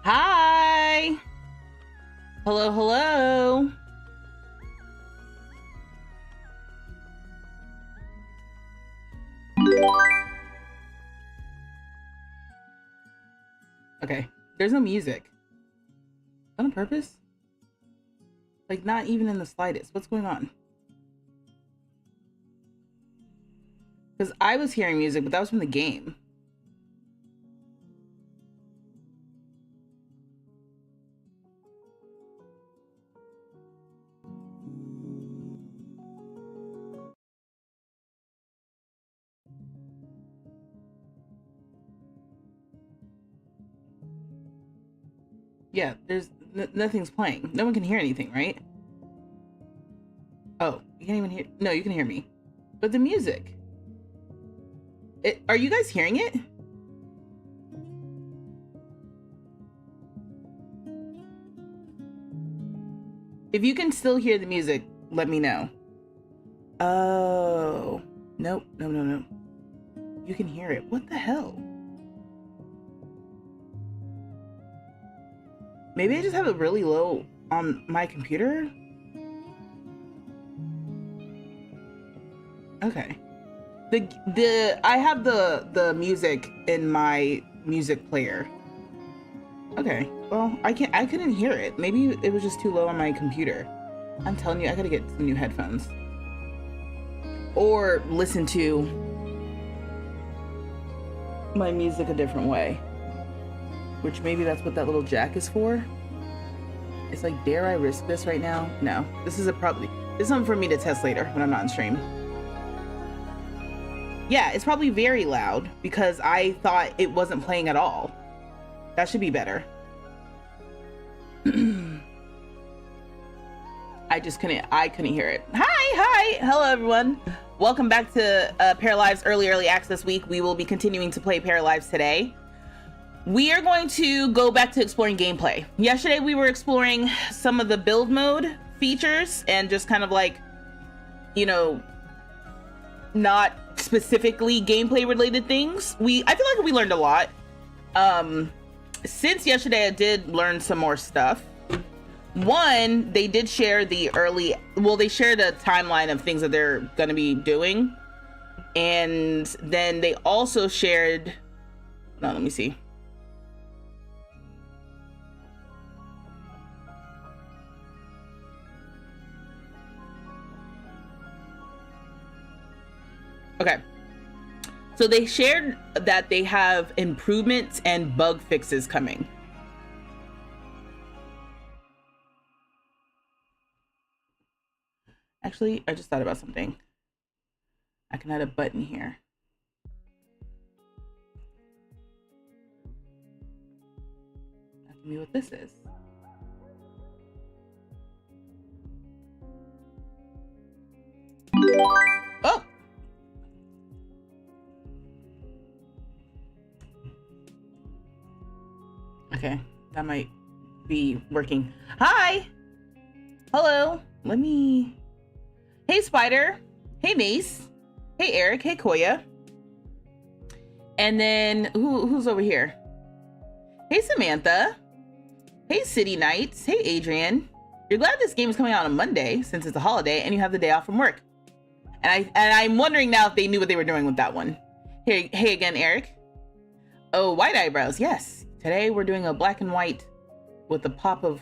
Hi. Hello, hello. Okay, there's no music. On purpose? Like, not even in the slightest. What's going on? Because I was hearing music, but that was from the game. Yeah, there's nothing's playing. No one can hear anything, right? Oh, you can't even hear. No, you can hear me. But the music. Are you guys hearing it? If you can still hear the music, let me know. Oh, nope, no. You can hear it. What the hell? Maybe I just have it really low on my computer. Okay. I have the music in my music player. Okay. Well, I couldn't hear it. Maybe it was just too low on my computer. I'm telling you, I gotta get some new headphones. Or listen to my music a different way. Which maybe that's what that little jack is for. It's like, dare I risk this right now? No. This is something for me to test later when I'm not on stream. Yeah, it's probably very loud because I thought it wasn't playing at all. That should be better. I couldn't hear it. Hi, hello everyone. Welcome back to Paralives Early Access Week. We will be continuing to play Paralives today. We are going to go back to exploring gameplay. Yesterday we were exploring some of the build mode features and just kind of like, you know, not specifically gameplay related things. I feel like we learned a lot. Since yesterday I did learn some more stuff. One, they did share they shared a timeline of things that they're gonna be doing. And then they also shared, no, let me see. Okay, so they shared that they have improvements and bug fixes coming. Actually, I just thought about something. I can add a button here. That can be what this is. Oh! Okay, that might be working. Hi! Hello. Hey, Spider. Hey, Mace. Hey, Eric. Hey, Koya. And then, who's over here? Hey, Samantha. Hey, City Knights. Hey, Adrian. You're glad this game is coming out on Monday since it's a holiday and you have the day off from work. And I'm wondering now if they knew what they were doing with that one. Hey again, Eric. Oh, white eyebrows. Yes. Today we're doing a black and white with a pop of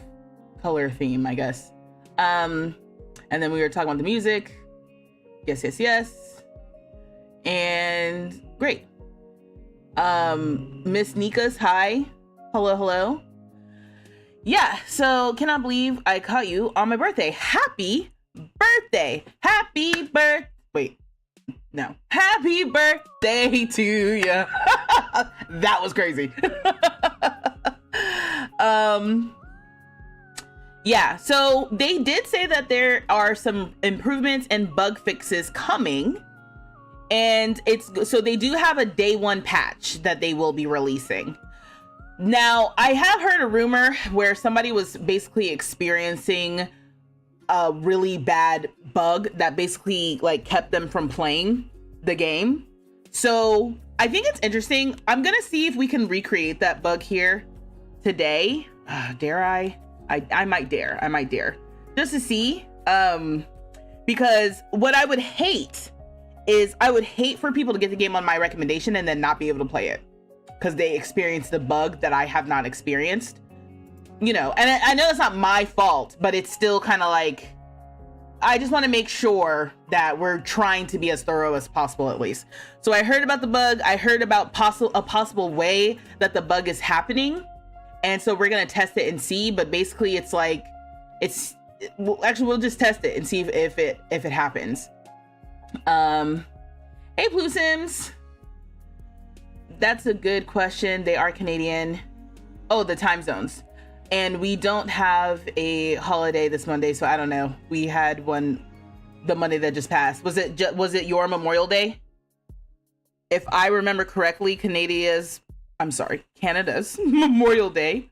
color theme, I guess. And then we were talking about the music. Yes. And great. Miss Nika's hi. Hello. Yeah, so cannot believe I caught you on my birthday. Happy birthday. Wait. No. Happy birthday to you. That was crazy. Yeah, so they did say that there are some improvements and bug fixes coming, and so they do have a day one patch that they will be releasing. Now, I have heard a rumor where somebody was basically experiencing a really bad bug that basically like kept them from playing the game. So I think it's interesting. I'm gonna see if we can recreate that bug here today. Dare I? I might dare. I might dare just to see. Because what I would hate is I would hate for people to get the game on my recommendation and then not be able to play it because they experienced the bug that I have not experienced, you know. And I know it's not my fault, but it's still kind of like, I just want to make sure that we're trying to be as thorough as possible at least. So I heard about the bug. I heard about a possible way that the bug is happening. And so we're going to test it and see, but basically it's like, we'll just test it and see if it happens. Hey, Blue Sims. That's a good question. They are Canadian. Oh, the time zones. And we don't have a holiday this Monday, so I don't know. We had one the Monday that just passed. Was it your Memorial Day? If I remember correctly, Canada's Memorial Day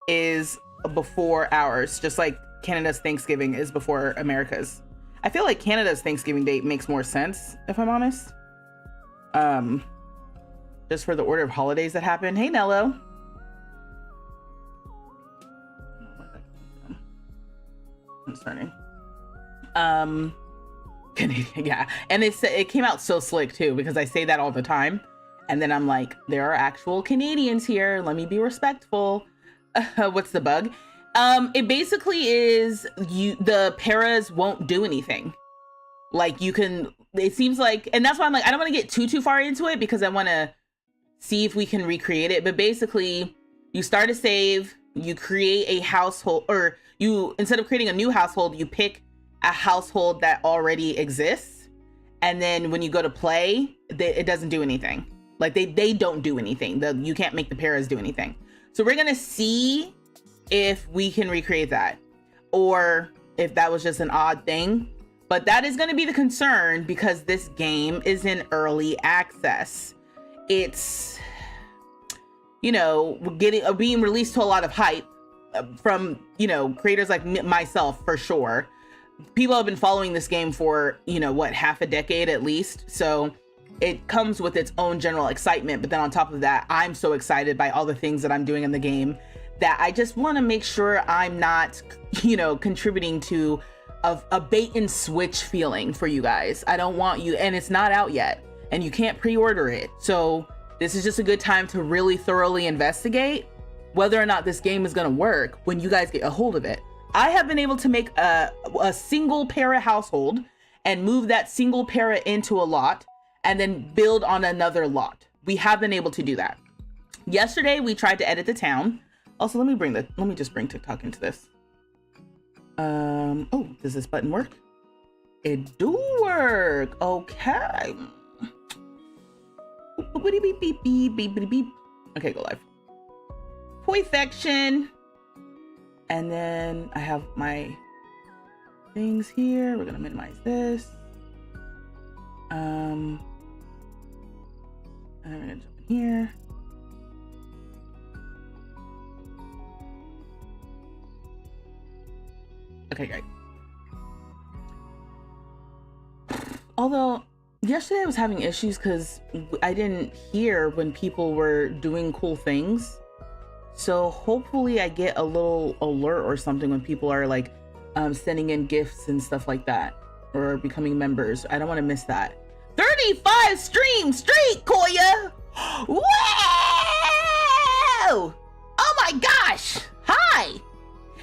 is before ours, just like Canada's Thanksgiving is before America's. I feel like Canada's Thanksgiving date makes more sense, if I'm honest. Just for the order of holidays that happen. Hey, Nello. Concerning. Canadian, yeah. And it came out so slick too, because I say that all the time. And then I'm like, there are actual Canadians here. Let me be respectful. What's the bug? It basically is the paras won't do anything. Like it seems like, and that's why I'm like, I don't want to get too far into it because I want to see if we can recreate it. But basically you start a save, you create a household, or instead of creating a new household, you pick a household that already exists. And then when you go to play, it doesn't do anything. Like they don't do anything. You can't make the paras do anything. So we're going to see if we can recreate that or if that was just an odd thing. But that is going to be the concern because this game is in early access. It's, being released to a lot of hype from, creators like myself for sure. People have been following this game for, half a decade at least. So it comes with its own general excitement. But then on top of that, I'm so excited by all the things that I'm doing in the game that I just want to make sure I'm not, contributing to a bait and switch feeling for you guys. I don't want you, and it's not out yet and you can't pre-order it. So this is just a good time to really thoroughly investigate whether or not this game is going to work when you guys get a hold of it. I have been able to make a single para household and move that single para into a lot and then build on another lot. We have been able to do that. Yesterday, we tried to edit the town. Also, let me just bring TikTok into this. Oh, does this button work? It do work. Okay. Okay, go live. Perfection. And then I have my things here. We're gonna minimize this. And we're gonna jump in here. Okay, great. Although yesterday I was having issues because I didn't hear when people were doing cool things. So hopefully I get a little alert or something when people are like sending in gifts and stuff like that or becoming members. I don't want to miss that. 35 streams straight, Koya! Whoa! Oh my gosh! Hi!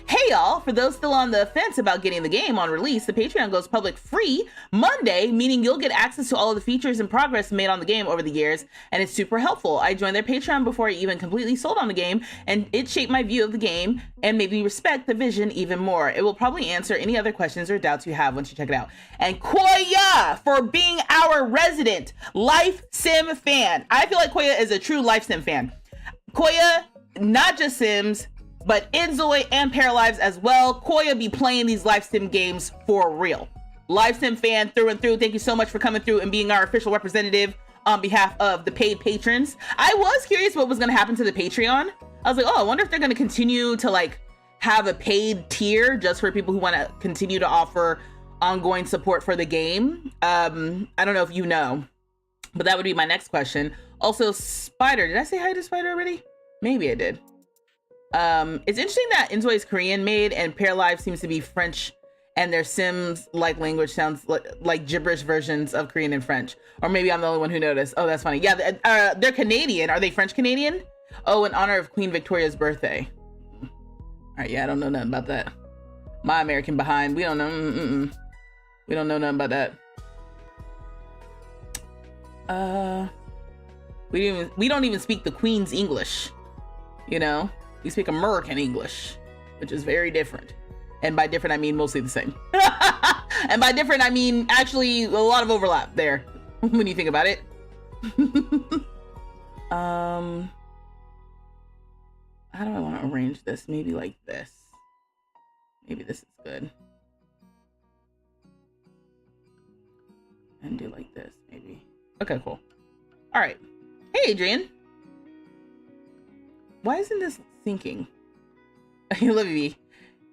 Hey y'all, for those still on the fence about getting the game on release, the Patreon goes public free Monday, meaning you'll get access to all of the features and progress made on the game over the years, and it's super helpful. I joined their Patreon before I even completely sold on the game, and it shaped my view of the game and made me respect the vision even more. It will probably answer any other questions or doubts you have once you check it out. And Koya for being our resident Life Sim fan. I feel like Koya is a true Life Sim fan. Koya, not just Sims, but Inzoi and Paralives as well. Koya be playing these Life Sim games for real. Life Sim fan through and through. Thank you so much for coming through and being our official representative on behalf of the paid patrons. I was curious what was going to happen to the Patreon. I was like, oh, I wonder if they're going to continue to like have a paid tier just for people who want to continue to offer ongoing support for the game. I don't know if you know, but that would be my next question. Also, Spider, did I say hi to Spider already? Maybe I did. It's interesting that Inzoi is Korean made and Paralives seems to be French, and their Sims like language sounds like gibberish versions of Korean and French. Or maybe I'm the only one who noticed. Oh, that's funny. Yeah, they're Canadian. Are they French Canadian? Oh, in honor of Queen Victoria's birthday. All right, yeah, I don't know nothing about that. My American behind. We don't know. We don't know nothing about that. We don't even speak the Queen's English. You know, we speak American English, which is very different. And by different, I mean mostly the same. And by different, I mean actually a lot of overlap there when you think about it. How do I want to arrange this? Maybe like this. Maybe this is good. And do like this, maybe. Okay, cool. All right. Hey, Adrian. Why isn't this syncing? Love you.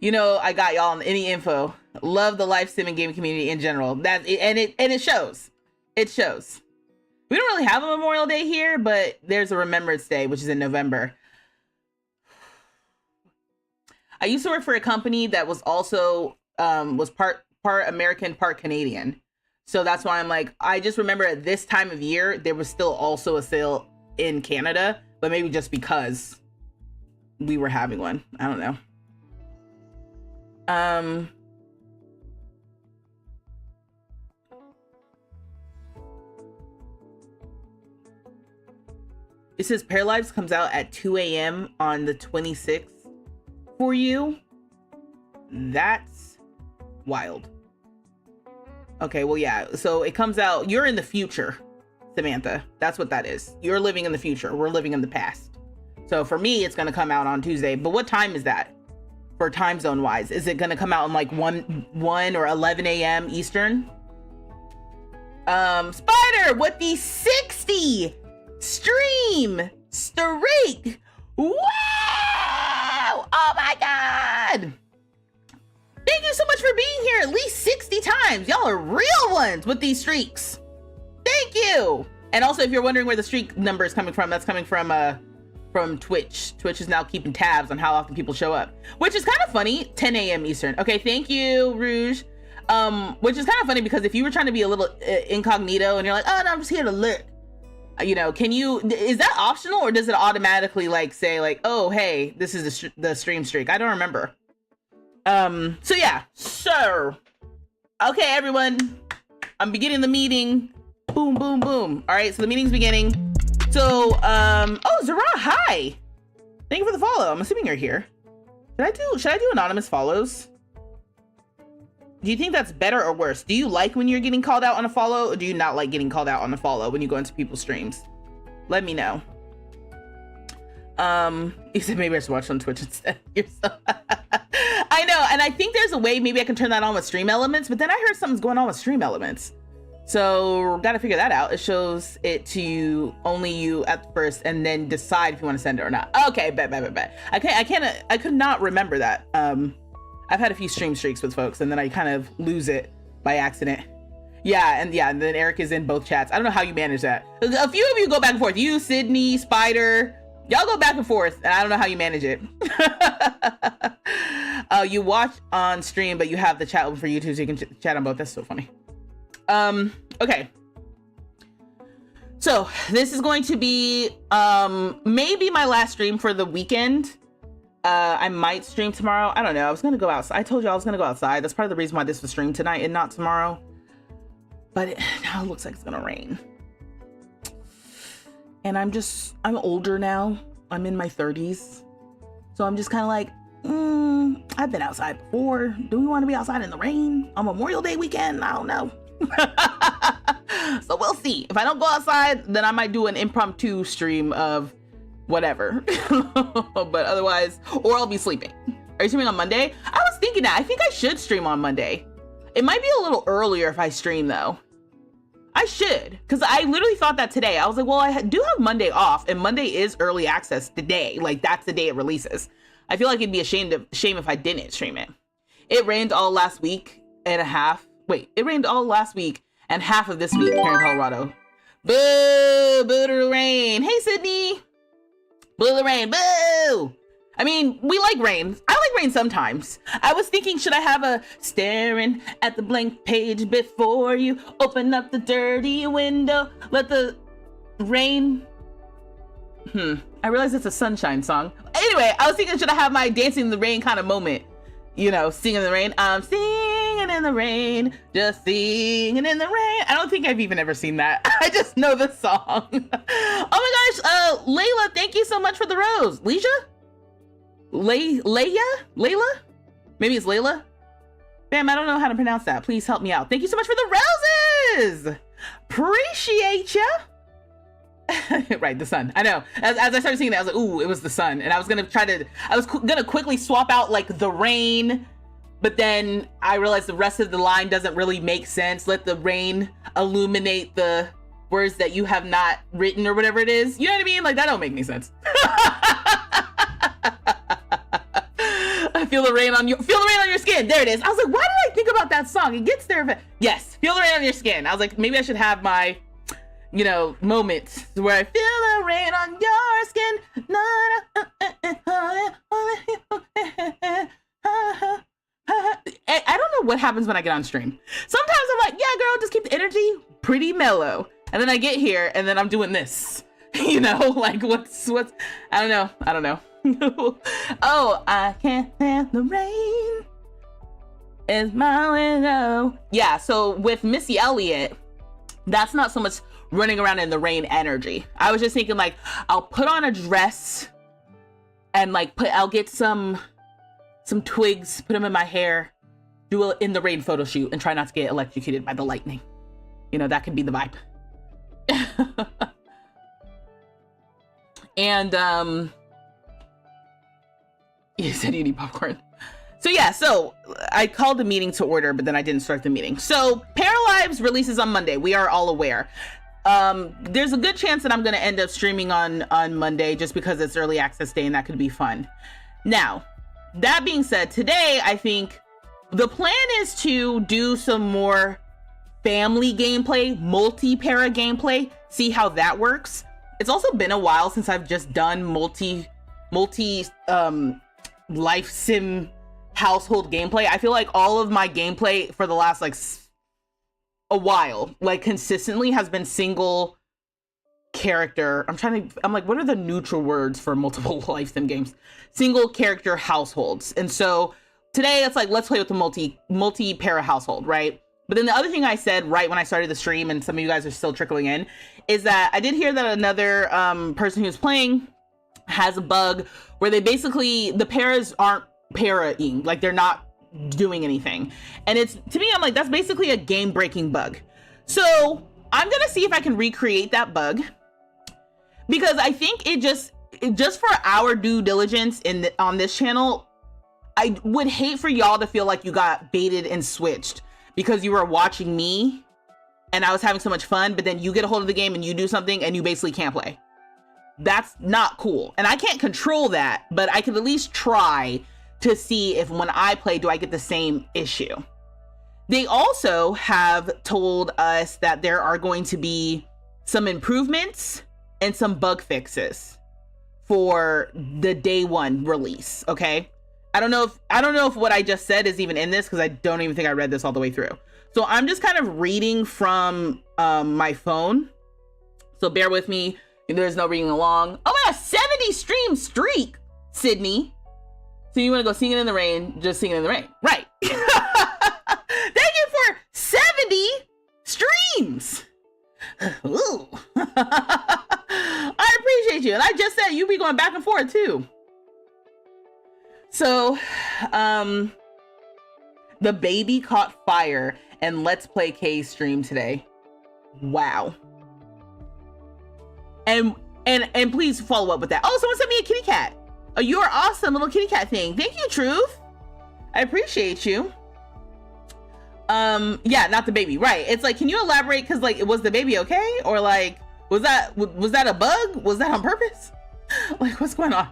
You know, I got y'all on any info. Love the live sim and gaming community in general. It shows. It shows. We don't really have a Memorial Day here, but there's a Remembrance Day, which is in November. I used to work for a company that was also was part American, part Canadian. So that's why I'm like, I just remember at this time of year, there was still also a sale in Canada, but maybe just because we were having one. I don't know. It says Paralives comes out at 2 a.m. on the 26th for you. That's wild. Okay, well, yeah. So it comes out, you're in the future, Samantha. That's what that is. You're living in the future. We're living in the past. So for me, it's going to come out on Tuesday. But what time is that for time zone wise? Is it going to come out in like 1 or 11 a.m. Eastern? Spider with the 60 stream streak. Wow! Oh my God! Thank you so much for being here at least 60 times. Y'all are real ones with these streaks. Thank you. And also, if you're wondering where the streak number is coming from, that's coming from Twitch. Twitch is now keeping tabs on how often people show up, which is kind of funny. 10 a.m. Eastern. Okay, thank you, Rouge. Which is kind of funny because if you were trying to be a little incognito and you're like, oh no, I'm just here to lurk. You know, is that optional or does it automatically like say like, oh, hey, this is the stream streak? I don't remember. So yeah, sure. Okay, everyone, I'm beginning the meeting. Boom, boom, boom. All right, so the meeting's beginning. So, oh, Zara, hi. Thank you for the follow. I'm assuming you're here. Should I do anonymous follows? Do you think that's better or worse? Do you like when you're getting called out on a follow, or do you not like getting called out on a follow when you go into people's streams? Let me know. You said maybe I should watch on Twitch instead. I know, and I think there's a way maybe I can turn that on with Stream Elements, but then I heard something's going on with Stream Elements. So gotta figure that out. It shows it to only you at first and then decide if you want to send it or not. Okay, bet. I could not remember that. I've had a few stream streaks with folks and then I kind of lose it by accident. Yeah, and then Eric is in both chats. I don't know how you manage that. A few of you go back and forth. You, Sydney, Spider, y'all go back and forth, and I don't know how you manage it. You watch on stream, but you have the chat open for YouTube, so you can chat on both. That's so funny. Okay. So this is going to be maybe my last stream for the weekend. I might stream tomorrow. I don't know. I was gonna go outside. I told you I was gonna go outside. That's part of the reason why this was streamed tonight and not tomorrow. But now it looks like it's gonna rain. And I'm older now. I'm in my 30s. So I'm just kind of like, I've been outside before. Do we want to be outside in the rain on Memorial Day weekend? I don't know. So we'll see. If I don't go outside, then I might do an impromptu stream of whatever. But otherwise, or I'll be sleeping. Are you streaming on Monday? I was thinking that. I think I should stream on Monday. It might be a little earlier if I stream though. I should, because I literally thought that today. I was like, well, I do have Monday off, and Monday is early access today. Like, that's the day it releases. I feel like it'd be a shame if I didn't stream it. It rained all last week and a half. Wait, it rained all last week and half of this week here in Colorado. Boo! Boo to the rain. Hey, Sydney. Boo to the rain. Boo! I mean, we like rain. I like rain sometimes. I was thinking, should I have a staring at the blank page before you open up the dirty window, let the rain... I realize it's a sunshine song. Anyway, I was thinking, should I have my dancing in the rain kind of moment? You know, singing in the rain. I'm singing in the rain, just singing in the rain. I don't think I've even ever seen that. I just know the song. Oh my gosh, Layla, thank you so much for the rose. Leisha? Layla? Maybe it's Layla? Bam, I don't know how to pronounce that. Please help me out. Thank you so much for the roses. Appreciate ya. Right, the sun. I know. As I started singing that, I was like, ooh, it was the sun. And I was gonna gonna quickly swap out like the rain, but then I realized the rest of the line doesn't really make sense. Let the rain illuminate the words that you have not written or whatever it is. You know what I mean? Like, that don't make any sense. Feel the rain on your skin. There it is. I was like, why did I think about that song? It gets there. Yes, feel the rain on your skin. I was like, maybe I should have my, you know, moments where I feel the rain on your skin. I don't know what happens when I get on stream. Sometimes I'm like, yeah, girl, just keep the energy pretty mellow. And then I get here and then I'm doing this. You know, like what's I don't know. Oh, I can't stand the rain. It's my window. Yeah, so with Missy Elliott, that's not so much running around in the rain energy. I was just thinking like, I'll put on a dress and like I'll get some twigs, put them in my hair, do a in the rain photo shoot and try not to get electrocuted by the lightning. You know, that could be the vibe. And you said you need popcorn. So yeah, so I called the meeting to order, but then I didn't start the meeting. So Paralives releases on Monday. We are all aware. There's a good chance that I'm going to end up streaming on Monday just because it's early access day and that could be fun. Now, that being said, today I think the plan is to do some more family gameplay, multi-para gameplay, see how that works. It's also been a while since I've just done multi life sim household gameplay. I feel like all of my gameplay for the last like a while, like consistently has been single character. I'm like, what are the neutral words for multiple life sim games? Single character households. And so today it's like, let's play with the multi-para household, right? But then the other thing I said right when I started the stream, and some of you guys are still trickling in, is that I did hear that another person who's playing has a bug where they basically, the paras aren't paraing, like they're not doing anything. And it's, to me, I'm like, that's basically a game breaking bug. So I'm gonna see if I can recreate that bug, because I think it just for our due diligence on this channel, I would hate for y'all to feel like you got baited and switched because you were watching me and I was having so much fun, but then you get a hold of the game and you do something and you basically can't play. That's not cool. And I can't control that, but I can at least try to see if when I play, do I get the same issue? They also have told us that there are going to be some improvements and some bug fixes for the day one release, okay? I don't know if what I just said is even in this, because I don't even think I read this all the way through. So I'm just kind of reading from my phone. So bear with me. There's no reading along. Oh my gosh, 70 stream streak, Sydney. So you want to go singing in the rain, just singing in the rain. Right. Thank you for 70 streams. Ooh. I appreciate you. And I just said you be going back and forth too. So, the baby caught fire and Let's Play K stream today. Wow. And please follow up with that. Oh, someone sent me a kitty cat. Oh, you're awesome, little kitty cat thing. Thank you, Truth. I appreciate you. Yeah, not the baby, right? It's like, can you elaborate? Because like, was the baby okay, or like, was that a bug? Was that on purpose? Like, what's going on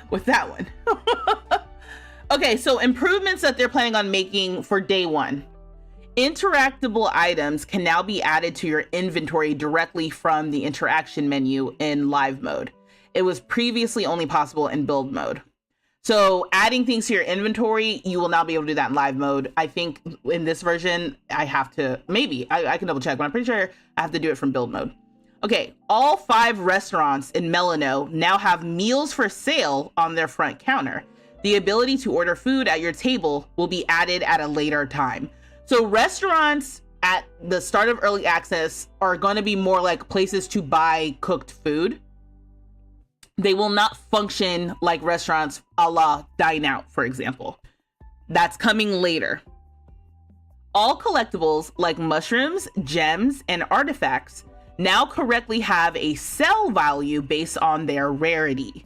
with that one? Okay, so improvements that they're planning on making for day one. Interactable items can now be added to your inventory directly from the interaction menu in live mode. It was previously only possible in build mode. So adding things to your inventory, you will now be able to do that in live mode. I think in this version, I have to, maybe, I can double check, but I'm pretty sure I have to do it from build mode. Okay, all 5 restaurants in Melano now have meals for sale on their front counter. The ability to order food at your table will be added at a later time. So restaurants at the start of early access are going to be more like places to buy cooked food. They will not function like restaurants a la Dine Out, for example. That's coming later. All collectibles like mushrooms, gems, and artifacts now correctly have a sell value based on their rarity.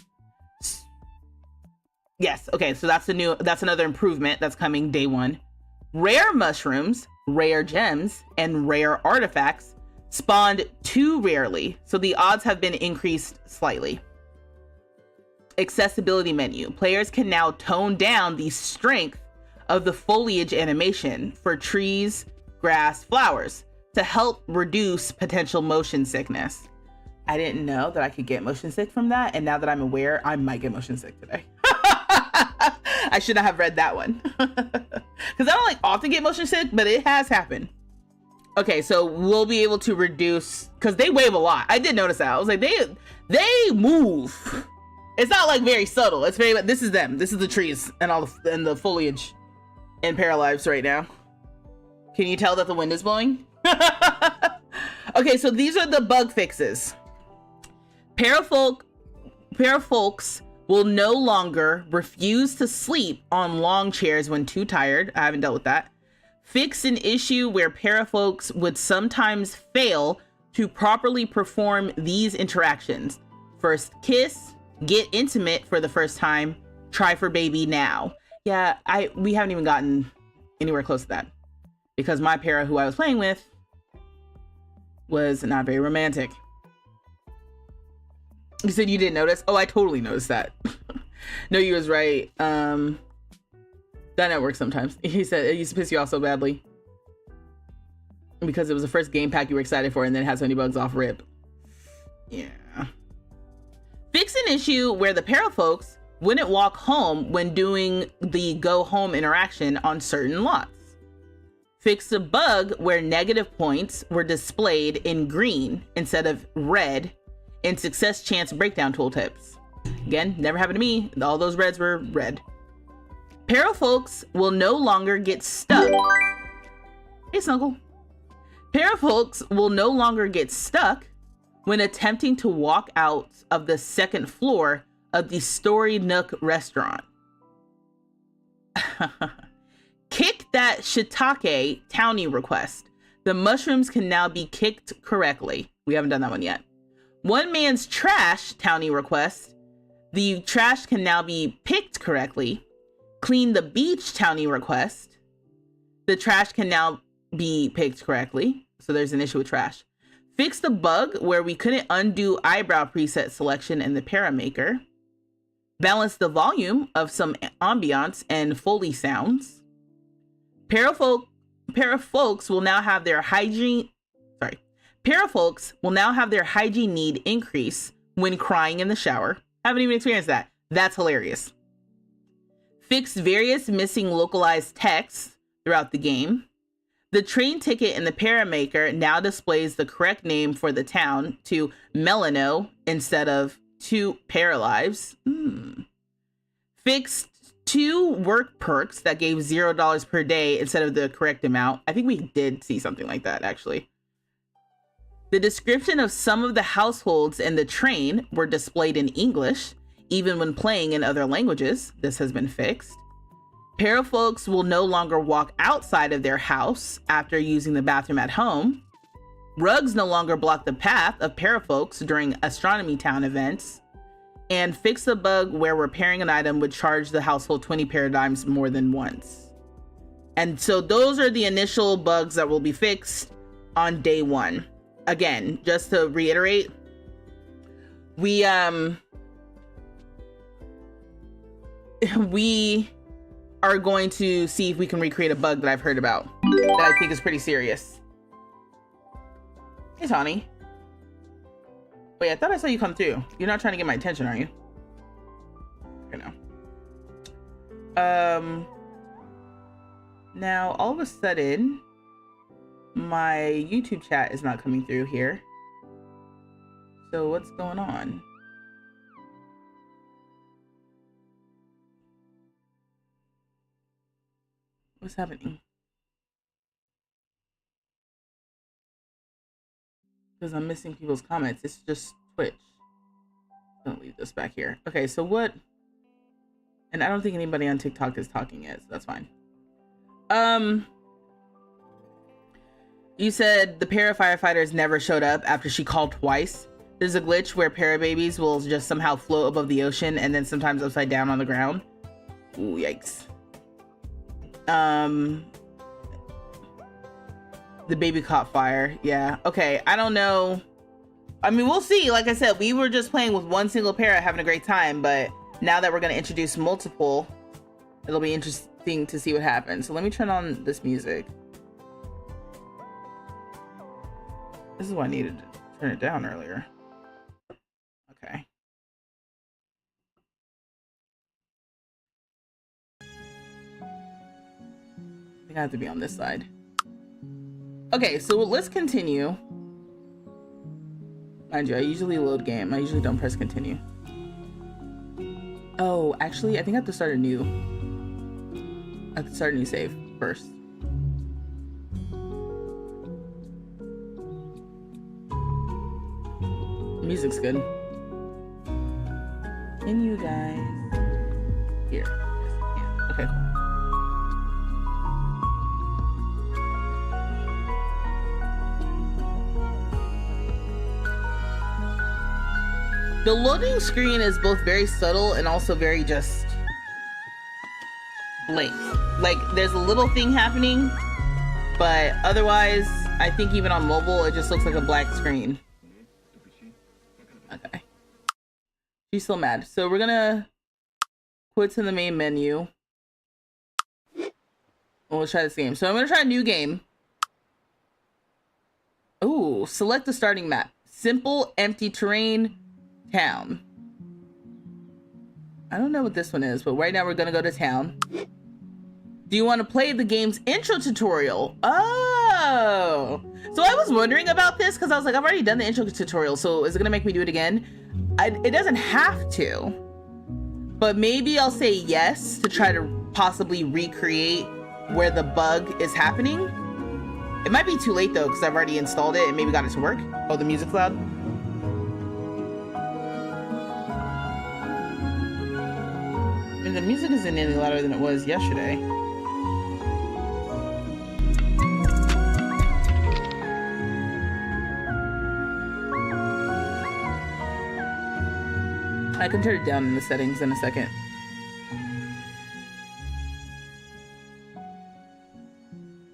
Yes, okay, so that's another improvement that's coming day one. Rare mushrooms, rare gems, and rare artifacts spawned too rarely, so the odds have been increased slightly. Accessibility menu. Players can now tone down the strength of the foliage animation for trees, grass, flowers to help reduce potential motion sickness. I didn't know that I could get motion sick from that, and now that I'm aware, I might get motion sick today. I should not have read that one. Because I don't like often get motion sick, but it has happened. Okay, so we'll be able to reduce, because they wave a lot. I did notice that. I was like, they move. It's not like very subtle. It's very, this is them. This is the trees and all the foliage in Paralives right now. Can you tell that the wind is blowing? Okay, so these are the bug fixes. Parafolks will no longer refuse to sleep on long chairs when too tired. I haven't dealt with that. Fix an issue where parafolks would sometimes fail to properly perform these interactions. First kiss, get intimate for the first time, try for baby now. Yeah, we haven't even gotten anywhere close to that because my para who I was playing with was not very romantic. You said you didn't notice? Oh, I totally noticed that. No, you was right. That networks sometimes. He said it used to piss you off so badly because it was the first game pack you were excited for and then it had so many bugs off rip. Yeah. Fix an issue where the parafolks wouldn't walk home when doing the go home interaction on certain lots. Fix a bug where negative points were displayed in green instead of red in success chance breakdown tooltips. Again, never happened to me. All those reds were red. Parafolks will no longer get stuck. Hey, Snuggle. Parafolks will no longer get stuck when attempting to walk out of the second floor of the Story Nook restaurant. Kick that shiitake townie request. The mushrooms can now be kicked correctly. We haven't done that one yet. One man's trash townie request. The trash can now be picked correctly. Clean the beach townie request. The trash can now be picked correctly. So there's an issue with trash. Fix the bug where we couldn't undo eyebrow preset selection in the Paramaker. Balance the volume of some ambiance and Foley sounds. Parafolks will now have their hygiene. Parafolks will now have their hygiene need increase when crying in the shower. Haven't even experienced that. That's hilarious. Fix various missing localized texts throughout the game. The train ticket in the Paramaker now displays the correct name for the town to Melano instead of to Paralives. Fixed 2 work perks that gave $0 per day instead of the correct amount. I think we did see something like that, actually. The description of some of the households in the train were displayed in English, even when playing in other languages. This has been fixed. Parafolks will no longer walk outside of their house after using the bathroom at home. Rugs no longer block the path of parafolks during Astronomy Town events. And fix a bug where repairing an item would charge the household 20 paradigms more than once. And so those are the initial bugs that will be fixed on day 1. Again, just to reiterate, we are going to see if we can recreate a bug that I've heard about that I think is pretty serious. Hey, Tawny. Wait, I thought I saw you come through. You're not trying to get my attention, are you? Okay, no. Now, all of a sudden, my YouTube chat is not coming through here. So what's going on? What's happening? Because I'm missing people's comments. It's just Twitch. Don't leave this back here. Okay, so what? And I don't think anybody on TikTok is talking yet, so that's fine. You said the para firefighters never showed up after she called twice. There's a glitch where para babies will just somehow float above the ocean and then sometimes upside down on the ground. Ooh, yikes. The baby caught fire. Yeah. Okay. I don't know. I mean, we'll see. Like I said, we were just playing with one single para, having a great time, but now that we're going to introduce multiple, it'll be interesting to see what happens. So let me turn on this music. This is why I needed to turn it down earlier. Okay. I think I have to be on this side. Okay, so let's continue. Mind you, I usually load game. I usually don't press continue. Oh, actually, I think I have to start a new. I have to start a new save first. Music's good. Can you guys here? Yeah. Okay, cool. The loading screen is both very subtle and also very just blank. Like there's a little thing happening, but otherwise, I think even on mobile, it just looks like a black screen. Okay. She's still mad. So we're gonna quit to the main menu. And we'll try this game. So I'm gonna try a new game. Ooh, select the starting map. Simple, empty terrain, town. I don't know what this one is, but right now we're gonna go to town. Do you want to play the game's intro tutorial? Oh, so I was wondering about this because I was like, I've already done the intro tutorial, so is it gonna make me do it again? It doesn't have to, but maybe I'll say yes to try to possibly recreate where the bug is happening. It might be too late though, because I've already installed it and maybe got it to work. Oh, the music's loud. I mean, the music isn't any louder than it was yesterday. I can turn it down in the settings in a second.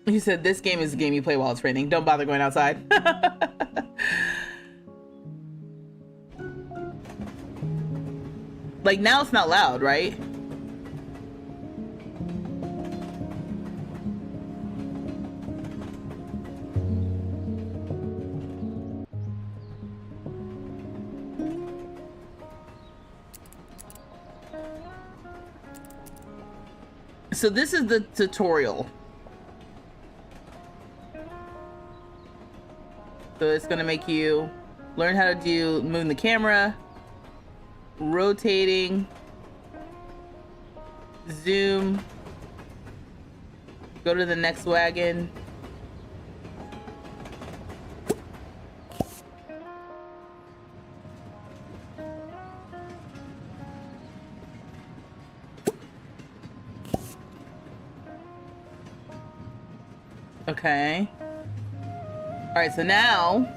He said, this game is a game you play while it's raining. Don't bother going outside. Like now it's not loud, right? So this is the tutorial. So it's gonna make you learn how to move the camera, rotating, zoom, go to the next wagon. Okay. All right, so now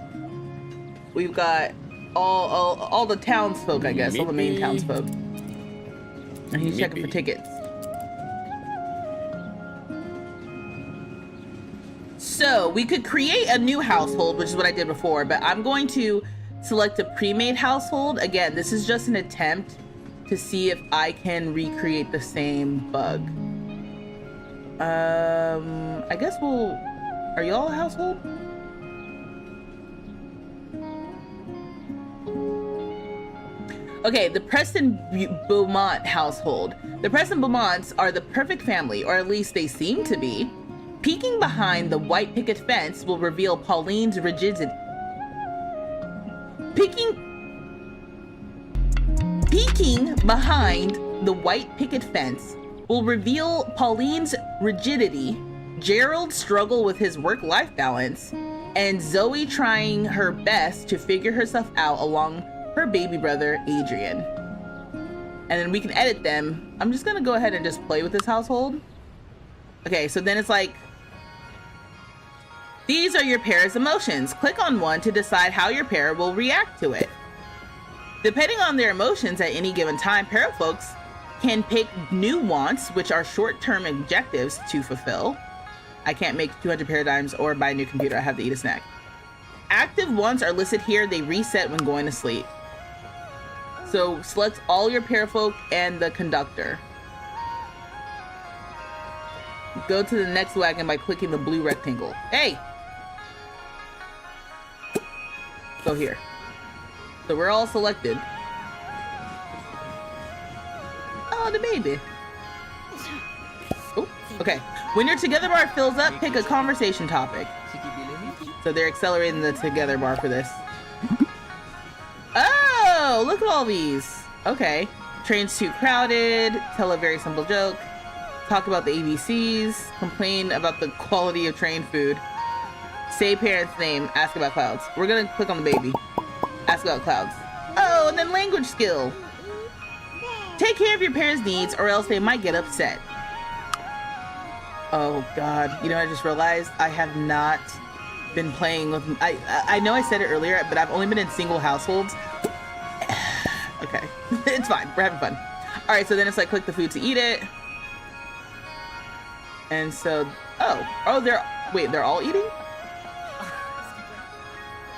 we've got all the townsfolk, I guess, all the main townsfolk. And he's checking for tickets. So we could create a new household, which is what I did before, but I'm going to select a pre-made household. Again, this is just an attempt to see if I can recreate the same bug. I guess are y'all a household? Okay, the Preston Beaumont household. The Preston Beaumonts are the perfect family, or at least they seem to be. Peeking behind the white picket fence will reveal Pauline's rigidity. Peeking behind the white picket fence will reveal Pauline's rigidity, Gerald's struggle with his work-life balance, and Zoe trying her best to figure herself out along her baby brother, Adrian. And then we can edit them. I'm just gonna go ahead and just play with this household. Okay, so then it's like, these are your pair's emotions. Click on one to decide how your pair will react to it. Depending on their emotions at any given time, pair folks can pick new wants, which are short-term objectives to fulfill. I can't make 200 paradigms or buy a new computer. I have to eat a snack. Active wants are listed here. They reset when going to sleep. So select all your pair folk and the conductor. Go to the next wagon by clicking the blue rectangle. Hey! Go here. So we're all selected. Oh, the baby. Oh, okay. When your together bar fills up, pick a conversation topic. So they're accelerating the together bar for this. Oh, look at all these. Okay. Train's too crowded. Tell a very simple joke. Talk about the ABCs. Complain about the quality of train food. Say parent's name. Ask about clouds. We're gonna click on the baby. Ask about clouds. Oh, and then language skill. Take care of your parents' needs or else they might get upset. Oh God. You know, I just realized I have not been playing with, I know I said it earlier, but I've only been in single households. Okay, it's fine, we're having fun. All right, so then it's like click the food to eat it. And so, they're all eating?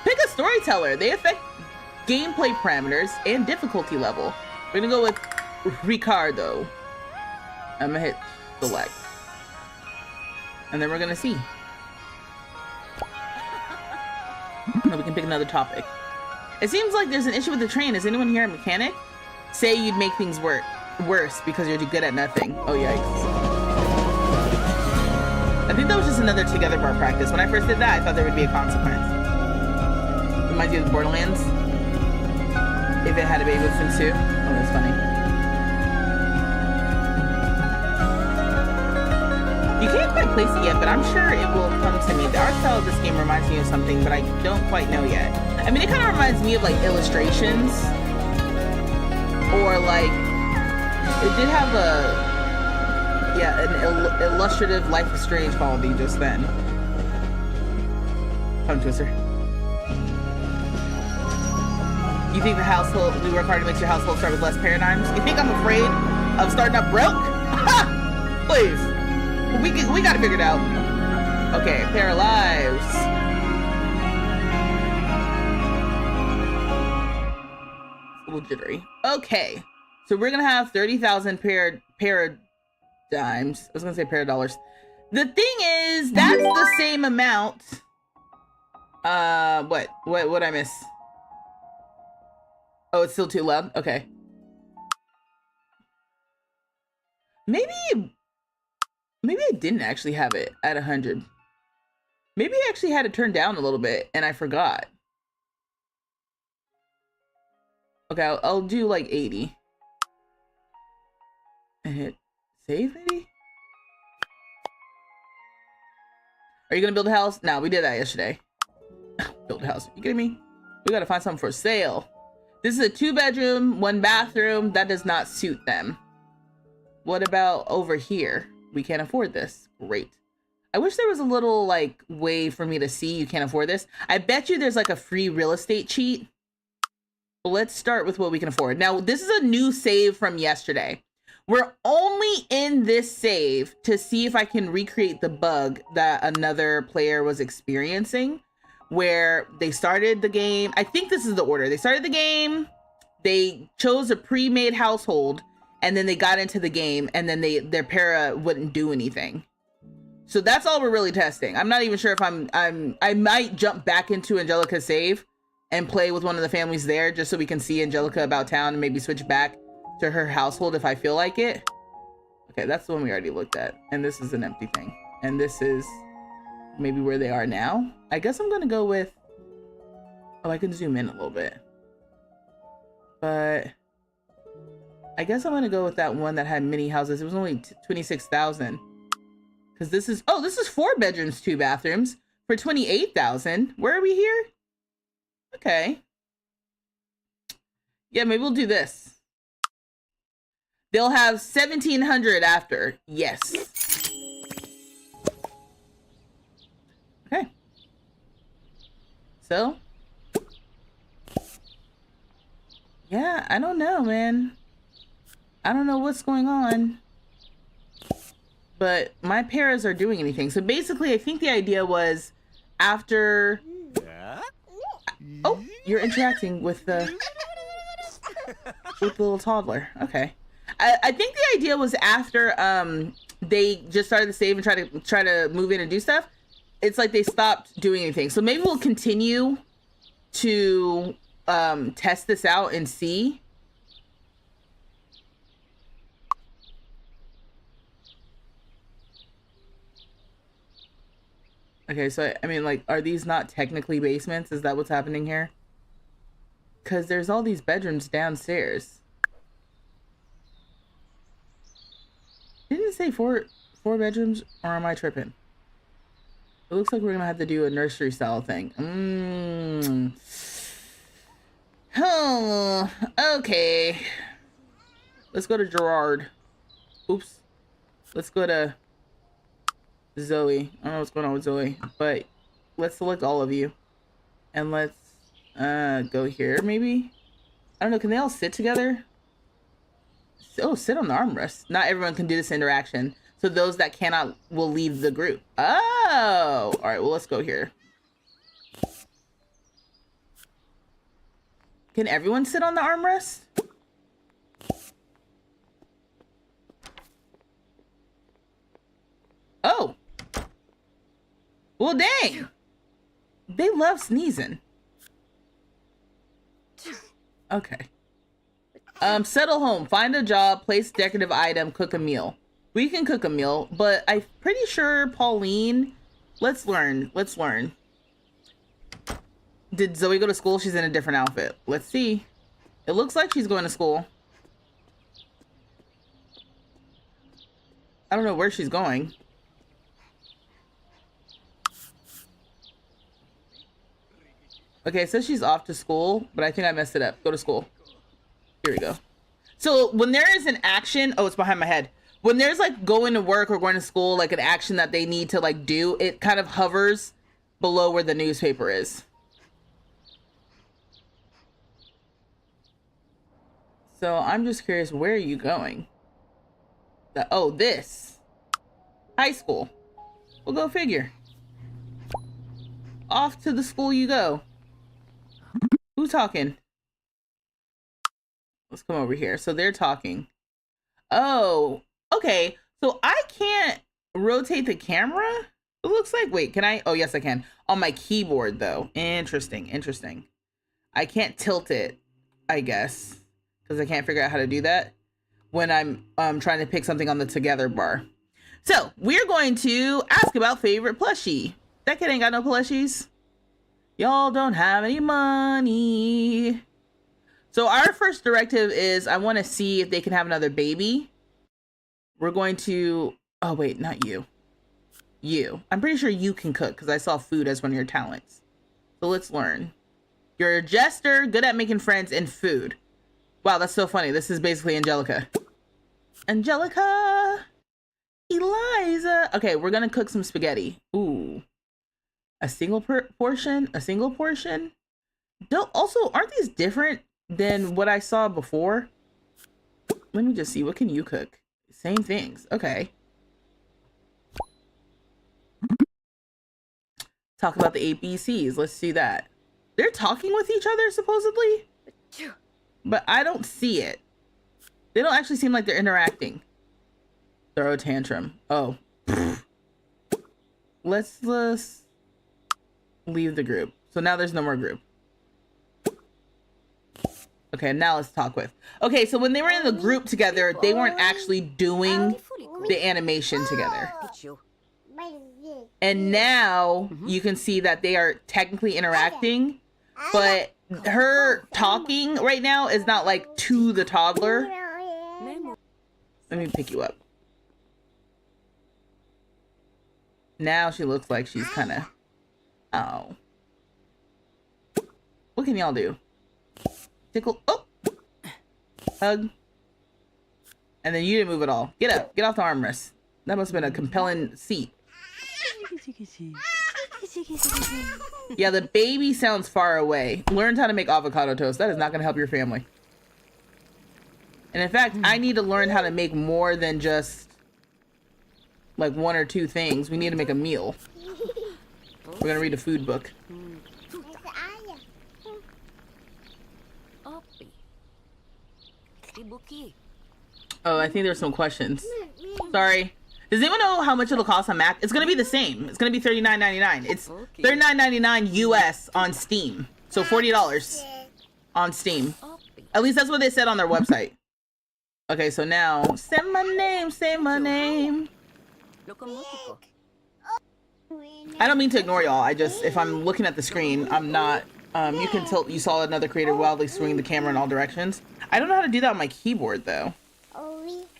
Pick a storyteller. They affect gameplay parameters and difficulty level. We're gonna go with Ricardo. I'm gonna hit select. And then we're gonna see. No, we can pick another topic. It seems like there's an issue with the train. Is anyone here a mechanic? Say you'd make things worse because you're too good at nothing. Oh, yikes. I think that was just another together bar practice. When I first did that, I thought there would be a consequence. Reminds you of Borderlands. If it had a baby with Sims 2. Oh, that's funny. You can't quite place it yet, but I'm sure it will come to me. The art style of this game reminds me of something, but I don't quite know yet. I mean, it kind of reminds me of like illustrations, or like it did have an illustrative Life is Strange quality just then. Tongue twister. You think the household, we work hard to make your household start with less paradigms? You think I'm afraid of starting up broke? Please. We gotta figure it out. Okay, Paralives. It's a little jittery. Okay, so we're gonna have 30,000 paradigms. I was gonna say paradollars. The thing is, that's the same amount. What I miss? Oh, it's still too loud? Okay. Maybe I didn't actually have it at 100. Maybe I actually had it turned down a little bit and I forgot. Okay, I'll do like 80. And hit save maybe? Are you gonna build a house? No, we did that yesterday. Build a house. You kidding me? We gotta find something for sale. This is a 2-bedroom, 1 bathroom. That does not suit them. What about over here? We can't afford this. Great. I wish there was a little like way for me to see you can't afford this. I bet you there's like a free real estate cheat. But let's start with what we can afford. Now, this is a new save from yesterday. We're only in this save to see if I can recreate the bug that another player was experiencing, where they started the game. I think this is the order. They started the game, they chose a pre-made household, and then they got into the game, and then their para wouldn't do anything. So that's all we're really testing. I'm not even sure if I might jump back into Angelica's save and play with one of the families there just so we can see Angelica about town and maybe switch back to her household if I feel like it. Okay, that's the one we already looked at. And this is an empty thing. And this is maybe where they are now. I guess I'm gonna go with, oh, I can zoom in a little bit. But I guess I'm gonna go with that one that had mini houses. It was only 26,000. Because this is, oh, this is 4 bedrooms, 2 bathrooms for 28,000. Where are we here? Okay. Yeah, maybe we'll do this. They'll have 1,700 after. Yes. Okay. So. Yeah, I don't know, man. I don't know what's going on. But my paras are doing anything. So basically, I think the idea was after... Oh, you're interacting with the little toddler. Okay. I think the idea was after they just started the save and try to move in and do stuff. It's like they stopped doing anything. So maybe we'll continue to test this out and see. Okay, so I mean, like, are these not technically basements? Is that what's happening here? Because there's all these bedrooms downstairs. Didn't it say four bedrooms, or am I tripping? It looks like we're gonna have to do a nursery style thing. Oh, okay. Let's go to Gerard. Oops. Let's go to Zoe. I don't know what's going on with Zoe, but let's select all of you. And let's go here, maybe? I don't know, can they all sit together? Oh, sit on the armrest. Not everyone can do this interaction. So those that cannot will leave the group. Oh! Alright, well, let's go here. Can everyone sit on the armrest? Oh! Well, dang! They love sneezing. Okay. Settle home. Find a job. Place decorative item. Cook a meal. We can cook a meal, but I'm pretty sure Pauline... Let's learn. Let's learn. Did Zoe go to school? She's in a different outfit. Let's see. It looks like she's going to school. I don't know where she's going. Okay, it says she's off to school, but I think I messed it up. Go to school. Here we go. So when there is an action, oh, it's behind my head. When there's like going to work or going to school, like an action that they need to like do, it kind of hovers below where the newspaper is. So I'm just curious, where are you going? Oh, this. High school. We'll go figure. Off to the school you go. Who's talking? Let's come over here. So they're talking. Oh, okay. So I can't rotate the camera? It looks like, wait, can I? Oh, yes, I can. On my keyboard, though. Interesting, interesting. I can't tilt it, I guess, because I can't figure out how to do that when I'm trying to pick something on the together bar. So we're going to ask about favorite plushie. That kid ain't got no plushies. Y'all don't have any money. So our first directive is I want to see if they can have another baby. We're going to, oh wait, not you. You. I'm pretty sure you can cook because I saw food as one of your talents. So let's learn. You're a jester, good at making friends, and food. Wow, that's so funny. This is basically Angelica. Angelica! Eliza! Okay, we're gonna cook some spaghetti. Ooh. A single portion? A single portion? Also, aren't these different than what I saw before? Let me just see. What can you cook? Same things. Okay. Talk about the ABCs. Let's see that. They're talking with each other, supposedly. But I don't see it. They don't actually seem like they're interacting. Throw a tantrum. Oh. Let's leave the group. So now there's no more group. Okay, now let's talk with. Okay, so when they were in the group together, they weren't actually doing the animation together. And now you can see that they are technically interacting, but her talking right now is not like to the toddler. Let me pick you up. Now she looks like she's kind of, oh. What can y'all do? Tickle, oh, hug. And then you didn't move at all. Get up, get off the armrest. That must have been a compelling seat. Yeah, the baby sounds far away. Learn how to make avocado toast. That is not going to help your family. And in fact, I need to learn how to make more than just like 1 or 2 things. We need to make a meal. We're going to read a food book. Oh, I think there's some questions. Sorry. Does anyone know how much it'll cost on Mac? It's going to be the same. It's going to be $39.99. It's $39.99 US on Steam. So $40 on Steam. At least that's what they said on their website. Okay, so now, say my name, say my name. I don't mean to ignore y'all. I just, if I'm looking at the screen, I'm not, you can tilt, you saw another creator wildly swing the camera in all directions. I don't know how to do that on my keyboard though.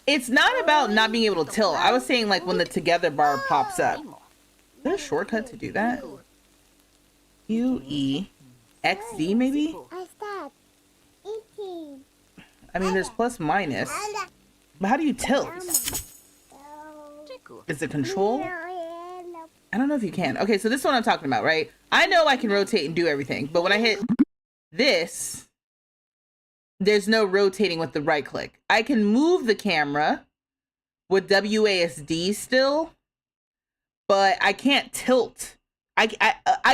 It's not about not being able to tilt. I was saying like when the together bar pops up. Is there a shortcut to do that? QEXZ maybe? I mean, there's plus minus. But how do you tilt? Is it control? I don't know if you can. Okay, so this is what I'm talking about, right? I know I can rotate and do everything, but when I hit this, there's no rotating with the right click. I can move the camera with WASD still, but I can't tilt. I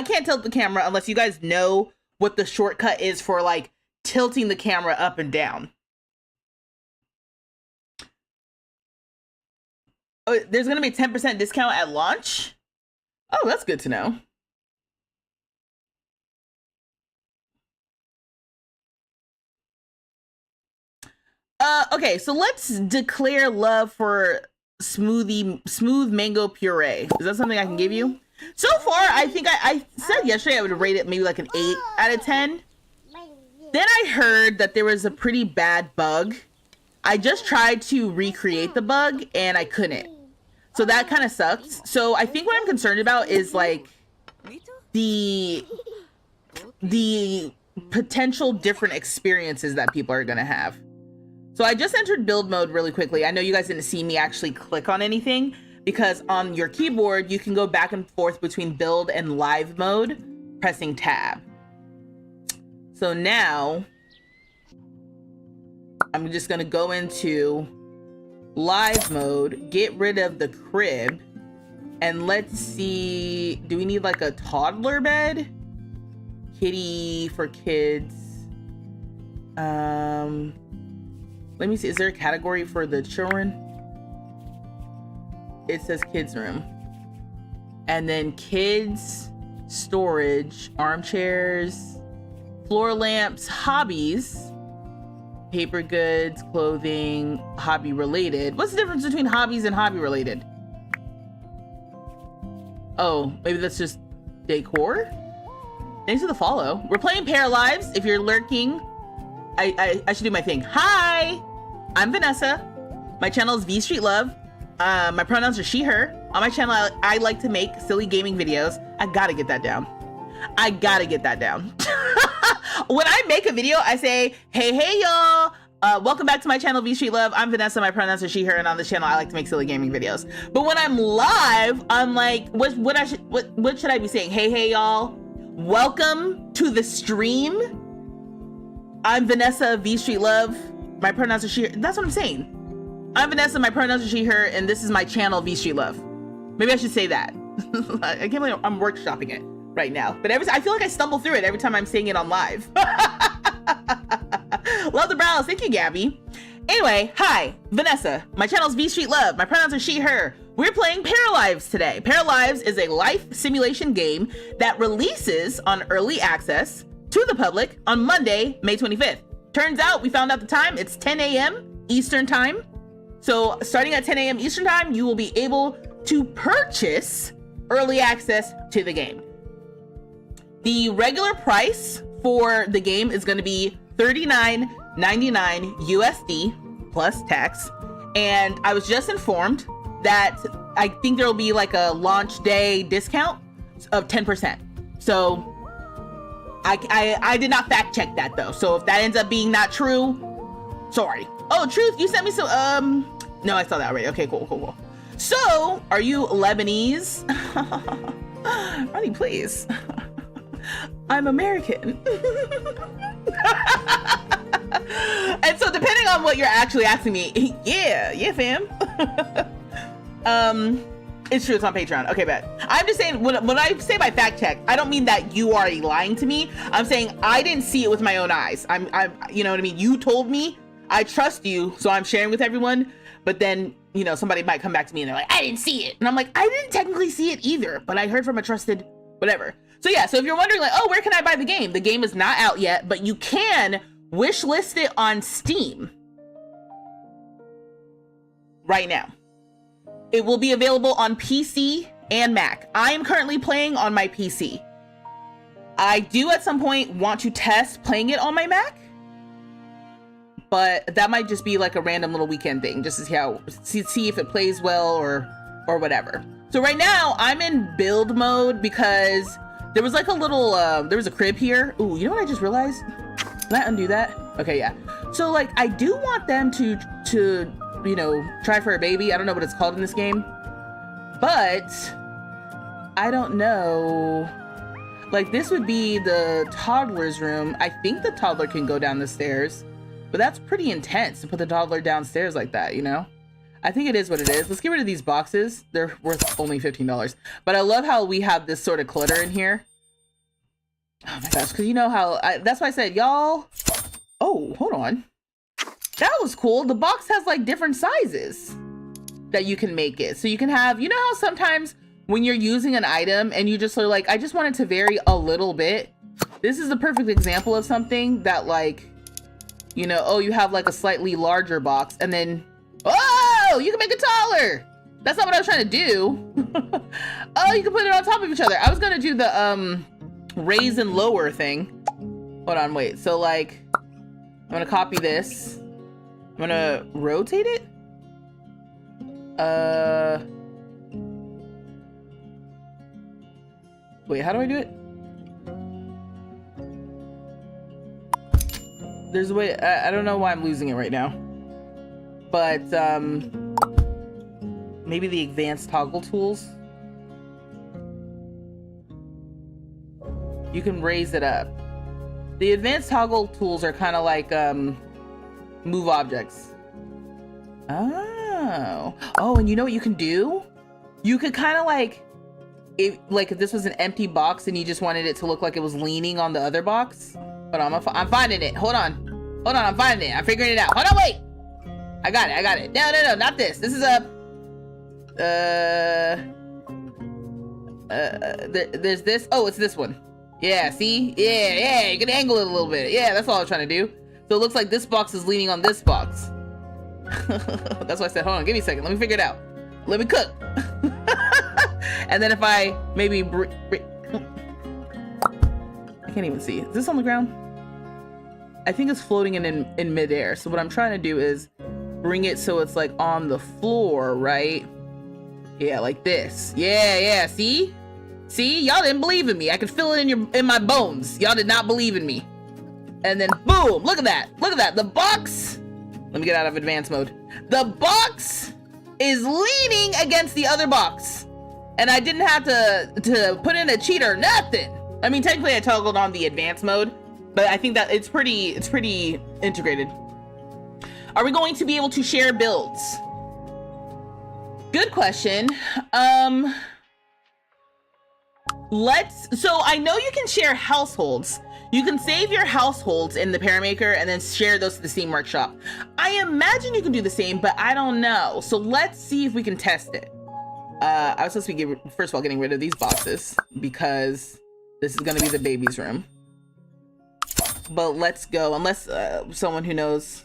can't tilt the camera unless you guys know what the shortcut is for like tilting the camera up and down. Oh, there's gonna be a 10% discount at launch? Oh, that's good to know. Okay, so let's declare love for smooth mango puree. Is that something I can give you? So far, I think I said yesterday I would rate it maybe like an 8 out of 10. Then I heard that there was a pretty bad bug. I just tried to recreate the bug and I couldn't. So that kind of sucks. So I think what I'm concerned about is like the potential different experiences that people are gonna have. So I just entered build mode really quickly. I know you guys didn't see me actually click on anything because on your keyboard, you can go back and forth between build and live mode, pressing tab. So now I'm just gonna go into live mode, get rid of the crib, and let's see, do we need like a toddler bed? Kitty for kids. Let me see, is there a category for the children? It says kids room. And then kids, storage, armchairs, floor lamps, hobbies, paper goods, clothing, hobby related. What's the difference between hobbies and hobby related? Oh, maybe that's just decor? Thanks for the follow. We're playing Paralives. If you're lurking, I should do my thing. Hi, I'm Vanessa. My channel is vstreetlove. My pronouns are she, her. On my channel, I like to make silly gaming videos. I gotta get that down. I gotta get that down. When I make a video, I say, hey y'all, welcome back to my channel, vstreetlove. I'm Vanessa, my pronouns are she, her, and on this channel, I like to make silly gaming videos. But when I'm live, I'm like, what should I be saying? Hey y'all, welcome to the stream. I'm Vanessa of vstreetlove. My pronouns are she, her. That's what I'm saying. I'm Vanessa, my pronouns are she, her, and this is my channel, vstreetlove. Maybe I should say that. I can't believe I'm workshopping it right now. But I feel like I stumble through it every time I'm saying it on live. Love the brows. Thank you, Gabby. Anyway, hi, Vanessa. My channel's vstreetlove. My pronouns are she, her. We're playing Paralives today. Paralives is a life simulation game that releases on early access to the public on Monday, May 25th. Turns out, we found out the time, it's 10 a.m. Eastern time. So starting at 10 a.m. Eastern time, you will be able to purchase early access to the game. The regular price for the game is going to be $39.99 USD plus tax. And I was just informed that I think there will be like a launch day discount of 10%. So I did not fact check that though. So if that ends up being not true, sorry. Oh, Truth, you sent me some, no, I saw that already. Okay, cool. So, are you Lebanese? Ronnie, please. I'm American. And so depending on what you're actually asking me, yeah, fam. It's true, it's on Patreon. Okay, bet. I'm just saying, when I say by fact check, I don't mean that you are lying to me. I'm saying I didn't see it with my own eyes. I'm you know what I mean? You told me, I trust you, so I'm sharing with everyone. But then, you know, somebody might come back to me and they're like, I didn't see it. And I'm like, I didn't technically see it either, but I heard from a trusted whatever. So yeah, so if you're wondering like, oh, where can I buy the game? The game is not out yet, but you can wish list it on Steam right now. It will be available on PC and Mac. I am currently playing on my PC. I do at some point want to test playing it on my Mac, but that might just be like a random little weekend thing, just to see if it plays well or whatever. So right now I'm in build mode because there was like a little, there was a crib here. Ooh, you know what I just realized? Can I undo that? Okay, yeah. So like, I do want them to, you know, try for a baby. I don't know what it's called in this game, but I don't know. Like this would be the toddler's room. I think the toddler can go down the stairs, but that's pretty intense to put the toddler downstairs like that, you know? I think it is what it is. Let's get rid of these boxes. They're worth only $15. But I love how we have this sort of clutter in here. Oh my gosh, because you know how, that's why I said, y'all. Oh, hold on. That was cool. The box has like different sizes that you can make it. So you can have, you know how sometimes when you're using an item and you just are like, I just want it to vary a little bit. This is the perfect example of something that like, you know, oh, you have like a slightly larger box and then, oh, you can make it taller. That's not what I was trying to do. Oh, you can put it on top of each other. I was gonna do the raise and lower thing. Hold on, wait. So like, I'm gonna copy this. I'm gonna rotate it. Wait, how do I do it? There's a way, I don't know why I'm losing it right now. But, maybe the advanced toggle tools. You can raise it up. The advanced toggle tools are kind of like, move objects. Oh, and you know what you can do? You could kind of like, if this was an empty box and you just wanted it to look like it was leaning on the other box. Hold on, I'm finding it. Hold on, I'm finding it. I'm figuring it out. Hold on, wait. I got it. No, not this. This is a, there's this. Oh, it's this one. Yeah, see? Yeah, you can angle it a little bit. Yeah, that's all I was trying to do. So it looks like this box is leaning on this box. That's why I said, hold on, give me a second. Let me figure it out. Let me cook. And then if I maybe, I can't even see. Is this on the ground? I think it's floating in midair. So what I'm trying to do is bring it so it's like on the floor, right? Yeah, like this. Yeah, see? See, y'all didn't believe in me. I could feel it in my bones. Y'all did not believe in me. And then boom, look at that. The box, let me get out of advanced mode. The box is leaning against the other box. And I didn't have to put in a cheat or nothing. I mean, technically I toggled on the advanced mode, but I think that it's pretty integrated. Are we going to be able to share builds? Good question. So I know you can share households. You can save your households in the Paramaker and then share those to the Steam Workshop. I imagine you can do the same, but I don't know. So let's see if we can test it. I was supposed to be, first of all, getting rid of these boxes because this is going to be the baby's room. But let's go, unless someone who knows.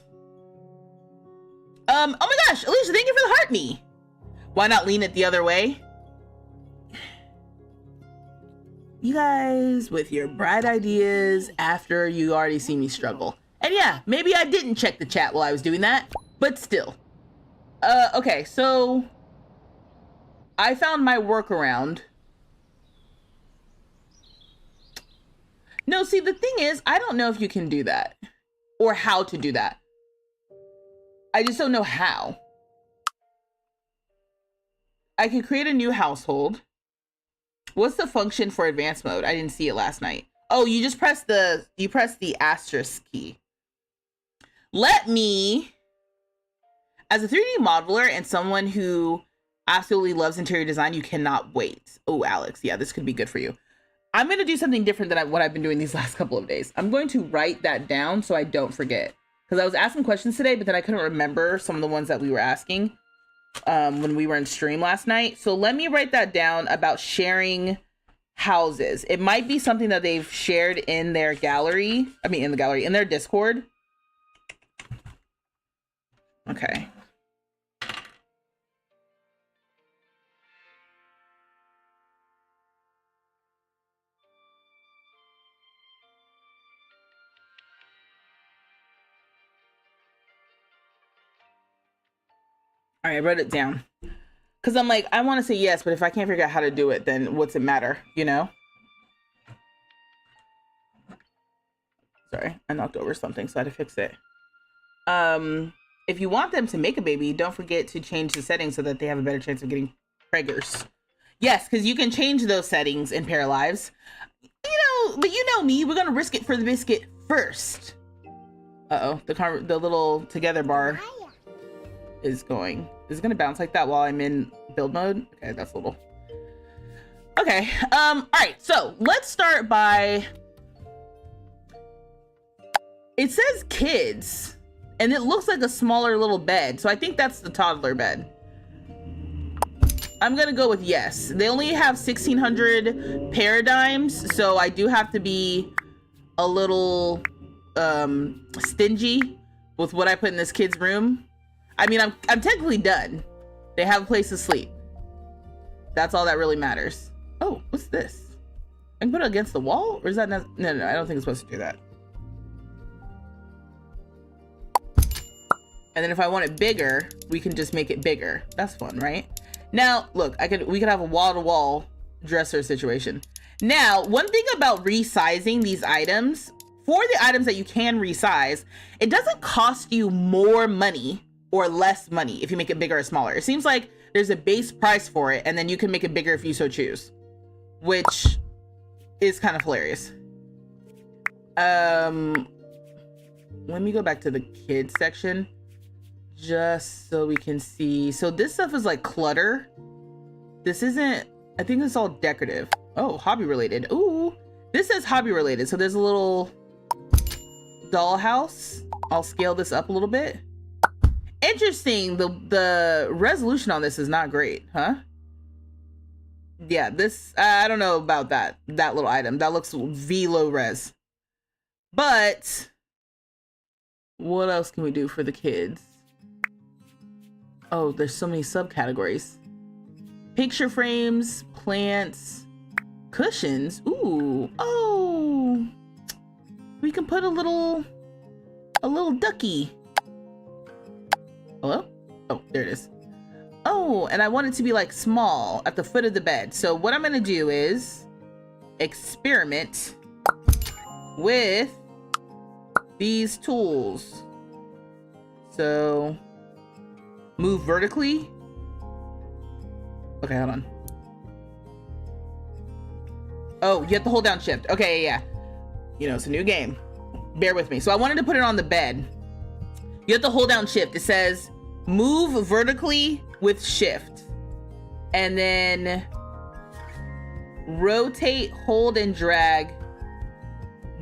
Oh my gosh, Alicia, thank you for the heart me. Why not lean it the other way? You guys with your bright ideas after you already see me struggle. And yeah, maybe I didn't check the chat while I was doing that, but still. Okay, so I found my workaround. No, see, the thing is, I don't know if you can do that or how to do that. I just don't know how. I can create a new household. What's the function for advanced mode? I didn't see it last night. Oh, you just press the asterisk key. Let me, as a 3D modeler and someone who absolutely loves interior design, you cannot wait. Oh, Alex, yeah, this could be good for you. I'm going to do something different than what I've been doing these last couple of days. I'm going to write that down so I don't forget. Because I was asking questions today, but then I couldn't remember some of the ones that we were asking when we were in stream last night. So let me write that down about sharing houses. It might be something that they've shared in their gallery. I mean, in their Discord. Okay. All right, I wrote it down. Because I'm like, I want to say yes, but if I can't figure out how to do it, then what's it matter, you know? Sorry, I knocked over something, so I had to fix it. If you want them to make a baby, don't forget to change the settings so that they have a better chance of getting preggers. Yes, because you can change those settings in Paralives. You know, but you know me, we're going to risk it for the biscuit first. Uh-oh, the little together bar is going. Is it gonna bounce like that while I'm in build mode? Okay, that's a little. Okay, all right, so let's start by, it says kids, and it looks like a smaller little bed, so I think that's the toddler bed. I'm gonna go with yes. They only have 1,600 paradigms, so I do have to be a little stingy with what I put in this kid's room. I mean, I'm technically done. They have a place to sleep. That's all that really matters. Oh, what's this? I can put it against the wall? Or is that not? No, I don't think it's supposed to do that. And then if I want it bigger, we can just make it bigger. That's fun, right? Now, look, we could have a wall-to-wall dresser situation. Now, one thing about resizing these items, for the items that you can resize, it doesn't cost you more money or less money if you make it bigger or smaller. It seems like there's a base price for it, and then you can make it bigger if you so choose, which is kind of hilarious. Let me go back to the kids section just so we can see. So this stuff is like clutter. This isn't, I think it's all decorative. Oh, hobby related. Ooh, this says hobby related. So there's a little dollhouse. I'll scale this up a little bit. Interesting. The resolution on this is not great, huh? Yeah, this, I don't know about that little item. That looks V low res. But what else can we do for the kids? Oh, there's so many subcategories. Picture frames, plants, cushions. Ooh, oh, we can put a little ducky. Hello? Oh, there it is. Oh, and I want it to be like small at the foot of the bed. So what I'm gonna do is experiment with these tools. So move vertically. Okay, hold on. Oh, you have to hold down shift. Okay, yeah. You know, it's a new game. Bear with me. So I wanted to put it on the bed. You have to hold down shift. It says move vertically with shift. And then rotate, hold, and drag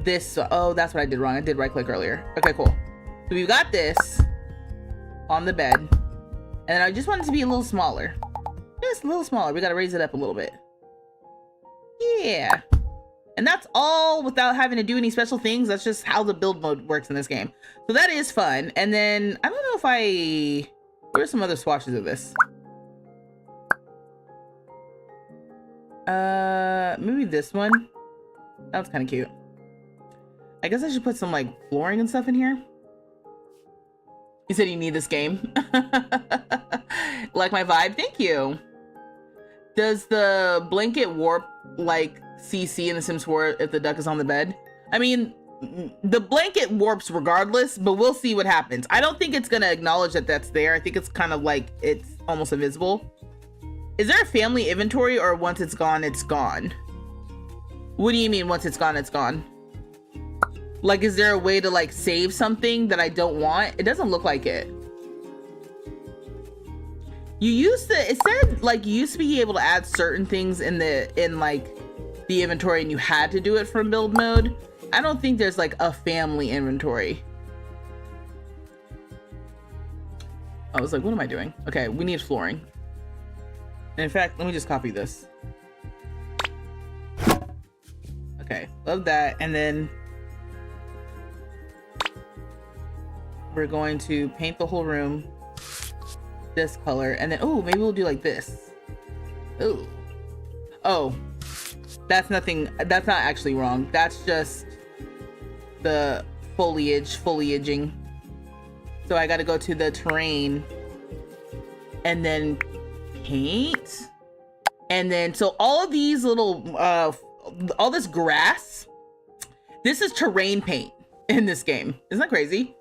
this. Oh, that's what I did wrong. I did right click earlier. Okay, cool. So we've got this on the bed. And I just want it to be a little smaller. Just a little smaller. We got to raise it up a little bit. Yeah. And that's all without having to do any special things. That's just how the build mode works in this game. So that is fun. And then I don't know if where's some other swatches of this? Maybe this one. That was kind of cute. I guess I should put some like flooring and stuff in here. You said you need this game. Like my vibe? Thank you. Does the blanket warp like CC in The Sims 4 if the duck is on the bed? I mean, the blanket warps regardless, but we'll see what happens. I don't think it's gonna acknowledge that that's there. I think it's kind of like it's almost invisible. Is there a family inventory, or once it's gone, it's gone? What do you mean once it's gone, it's gone? Like, is there a way to like save something that I don't want? It doesn't look like it. You used to, it said like you used to be able to add certain things in like the inventory and you had to do it from build mode. I don't think there's like a family inventory. I was like, what am I doing? Okay, we need flooring. And in fact, let me just copy this. Okay, love that. And then we're going to paint the whole room this color, and then oh, maybe we'll do like this. Oh, that's nothing. That's not actually wrong. That's just the foliaging. So I got to go to the terrain and then paint, and then so all of these little all this grass, this is terrain paint in this game. Isn't that crazy?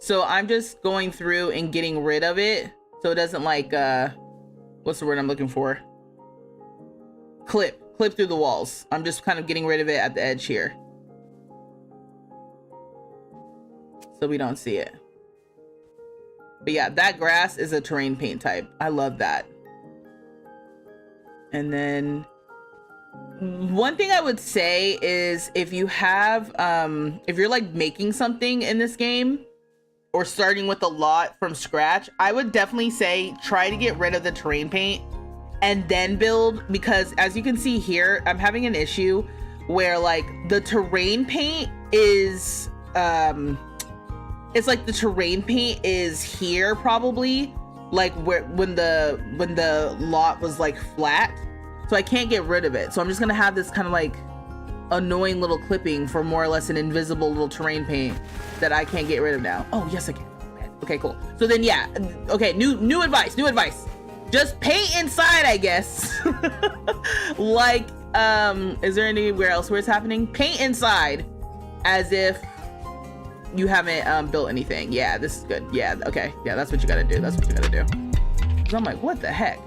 So I'm just going through and getting rid of it so it doesn't like what's the word I'm looking for? Clip through the walls. I'm just kind of getting rid of it at the edge here so we don't see it. But yeah, that grass is a terrain paint type. I love that. And then one thing I would say is if you have if you're like making something in this game or starting with a lot from scratch, I would definitely say try to get rid of the terrain paint and then build, because as you can see here, I'm having an issue where like the terrain paint is it's like the terrain paint is here probably, like where when the lot was like flat, so I can't get rid of it. So I'm just gonna have this kind of like annoying little clipping for more or less an invisible little terrain paint that I can't get rid of now. Oh yes I can. Okay, cool. So then yeah, okay, new advice. Just paint inside, I guess. Like is there anywhere else where it's happening? Paint inside as if you haven't built anything. Yeah, this is good. Yeah, okay. Yeah, that's what you gotta do. So I'm like, what the heck?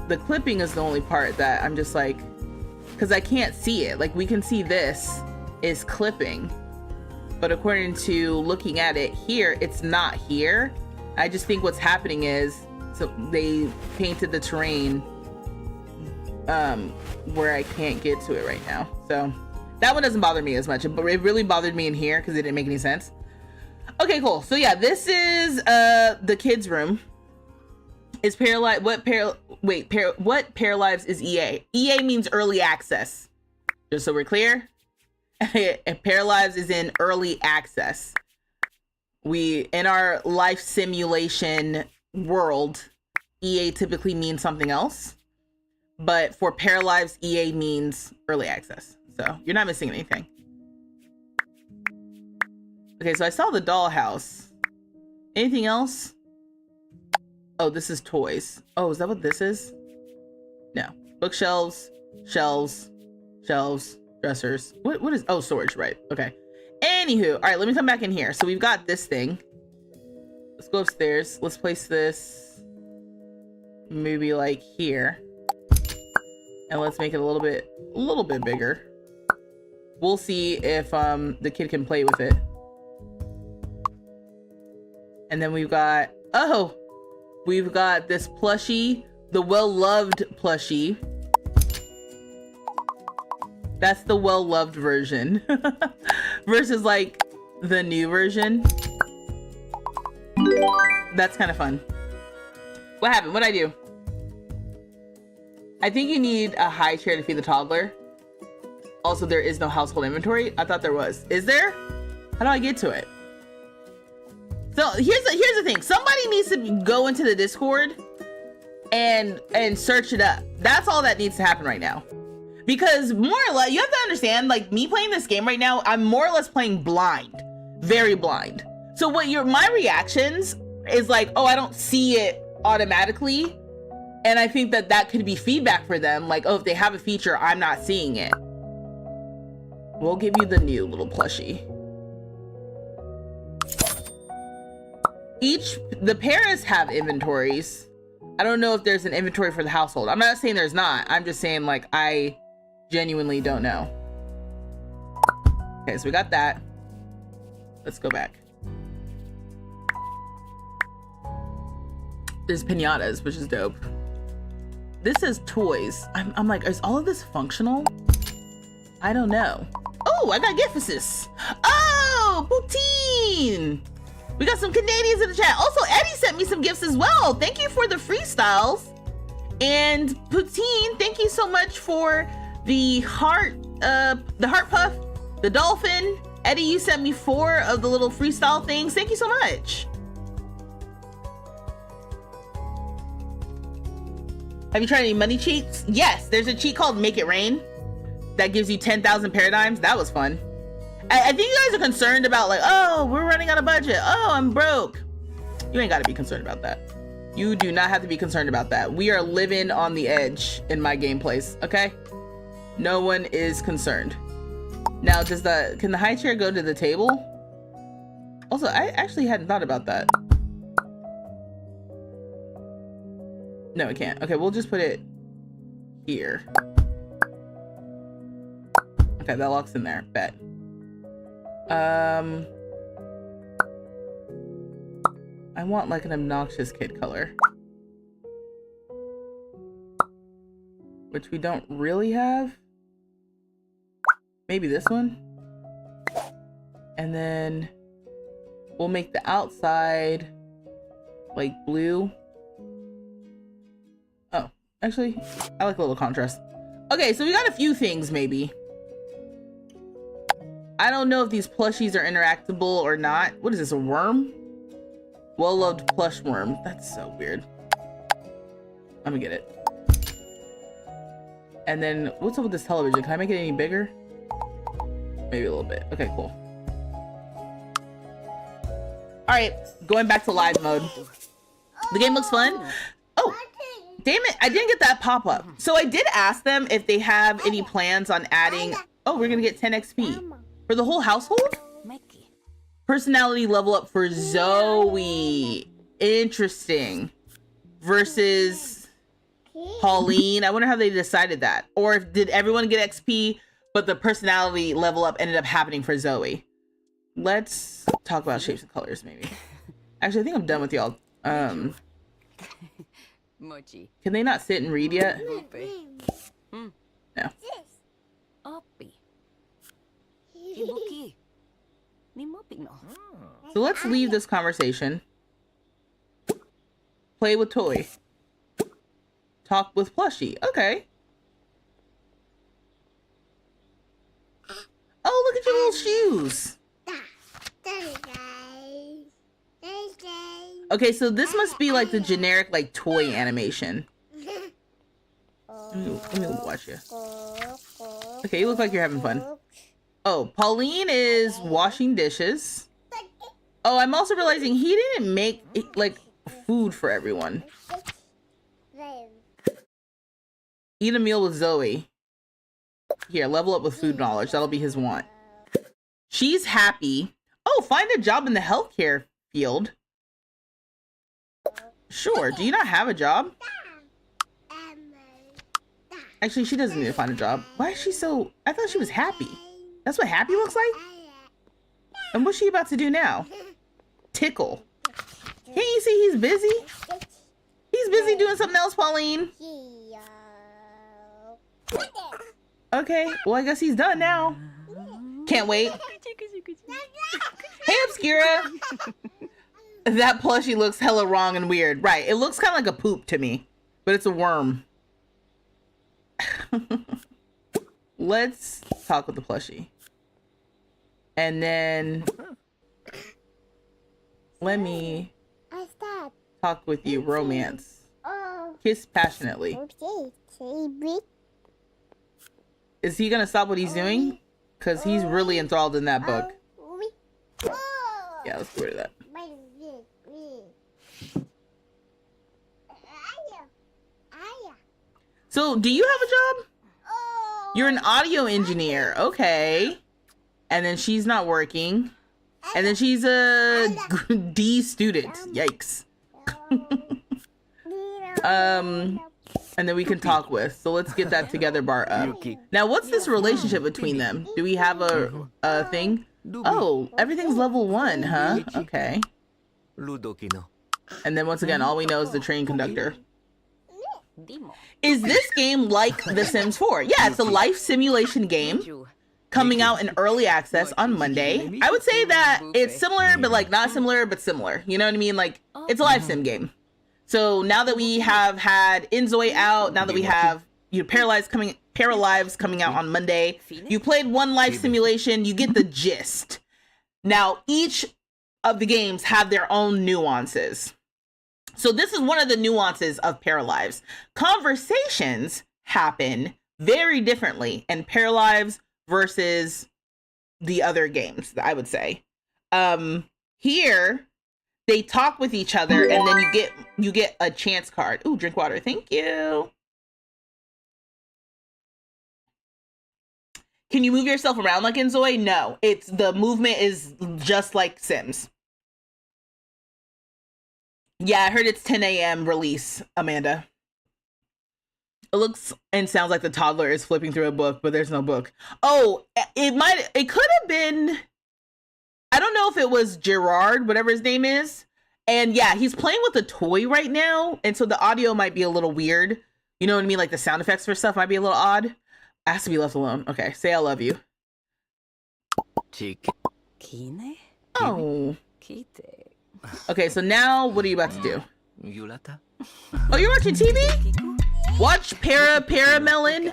The clipping is the only part that I'm just like, because I can't see it. Like we can see this is clipping, but according to looking at it here, it's not here. I just think what's happening is, so they painted the terrain where I can't get to it right now. So that one doesn't bother me as much, but it really bothered me in here because it didn't make any sense. Okay, cool. So yeah, this is the kids' room. Is Paralives what Paralives is EA? EA means early access. Just so we're clear. Paralives is in early access. We in our life simulation world, EA typically means something else. But for Paralives, EA means early access. So you're not missing anything. Okay, so I saw the dollhouse. Anything else? Oh, this is toys. Oh, is that what this is? No. Bookshelves, shelves, dressers. What is, oh, storage, right. Okay. Anywho, all right, let me come back in here. So we've got this thing. Let's go upstairs. Let's place this maybe like here. And let's make it a little bit bigger. We'll see if the kid can play with it. And then we've got, oh, we've got this plushie, the well-loved plushie. That's the well-loved version versus like the new version. That's kind of fun. What happened? What'd I do? I think you need a high chair to feed the toddler. Also, there is no household inventory. I thought there was. Is there? How do I get to it? So here's the thing. Somebody needs to go into the Discord and search it up. That's all that needs to happen right now. Because more or less, you have to understand, like me playing this game right now, I'm more or less playing blind, very blind. So my reactions is like, oh, I don't see it automatically. And I think that could be feedback for them. Like, oh, if they have a feature, I'm not seeing it. We'll give you the new little plushie. The parents have inventories. I don't know if there's an inventory for the household. I'm not saying there's not. I'm just saying like, I genuinely don't know. Okay, so we got that. Let's go back. There's pinatas, which is dope. This is toys. I'm like, is all of this functional? I don't know. Oh, I got Giffices. Oh, Poutine. We got some Canadians in the chat. Also, Eddie sent me some gifts as well. Thank you for the freestyles. And Poutine, thank you so much for the heart puff, the dolphin. Eddie, you sent me 4 of the little freestyle things. Thank you so much. Have you tried any money cheats? Yes, there's a cheat called Make It Rain that gives you 10,000 paradigms. That was fun. I think you guys are concerned about like, oh, we're running out of budget. Oh, I'm broke. You ain't got to be concerned about that. You do not have to be concerned about that. We are living on the edge in my gameplays, okay? No one is concerned. Now, can the high chair go to the table? Also, I actually hadn't thought about that. No, it can't. Okay, we'll just put it here. Okay, that locks in there. Bet. I want like an obnoxious kid color, which we don't really have. Maybe this one. And then we'll make the outside like blue. Oh, actually, I like a little contrast. Okay, so we got a few things maybe. I don't know if these plushies are interactable or not. What is this, a worm? Well-loved plush worm. That's so weird. I'm gonna get it. And then, what's up with this television? Can I make it any bigger? Maybe a little bit. Okay, cool. All right, going back to live mode. The game looks fun. Oh, damn it, I didn't get that pop-up. So I did ask them if they have any plans on adding, oh, we're gonna get 10 XP. For the whole household? Personality level up for Zoe. Interesting. Versus Pauline. I wonder how they decided that. Or if did everyone get XP, but the personality level up ended up happening for Zoe. Let's talk about shapes and colors, maybe. Actually, I think I'm done with y'all. Can they not sit and read yet? No. So let's leave this conversation. Play with toy. Talk with plushie. Okay. Oh, look at your little shoes. Okay, so this must be like the generic like toy animation. Let me watch you. Okay, you look like you're having fun. Oh, Pauline is washing dishes. Oh, I'm also realizing he didn't make like food for everyone. Eat a meal with Zoe. Here, level up with food knowledge. That'll be his want. She's happy. Oh, find a job in the healthcare field. Sure. Do you not have a job? Actually, she doesn't need to find a job. Why is she so... I thought she was happy. That's what happy looks like? And what's she about to do now? Tickle. Can't you see he's busy? He's busy doing something else, Pauline. Okay, well, I guess he's done now. Can't wait. Hey, Obscura. That plushie looks hella wrong and weird. Right, it looks kind of like a poop to me, but it's a worm. Let's talk with the plushie. And then let me talk with you, romance. Kiss passionately. Is he gonna stop what he's doing? Because he's really enthralled in that book. Yeah, let's go to that. So, do you have a job? You're an audio engineer. Okay. And then she's not working. And then she's a D student. Yikes. And then we can talk with. So let's get that together bar up. Now, what's this relationship between them? Do we have a thing? Oh, everything's level 1, huh? Okay. And then once again, all we know is the train conductor. Is this game like The Sims 4? Yeah, it's a life simulation game coming out in early access on Monday. I would say that it's similar, but like not similar, but similar. You know what I mean? Like, it's a life sim game. So now that we have had Inzoi out, now that we have Paralives coming out on Monday, you played one life simulation, you get the gist. Now, each of the games have their own nuances. So this is one of the nuances of Paralives. Conversations happen very differently in Paralives versus the other games, I would say. Here, they talk with each other, and then you get a chance card. Ooh, drink water. Thank you. Can you move yourself around like Inzoi? No, the movement is just like Sims. Yeah, I heard it's 10 a.m. release, Amanda. It looks and sounds like the toddler is flipping through a book, but there's no book. Oh, it could have been, I don't know if it was Gerard, whatever his name is. And yeah, he's playing with a toy right now. And so the audio might be a little weird. You know what I mean? Like the sound effects for stuff might be a little odd. It has to be left alone. Okay, say I love you. Oh. Okay, so now what are you about to do? Oh, you're watching TV? Watch Paramelon?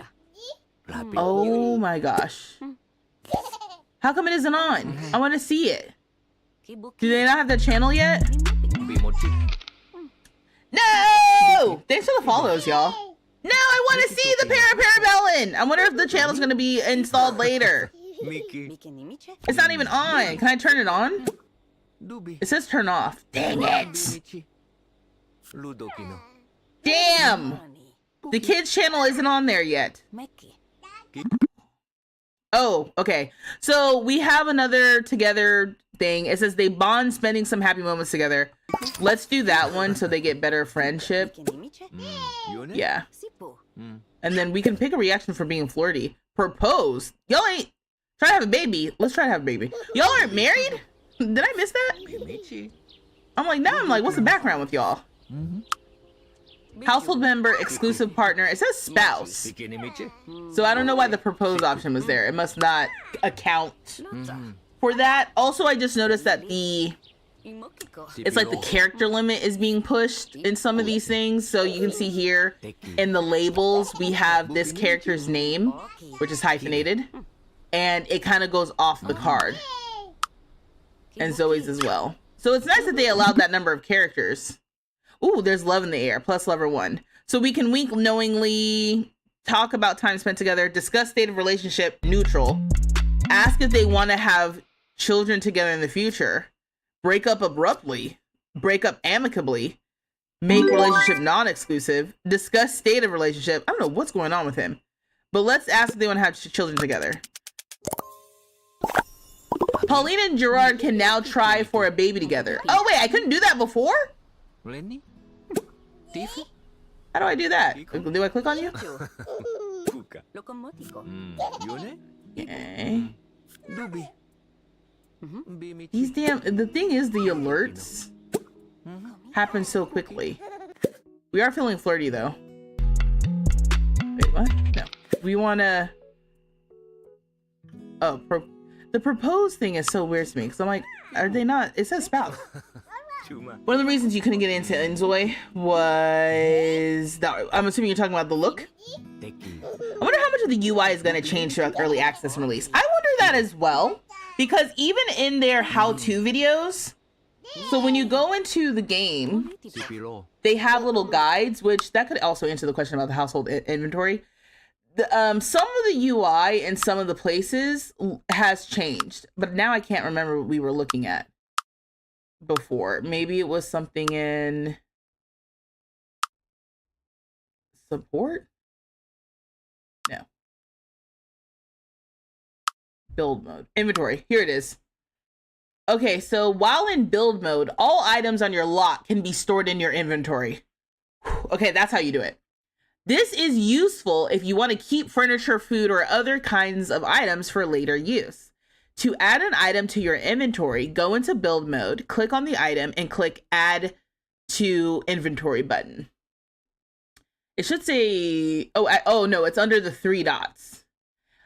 Oh my gosh. How come it isn't on? I want to see it. Do they not have that channel yet? No! Thanks for the follows, y'all. No, I want to see the Paramelon! I wonder if the channel's going to be installed later. It's not even on. Can I turn it on? It says turn off. Dang it! Damn! The kids channel isn't on there yet. Oh, okay. So we have another together thing. It says they bond spending some happy moments together. Let's do that one so they get better friendship. Yeah. And then we can pick a reaction for being flirty. Propose. Y'all ain't try to have a baby. Let's try to have a baby. Y'all aren't married? Did I miss that? I'm like, what's the background with y'all? Household member, exclusive partner. It says spouse. So I don't know why the propose option was there. It must not account for that. Also, I just noticed that it's like the character limit is being pushed in some of these things. So you can see here in the labels, we have this character's name, which is hyphenated. And it kind of goes off the card. And Zoe's as well. So it's nice that they allowed that number of characters. Ooh, there's love in the air, plus lover 1. So we can wink knowingly, talk about time spent together, discuss state of relationship, neutral, ask if they want to have children together in the future, break up abruptly, break up amicably, make relationship non-exclusive, discuss state of relationship. I don't know what's going on with him, but let's ask if they want to have children together. Pauline and Gerard can now try for a baby together. Oh wait, I couldn't do that before? How do I do that? Do I click on you? Okay. These damn, the thing is the alerts. happen so quickly. We are feeling flirty though. Wait, what? No. We wanna... Oh, the propose thing is so weird to me because I'm like, are they not? It says spouse. One of the reasons you couldn't get into Enjoy was that I'm assuming you're talking about the look. I wonder how much of the UI is going to change throughout early access and release. I wonder that as well, because even in their how-to videos, so when you go into the game, they have little guides, which that could also answer the question about the household inventory. Some of the UI in some of the places has changed, but now I can't remember what we were looking at before. Maybe it was something in support? No. Build mode. Inventory. Here it is. Okay, so while in build mode, all items on your lot can be stored in your inventory. Okay, that's how you do it. This is useful if you want to keep furniture, food, or other kinds of items for later use. To add an item to your inventory, go into build mode, click on the item, and click add to inventory button. It should say, oh no, it's under the 3 dots.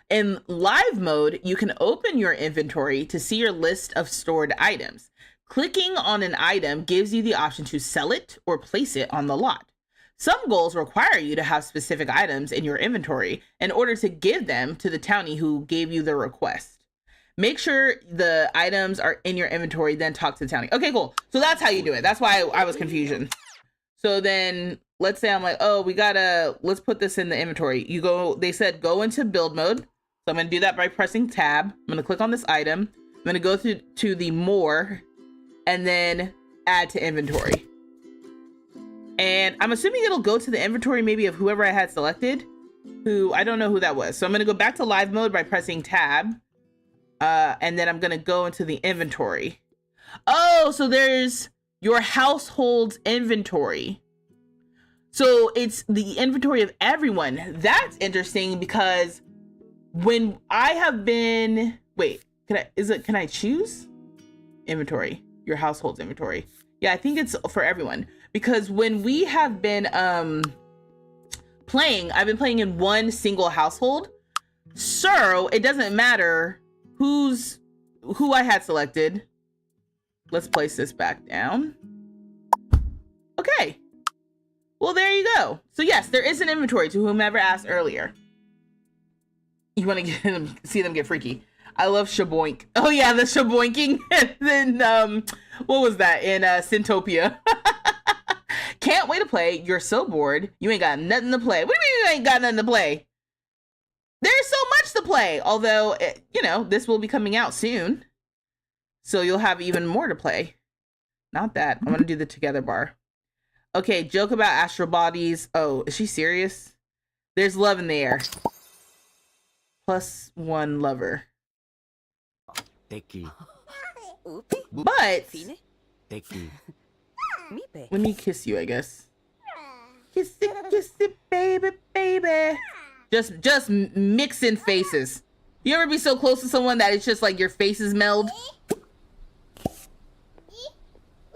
In live mode, you can open your inventory to see your list of stored items. Clicking on an item gives you the option to sell it or place it on the lot. Some goals require you to have specific items in your inventory in order to give them to the townie who gave you the request. Make sure the items are in your inventory, then talk to the townie. Okay, cool. So that's how you do it. That's why I was confusion. So then let's say I'm like, oh, let's put this in the inventory. They said go into build mode. So I'm going to do that by pressing tab. I'm going to click on this item. I'm going to go to the more and then add to inventory. And I'm assuming it'll go to the inventory maybe of whoever I had selected, who I don't know who that was. So I'm going to go back to live mode by pressing tab. And then I'm going to go into the inventory. Oh, so there's your household inventory. So it's the inventory of everyone. That's interesting because when I have been, wait, can I choose inventory, your household inventory? Yeah, I think it's for everyone. Because when we have been playing, I've been playing in one single household. So it doesn't matter who I had selected. Let's place this back down. Okay. Well, there you go. So yes, there is an inventory to whomever asked earlier. You want to see them get freaky. I love shaboink. Oh yeah, the shaboinking. And then, what was that in Syntopia? Can't wait to play. You're so bored. You ain't got nothing to play. What do you mean you ain't got nothing to play? There's so much to play. Although, this will be coming out soon. So you'll have even more to play. Not that. I'm going to do the together bar. Okay, joke about astral bodies. Oh, is she serious? There's love in the air. +1 lover. But let me kiss you, I guess. Kiss it, baby, baby. Just mixing faces. You ever be so close to someone that it's just like your faces meld?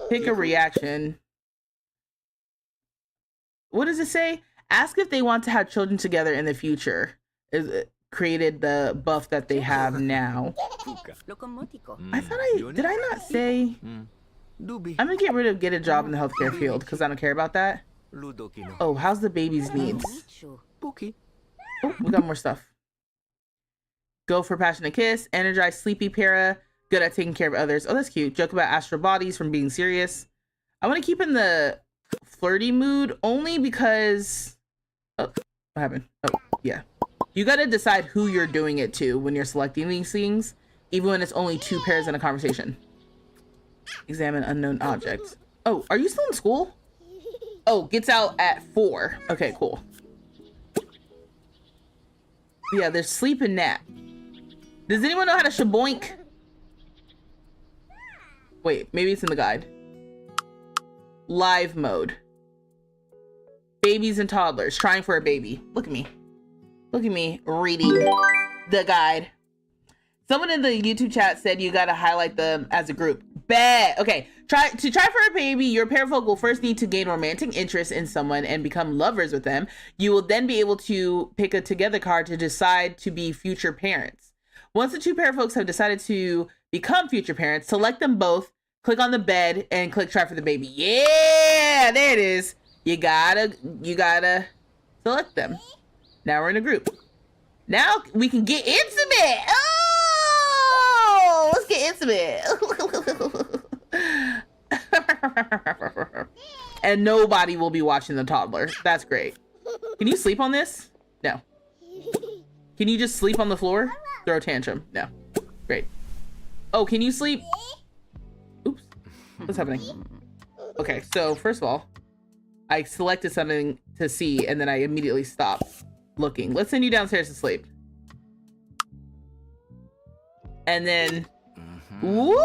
Pick a reaction. What does it say? Ask if they want to have children together in the future. Created the buff that they have now. I thought did I not say? I'm gonna get rid of get a job in the healthcare field because I don't care about that. Oh, how's the baby's needs? Oh, we got more stuff. Go for passionate kiss. Energized sleepy para. Good at taking care of others. Oh, that's cute. Joke about astral bodies from being serious. I want to keep in the flirty mood only because... Oh, what happened? Oh, yeah. You got to decide who you're doing it to when you're selecting these things, even when it's only 2 pairs in a conversation. Examine unknown objects. Oh, are you still in school? Oh, gets out at 4. Okay, cool. Yeah, there's sleep and nap. Does anyone know how to shaboink? Wait, maybe it's in the guide. Live mode. Babies and toddlers. Trying for a baby. Look at me. Look at me reading the guide. Someone in the YouTube chat said you gotta highlight them as a group. Bet. Okay. Try for a baby. Your pairfolk will first need to gain romantic interest in someone and become lovers with them. You will then be able to pick a together card to decide to be future parents. Once the two pairfolks have decided to become future parents, select them both, click on the bed, and click try for the baby. Yeah, there it is. You gotta select them. Now we're in a group. Now we can get intimate. Oh, let's get intimate. And nobody will be watching the toddler. That's great. Can you sleep on this? No. Can you just sleep on the floor? Throw a tantrum? No. Great. Oh, can you sleep? Oops. What's happening? Okay, so first of all, I selected something to see and then I immediately stopped looking. Let's send you downstairs to sleep. And then, woo!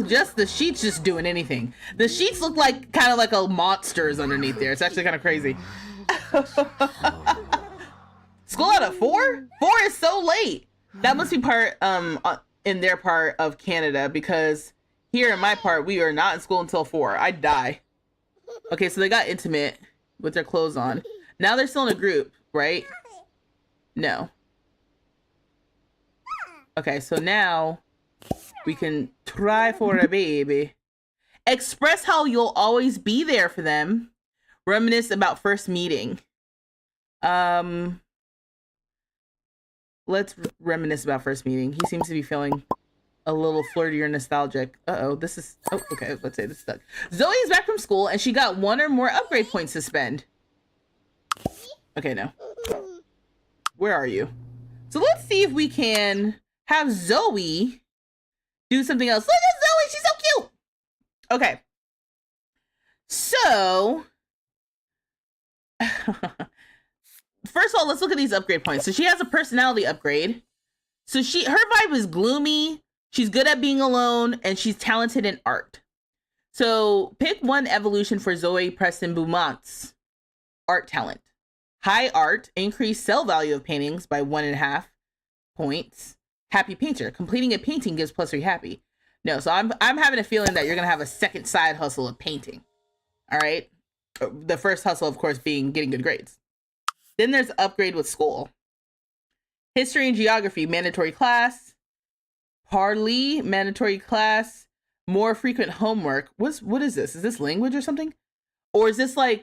Just the sheets just doing anything. The sheets look like kind of like a monster is underneath there. It's actually kind of crazy. School out at 4? 4 is so late. That must be part in their part of Canada, because here in my part we are not in school until 4. I'd die. Okay, so they got intimate with their clothes on. Now they're still in a group, right? No. Okay, so now we can try for a baby. Express how you'll always be there for them. Reminisce about first meeting. Let's reminisce about first meeting. He seems to be feeling a little flirty or nostalgic. This is... Oh, okay, let's say this is stuck. Zoe is back from school and she got 1 or more upgrade points to spend. Okay, no. Where are you? So let's see if we can have Zoe do something else. Look at Zoe, she's so cute. Okay. So, first of all, let's look at these upgrade points. So she has a personality upgrade. So her vibe is gloomy. She's good at being alone and she's talented in art. So pick one evolution for Zoe Preston Beaumont's art talent. High art, increase sell value of paintings by 1.5 points. Happy painter, completing a painting gives +3 happy. No, so I'm having a feeling that you're gonna have a second side hustle of painting. All right, the first hustle, of course, being getting good grades. Then there's upgrade with school. History and geography, mandatory class. Paralives, mandatory class. More frequent homework. What is this? Is this language or something? Or is this like...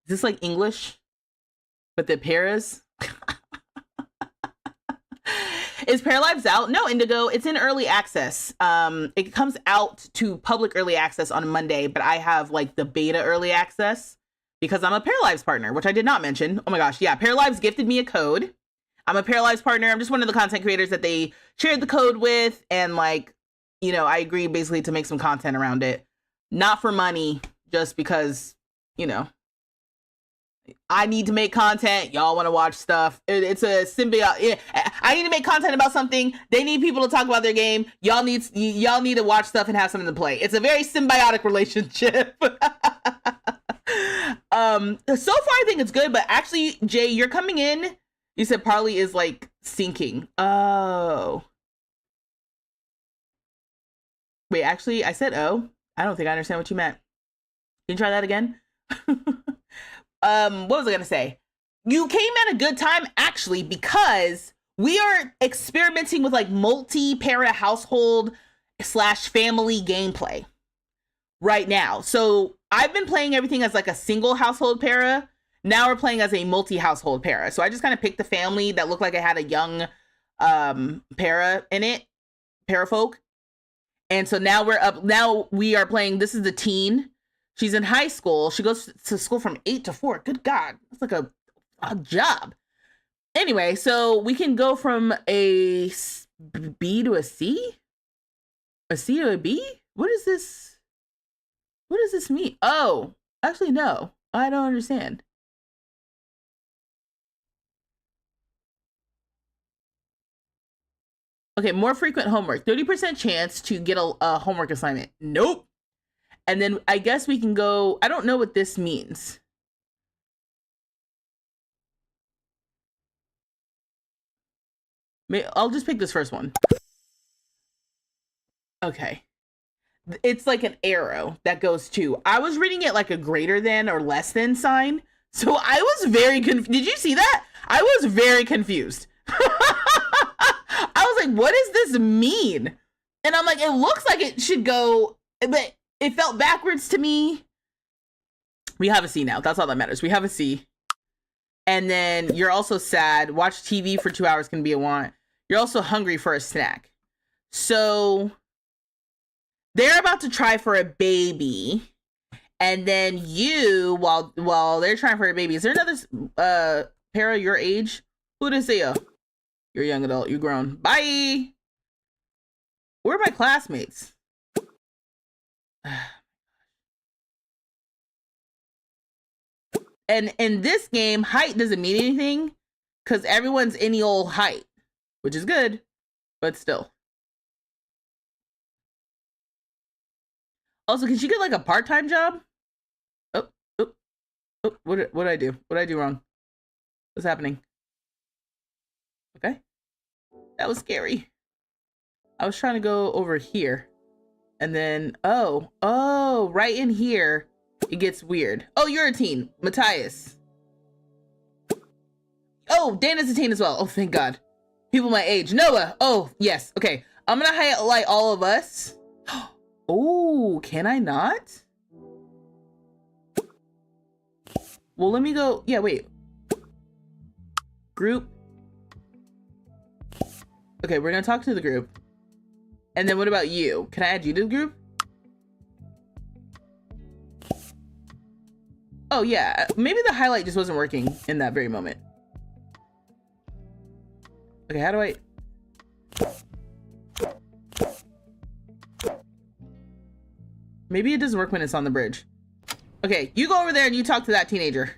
Is this like English? But the paras? Is Paralives out? No, Indigo. It's in early access. It comes out to public early access on Monday, but I have like the beta early access because I'm a Paralives partner, which I did not mention. Oh my gosh. Yeah, Paralives gifted me a code. I'm a Paralives partner. I'm just one of the content creators that they shared the code with. And like, you know, I agree basically to make some content around it. Not for money, just because, you know, I need to make content. Y'all want to watch stuff. It's a symbiote. I need to make content about something. They need people to talk about their game. Y'all need to watch stuff and have something to play. It's a very symbiotic relationship. So far I think it's good, but actually, Jay, you're coming in. You said Parley is like sinking. Oh. Wait, actually, I said oh. I don't think I understand what you meant. Can you try that again? What was I gonna say? You came at a good time, actually, because we are experimenting with like multi-para household / family gameplay right now. So I've been playing everything as like a single household para. Now we're playing as a multi-household para. So I just kind of picked the family that looked like it had a young para in it, para folk. And so now we are playing, this is the teen. She's in high school. She goes to school from 8 to 4. Good God. That's like a job. Anyway, so we can go from a B to a C? A C to a B? What is this? What does this mean? Oh, actually, no. I don't understand. Okay, more frequent homework. 30% chance to get a homework assignment. Nope. And then I guess we can go, I don't know what this means. I'll just pick this first one. Okay. It's like an arrow that goes to. I was reading it like a greater than or less than sign. So I was very confused. Did you see that? I was very confused. I was like, what does this mean? And I'm like, it looks like it should go, but it felt backwards to me. We have a C now. That's all that matters. We have a C. And then you're also sad. Watch TV for 2 hours can be a want. You're also hungry for a snack. So they're about to try for a baby. And then you, while they're trying for a baby, is there another para your age? Who does say you're a young adult, you grown. Bye. Where are my classmates? And in this game, height doesn't mean anything because everyone's any old height, which is good, but still. Also, can she get like a part-time job? What did I do? What did I do wrong? What's happening? Okay. That was scary. I was trying to go over here. And then, oh, right in here, it gets weird. Oh, you're a teen. Matthias. Oh, Dana's a teen as well. Oh, thank God. People my age. Noah. Oh, yes. Okay. I'm going to highlight all of us. Oh, can I not? Well, let me go. Yeah, wait. Group. Okay, we're going to talk to the group. And then what about you? Can I add you to the group? Oh, yeah. Maybe the highlight just wasn't working in that very moment. Okay, how do I... Maybe it doesn't work when it's on the bridge. Okay, you go over there and you talk to that teenager.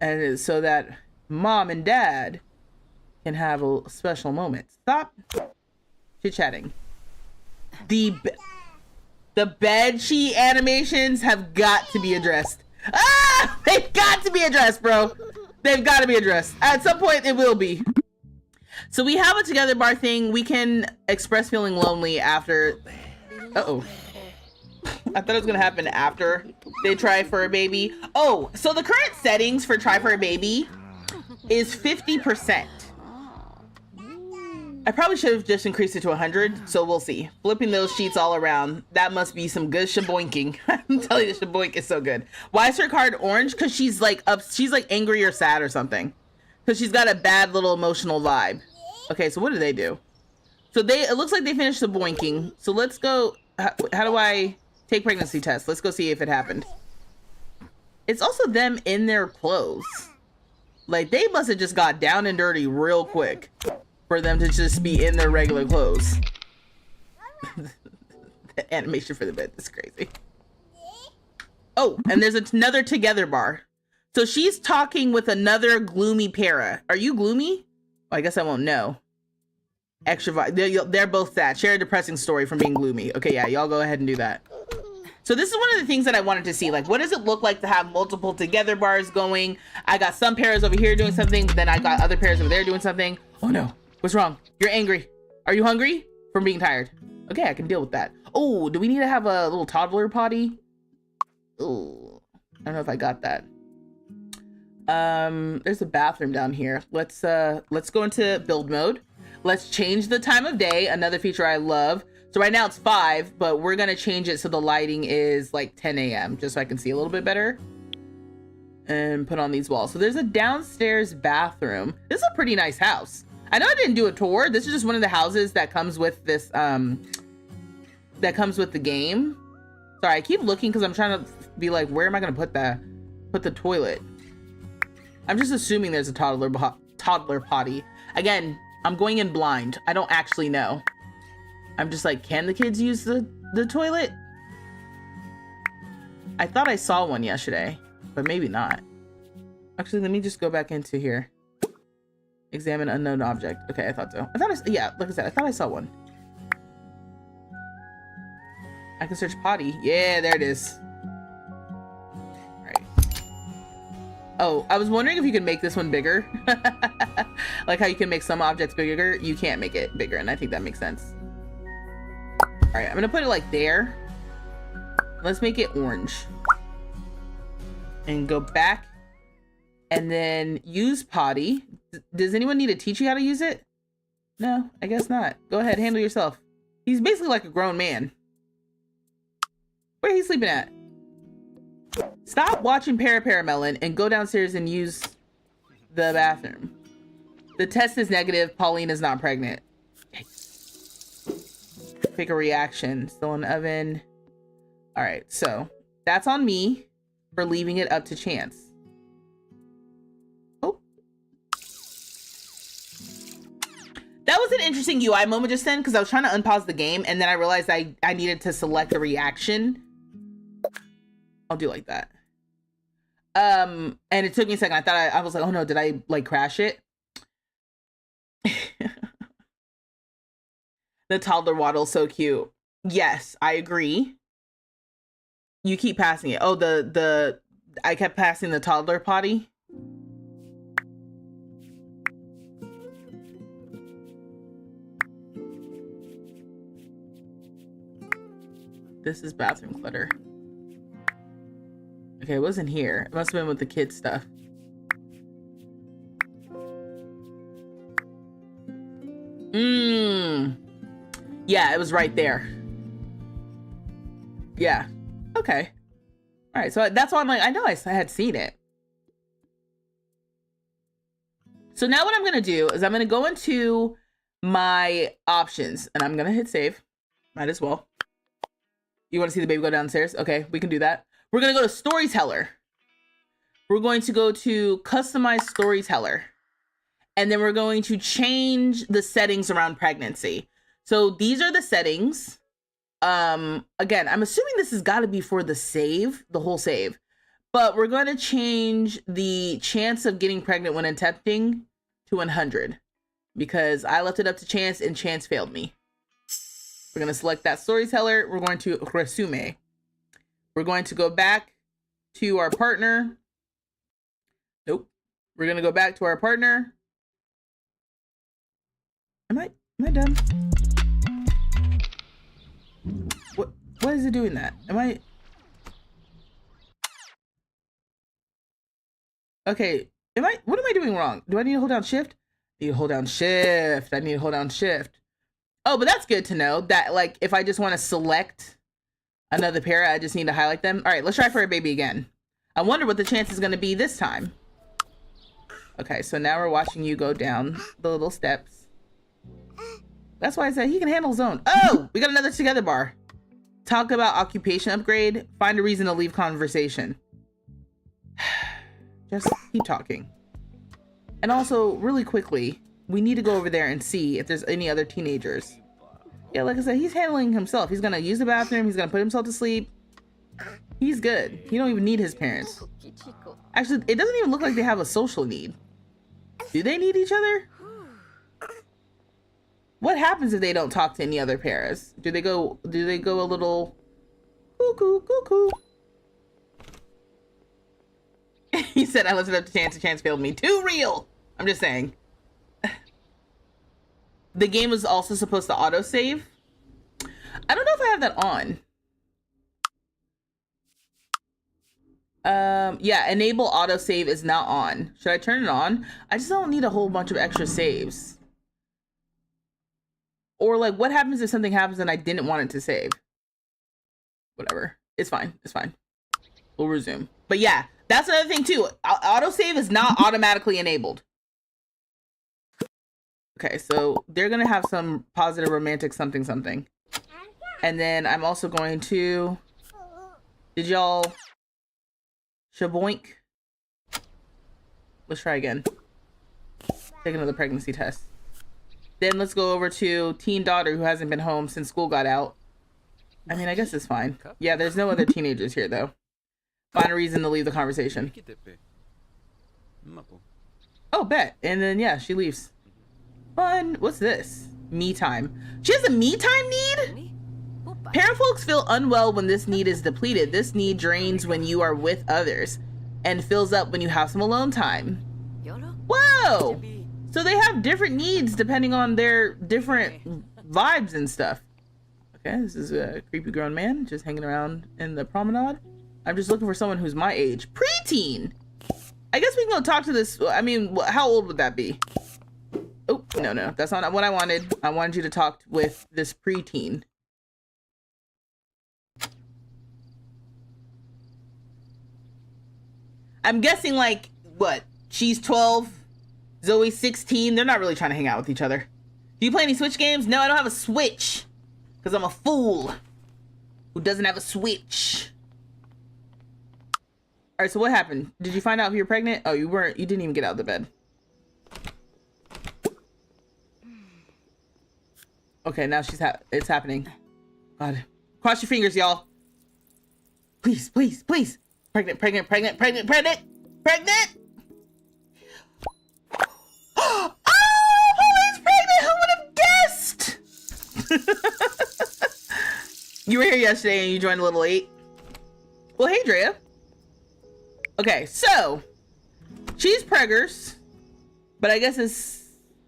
And so that mom and dad can have a special moment. Stop chit-chatting. The bed sheet animations have got to be addressed. Ah! They've got to be addressed, bro. They've got to be addressed. At some point, it will be. So we have a together bar thing. We can express feeling lonely after... Uh-oh. I thought it was going to happen after they try for a baby. Oh, so the current settings for try for a baby is 50%. I probably should have just increased it to 100, so we'll see. Flipping those sheets all around. That must be some good shaboinking. I'm telling you, the shaboink is so good. Why is her card orange? Because she's like angry or sad or something. Because she's got a bad little emotional vibe. Okay, so what do they do? So it looks like they finished the boinking. So let's go. How do I take pregnancy test? Let's go see if it happened. It's also them in their clothes. Like they must have just got down and dirty real quick for them to just be in their regular clothes. The animation for the bed is crazy. Oh, and there's another together bar. So she's talking with another gloomy para. Are you gloomy? Well, I guess I won't know. Extra vibe. They're both sad. Share a depressing story from being gloomy. Okay, yeah, y'all go ahead and do that. So this is one of the things that I wanted to see. Like, what does it look like to have multiple together bars going? I got some pairs over here doing something, but then I got other pairs over there doing something. Oh no, what's wrong? You're angry. Are you hungry? From being tired. Okay, I can deal with that. Oh, do we need to have a little toddler potty? Oh, I don't know if I got that. There's a bathroom down here. Let's go into build mode. Let's change the time of day. Another feature I love. So right now it's 5, but we're gonna change it so the lighting is like 10 a.m. just so I can see a little bit better. And put on these walls. So there's a downstairs bathroom. This is a pretty nice house. I know I didn't do a tour. This is just one of the houses that comes with this, that comes with the game. Sorry, I keep looking because I'm trying to be like, where am I gonna put the toilet? I'm just assuming there's a toddler potty. Again, I'm going in blind. I don't actually know. I'm just like, can the kids use the toilet? I thought I saw one yesterday, but maybe not. Actually, let me just go back into here. Examine unknown object. Okay, I thought so. Yeah, like I said, I thought I saw one. I can search potty. Yeah, there it is. All right. Oh, I was wondering if you could make this one bigger. Like how you can make some objects bigger. You can't make it bigger, and I think that makes sense. All right, I'm gonna put it like there. Let's make it orange. And go back. And then use potty. Does anyone need to teach you how to use it? No, I guess not. Go ahead, handle yourself. He's basically like a grown man. Where he's sleeping at? Stop watching Paramelon and go downstairs and use the bathroom. The test is negative. Pauline is not pregnant. Pick a reaction. Still in the oven. All right, so that's on me for leaving it up to chance. Oh. That was an interesting UI moment just then because I was trying to unpause the game and then I realized I needed to select a reaction. I'll do like that. And it took me a second. I thought I was like, oh no, did I like crash it? The toddler waddle's so cute. Yes, I agree. You keep passing it. Oh, I kept passing the toddler potty. This is bathroom clutter. Okay, it wasn't here. It must have been with the kids stuff. Yeah, it was right there. Yeah. Okay. All right, so that's why I'm like, I know I had seen it. So now what I'm gonna do is I'm gonna go into my options and I'm gonna hit save. Might as well. You wanna see the baby go downstairs? Okay, we can do that. We're gonna go to storyteller. We're going to go to customize storyteller. And then we're going to change the settings around pregnancy. So these are the settings. Again, I'm assuming this has got to be for the save, the whole save. But we're going to change the chance of getting pregnant when attempting to 100. Because I left it up to chance and chance failed me. We're going to select that storyteller. We're going to resume. We're going to go back to our partner. Nope. We're going to go back to our partner. Am I dumb? What is it doing that? Okay, what am I doing wrong? Do I need to hold down shift? I need to hold down shift. I need to hold down shift. Oh, but that's good to know that like if I just want to select another pair, I just need to highlight them. All right, let's try for a baby again. I wonder what the chance is going to be this time. Okay, so now we're watching you go down the little steps. That's why I said he can handle his own. Oh, we got another together bar. Talk about occupation upgrade. Find a reason to leave conversation. Just keep talking. And also, really quickly, we need to go over there and see if there's any other teenagers. Yeah, like I said, he's handling himself. He's gonna use the bathroom. He's gonna put himself to sleep. He's good. He don't even need his parents. Actually, it doesn't even look like they have a social need. Do they need each other? What happens if they don't talk to any other pairs? Do they go a little cuckoo, cuckoo? He said I left it up to chance and chance failed me. Too real! I'm just saying. The game was also supposed to autosave. I don't know if I have that on. Yeah, enable autosave is not on. Should I turn it on? I just don't need a whole bunch of extra saves. Or like, what happens if something happens and I didn't want it to save? Whatever. It's fine. It's fine. We'll resume. But yeah, that's another thing too. Autosave is not automatically enabled. Okay, so they're going to have some positive romantic something something. And then I'm also going to... Did y'all... Shaboink? Let's try again. Take another pregnancy test. Then let's go over to teen daughter who hasn't been home since school got out. I mean, I guess it's fine. Yeah, there's no other teenagers here, though. Find a reason to leave the conversation. Oh, bet. And then, yeah, she leaves. Fun. What's this? Me time. She has a me time need? Parent folks feel unwell when this need is depleted. This need drains when you are with others. and fills up when you have some alone time. Whoa! So they have different needs depending on their different vibes and stuff. Okay, this is a creepy grown man just hanging around in the promenade. I'm just looking for someone who's my age. Preteen! I guess we can go talk to this. I mean, how old would that be? Oh, no, that's not what I wanted. I wanted you to talk with this preteen. I'm guessing, like, what? She's 12, Zoe's 16. They're not really trying to hang out with each other. Do you play any Switch games? No, I don't have a Switch. Because I'm a fool who doesn't have a Switch. All right, so what happened? Did you find out if you're pregnant? Oh, you weren't. You didn't even get out of the bed. Okay, now it's happening. God. Cross your fingers, y'all. Please, please, please. Pregnant. Oh, Pauline's pregnant. Who would have guessed? You were here yesterday and you joined a little late. Well, hey, Drea. Okay, so she's preggers, but I guess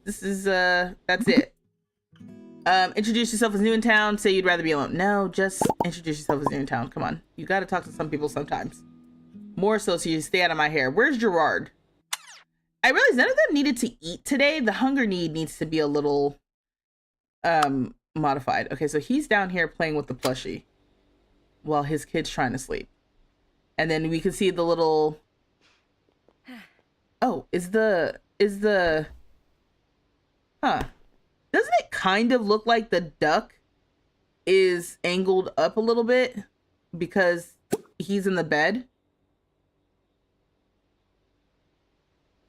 that's it. Introduce yourself as new in town. Say you'd rather be alone. No, just introduce yourself as new in town. Come on, you got to talk to some people sometimes. More so you stay out of my hair. Where's Gerard? I realized none of them needed to eat today. The hunger need needs to be a little modified. Okay, so he's down here playing with the plushie while his kid's trying to sleep. And then we can see the little... Oh, is the... Huh. Doesn't it kind of look like the duck is angled up a little bit because he's in the bed?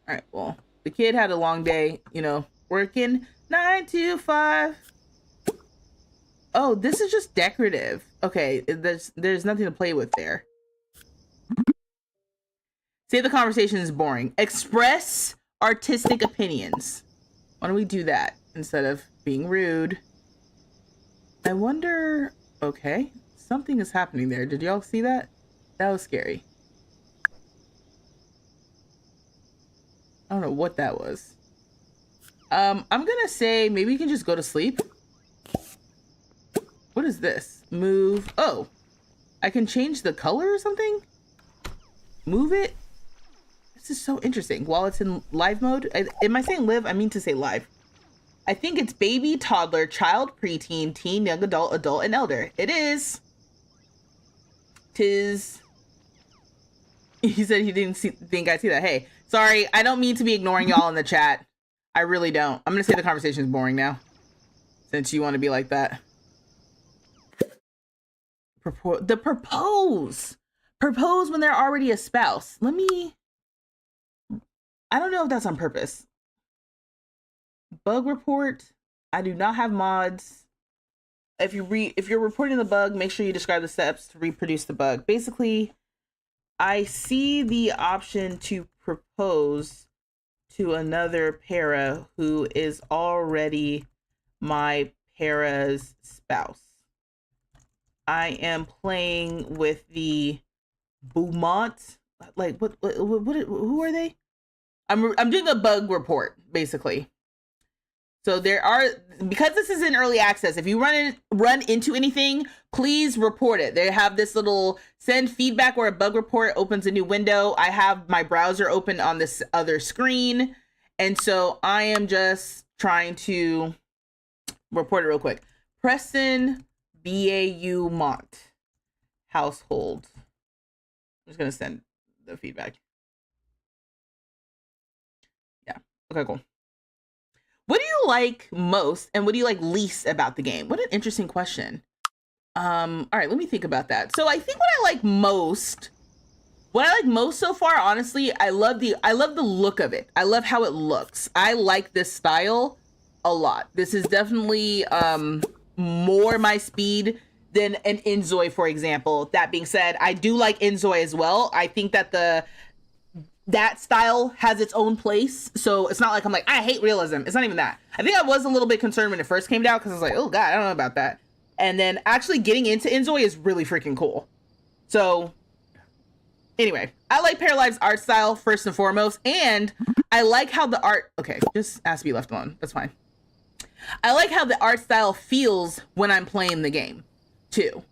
All right, well, the kid had a long day, you know, working 9 to 5. Oh, this is just decorative. Okay, there's nothing to play with there. Say the conversation is boring. Express artistic opinions. Why don't we do that instead of being rude? I wonder... Okay, something is happening there. Did y'all see that? That was scary. I don't know what that was. I'm gonna say maybe you can just go to sleep. What is this? Move. Oh, I can change the color or something? Move it? This is so interesting. While it's in live mode. Am I saying live? I mean to say live. I think it's baby, toddler, child, preteen, teen, young adult, adult, and elder. It is. Tis. He said he didn't think I'd see that. Hey, sorry. I don't mean to be ignoring y'all in the chat. I really don't. I'm going to say the conversation is boring now. Since you want to be like that. Propose. Propose when they're already a spouse. Let me... I don't know if that's on purpose. Bug report. I do not have mods. If you're reporting the bug, make sure you describe the steps to reproduce the bug. Basically, I see the option to propose to another para who is already my para's spouse. I am playing with the Beaumont. Like what who are they? I'm doing a bug report basically. So there are, because this is in early access, if you run into anything, please report it. They have this little send feedback where a bug report opens a new window. I have my browser open on this other screen. And so I am just trying to report it real quick. Preston BAU Mont household. I'm just going to send the feedback. Yeah. Okay, cool. What do you like most and what do you like least about the game? What an interesting question. All right, let me think about that. So I think what I like most so far, honestly, I love the look of it. I love how it looks. I like this style a lot. This is definitely more my speed than an Inzoi, for example. That being said, I do like Inzoi as well. I think that that style has its own place. So it's not like I'm like, I hate realism. It's not even that. I think I was a little bit concerned when it first came out because I was like, oh God, I don't know about that. And then actually getting into Inzoi is really freaking cool. So Anyway, I like Paralives' art style first and foremost, and I like how the art. Okay, just ask to be left alone. That's fine. I like how the art style feels when I'm playing the game, too.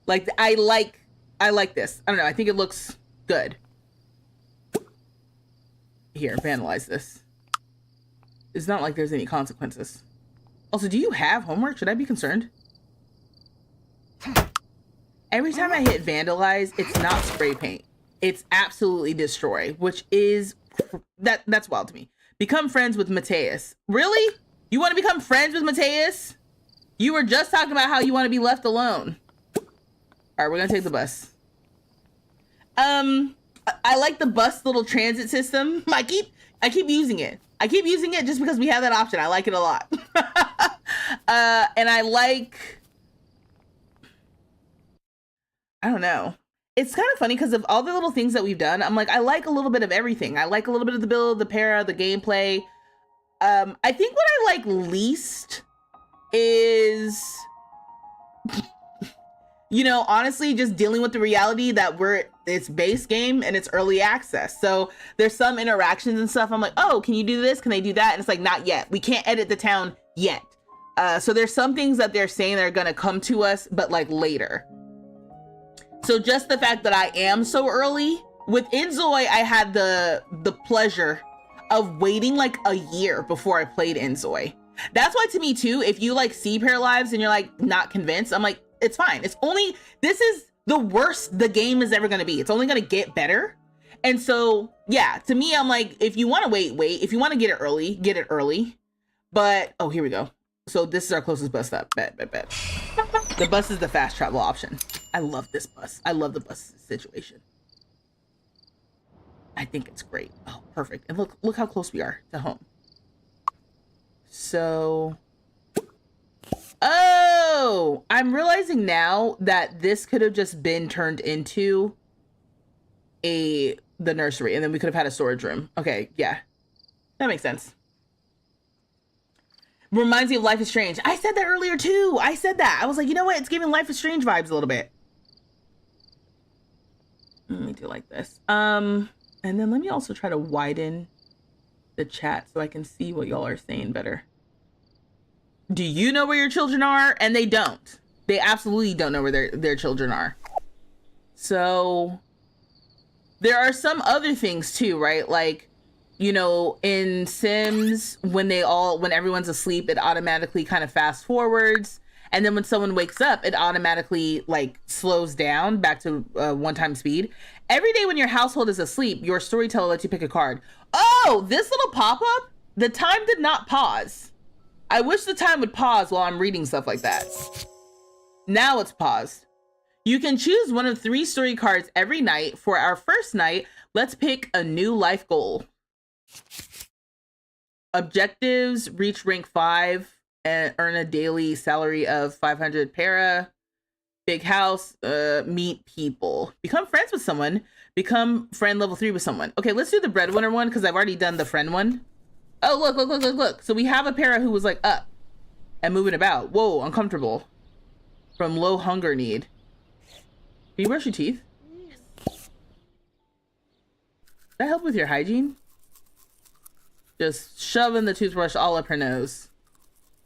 Like I like this. I don't know. I think it looks good. Here, vandalize this. It's not like there's any consequences. Also, do you have homework? Should I be concerned? Every time I hit vandalize, it's not spray paint. It's absolutely destroy, which is that's wild to me. Become friends with Mateus. Really? You want to become friends with Mateus? You were just talking about how you want to be left alone. All right, we're gonna take the bus. I like the bus little transit system. I keep using it. I keep using it just because we have that option. I like it a lot. And I like, I don't know. It's kind of funny because of all the little things that we've done. I'm like, I like a little bit of everything. I like a little bit of the build, the para, the gameplay. I think what I like least is, you know, honestly, just dealing with the reality that it's base game and it's early access. So there's some interactions and stuff. I'm like, oh, can you do this? Can they do that? And it's like, not yet. We can't edit the town yet. So there's some things that they're saying that are going to come to us, but like later. So just the fact that I am so early with Inzoi, I had the pleasure of waiting like a year before I played Inzoi. That's why to me too, if you like see Paralives and you're like not convinced, I'm like, it's fine. This is the worst the game is ever going to be. It's only going to get better. And so, yeah, to me, I'm like, if you want to wait. If you want to get it early. But, oh, here we go. So this is our closest bus stop. Bet. The bus is the fast travel option. I love this bus. I love the bus situation. I think it's great. Oh, perfect. And look how close we are to home. So, oh, I'm realizing now that this could have just been turned into the nursery, and then we could have had a storage room. Okay, yeah, that makes sense. Reminds me of Life is Strange. I said that earlier too. I said that. I was like, you know what? It's giving Life is Strange vibes a little bit. Let me do like this. And then let me also try to widen the chat so I can see what y'all are saying better. Do you know where your children are? And they don't. They absolutely don't know where their children are. So there are some other things too, right? Like, you know, in Sims, when everyone's asleep, it automatically kind of fast forwards. And then when someone wakes up, it automatically like slows down back to one-time speed. Every day when your household is asleep, your storyteller lets you pick a card. Oh, this little pop-up, the time did not pause. I wish the time would pause while I'm reading stuff like that. Now it's paused. You can choose one of 3 story cards every night. For our first night, let's pick a new life goal. Objectives, reach rank 5 and earn a daily salary of 500 para. Big house, meet people. Become friends with someone. Become friend level 3 with someone. Okay, let's do the breadwinner one because I've already done the friend one. Oh, look. So we have a para who was like up and moving about. Whoa, uncomfortable. From low hunger need. Can you brush your teeth? Yes. Does that help with your hygiene? Just shoving the toothbrush all up her nose.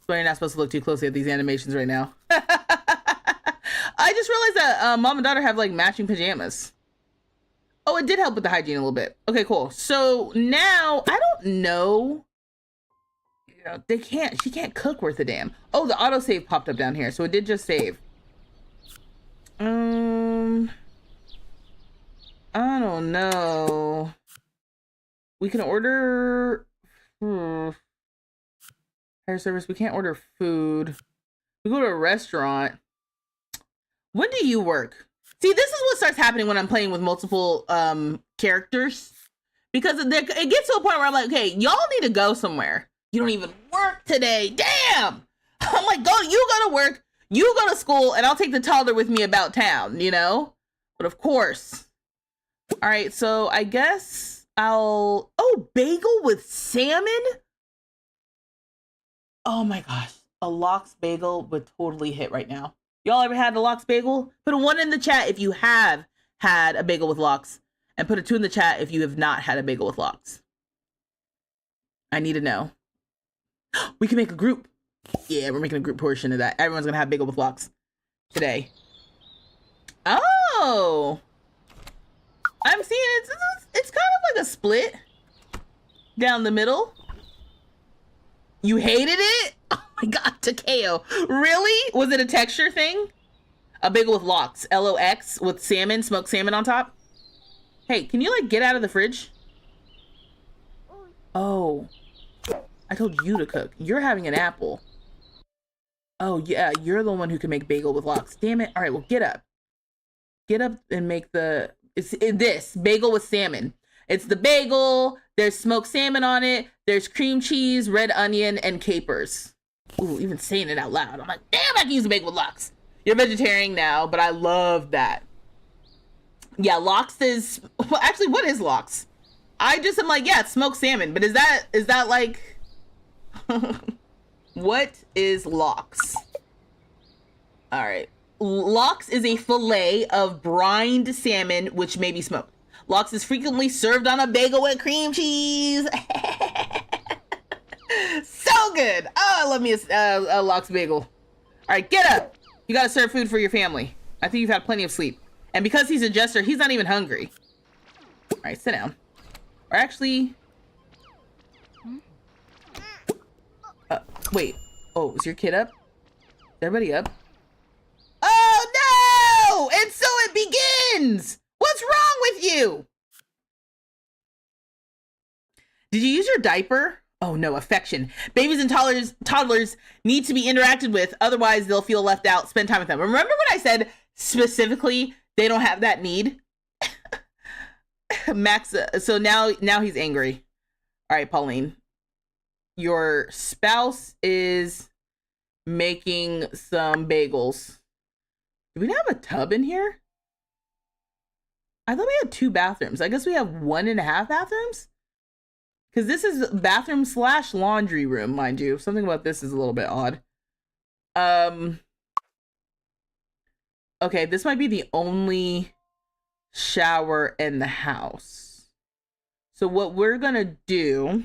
So you're not supposed to look too closely at these animations right now. I just realized that mom and daughter have like matching pajamas. Oh, it did help with the hygiene a little bit. Okay, cool. So now I don't know. You know, she can't cook worth a damn. Oh, the autosave popped up down here. So it did just save. I don't know. We can order hair service. We can't order food. We go to a restaurant. When do you work? See, this is what starts happening when I'm playing with multiple characters. Because it gets to a point where I'm like, okay, y'all need to go somewhere. You don't even work today. Damn! I'm like, you go to work, you go to school, and I'll take the toddler with me about town, you know? But of course. All right, so I guess oh, bagel with salmon? Oh my gosh, a lox bagel would totally hit right now. Y'all ever had a lox bagel? Put a 1 in the chat if you have had a bagel with lox. And put a 2 in the chat if you have not had a bagel with lox. I need to know. We can make a group. Yeah, we're making a group portion of that. Everyone's gonna have bagel with lox today. Oh, I'm seeing it's kind of like a split down the middle. You hated it? Oh my god, Takeo. Really? Was it a texture thing? A bagel with lox, LOX, with salmon, smoked salmon on top? Hey, can you like get out of the fridge? Oh, I told you to cook. You're having an apple. Oh yeah, you're the one who can make bagel with lox. Damn it. All right, well, get up. Get up and make this bagel with salmon. It's the bagel. There's smoked salmon on it. There's cream cheese, red onion, and capers. Ooh, even saying it out loud. I'm like, damn, I can use a bagel with lox. You're vegetarian now, but I love that. Yeah, lox is, well, actually, what is lox? I just am like, yeah, it's smoked salmon, but is that like, what is lox? All right. Lox is a fillet of brined salmon, which may be smoked. Lox is frequently served on a bagel with cream cheese. So good. Oh, I love me a lox bagel. All right, get up. You got to serve food for your family. I think you've had plenty of sleep. And because he's a jester, he's not even hungry. All right, sit down. Or actually... wait. Oh, is your kid up? Is everybody up? Oh, no! And so it begins! What's wrong with you? Did you use your diaper? Oh, no, affection. Babies and toddlers need to be interacted with, otherwise they'll feel left out. Spend time with them. Remember when I said specifically they don't have that need? Max, so now he's angry. All right, Pauline. Your spouse is making some bagels. Do we have a tub in here? I thought we had 2 bathrooms. I guess we have 1.5 bathrooms? Because this is bathroom / laundry room, mind you. Something about this is a little bit odd. Okay, this might be the only shower in the house. So what we're gonna do,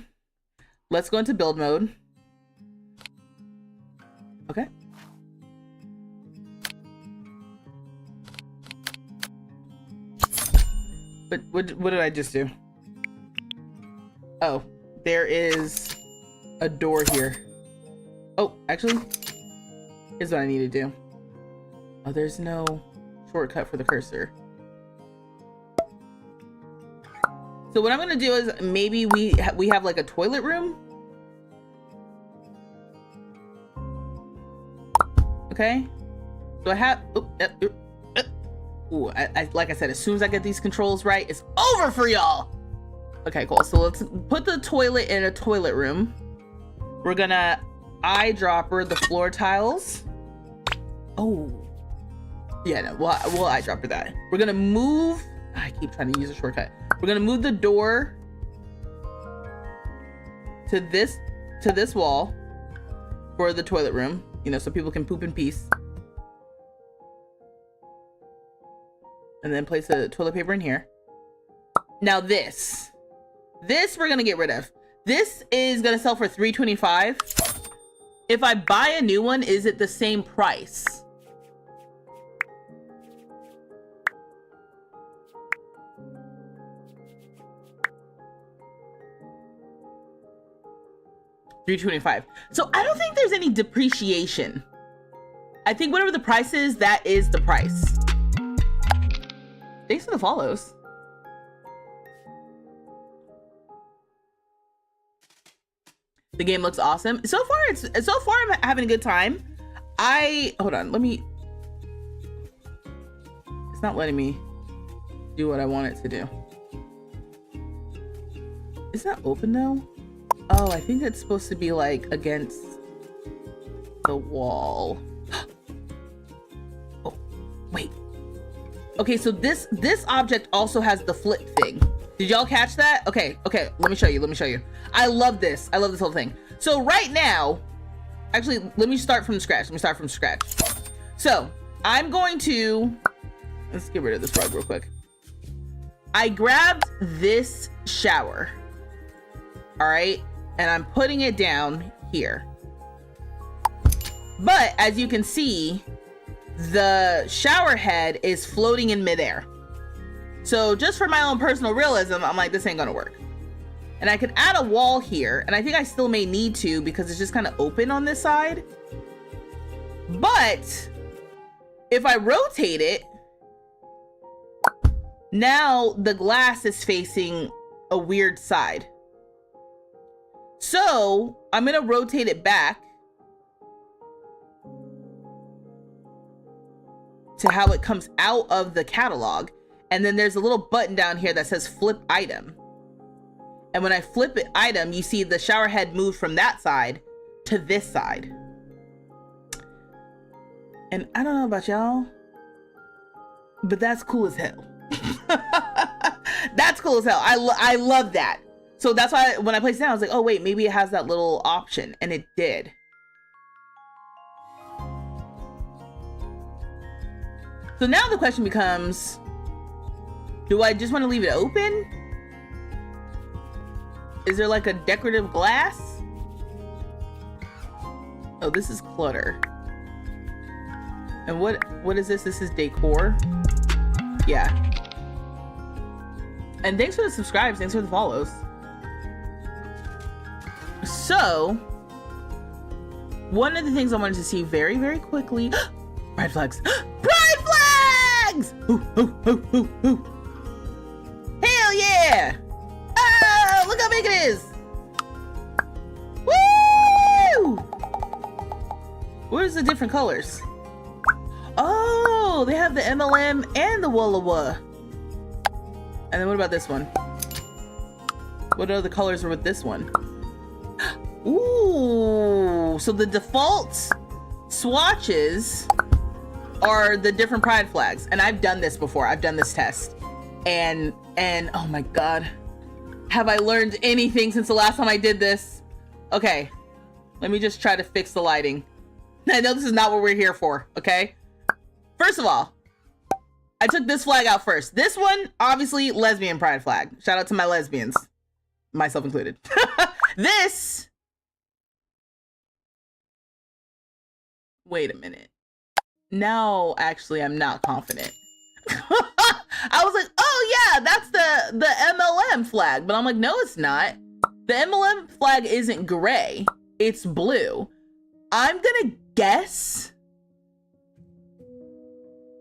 let's go into build mode. Okay. But what did I just do? Oh, there is a door here. Oh, actually, here's what I need to do. Oh, there's no shortcut for the cursor. So what I'm gonna do is maybe we have like a toilet room. Okay. So I have. Ooh, like I said, as soon as I get these controls right, it's over for y'all. Okay, cool. So let's put the toilet in a toilet room. We're gonna eyedropper the floor tiles. Oh. Yeah, no, we'll eyedropper that. We're gonna move. I keep trying to use a shortcut. We're gonna move the door to this wall for the toilet room, you know, so people can poop in peace. And then place the toilet paper in here. Now this we're gonna get rid of. This is gonna sell for $3.25. If I buy a new one, is it the same price? $3.25. So I don't think there's any depreciation. I think whatever the price is, that is the price. Thanks for the follows. The game looks awesome. So far I'm having a good time. Hold on, it's not letting me do what I want it to do. Is that open though? Oh, I think it's supposed to be like against the wall. Oh, wait. Okay, so this object also has the flip thing. Did y'all catch that? Okay, let me show you. I love this whole thing. So right now, actually, let me start from scratch. So I'm going to, let's get rid of this rug real quick. I grabbed this shower, all right, and I'm putting it down here. But as you can see, the shower head is floating in midair. So just for my own personal realism, I'm like, this ain't gonna work. And I could add a wall here, and I think I still may need to because it's just kind of open on this side. But if I rotate it, now the glass is facing a weird side. So I'm gonna rotate it back to how it comes out of the catalog. And then there's a little button down here that says flip item. And when I flip it item, you see the shower head move from that side to this side. And I don't know about y'all, but that's cool as hell. That's cool as hell. I love that. So that's why when I placed it down, I was like, oh wait, maybe it has that little option, and it did. So now the question becomes, do I just want to leave it open? Is there like a decorative glass? Oh, this is clutter. And what is this? This is decor. Yeah. And thanks for the subscribes. Thanks for the follows. So, one of the things I wanted to see very, very quickly. Pride flags. Pride flags! Ooh, ooh, ooh, ooh, ooh. Hell yeah! Oh, look how big it is! Woo! Where's the different colors? Oh, they have the MLM and the Walla Wah. And then what about this one? What other colors are with this one? Ooh, so the default swatches are the different pride flags. And I've done this before. I've done this test. And oh my God. Have I learned anything since the last time I did this? Okay, let me just try to fix the lighting. I know this is not what we're here for, okay? First of all, I took this flag out first. This one, obviously, lesbian pride flag. Shout out to my lesbians, myself included. This, wait a minute. Now, actually, I'm not confident. I was like, oh yeah, that's the MLM flag. But I'm like, no, it's not. The MLM flag isn't gray. It's blue. I'm gonna guess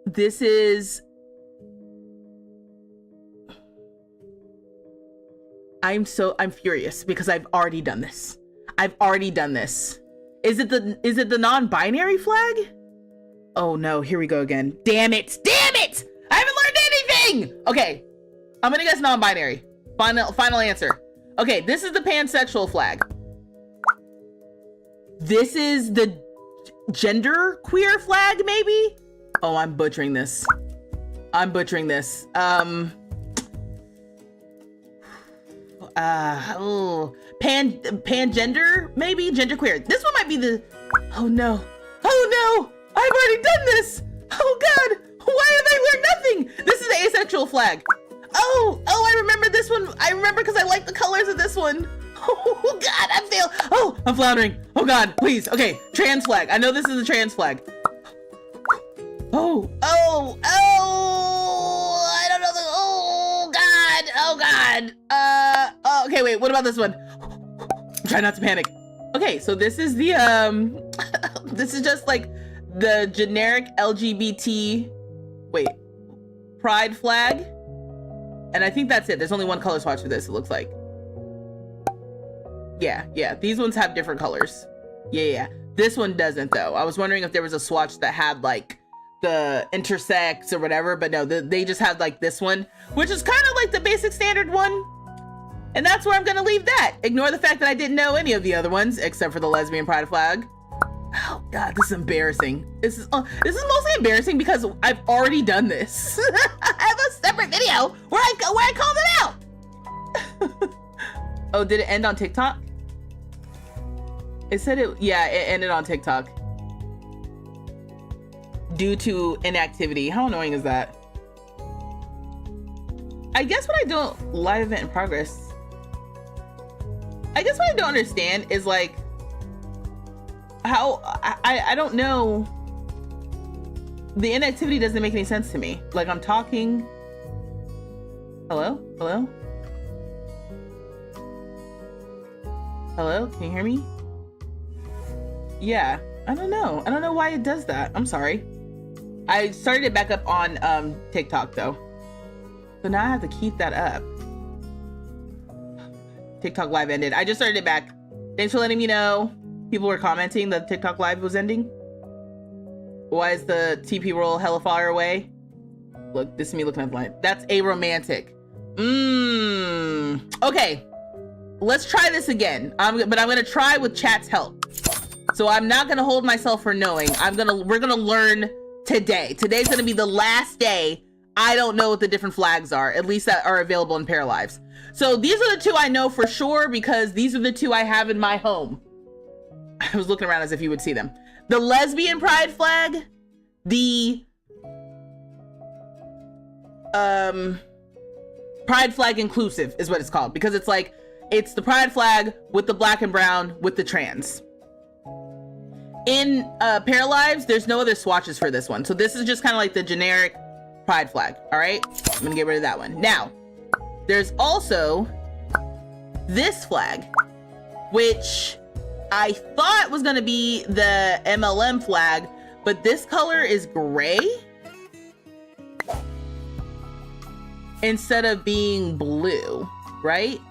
this is... I'm furious because I've already done this. I've already done this. Is it the non-binary flag? Oh no, here we go again. Damn it! Damn it! I haven't learned anything! Okay, I'm gonna guess non-binary. Final answer. Okay, this is the pansexual flag. This is the gender queer flag, maybe? Oh, I'm butchering this. I'm butchering this. Pangender, maybe? Genderqueer. This one might be the... Oh no. Oh no! I've already done this! Oh God! Why have I learned nothing? This is the asexual flag. Oh, I remember this one. I remember because I like the colors of this one. Oh God, I failed. Oh, I'm floundering. Oh God, please. Okay, trans flag. I know this is a trans flag. Oh, I don't know. Oh God. Oh, okay, wait, what about this one? Try not to panic. Okay, so this is the, this is just like the generic LGBT, pride flag. And I think that's it. There's only one color swatch for this, it looks like. Yeah, these ones have different colors. Yeah. This one doesn't though. I was wondering if there was a swatch that had like the intersex or whatever, but no, they just had like this one, which is kind of like the basic standard one. And that's where I'm gonna leave that. Ignore the fact that I didn't know any of the other ones except for the lesbian pride flag. Oh God, this is embarrassing. This is mostly embarrassing because I've already done this. I have a separate video where I called it out. Oh, did it end on TikTok? It said it ended on TikTok. Due to inactivity. How annoying is that? I guess what I don't, live event in progress. I guess what I don't understand is like, how, I don't know. The inactivity doesn't make any sense to me. Like I'm talking. Hello? Hello? Hello? Can you hear me? Yeah, I don't know. I don't know why it does that. I'm sorry. I started it back up on TikTok though. So now I have to keep that up. TikTok live ended. I just started it back. Thanks for letting me know. People were commenting that TikTok live was ending. Why is the TP roll hella far away? Look, this is me looking at the line. That's aromantic. Okay, let's try this again. But I'm gonna try with chat's help. So I'm not gonna hold myself for knowing. We're gonna learn today. Today's gonna be the last day. I don't know what the different flags are, at least that are available in Paralives. So these are the two I know for sure because these are the two I have in my home. I was looking around as if you would see them. The lesbian pride flag, the pride flag inclusive is what it's called because it's like, it's the pride flag with the black and brown with the trans. In Paralives, there's no other swatches for this one. So this is just kind of like the generic pride flag. All right, I'm gonna get rid of that one. Now, there's also this flag, which I thought was gonna be the MLM flag, but this color is gray instead of being blue, right?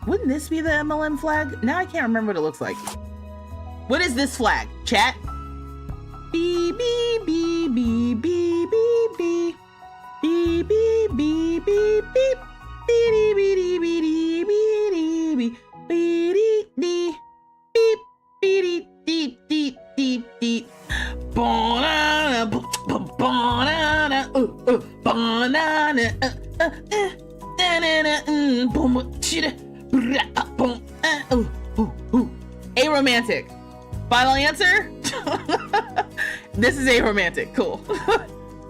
Wouldn't this be the MLM flag? Now I can't remember what it looks like. What is this flag, chat? Beep, beep, beep, beep, beep, beep, beep. Beep, beep, beep, beep, beep. Beep, beep, beep, beep, beep, beep, beep, beep, beep, beep, beep, beep, beep. Banana, banana, banana, aromantic. Final answer? This is aromantic. Cool.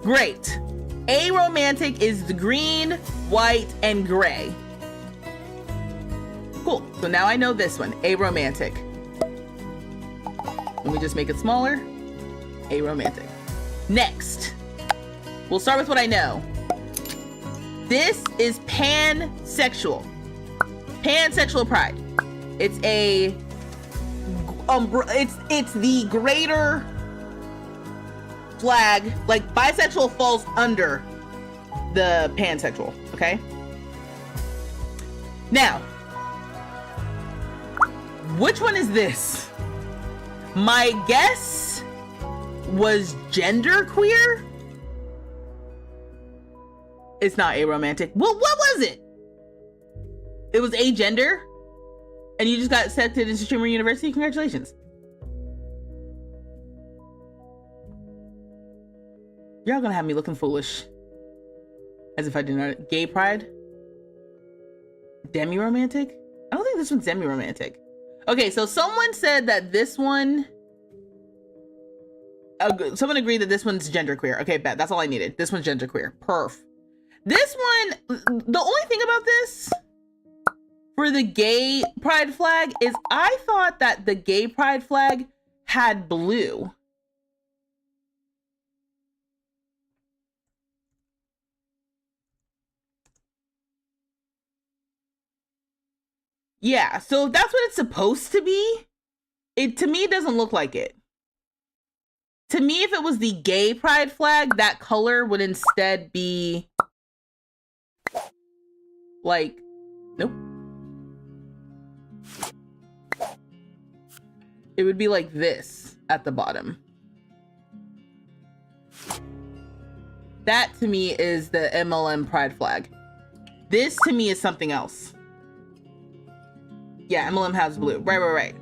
Great. Aromantic is the green, white, and gray. Cool. So now I know this one. Aromantic. Let me just make it smaller. Aromantic. Next, we'll start with what I know. This is pansexual. Pansexual pride. It's a it's the greater flag. Like bisexual falls under the pansexual, okay? Now, which one is this? My guess was genderqueer. It's not aromantic. Well, what was it? It was agender, and you just got accepted into Streamer University. Congratulations. Y'all gonna have me looking foolish. As if I did not. Gay pride? Demi-romantic? I don't think this one's demi-romantic. Okay, so someone said that this one... someone agreed that this one's genderqueer. Okay, bet. That's all I needed. This one's genderqueer. Perf. This one, the only thing about this for the gay pride flag is I thought that the gay pride flag had blue. Yeah, so if that's what it's supposed to be, it to me doesn't look like it. To me, if it was the gay pride flag, that color would instead be like, nope. It would be like this at the bottom. That to me is the MLM pride flag. This to me is something else. Yeah, MLM has blue. Right.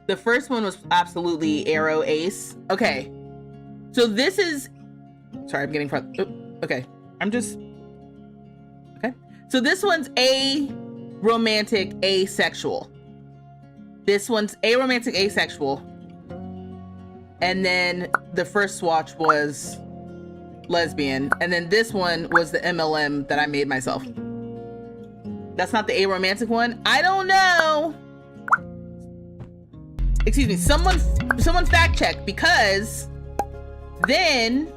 The first one was absolutely Arrow Ace. Okay. So this is... Sorry, I'm getting... Okay. Okay. So this one's aromantic asexual. This one's aromantic asexual. And then the first swatch was lesbian. And then this one was the MLM that I made myself. That's not the aromantic one? I don't know. Excuse me, someone fact check, because then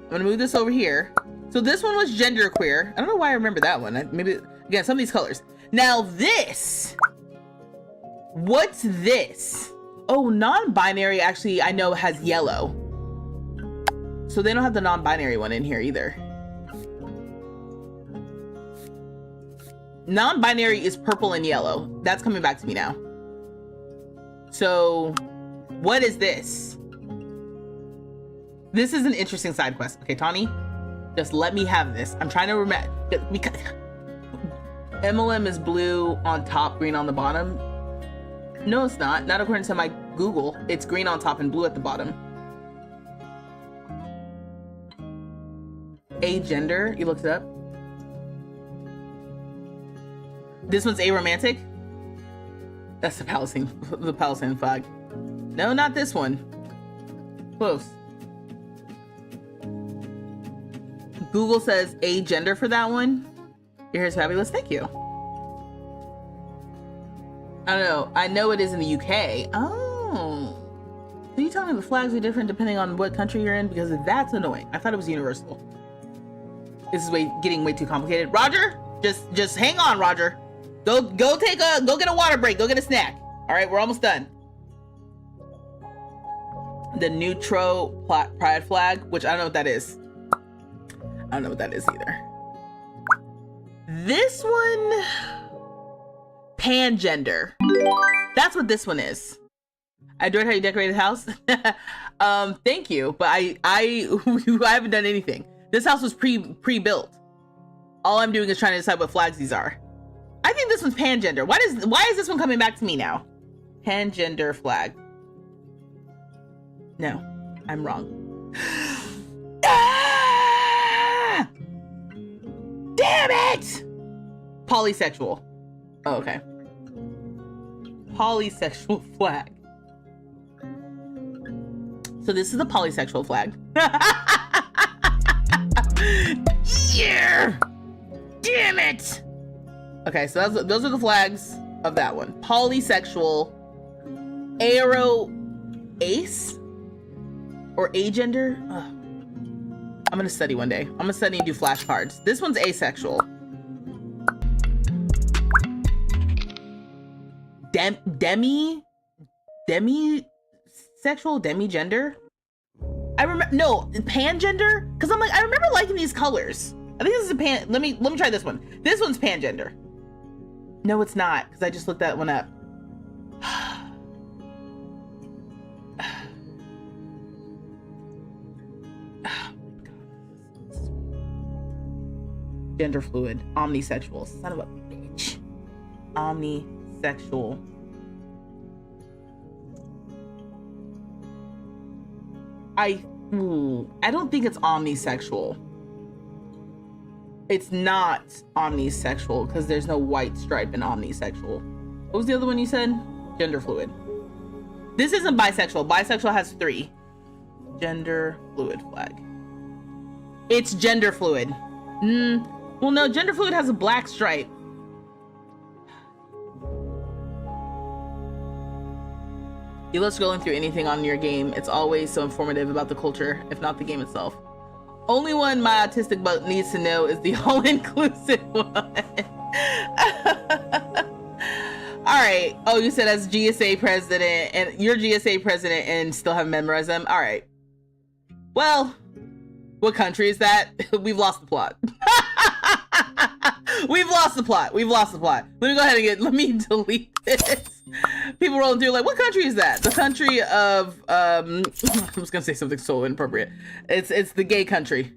I'm gonna move this over here. So this one was genderqueer. I don't know why I remember that one. Maybe, again, some of these colors. Now this, what's this? Oh, non-binary actually I know has yellow. So they don't have the non-binary one in here either. Non-binary is purple and yellow. That's coming back to me now. So what is this? This is an interesting side quest. Okay, Tawny, just let me have this. I'm trying to remember, because MLM is blue on top, green on the bottom. No, it's not. Not according to my Google. It's green on top and blue at the bottom. Agender, you looked it up. This one's aromantic. That's the Palestine flag. No, not this one. Close. Google says agender for that one. Your hair's fabulous. Thank you. I don't know. I know it is in the UK. Oh. So you tell me the flags are different depending on what country you're in? Because that's annoying. I thought it was universal. This is getting way too complicated. Roger, just hang on, Roger. Go get a water break. Go get a snack. All right, we're almost done. The neutral pride flag, which I don't know what that is. I don't know what that is either. This one, pangender. That's what this one is. I adored how you decorated the house. Thank you, but I haven't done anything. This house was pre-built. All I'm doing is trying to decide what flags these are. I think this one's pangender. Why is this one coming back to me now? Pangender flag. No, I'm wrong. Ah! Damn it! Polysexual. Oh, okay. Polysexual flag. So this is the polysexual flag. Yeah! Damn it! Okay, so those are the flags of that one. Polysexual, ace, or agender. I'm gonna study one day. I'm gonna study and do flashcards. This one's asexual. Demisexual, demigender. I remember, no, pangender, because I'm like, I remember liking these colors. I think this is a pan. Let me try this one. This one's pangender. No, it's not, because I just looked that one up. Gender fluid, omnisexual, son of a bitch. Omnisexual. I don't think it's omnisexual. It's not omnisexual because there's no white stripe in omnisexual. What was the other one you said? Gender fluid. This isn't bisexual. Bisexual has 3. Gender fluid flag. It's gender fluid. Well, no, gender fluid has a black stripe. You love scrolling through anything on your game. It's always so informative about the culture, if not the game itself. Only one my autistic butt needs to know is the all-inclusive one. All right. Oh, you said as GSA president, and you're GSA president and still haven't memorized them. All right. Well, what country is that? We've lost the plot. We've lost the plot. We've lost the plot. Let me go ahead and let me delete this. People rolling through like, what country is that? The country of, I was gonna say something so inappropriate. It's the gay country.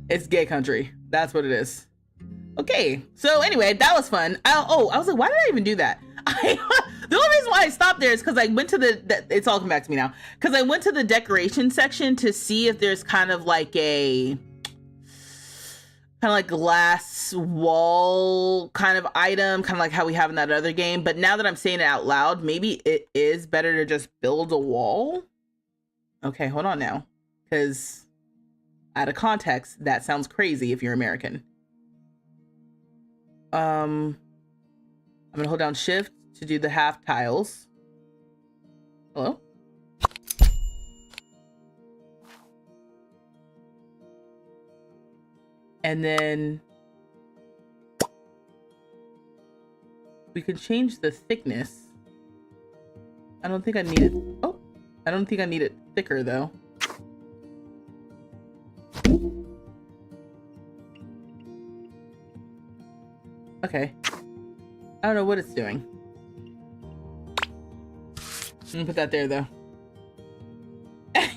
It's gay country. That's what it is. Okay. So anyway, that was fun. I was like, why did I even do that? The only reason why I stopped there is because I went to it's all come back to me now. Because I went to the decoration section to see if there's kind of like glass wall kind of item, kind of like how we have in that other game. But now that I'm saying it out loud, maybe it is better to just build a wall. Okay, hold on now. Because out of context, that sounds crazy if you're American. I'm gonna hold down shift to do the half tiles. Hello? And then we can change the thickness. I don't think I need it. Oh, I don't think I need it thicker though. Okay. I don't know what it's doing. I'm gonna put that there though.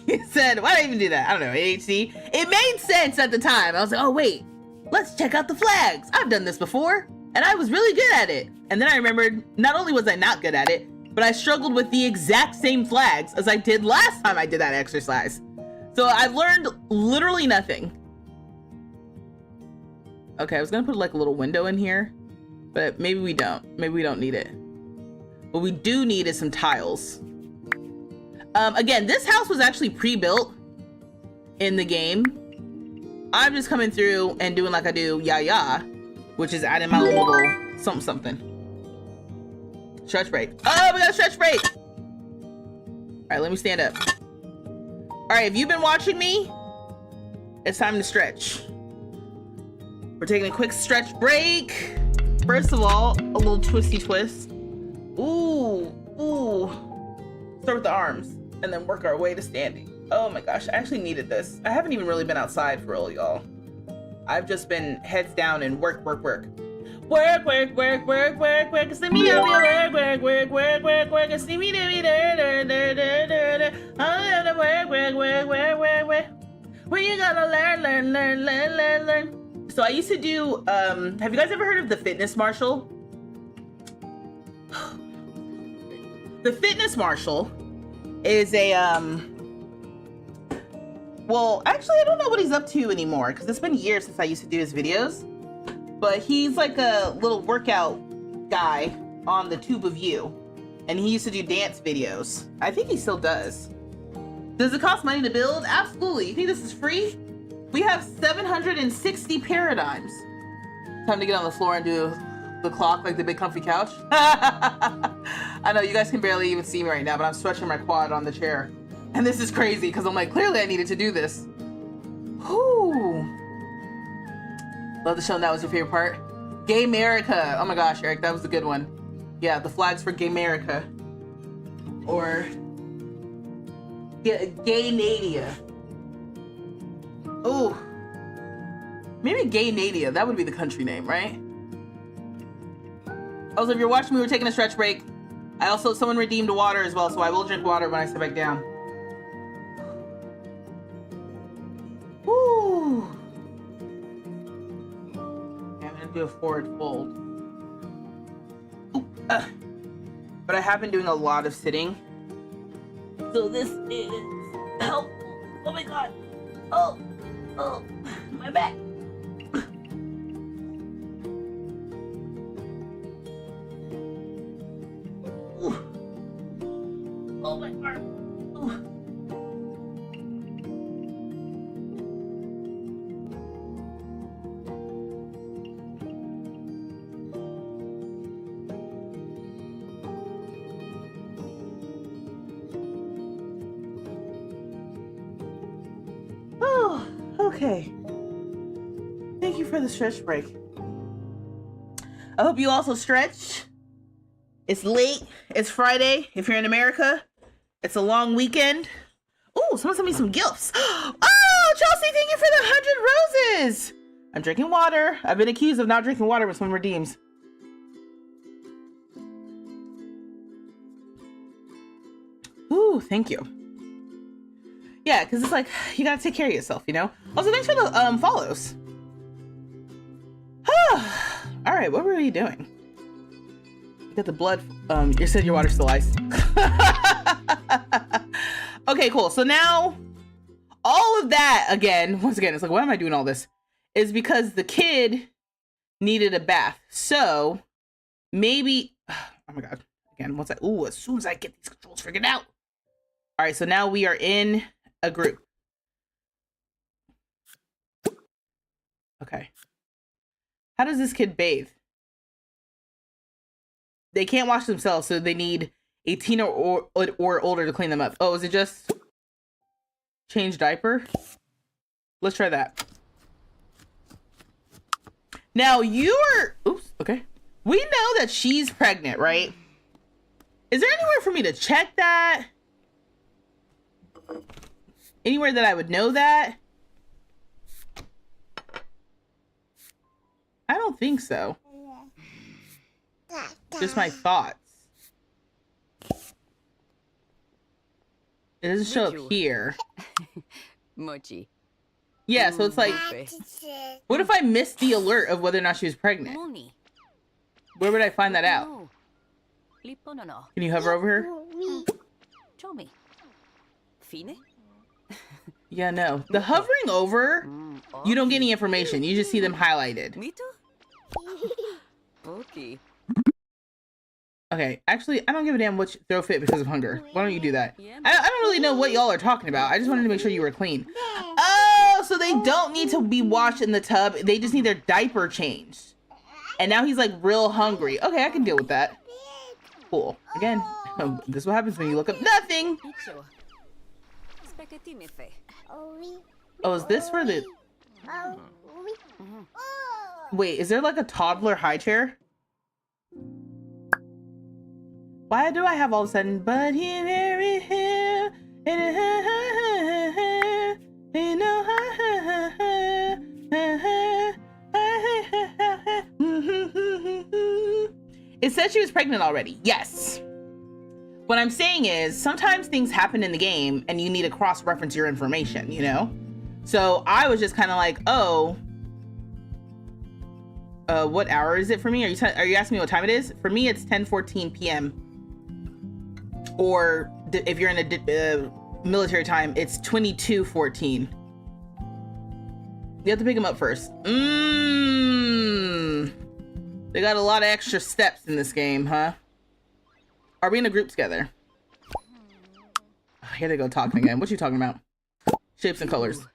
He said, why did I even do that? I don't know, AHC. It made sense at the time. I was like, oh wait, let's check out the flags. I've done this before and I was really good at it. And then I remembered, not only was I not good at it, but I struggled with the exact same flags as I did last time I did that exercise. So I've learned literally nothing. Okay, I was gonna put like a little window in here, but maybe we don't. Maybe we don't need it. What we do need is some tiles. Again, this house was actually pre-built in the game. I'm just coming through and doing like I do yah, which is adding my own little something. Stretch break. Oh, we got a stretch break. All right, let me stand up. All right, if you've been watching me, it's time to stretch. We're taking a quick stretch break. First of all, a little twisty twist. Ooh. Start with the arms and then work our way to standing. Oh my gosh, I actually needed this. I haven't even really been outside for real, y'all. I've just been heads down and work. Work. See me do me work. See me do me work. When you gotta learn. So I used to do, have you guys ever heard of the fitness marshal? The fitness marshal is a, well, actually, I don't know what he's up to anymore because it's been years since I used to do his videos. But he's like a little workout guy on the Tube of You. And he used to do dance videos. I think he still does. Does it cost money to build? Absolutely. You think this is free? We have 760 paradigms. Time to get on the floor and do the clock like the big comfy couch. I know you guys can barely even see me right now, but I'm stretching my quad on the chair. And this is crazy because I'm like, clearly I needed to do this. Whoo. Love the show, and that was your favorite part. Gay America. Oh my gosh, Eric, that was a good one. Yeah, the flags for Gay America. Or Gay Nadia. Oh, maybe Gay Nadia. That would be the country name, right? Also, if you're watching me, we're taking a stretch break. Someone redeemed water as well, so I will drink water when I sit back down. Woo. Okay, I'm gonna do a forward fold. Ooh, but I have been doing a lot of sitting. So this is helpful. Oh my god. Oh, my back. Ooh. Oh, my arm. Ooh. Oh, okay. Thank you for the stretch break. I hope you also stretch. It's late. It's Friday. If you're in America, it's a long weekend. Oh, someone sent me some gifts. Oh, Chelsea, thank you for the 100 roses. I'm drinking water. I've been accused of not drinking water when someone redeems. Ooh, thank you. Yeah, because it's like, you gotta take care of yourself, you know? Also, thanks for the follows. All right, what were you doing? You got the blood. You said your water's still iced. Okay, cool. So now, all of that, once again, it's like, why am I doing all this? Is because the kid needed a bath. So, maybe, oh my God. Again, as soon as I get these controls figured out. All right, so now we are in a group. Okay. How does this kid bathe? They can't wash themselves, so they need 18 or older to clean them up. Oh, is it just change diaper? Let's try that. Now you're... Oops, okay. We know that she's pregnant, right? Is there anywhere for me to check that? Anywhere that I would know that? I don't think so. Just my thoughts. It doesn't show up here. Mochi. Yeah, so it's like, what if I missed the alert of whether or not she was pregnant? Where would I find that out? Can you hover over her? Yeah, no. The hovering over, you don't get any information. You just see them highlighted. Okay, actually, I don't give a damn what you throw fit because of hunger. Why don't you do that? I don't really know what y'all are talking about. I just wanted to make sure you were clean. Oh, so they don't need to be washed in the tub. They just need their diaper changed. And now he's like real hungry. Okay, I can deal with that. Cool. Again, this is what happens when you look up nothing. Oh, is this for the... Wait, is there like a toddler high chair? Why do I have all of a sudden, but he very here, it said she was pregnant already. Yes. What I'm saying is sometimes things happen in the game and you need to cross-reference your information, you know? So I was just kind of like, oh, what hour is it for me? Are you asking me what time it is? For me, it's 10:14 p.m. Or if you're in a military time, it's 22:14. You have to pick them up first. They got a lot of extra steps in this game, huh? Are we in a group together? Oh, here they go talking again. What you talking about? Shapes and colors.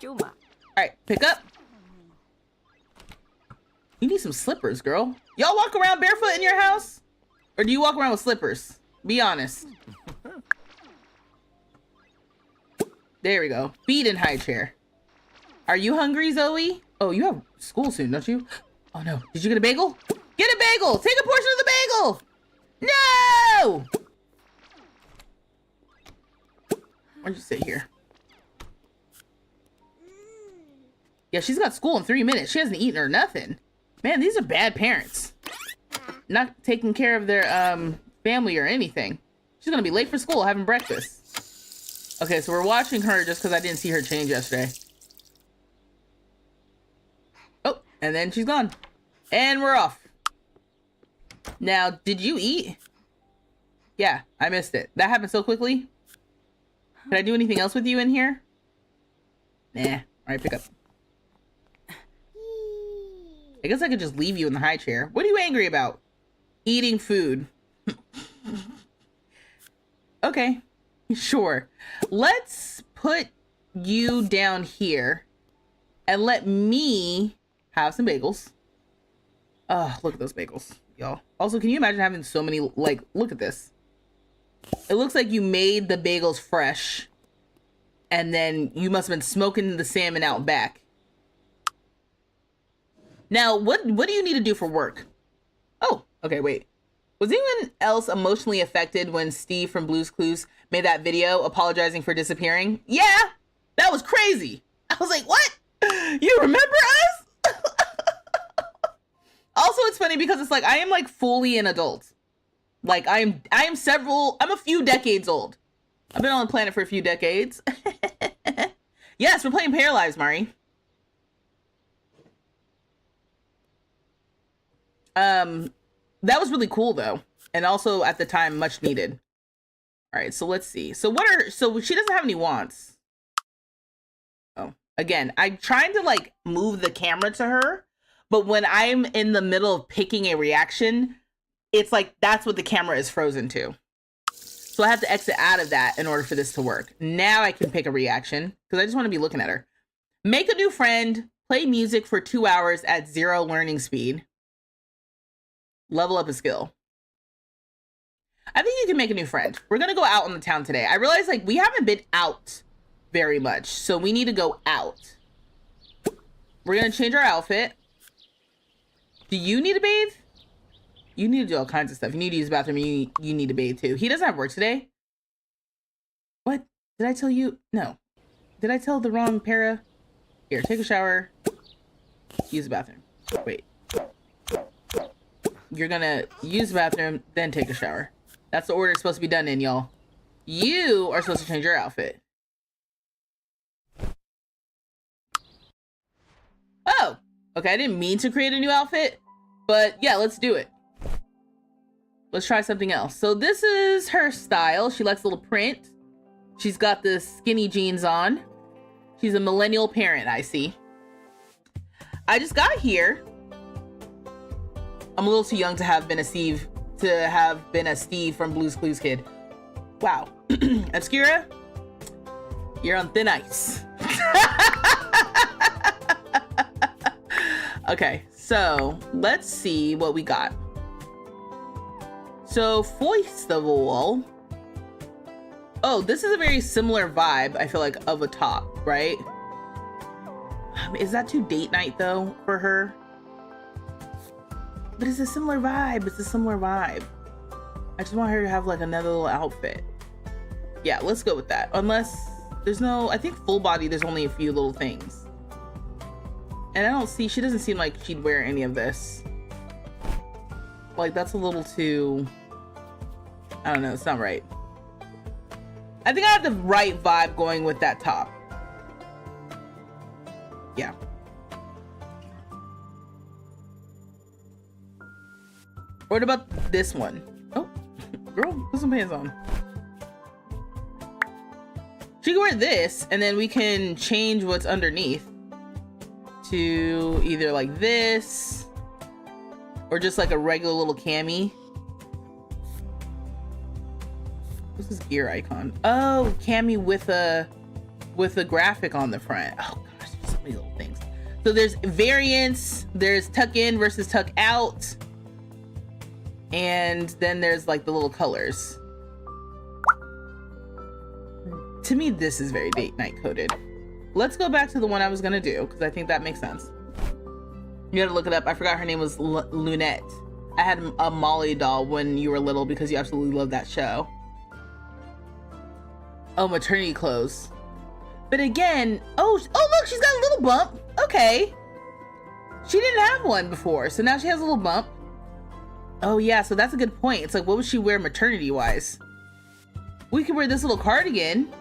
All right, pick up. You need some slippers, girl. Y'all walk around barefoot in your house? Or do you walk around with slippers? Be honest. There we go. Feed in high chair. Are you hungry, Zoe? Oh, you have school soon, don't you? Oh no. Did you get a bagel? Get a bagel! Take a portion of the bagel! No! Why'd you sit here? Yeah, she's got school in 3 minutes. She hasn't eaten or nothing. Man, these are bad parents. Not taking care of their family or anything. She's gonna be late for school having breakfast. Okay, so we're watching her just because I didn't see her change yesterday. Oh, and then she's gone. And we're off. Now, did you eat? Yeah, I missed it. That happened so quickly. Can I do anything else with you in here? Nah. All right, pick up. I guess I could just leave you in the high chair. What are you angry about? Eating food. Okay, sure. Let's put you down here and let me have some bagels. Oh, look at those bagels, y'all. Also, can you imagine having so many, like, look at this. It looks like you made the bagels fresh and then you must have been smoking the salmon out back. Now, what do you need to do for work? Oh, okay, wait. Was anyone else emotionally affected when Steve from Blue's Clues made that video apologizing for disappearing? Yeah, that was crazy. I was like, what? You remember us? Also, it's funny because it's like, I am like fully an adult. Like I'm a few decades old. I've been on the planet for a few decades. Yes, we're playing Paralives, Mari. That was really cool though. And also at the time, much needed. All right, so let's see. So she doesn't have any wants. Oh, again, I'm trying to like move the camera to her, but when I'm in the middle of picking a reaction, it's like, that's what the camera is frozen to. So I have to exit out of that in order for this to work. Now I can pick a reaction because I just want to be looking at her. Make a new friend. Play music for 2 hours at 0 learning speed. Level up a skill. I think you can make a new friend. We're going to go out on the town today. I realize like we haven't been out very much, so we need to go out. We're going to change our outfit. Do you need to bathe? You need to do all kinds of stuff. You need to use the bathroom. You need to bathe too. He doesn't have work today. What? Did I tell you? No. Did I tell the wrong para? Here, take a shower. Use the bathroom. Wait. You're gonna use the bathroom, then take a shower. That's the order it's supposed to be done in, y'all. You are supposed to change your outfit. Oh, okay. I didn't mean to create a new outfit, but yeah, let's do it. Let's try something else. So this is her style. She likes a little print. She's got the skinny jeans on. She's a millennial parent, I see. I just got here. I'm a little too young to have been a Steve from Blue's Clues kid. Wow. Obscura, you're on thin ice. Okay, so let's see what we got. So first of all, oh, this is a very similar vibe, I feel like, of a top, right? Is that too date night though for her? But it's a similar vibe. It's a similar vibe. I just want her to have like another little outfit. Yeah, let's go with that. Unless there's no, I think full body, there's only a few little things. And I don't see, she doesn't seem like she'd wear any of this. Like that's a little too, I don't know, it's not right. I think I have the right vibe going with that top. Yeah. What about this one? Oh, girl, put some pants on. She can wear this, and then we can change what's underneath to either like this or just like a regular little cami. What's this gear icon? Oh, cami with a graphic on the front. Oh gosh, there's so many little things. So there's variants. There's tuck in versus tuck out. And then there's like the little colors. To me, this is very date night coded. Let's go back to the one I was gonna do because I think that makes sense. You gotta look it up. I forgot her name was Lunette. I had a Molly doll when you were little because you absolutely loved that show. Oh, maternity clothes. But again, oh look, she's got a little bump. Okay. She didn't have one before, so now she has a little bump. Oh yeah, so that's a good point. It's like, what would she wear maternity wise? We could wear this little cardigan.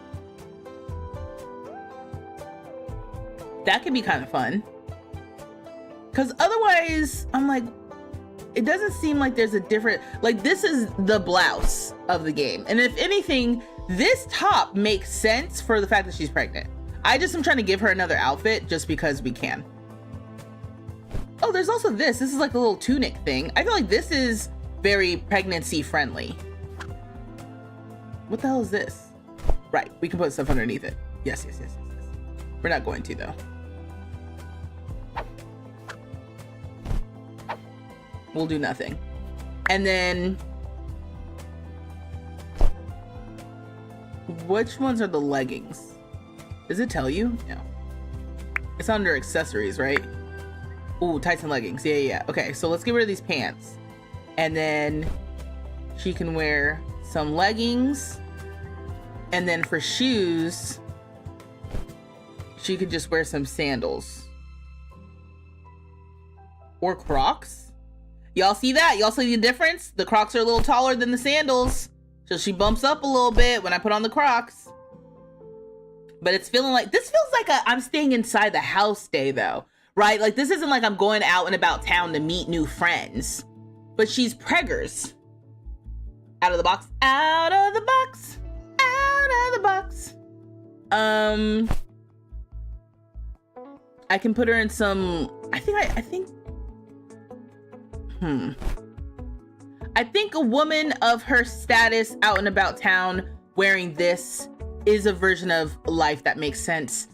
That could be kind of fun. Cause otherwise, I'm like, it doesn't seem like there's a different, like this is the blouse of the game. And if anything, this top makes sense for the fact that she's pregnant. I just am trying to give her another outfit just because we can. Oh, there's also this. This is like a little tunic thing. I feel like this is very pregnancy friendly. What the hell is this? Right, we can put stuff underneath it. Yes. We're not going to though. We'll do nothing. And then, which ones are the leggings? Does it tell you? No. It's under accessories, right? Ooh, tights and leggings. Yeah. Okay, so let's get rid of these pants. And then she can wear some leggings. And then for shoes, she could just wear some sandals. Or Crocs. Y'all see that? Y'all see the difference? The Crocs are a little taller than the sandals. So she bumps up a little bit when I put on the Crocs. But it's feeling like, this feels like a I'm staying inside the house day though. Right? Like this isn't like I'm going out and about town to meet new friends. But she's preggers. Out of the box. Out of the box. Out of the box. I can put her in some, I think a woman of her status out and about town wearing this is a version of life that makes sense.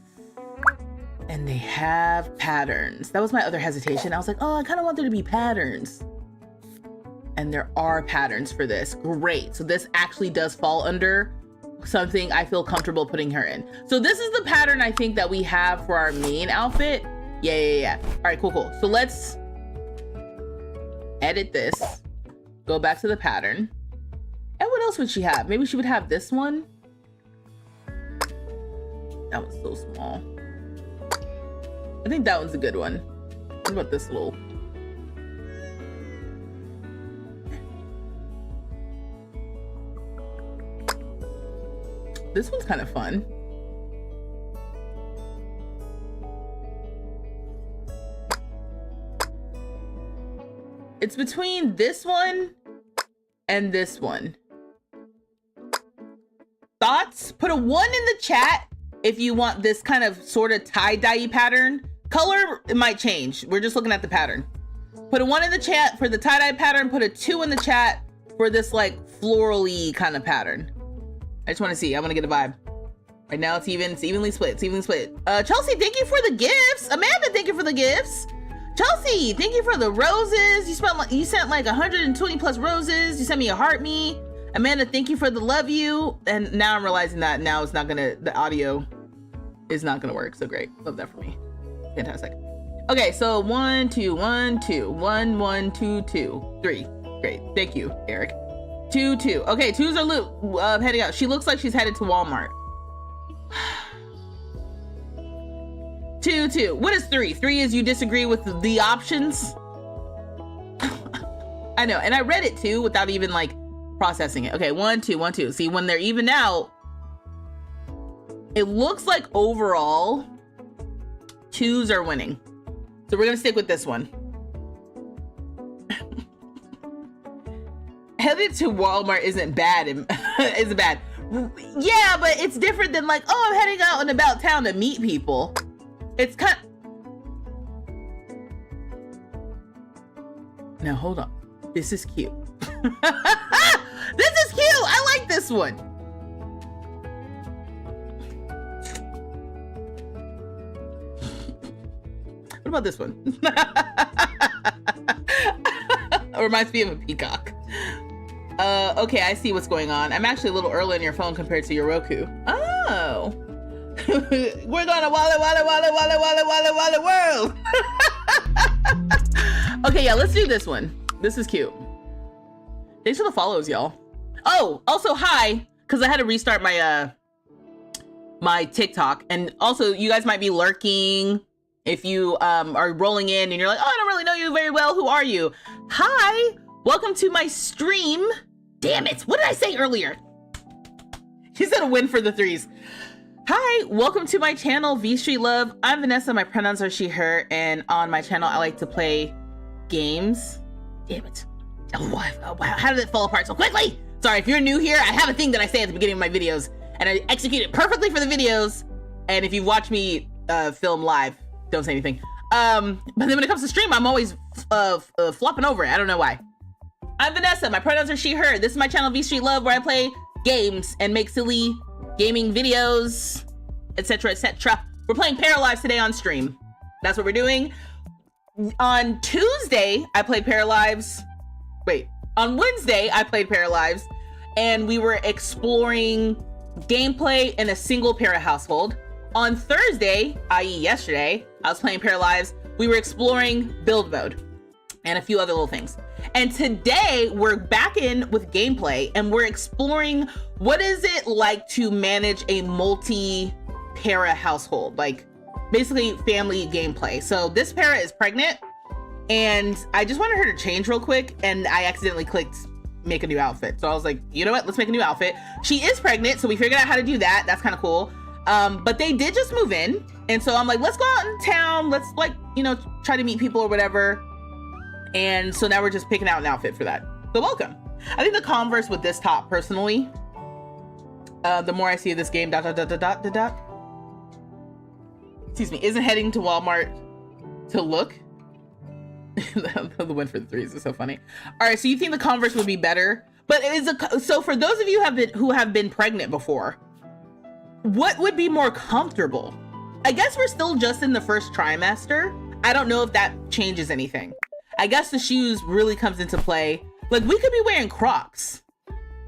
And they have patterns. That was my other hesitation. I was like, oh, I kind of want there to be patterns. And there are patterns for this. Great. So this actually does fall under something I feel comfortable putting her in. So this is the pattern I think that we have for our main outfit. Yeah. All right, cool. So let's edit this. Go back to the pattern. And what else would she have? Maybe she would have this one. That was so small. I think that one's a good one. What about this little? This one's kind of fun. It's between this one and this one. Thoughts? Put a 1 in the chat if you want this kind of sort of tie-dye pattern. Color, it might change. We're just looking at the pattern. Put a 1 in the chat for the tie-dye pattern. Put a 2 in the chat for this like floral-y kind of pattern. I just want to see. I want to get a vibe. Right now it's even. It's evenly split. Chelsea, thank you for the gifts. Amanda, thank you for the gifts. Chelsea, thank you for the roses. You sent like 120 plus roses. You sent me a heart me. Amanda, thank you for the love you. And now I'm realizing that now it's not gonna, the audio is not gonna work. So great. Love that for me. Fantastic. Okay, so 1, 2, 1, 2, 1, 1, 2, 2, 3. Great. Thank you, Eric. 2, 2. Okay, 2s are heading out. She looks like she's headed to Walmart. 2, 2. What is 3? 3 is you disagree with the options. I know, and I read it too without even like processing it. Okay, 1, 2, 1, 2. See, when they're even out, it looks like overall 2s are winning. So we're gonna stick with this one. Headed to Walmart isn't bad. Isn't bad. Yeah, but it's different than like, oh, I'm heading out and about town to meet people. It's kind of... Now hold on. This is cute. This is cute. I like this one. What about this one? It reminds me of a peacock. Okay, I see what's going on. I'm actually a little early on your phone compared to your Roku. Oh. We're gonna walla world. Okay, yeah, let's do this one. This is cute. Thanks for the follows, y'all. Oh, also hi, because I had to restart my my TikTok, and also you guys might be lurking if you are rolling in and you're like, oh, I don't really know you very well. Who are you? Hi, welcome to my stream. Damn it! What did I say earlier? You said a win for the 3s. Hi, welcome to my channel, vstreetlove. I'm Vanessa, my pronouns are she, her, and on my channel, I like to play games. Damn it. Oh, how did it fall apart so quickly? Sorry, if you're new here, I have a thing that I say at the beginning of my videos, and I execute it perfectly for the videos, and if you watch me film live, don't say anything. But then when it comes to stream, I'm always flopping over it. I don't know why. I'm Vanessa, my pronouns are she, her. This is my channel, vstreetlove, where I play games and make silly gaming videos, etc, etc. We're playing Paralives today on stream. That's what we're doing. On Tuesday, I played Paralives. Wait, on Wednesday, I played Paralives, and we were exploring gameplay in a single para household. On Thursday, i.e. yesterday, I was playing Paralives. We were exploring build mode and a few other little things. And today we're back in with gameplay, and we're exploring what is it like to manage a multi-para household, like basically family gameplay. So this para is pregnant, and I just wanted her to change real quick, and I accidentally clicked make a new outfit. So I was like, you know what? Let's make a new outfit. She is pregnant, so we figured out how to do that. That's kind of cool. But they did just move in, and so I'm like, let's go out in town. Let's like, you know, try to meet people or whatever. And so now we're just picking out an outfit for that. So welcome. I think the Converse with this top, personally, the more I see of this game, excuse me, isn't heading to Walmart to look. The win for the 3s is so funny. All right, so you think the Converse would be better, but it is so for those of you who have been pregnant before, what would be more comfortable? I guess we're still just in the first trimester. I don't know if that changes anything. I guess the shoes really comes into play. Like, we could be wearing Crocs.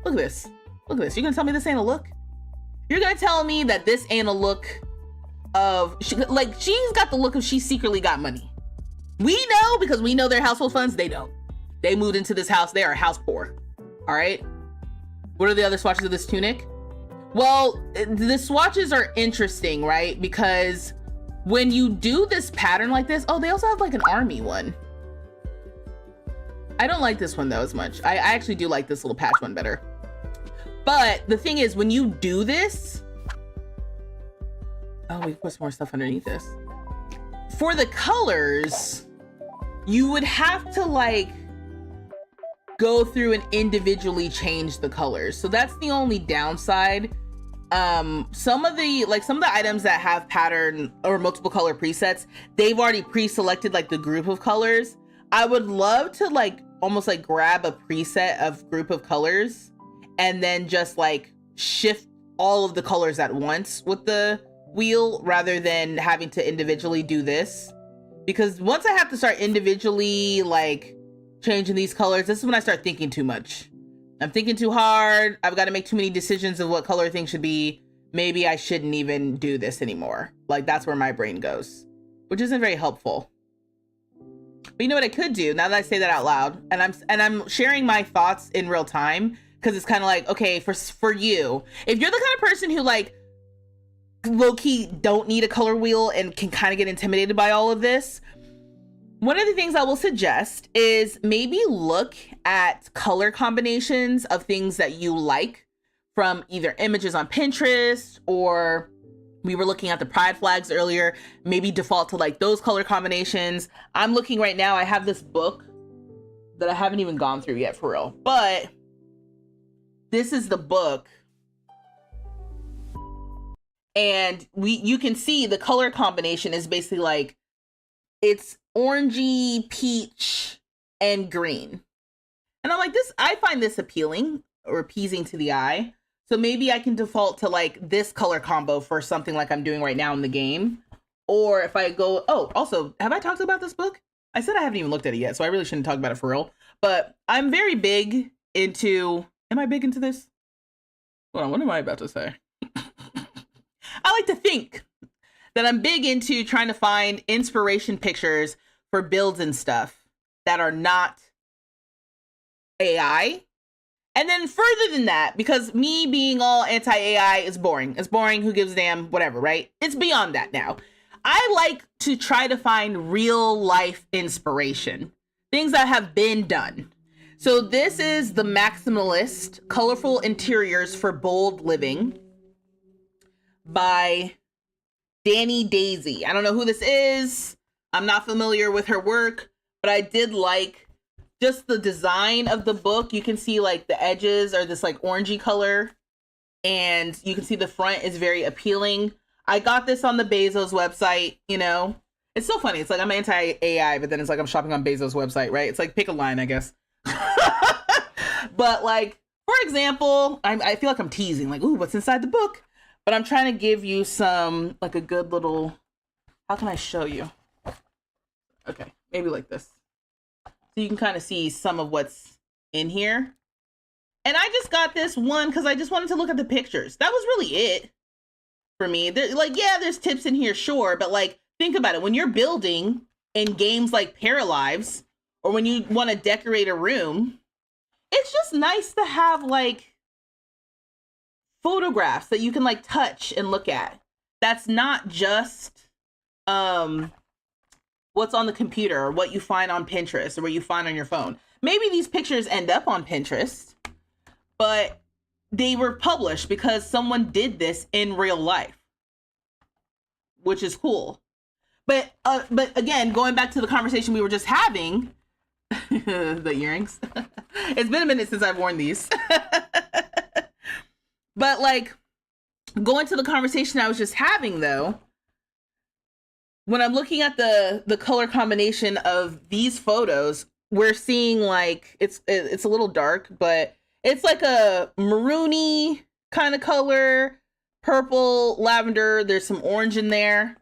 Look at this. Look at this. You're gonna tell me this ain't a look? You're gonna tell me that this ain't a look of, like, she's got the look of she secretly got money. We know because we know their household funds. They don't. They moved into this house. They are house poor. All right. What are the other swatches of this tunic? Well, the swatches are interesting, right? Because when you do this pattern like this, oh, they also have like an army one. I don't like this one though as much. I actually do like this little patch one better. But the thing is, when you do this, oh, we put some more stuff underneath this. For the colors, you would have to like go through and individually change the colors. So that's the only downside. Some of the items that have pattern or multiple color presets, they've already pre-selected like the group of colors. I would love to like almost like grab a preset of group of colors and then just like shift all of the colors at once with the wheel rather than having to individually do this. Because once I have to start individually like changing these colors, this is when I start thinking too much. I'm thinking too hard. I've got to make too many decisions of what color things should be. Maybe I shouldn't even do this anymore. Like, that's where my brain goes, which isn't very helpful. But you know what I could do now that I say that out loud, and I'm sharing my thoughts in real time, because it's kind of like, okay, for you, if you're the kind of person who like low-key don't need a color wheel and can kind of get intimidated by all of this, one of the things I will suggest is maybe look at color combinations of things that you like from either images on Pinterest, or we were looking at the pride flags earlier, maybe default to like those color combinations. I'm looking right now, I have this book that I haven't even gone through yet for real, but this is the book. And you can see the color combination is basically like, it's orangey, peach, and green. And I'm like, I find this appealing or appeasing to the eye. So maybe I can default to like this color combo for something like I'm doing right now in the game. Or if I go, oh, also, have I talked about this book? I said I haven't even looked at it yet, so I really shouldn't talk about it for real. But I'm very big into, am I big into this? Hold on, what am I about to say? I like to think that I'm big into trying to find inspiration pictures for builds and stuff that are not AI. And then further than that, because me being all anti-AI is boring. It's boring, who gives a damn, whatever, right? It's beyond that now. I like to try to find real life inspiration, things that have been done. So this is the Maximalist Colorful Interiors for Bold Living by Danny Daisy. I don't know who this is. I'm not familiar with her work, but I did like just the design of the book. You can see like the edges are this like orangey color, and you can see the front is very appealing. I got this on the Bezos website, you know. It's so funny. It's like I'm anti-AI, but then it's like I'm shopping on Bezos website, right? It's like pick a line, I guess. But like, for example, I feel like I'm teasing, like, ooh, what's inside the book? But I'm trying to give you some, like a good little, how can I show you? Okay, maybe like this. So you can kind of see some of what's in here. And I just got this one because I just wanted to look at the pictures. That was really it for me. Like, yeah, there's tips in here, sure. But like, think about it. When you're building in games like Paralives, or when you want to decorate a room, it's just nice to have like photographs that you can like touch and look at. That's not just what's on the computer or what you find on Pinterest or what you find on your phone. Maybe these pictures end up on Pinterest, but they were published because someone did this in real life, which is cool. But again, going back to the conversation we were just having, the earrings. It's been a minute since I've worn these. But like, going to the conversation I was just having though, when I'm looking at the color combination of these photos, we're seeing like, it's a little dark, but it's like a maroony kind of color, purple, lavender, there's some orange in there.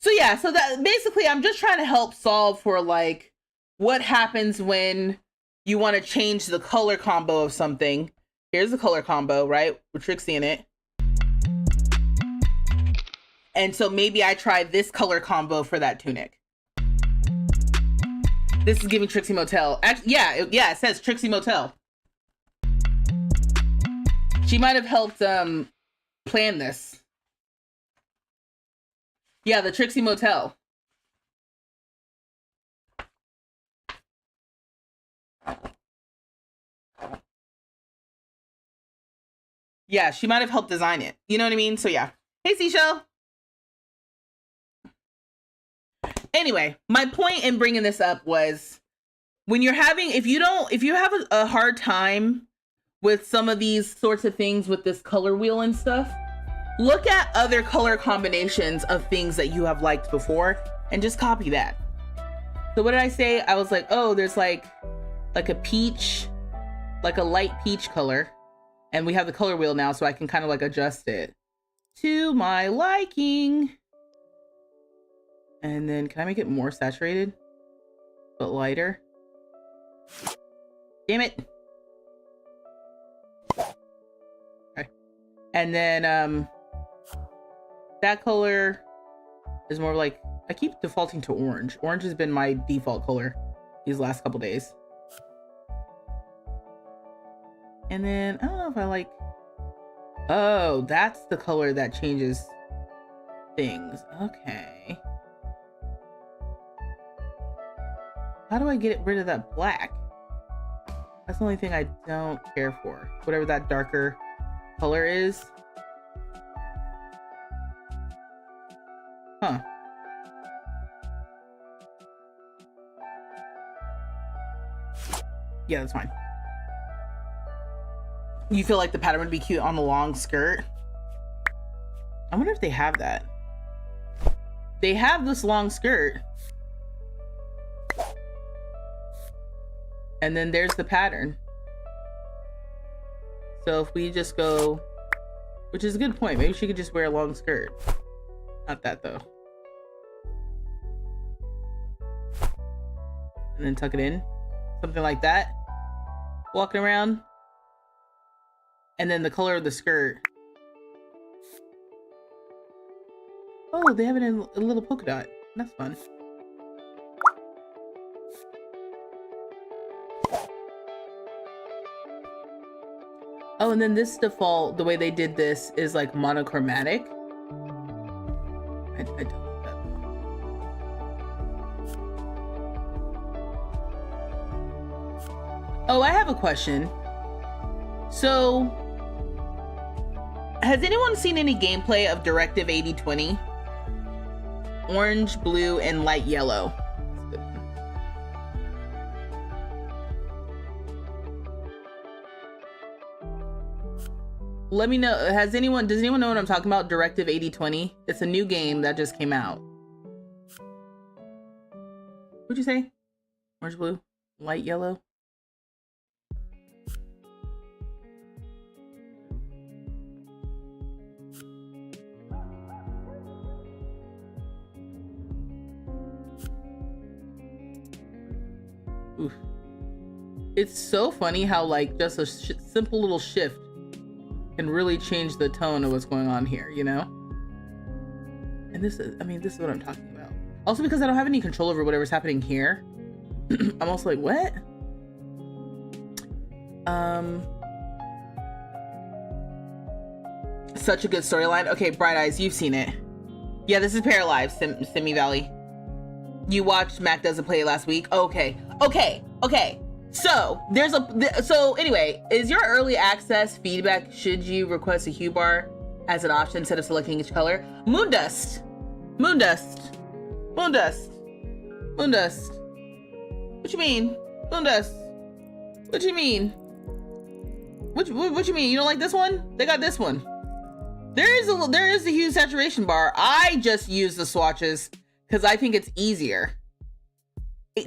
So yeah, so that basically I'm just trying to help solve for like what happens when you want to change the color combo of something. Here's the color combo, right? With Trixie in it. And so maybe I try this color combo for that tunic. This is giving Trixie Motel. Actually, yeah, it says Trixie Motel. She might have helped plan this. Yeah, the Trixie Motel. Yeah, she might have helped design it. You know what I mean? So yeah. Hey, Seashell. Anyway, my point in bringing this up was when you're having, if you have a hard time with some of these sorts of things with this color wheel and stuff, look at other color combinations of things that you have liked before and just copy that. So what did I say? I was like, oh, there's like a peach, like a light peach color. And we have the color wheel now, so I can kind of like adjust it to my liking. And then can I make it more saturated, but lighter? Damn it. Okay. And then that color is more like, I keep defaulting to orange. Orange has been my default color these last couple days. And then I don't know if I like, oh, that's the color that changes things. Okay. How do I get rid of that black? That's the only thing I don't care for. Whatever that darker color is. Huh. Yeah, that's fine. You feel like the pattern would be cute on the long skirt? I wonder if they have that. They have this long skirt. And then there's the pattern. So if we just go, which is a good point. Maybe she could just wear a long skirt. Not that though. And then tuck it in. Something like that. Walking around. And then the color of the skirt. Oh, they have it in a little polka dot. That's fun. Oh, and then this default, the way they did this is like monochromatic. I don't like that. Oh, I have a question. So, has anyone seen any gameplay of Directive 8020? Orange, blue, and light yellow. Let me know. Does anyone know what I'm talking about? Directive 8020. It's a new game that just came out. What'd you say? Orange, blue, light yellow. Oof. It's so funny how like just a simple little shift can really change the tone of what's going on here, you know? And this is, I mean, this is what I'm talking about. Also because I don't have any control over whatever's happening here. I'm also like, what? Such a good storyline. Okay, Bright Eyes, you've seen it. Yeah, this is Paralives, Simi Valley. You watched Mac Doesn't Play last week? Okay. So so anyway, is your early access feedback, should you request a hue bar as an option instead of selecting each color? Moondust. What you mean? Moondust. What you mean? What you mean? You don't like this one? They got this one. There is the hue saturation bar. I just use the swatches because I think it's easier.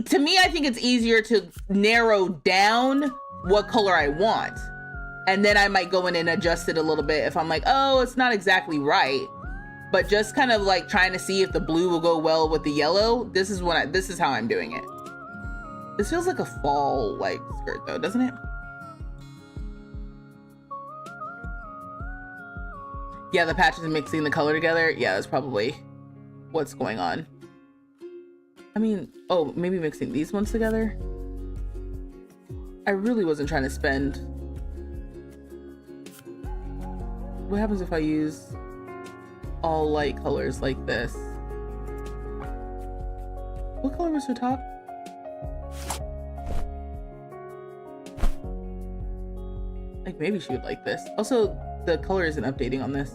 To me, I think it's easier to narrow down what color I want. And then I might go in and adjust it a little bit if I'm like, oh, it's not exactly right. but just kind of like trying to see if the blue will go well with the yellow. This is how I'm doing it. This feels like a fall like skirt though, doesn't it? Yeah, the patches and mixing the color together. Yeah, that's probably what's going on. I mean, oh, maybe mixing these ones together. I really wasn't trying to spend. What happens if I use all light colors like this? What color was her top? Like maybe she would like this. Also, the color isn't updating on this.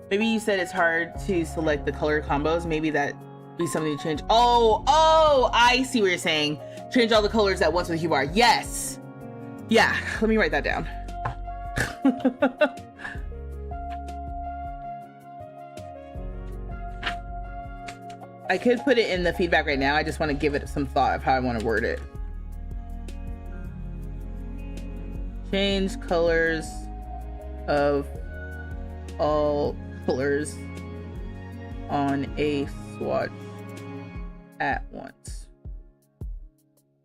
Maybe you said it's hard to select the color combos. Maybe that be something to change. Oh, I see what you're saying. Change all the colors at once with the Q-bar. Yes. Yeah, let me write that down. I could put it in the feedback right now. I just want to give it some thought of how I want to word it. Change colors of all colors on a swatch at once.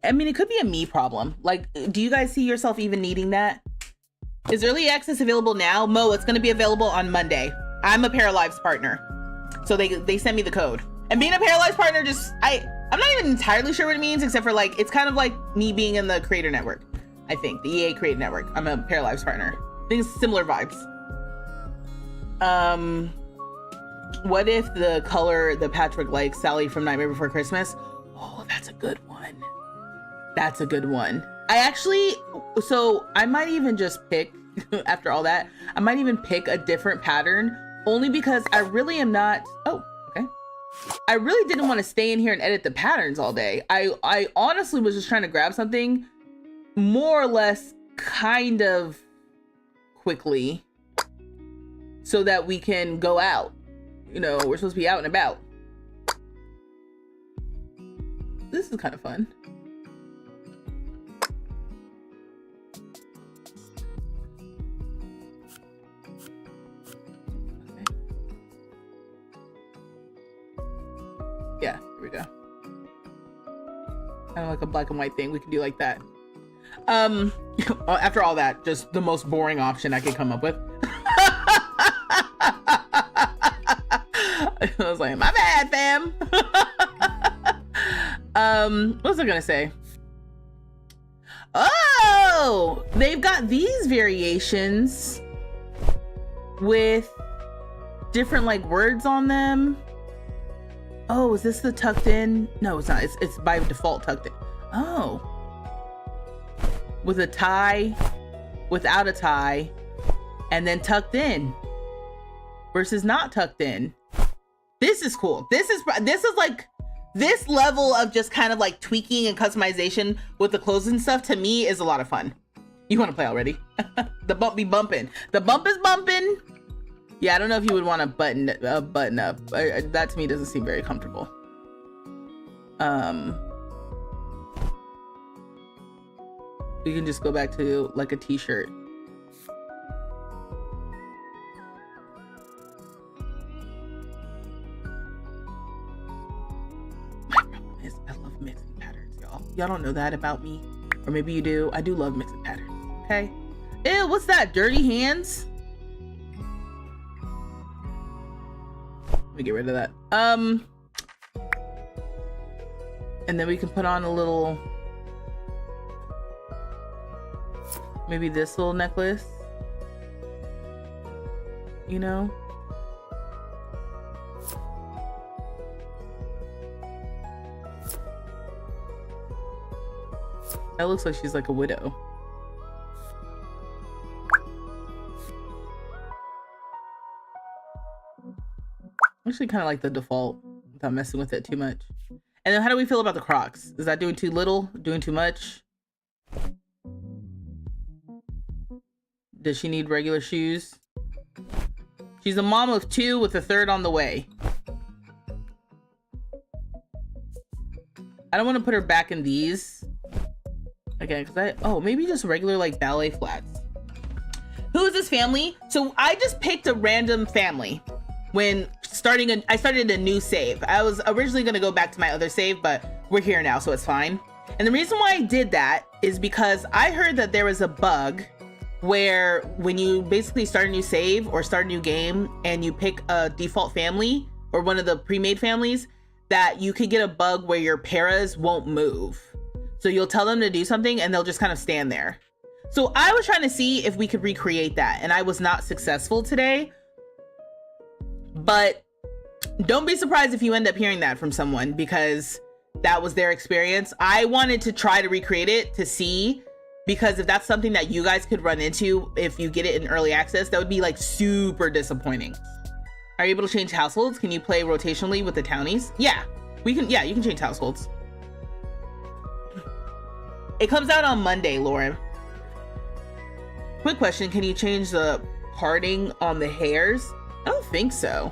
I mean, it could be a me problem. Like, do you guys see yourself even needing that? Is early access available now? Mo, it's going to be available on Monday. I'm a Paralives partner, so they sent me the code. And being a Paralives partner, I'm not even entirely sure what it means, except for like, it's kind of like me being in the creator network. I think the EA creator network. I'm a Paralives partner. I think it's similar vibes. What if the color the patchwork like Sally from Nightmare Before Christmas? Oh, that's a good one. That's a good one. So I might even just pick, after all that, I might even pick a different pattern, only because I really am not, I really didn't want to stay in here and edit the patterns all day. I honestly was just trying to grab something more or less kind of quickly so that we can go out. You know, we're supposed to be out and about. This is kind of fun. Yeah, here we go. Kind of like a black and white thing. We can do like that. After all that, just the most boring option I could come up with. I was like, my bad, fam. What was I gonna say? Oh, they've got these variations with different like words on them. Oh, is this the tucked in? No, it's not. It's by default tucked in. Oh. With a tie, without a tie, and then tucked in versus not tucked in. This is cool. This is like, this level of just kind of like tweaking and customization with the clothes and stuff to me is a lot of fun. You want to play already? The bump be bumping. The bump is bumping. Yeah, I don't know if you would want to button up. That to me doesn't seem very comfortable. We can just go back to like a t-shirt. My problem is I love mixing patterns, y'all. Y'all don't know that about me. Or maybe you do. I do love mixing patterns, okay? Ew, what's that? Dirty hands? Let me get rid of that. And then we can put on a little, maybe this little necklace, you know? That looks like she's like a widow. Actually kind of like the default without messing with it too much. And then how do we feel about the Crocs? Is that doing too little? Doing too much? Does she need regular shoes? She's a mom of 2 with a 3rd on the way. I don't want to put her back in these. Again, because maybe just regular like ballet flats. Who's was this family. So I just picked a random family when I started a new save. I was originally going to go back to my other save, but we're here now, so it's fine. And the reason why I did that is because I heard that there was a bug where when you basically start a new save or start a new game and you pick a default family or one of the pre-made families, that you could get a bug where your paras won't move. So you'll tell them to do something and they'll just kind of stand there. So I was trying to see if we could recreate that, and I was not successful today. But don't be surprised if you end up hearing that from someone, because that was their experience. I wanted to try to recreate it to see, because if that's something that you guys could run into if you get it in early access, that would be like super disappointing. Are you able to change households? Can you play rotationally with the townies? Yeah, we can. Yeah, you can change households. It comes out on Monday, Lauren. Quick question, can you change the parting on the hairs? I don't think so.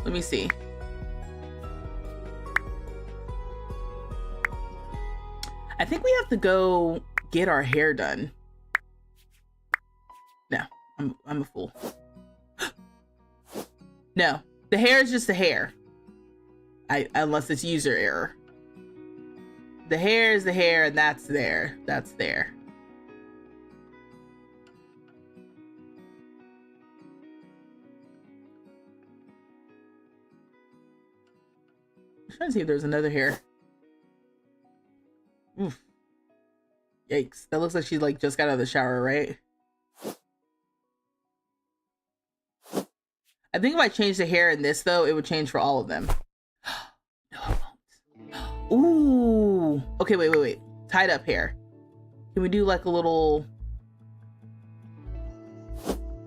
Let me see. I think we have to go get our hair done. No, I'm a fool. No, the hair is just the hair. Unless it's user error. The hair is the hair, and that's there. That's there. I'm trying to see if there's another hair. Oof. Yikes. That looks like she like just got out of the shower, right? I think if I change the hair in this though, it would change for all of them. No, it won't. Ooh. Okay, wait. Tied up hair. Can we do like a little,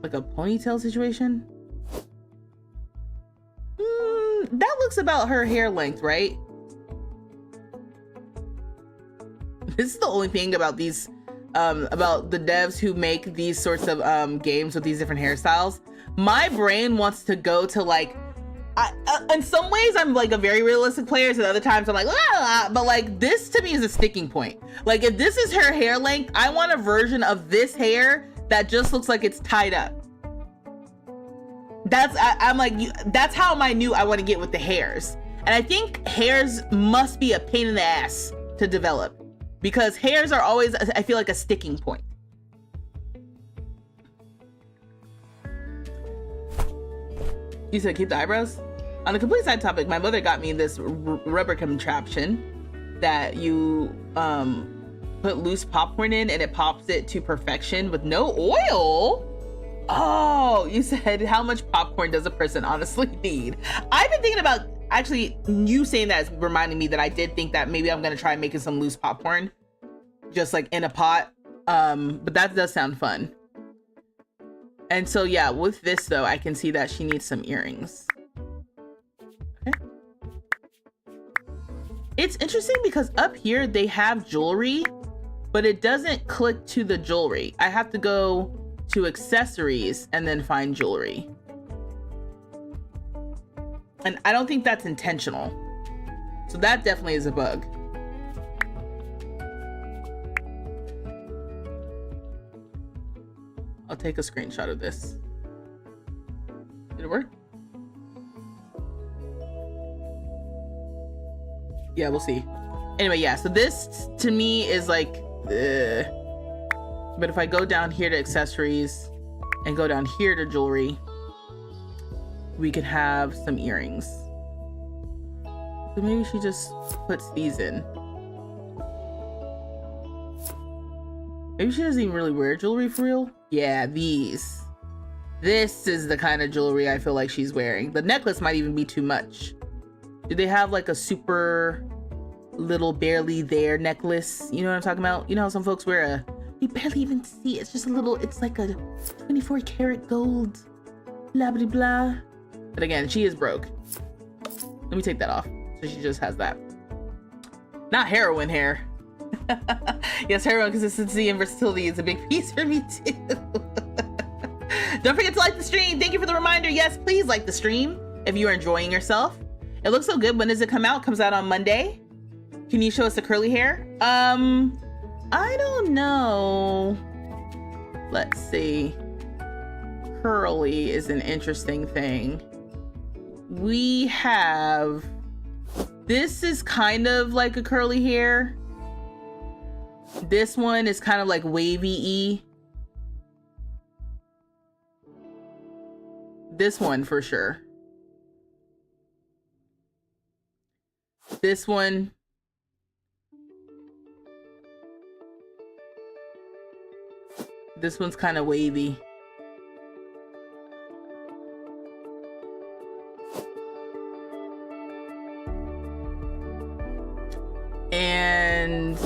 like a ponytail situation? That looks about her hair length, right? This is the only thing about these, about the devs who make these sorts of games with these different hairstyles. My brain wants to go to like, in some ways I'm like a very realistic player, so other times I'm like, but like this to me is a sticking point. Like if this is her hair length, I want a version of this hair that just looks like it's tied up. I'm like, that's how I knew I want to get with the hairs. And I think hairs must be a pain in the ass to develop, because hairs are always, I feel like, a sticking point. You said keep the eyebrows? On a complete side topic, my mother got me this rubber contraption that you put loose popcorn in and it pops it to perfection with no oil. Oh, you said how much popcorn does a person honestly need? I've been thinking about, actually, you saying that is reminding me that I did think that maybe I'm gonna try making some loose popcorn, just like in a pot. But that does sound fun. And so yeah, with this though, I can see that she needs some earrings. Okay. It's interesting because up here they have jewelry, but it doesn't click to the jewelry. I have to go to accessories and then find jewelry. And I don't think that's intentional. So that definitely is a bug. I'll take a screenshot of this. Did it work? Yeah, we'll see. Anyway, yeah, so this to me is like, but if I go down here to accessories and go down here to jewelry, we could have some earrings. So maybe she just puts these in. Maybe she doesn't even really wear jewelry for real. Yeah, these. This is the kind of jewelry I feel like she's wearing. The necklace might even be too much. Do they have like a super little barely there necklace? You know what I'm talking about? You know how some folks wear a, you barely even see it. It's just a little, it's like a 24 karat gold, blah, blah, blah. But again, she is broke. Let me take that off. So she just has that. Not heroin hair. Yes, heroin consistency and versatility is a big piece for me too. Don't forget to like the stream. Thank you for the reminder. Yes, please like the stream if you are enjoying yourself. It looks so good. When does it come out? Comes out on Monday. Can you show us the curly hair? I don't know. Let's see. curly is an interesting thing. We have, this is kind of like a curly hair. This one is kind of like wavy-y. This one for sure. This one. This one's kind of wavy. And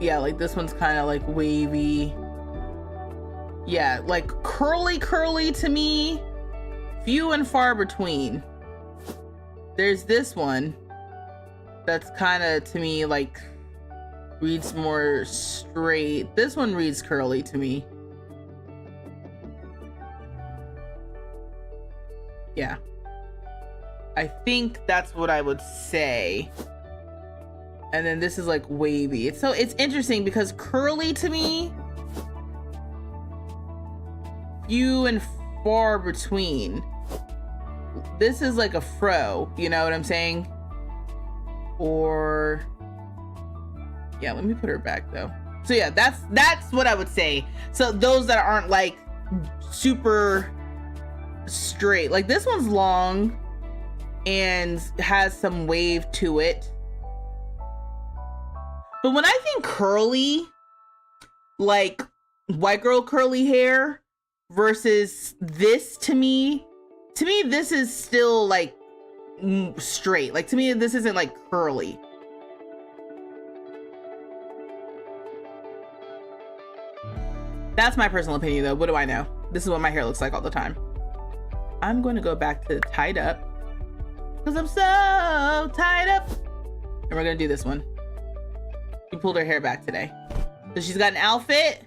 yeah, like this one's kind of like wavy. Yeah, like curly to me, few and far between. There's this one that's kind of, to me, like reads more straight. This one reads curly to me. Yeah, I think that's what I would say. And then this is like wavy. So it's interesting because curly to me, few and far between. This is like a fro, you know what I'm saying? Or yeah, let me put her back though. So yeah, that's what I would say. So those that aren't like super straight, like this one's long and has some wave to it. But when I think curly, like white girl curly hair versus this, to me this is still like straight. Like to me this isn't like curly. That's my personal opinion though. What do I know? This is what my hair looks like all the time. I'm going to go back to tied up because I'm so tied up. And we're going to do this one. She pulled her hair back today. So she's got an outfit.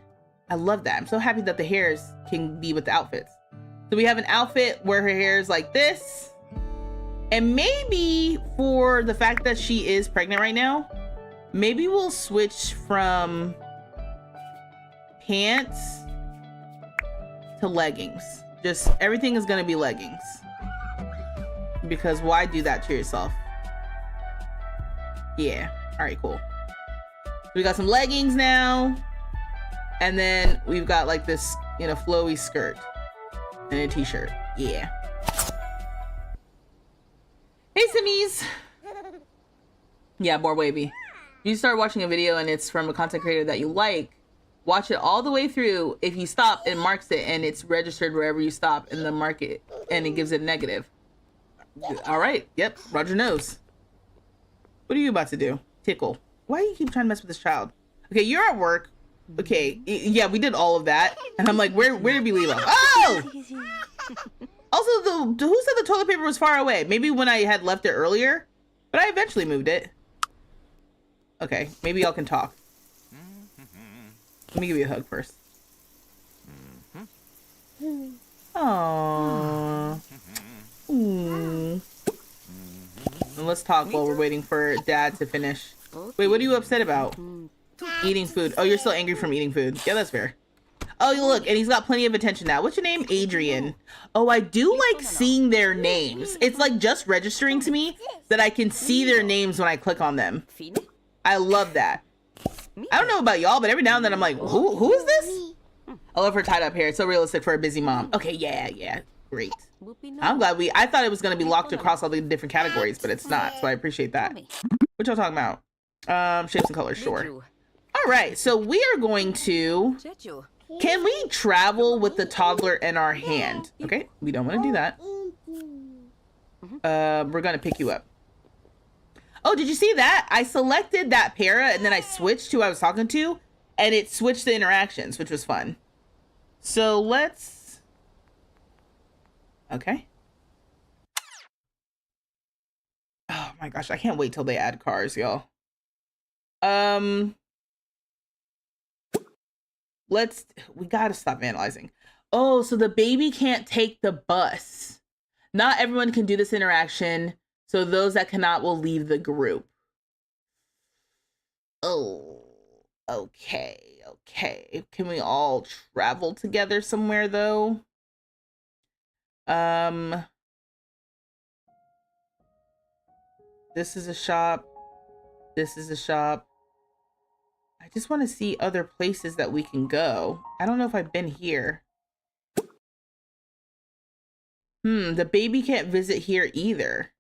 I love that. I'm so happy that the hairs can be with the outfits. So we have an outfit where her hair is like this. And maybe for the fact that she is pregnant right now, maybe we'll switch from pants to leggings. Just everything is gonna be leggings. Because why do that to yourself? Yeah, all right, cool. We got some leggings now. And then we've got like this, you know, flowy skirt and a t-shirt. Yeah. Hey, Simmies. Yeah, more wavy. If you start watching a video and it's from a content creator that you like, watch it all the way through. If you stop, it marks it and it's registered wherever you stop in the market and it gives it negative. All right. Yep. Roger knows. What are you about to do? Tickle. Why do you keep trying to mess with this child? Okay, you're at work. Okay. Yeah, we did all of that. And I'm like, where did we leave off? Oh! Also, who said the toilet paper was far away? Maybe when I had left it earlier, but I eventually moved it. Okay, maybe y'all can talk. Let me give you a hug first. Aww. And let's talk while we're waiting for Dad to finish. Wait, what are you upset about? Eating food. Oh, you're still angry from eating food. Yeah, that's fair. Oh, look, and he's got plenty of attention now. What's your name? Adrian. Oh, I do like seeing their names. It's like just registering to me that I can see their names when I click on them. I love that. I don't know about y'all, but every now and then I'm like, who is this? I love her tied up hair. It's so realistic for a busy mom. Okay, yeah, great. I'm glad I thought it was going to be locked across all the different categories, but it's not, so I appreciate that. What y'all talking about? Shapes and colors, sure. All right, so we are going to... Can we travel with the toddler in our hand? Okay, we don't want to do that. We're going to pick you up. Oh, did you see that? I selected that para and then I switched who I was talking to and it switched the interactions, which was fun. So let's... Okay. Oh my gosh, I can't wait till they add cars, y'all. We gotta stop vandalizing. Oh, so the baby can't take the bus. Not everyone can do this interaction. So those that cannot will leave the group. Oh, okay. Can we all travel together somewhere though? This is a shop. This is a shop. I just want to see other places that we can go. I don't know if I've been here. The baby can't visit here either.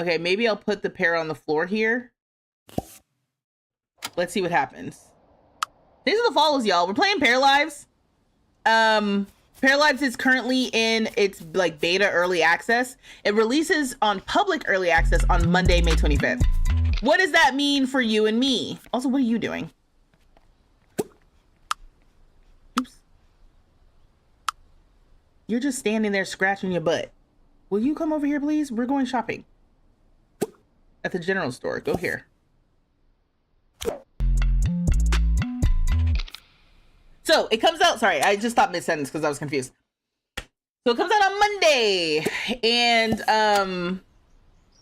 Okay, maybe I'll put the pair on the floor here. Let's see what happens. These are the follows, y'all. We're playing Paralives. Paralives is currently in its like beta early access. It releases on public early access on Monday, May 25th. What does that mean for you and me? Also, what are you doing? Oops. You're just standing there scratching your butt. Will you come over here, please? We're going shopping. At the general store. Go here. So it comes out, sorry, I just stopped mid-sentence because I was confused. So it comes out on Monday, and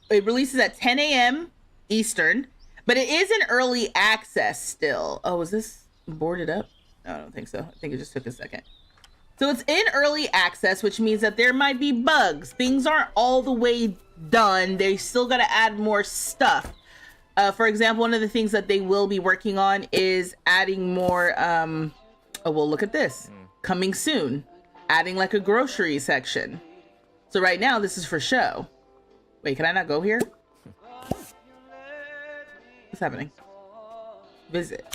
it releases at 10 a.m. Eastern, but it is in early access still. Oh, is this boarded up? No, I don't think so. I think it just took a second. So it's in early access, which means that there might be bugs. Things aren't all the way done. They still got to add more stuff. For example, one of the things that they will be working on is adding more, oh, well, look at this. Coming soon. Adding like a grocery section. So right now, this is for show. Wait, can I not go here? What's happening? Visit.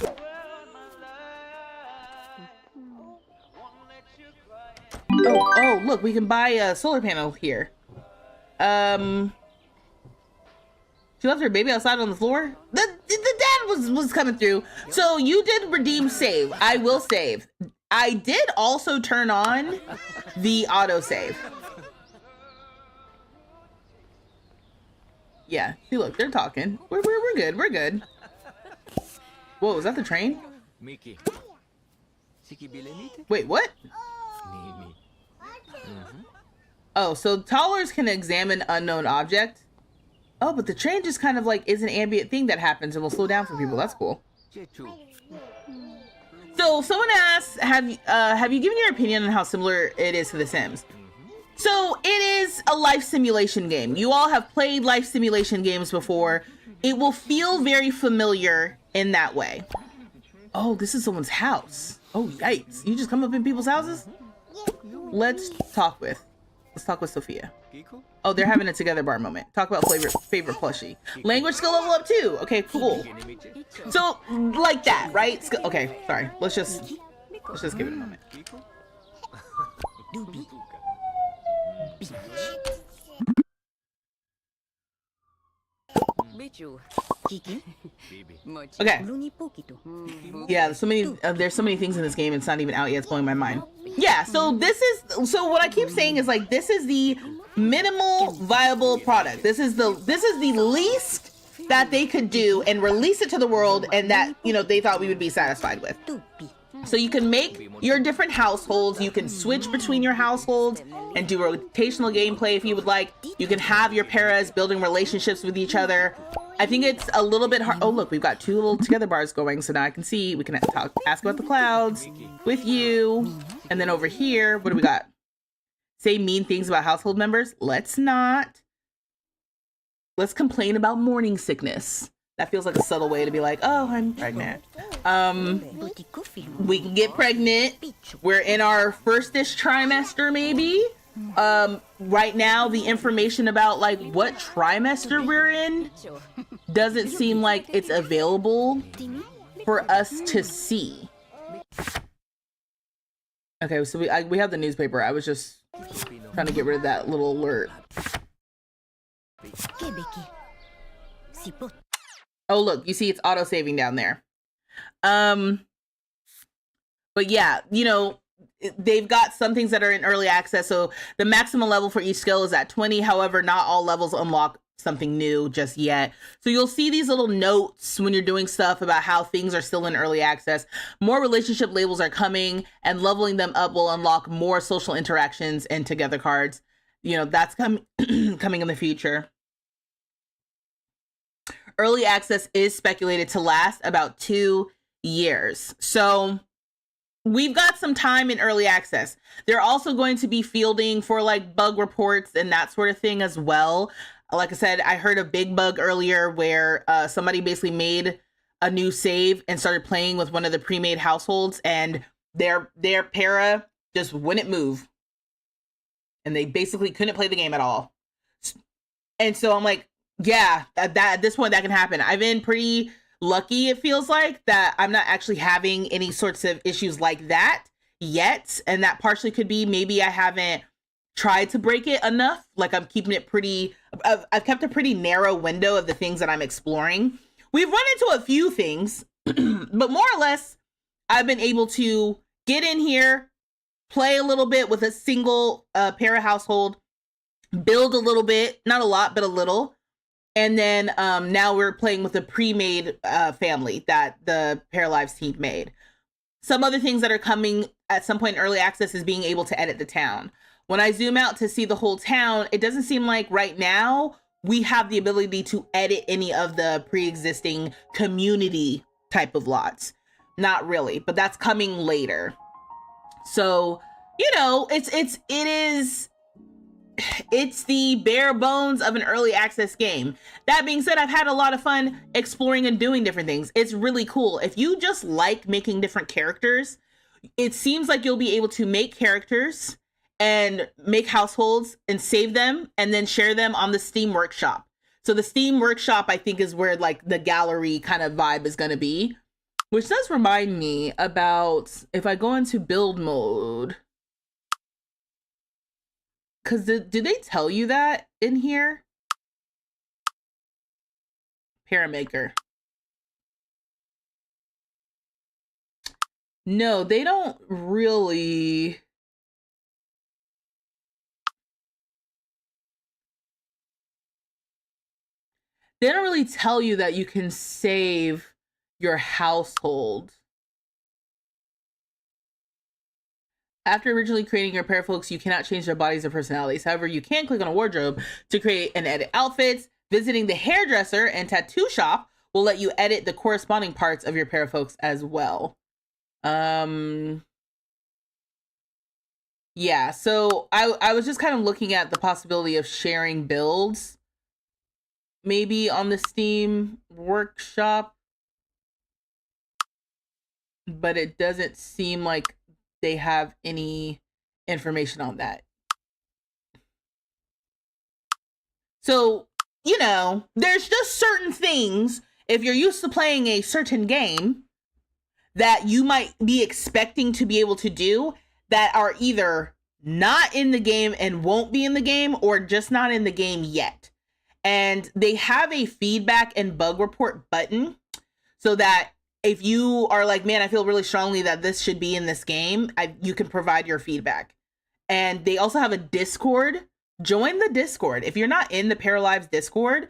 Oh, look, we can buy a solar panel here. She left her baby outside on the floor? The dad was coming through. So you did redeem save. I will save. I did also turn on the autosave. Yeah, see, look, they're talking. We're good. We're good. Whoa, is that the train? Wait, what? Oh, so toddlers can examine unknown object. Oh, but the train just kind of like is an ambient thing that happens and will slow down for people. That's cool. So someone asked, have you given your opinion on how similar it is to The Sims? So it is a life simulation game. You all have played life simulation games before. It will feel very familiar in that way. Oh, this is someone's house. Oh, yikes. You just come up in people's houses? Let's talk with Sophia. Oh, they're having a together bar moment. Talk about favorite plushie. Language skill level up too. Okay, cool. So like that, right? Okay, sorry. Let's just give it a moment. Okay. Yeah, there's so many things in this game. It's not even out yet. It's blowing my mind. Yeah. So what I keep saying is like this is the minimal viable product. This is the least that they could do and release it to the world, and that they thought we would be satisfied with. So you can make your different households. You can switch between your households and do rotational gameplay if you would like. You can have your paras building relationships with each other. I think it's a little bit hard. Oh, look, we've got two little together bars going. So now I can see, we can ask about the clouds with you. And then over here, what do we got? Say mean things about household members. Let's not. Let's complain about morning sickness. That feels like a subtle way to be like, oh, I'm pregnant. We can get pregnant. We're in our first-ish trimester, maybe. Right now, the information about like what trimester we're in doesn't seem like it's available for us to see. Okay, so we have the newspaper. I was just trying to get rid of that little alert. Oh, look, you see it's auto saving down there. But yeah, they've got some things that are in early access. So the maximum level for each skill is at 20. However, not all levels unlock something new just yet. So you'll see these little notes when you're doing stuff about how things are still in early access. More relationship labels are coming, and leveling them up will unlock more social interactions and together cards. That's coming in the future. Early access is speculated to last about 2 years. So we've got some time in early access. They're also going to be fielding for like bug reports and that sort of thing as well. Like I said, I heard a big bug earlier where somebody basically made a new save and started playing with one of the pre-made households, and their para just wouldn't move, and they basically couldn't play the game at all. And so I'm like, yeah, that at this point that can happen. I've been pretty lucky, it feels like, that I'm not actually having any sorts of issues like that yet, and that partially could be maybe I haven't tried to break it enough. Like, I'm keeping it pretty, I've kept a pretty narrow window of the things that I'm exploring. We've run into a few things, but more or less I've been able to get in here, play a little bit with a single para household, build a little bit, not a lot, but a little. And then now we're playing with a pre-made family that the Paralives team made. Some other things that are coming at some point in early access is being able to edit the town. When I zoom out to see the whole town, it doesn't seem like right now we have the ability to edit any of the pre-existing community type of lots. Not really, but that's coming later. So, you know, it's the bare bones of an early access game. That being said, I've had a lot of fun exploring and doing different things. It's really cool. If you just like making different characters, it seems like you'll be able to make characters and make households and save them and then share them on the Steam Workshop. So the Steam Workshop, I think, is where like the gallery kind of vibe is going to be, which does remind me about if I go into build mode. Because did they tell you that in here? Paramaker. No, they don't really. They don't really tell you that you can save your household. After originally creating your pair folks, you cannot change their bodies or personalities. However, you can click on a wardrobe to create and edit outfits. Visiting the hairdresser and tattoo shop will let you edit the corresponding parts of your pair folks as well. Yeah, so I was just kind of looking at the possibility of sharing builds maybe on the Steam Workshop, but it doesn't seem like they have any information on that. So, you know, there's just certain things, if you're used to playing a certain game, that you might be expecting to be able to do that are either not in the game and won't be in the game, or just not in the game yet. And they have a feedback and bug report button so that if you are like, man, I feel really strongly that this should be in this game, you can provide your feedback. And they also have a Discord. Join the Discord. If you're not in the Paralives Discord,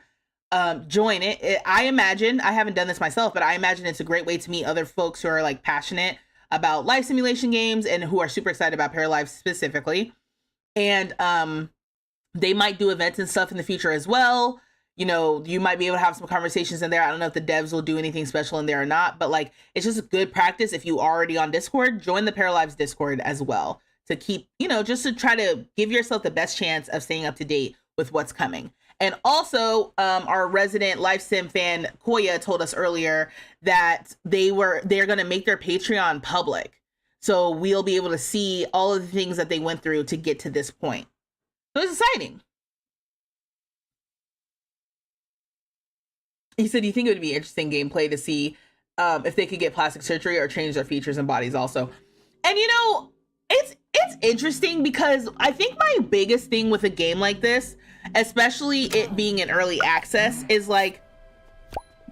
join it. I imagine, I haven't done this myself, but I imagine it's a great way to meet other folks who are like passionate about life simulation games and who are super excited about Paralives specifically. And they might do events and stuff in the future as well. You know, you might be able to have some conversations in there. I don't know if the devs will do anything special in there or not, but like, it's just a good practice. If you are already on Discord, join the Paralives Discord as well to keep, you know, just to try to give yourself the best chance of staying up to date with what's coming. And also, our resident life sim fan Koya told us earlier that they're going to make their Patreon public. So we'll be able to see all of the things that they went through to get to this point. So it's exciting. He said, you think it would be interesting gameplay to see if they could get plastic surgery or change their features and bodies also. And you know, it's interesting because I think my biggest thing with a game like this, especially it being in early access, is like,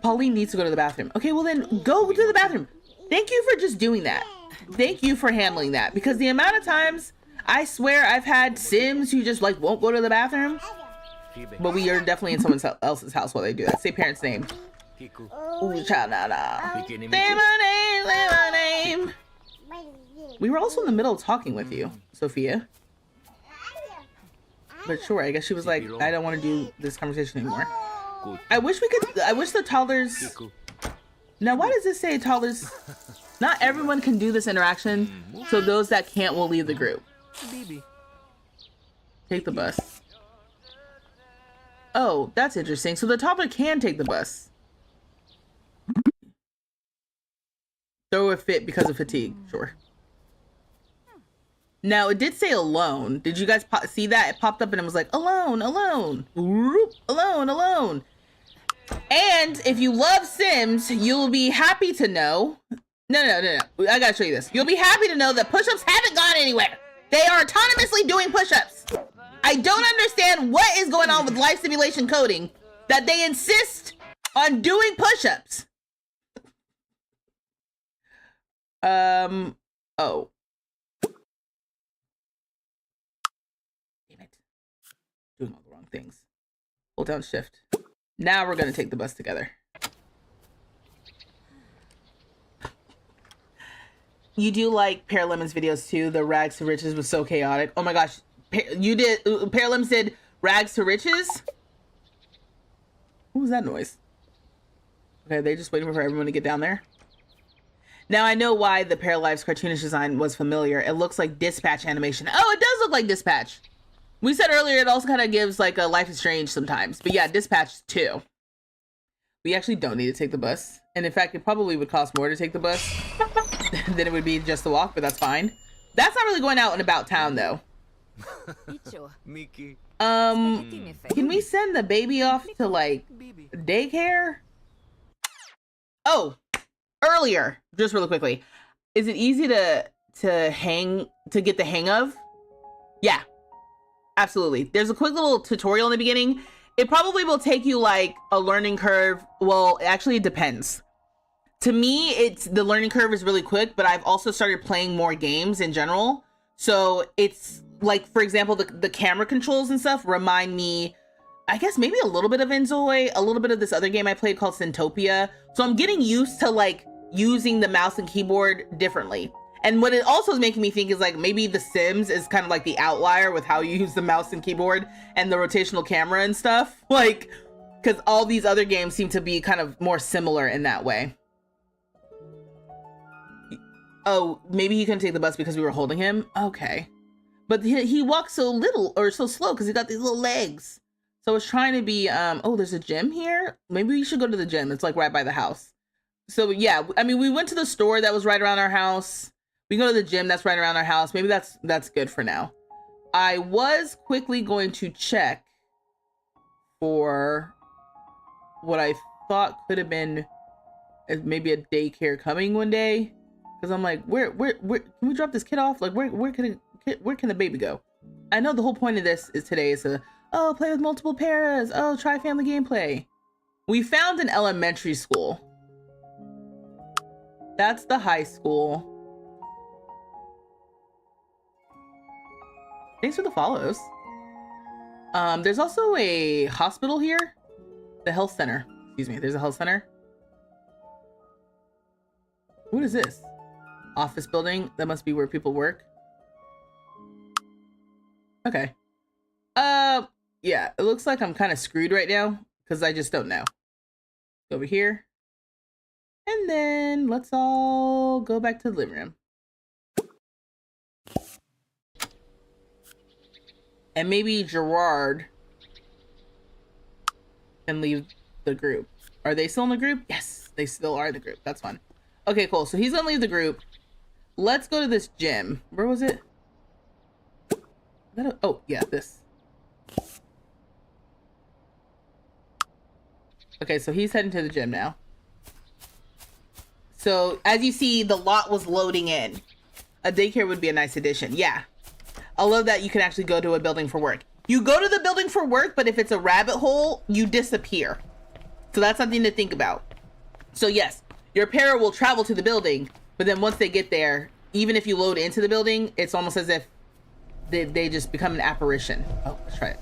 Pauline needs to go to the bathroom. Okay, well then go to the bathroom. Thank you for just doing that. Thank you for handling that, because the amount of times I swear I've had Sims who just like won't go to the bathroom. But we are definitely in someone else's house while they do that. Say parents' name. Ooh, child, Say my name. We were also in the middle of talking with you, Sophia. But sure, I guess she was like, I don't want to do this conversation anymore. I wish the toddlers... Now, why does this say toddlers Not everyone can do this interaction, so those that can't will leave the group. Take the bus. Oh, that's interesting. So the toddler can take the bus. Throw a fit because of fatigue. Sure. Now, it did say alone. Did you guys see that? It popped up and it was like, alone, alone. Whoop, alone, alone. And if you love Sims, you'll be happy to know. No. I gotta show you this. You'll be happy to know that push-ups haven't gone anywhere. They are autonomously doing push-ups. I don't understand what is going on with life simulation coding that they insist on doing push-ups. Oh. Damn it. Doing all the wrong things. Hold down shift. Now we're gonna take the bus together. You do like Paralives videos too. The Rags to Riches was so chaotic. Oh my gosh. You did, Paralives did Rags to Riches? What was that noise? Okay, they're just waiting for everyone to get down there. Now I know why the Paralives cartoonish design was familiar. It looks like Dispatch animation. Oh, it does look like Dispatch. We said earlier it also kind of gives like a Life is Strange sometimes. But yeah, Dispatch too. We actually don't need to take the bus. And in fact, it probably would cost more to take the bus than it would be just to walk, but that's fine. That's not really going out and about town though. Can we send the baby off to like daycare? Oh, earlier, just really quickly. Is it easy to get the hang of? Yeah, absolutely. There's a quick little tutorial in the beginning. It probably will take you like a learning curve. Well, actually it depends. To me, the learning curve is really quick, but I've also started playing more games in general. So it's like, for example, the camera controls and stuff remind me, I guess maybe a little bit of Enzoy, a little bit of this other game I played called Syntopia. So I'm getting used to like using the mouse and keyboard differently. And what it also is making me think is like maybe The Sims is kind of like the outlier with how you use the mouse and keyboard and the rotational camera and stuff. Like, because all these other games seem to be kind of more similar in that way. Oh, maybe he couldn't take the bus because we were holding him? Okay. But he walks so little or so slow because he got these little legs. So it's trying to be, oh, there's a gym here? Maybe we should go to the gym. It's like right by the house. So yeah, I mean, we went to the store that was right around our house. We go to the gym that's right around our house. Maybe that's good for now. I was quickly going to check for what I thought could have been maybe a daycare coming one day. Because I'm like, where can we drop this kid off? Like, where can the baby go? I know the whole point of this is today is to, oh, play with multiple paras. Oh, try family gameplay. We found an elementary school. That's the high school. Thanks for the follows. There's also a hospital here. The health center. Excuse me, there's a health center. What is this? Office building? That must be where people work. Okay. Yeah, it looks like I'm kind of screwed right now because I just don't know. Over here. And then let's all go back to the living room. And maybe Gerard can leave the group. Are they still in the group? Yes, they still are in the group. That's fun. Okay, cool. So he's gonna leave the group. Let's go to this gym. Where was it? Oh, yeah, this. Okay, so he's heading to the gym now. So as you see, the lot was loading in. A daycare would be a nice addition. Yeah. I love that you can actually go to a building for work. You go to the building for work, but if it's a rabbit hole, you disappear. So that's something to think about. So yes, your para will travel to the building, but then once they get there, even if you load into the building, it's almost as if they just become an apparition. Oh, let's try it.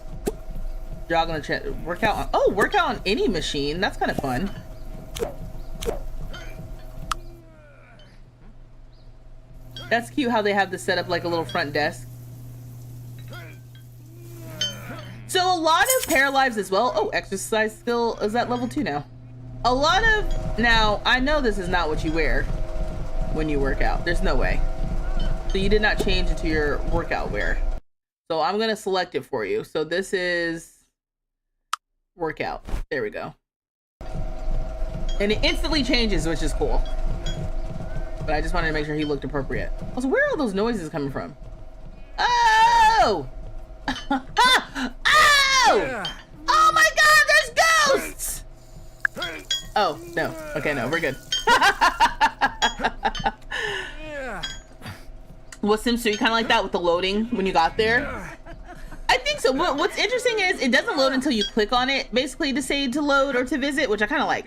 Jog on the workout on any machine. That's kind of fun. That's cute how they have this set up like a little front desk. So a lot of Paralives as well. Oh, exercise skill is at level 2 now. A lot of, now I know this is not what you wear. when you work out. There's no way. So you did not change into your workout wear. So I'm going to select it for you. So this is workout. There we go. And it instantly changes, which is cool. But I just wanted to make sure he looked appropriate. Also, where are all those noises coming from? Oh! Oh! Oh my god, there's ghosts! Oh, no. Okay, no, we're good. Was Sims 3 kind of like that with the loading when you got there? I think so. What's interesting is it doesn't load until you click on it, basically to say to load or to visit, which I kind of like.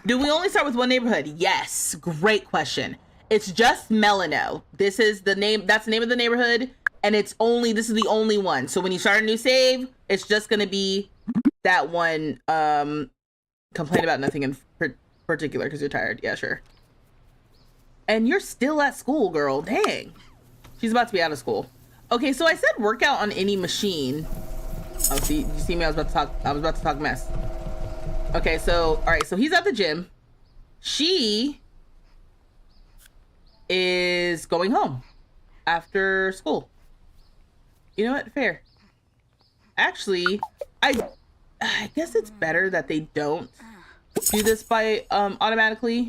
Do we only start with one neighborhood? Yes. Great question. It's just Melano. This is the name. That's the name of the neighborhood. And this is the only one. So when you start a new save, it's just going to be that one. Complain about nothing in particular because you're tired. Yeah, sure. And you're still at school, girl. Dang. She's about to be out of school. Okay, so I said workout on any machine. Oh, see, you see me? I was about to talk mess. Okay, so all right, so he's at the gym. She is going home after school. You know what? Fair. Actually, I guess it's better that they don't do this by automatically.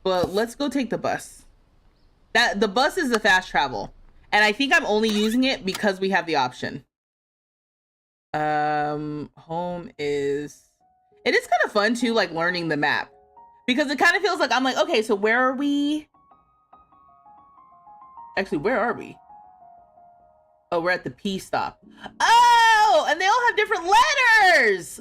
But let's go take the bus. The bus is the fast travel. And I think I'm only using it because we have the option. Home is... It is kind of fun too, like learning the map. Because it kind of feels like I'm like, okay, so where are we? Actually, where are we? Oh, we're at the P stop. Oh, and they all have different letters.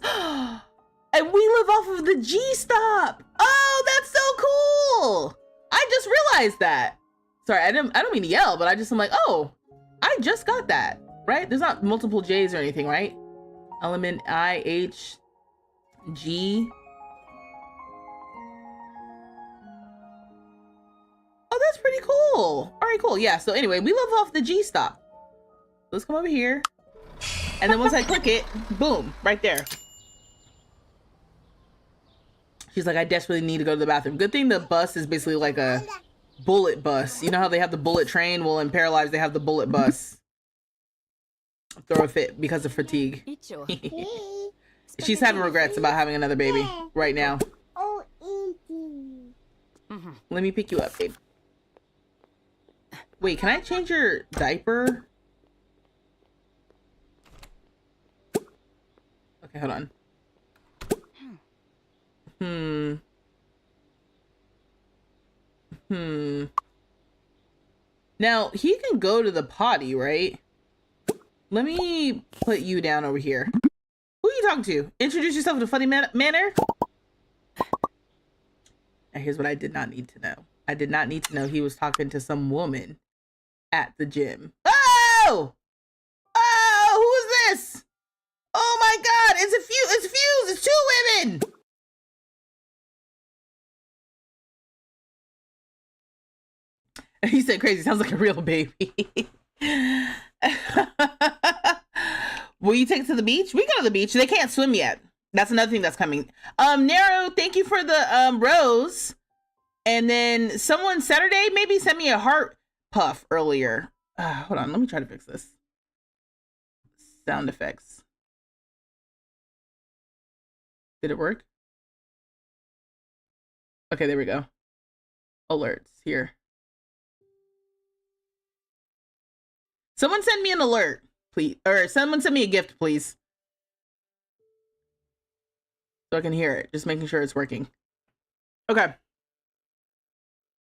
And we live off of the G stop. Oh, that's so cool. I just realized that. Sorry, I don't mean to yell, but I'm like, oh, I just got that, right? There's not multiple J's or anything, right? Element I, H, G. Oh, that's pretty cool. All right, cool. Yeah, so anyway, we live off the G stop. Let's come over here. And then once I click it, boom, right there. She's like, I desperately need to go to the bathroom. Good thing the bus is basically like a bullet bus. You know how they have the bullet train? Well, in Paralives, they have the bullet bus. Throw a fit because of fatigue. She's having regrets about having another baby right now. Let me pick you up, babe. Wait, can I change your diaper? Okay, hold on. Now, he can go to the potty, right? Let me put you down over here. Who are you talking to? Introduce yourself in a funny manner? And here's what I did not need to know. I did not need to know he was talking to some woman at the gym. Oh! Oh, who is this? Oh my God, it's Fuse, it's two women! He said crazy, sounds like a real baby. Will you take it to the beach? We go to the beach. They can't swim yet. That's another thing that's coming. Nero, thank you for the rose. And then someone Saturday maybe sent me a heart puff earlier. Hold on, let me try to fix this. Sound effects. Did it work? Okay, there we go. Alerts here. Someone send me an alert, please. Or someone send me a gift, please. So I can hear it. Just making sure it's working. Okay.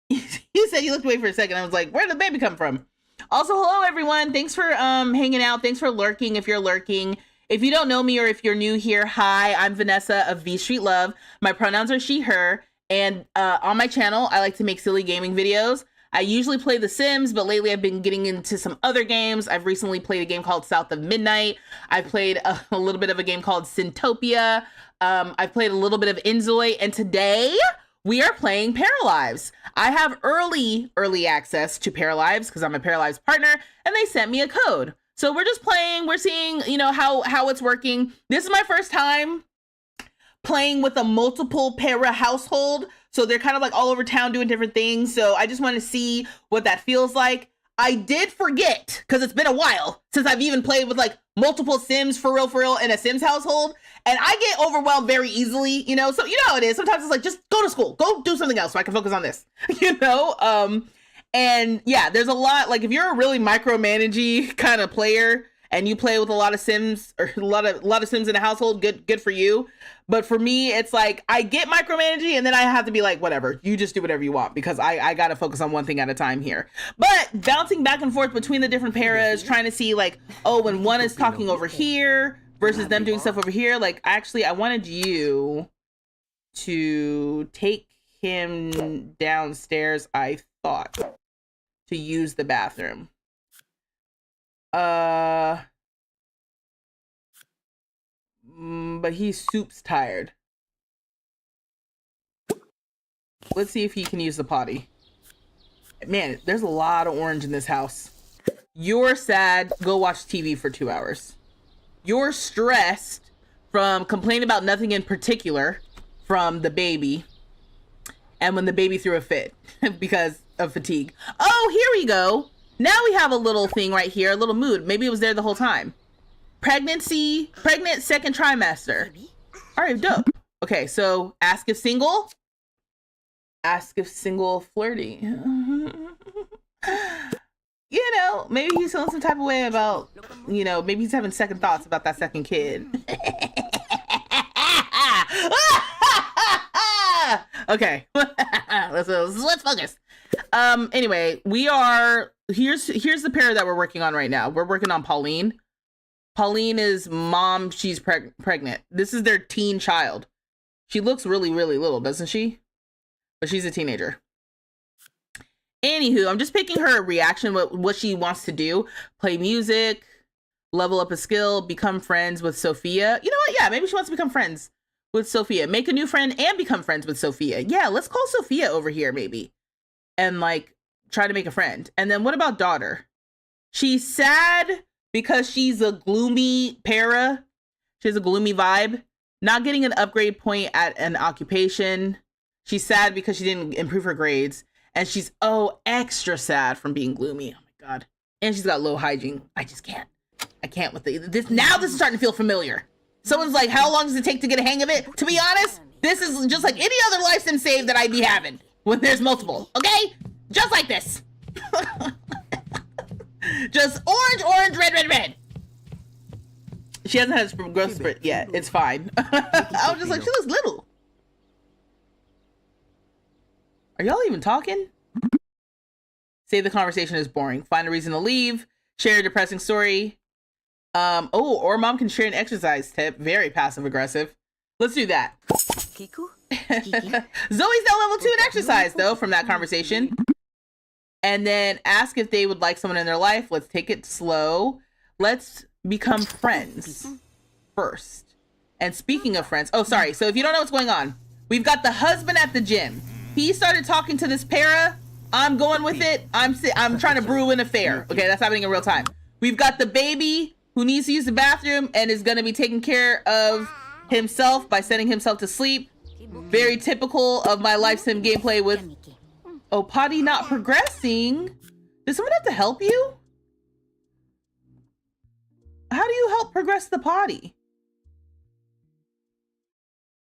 You said you looked away for a second. I was like, where did the baby come from? Also, hello, everyone. Thanks for hanging out. Thanks for lurking if you're lurking. If you don't know me or if you're new here, hi, I'm Vanessa of vstreetlove. My pronouns are she, her. And on my channel, I like to make silly gaming videos. I usually play The Sims, but lately I've been getting into some other games. I've recently played a game called South of Midnight. I played a little bit of a game called Syntopia. I've played a little bit of Inzoi, and today we are playing Paralives. I have early access to Paralives because I'm a Paralives partner, and they sent me a code. So we're just playing. We're seeing, you know, how it's working. This is my first time playing with a multiple para household. So they're kind of like all over town doing different things. So I just want to see what that feels like. I did forget, because it's been a while since I've even played with like multiple Sims for real in a Sims household. And I get overwhelmed very easily, you know? So you know how it is. Sometimes it's like, just go to school, go do something else so I can focus on this, you know? And yeah, there's a lot, like if you're a really micromanagey kind of player and you play with a lot of Sims or a lot of Sims in a household, good for you. But for me, it's like I get micromanaging and then I have to be like, whatever, you just do whatever you want, because I got to focus on one thing at a time here. But bouncing back and forth between the different paras, trying to see like, oh, when one is talking over here versus them doing stuff over here. Like, actually, I wanted you to take him downstairs, I thought, to use the bathroom. But he's soup's tired. Let's see if he can use the potty. Man, there's a lot of orange in this house. You're sad, go watch TV for 2 hours. You're stressed from complaining about nothing in particular from the baby. And when the baby threw a fit because of fatigue. Oh, here we go. Now we have a little thing right here, a little mood. Maybe it was there the whole time. Pregnant second trimester. All right, dope. Okay, so ask if single. Ask if single, flirty. You know, maybe he's feeling some type of way about, you know, maybe he's having second thoughts about that second kid. Okay, let's focus. Anyway, here's the pair that we're working on right now. We're working on Pauline. Pauline is mom. She's pregnant. This is their teen child. She looks really little, doesn't she? But she's a teenager. Anywho, I'm just picking her reaction, what she wants to do. Play music, level up a skill, become friends with Sophia. You know what? Yeah, maybe she wants to become friends with Sophia. Make a new friend and become friends with Sophia. Yeah, let's call Sophia over here maybe. And like try to make a friend. And then what about daughter? She's sad because she's a gloomy para. She has a gloomy vibe. Not getting an upgrade point at an occupation. She's sad because she didn't improve her grades. And she's, extra sad from being gloomy. Oh my God. And she's got low hygiene. I just can't. I can't with this. Now this is starting to feel familiar. Someone's like, how long does it take to get a hang of it? To be honest, this is just like any other life sim save that I'd be having when there's multiple. Okay? Just like this. Just orange, red. She hasn't had a growth spurt yet. It's fine. I was just like, she looks little. Are y'all even talking? Say the conversation is boring. Find a reason to leave. Share a depressing story. Or mom can share an exercise tip. Very passive aggressive. Let's do that. Zoe's now level 2 in exercise though from that conversation. And then ask if they would like someone in their life. Let's take it slow. Let's become friends first. And speaking of friends, sorry. So if you don't know what's going on, we've got the husband at the gym. He started talking to this para. I'm going with it. I'm trying to brew an affair. Okay, that's happening in real time. We've got the baby who needs to use the bathroom and is going to be taking care of himself by sending himself to sleep. Very typical of my life sim gameplay with potty not progressing. Does someone have to help you? How do you help progress the potty?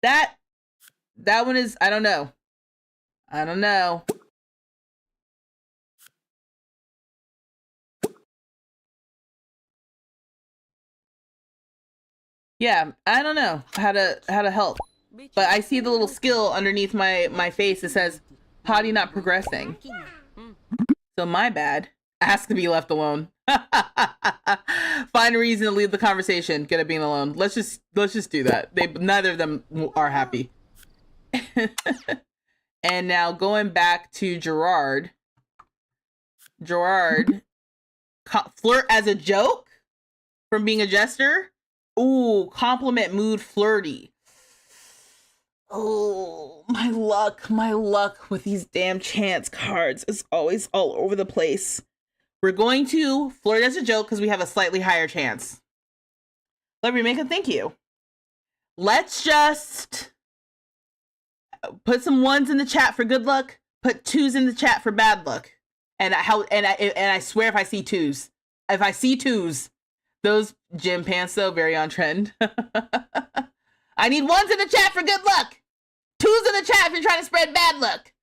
That one is, I don't know. Yeah, I don't know how to help. But I see the little skill underneath my face that says potty not progressing. So my bad. Ask to be left alone. Find a reason to leave the conversation. Good at being alone. Let's just do that. Neither of them are happy. And now going back to Gerard. Gerard, flirt as a joke from being a jester. Ooh, compliment mood flirty. Oh, my luck with these damn chance cards is always all over the place. We're going to flirt as a joke because we have a slightly higher chance. Let me make a thank you. Let's just Put some ones in the chat for good luck. Put twos in the chat for bad luck. And I swear if I see twos, those gym pants though, very on trend. I need ones in the chat for good luck. Twos in the chat if you're trying to spread bad luck.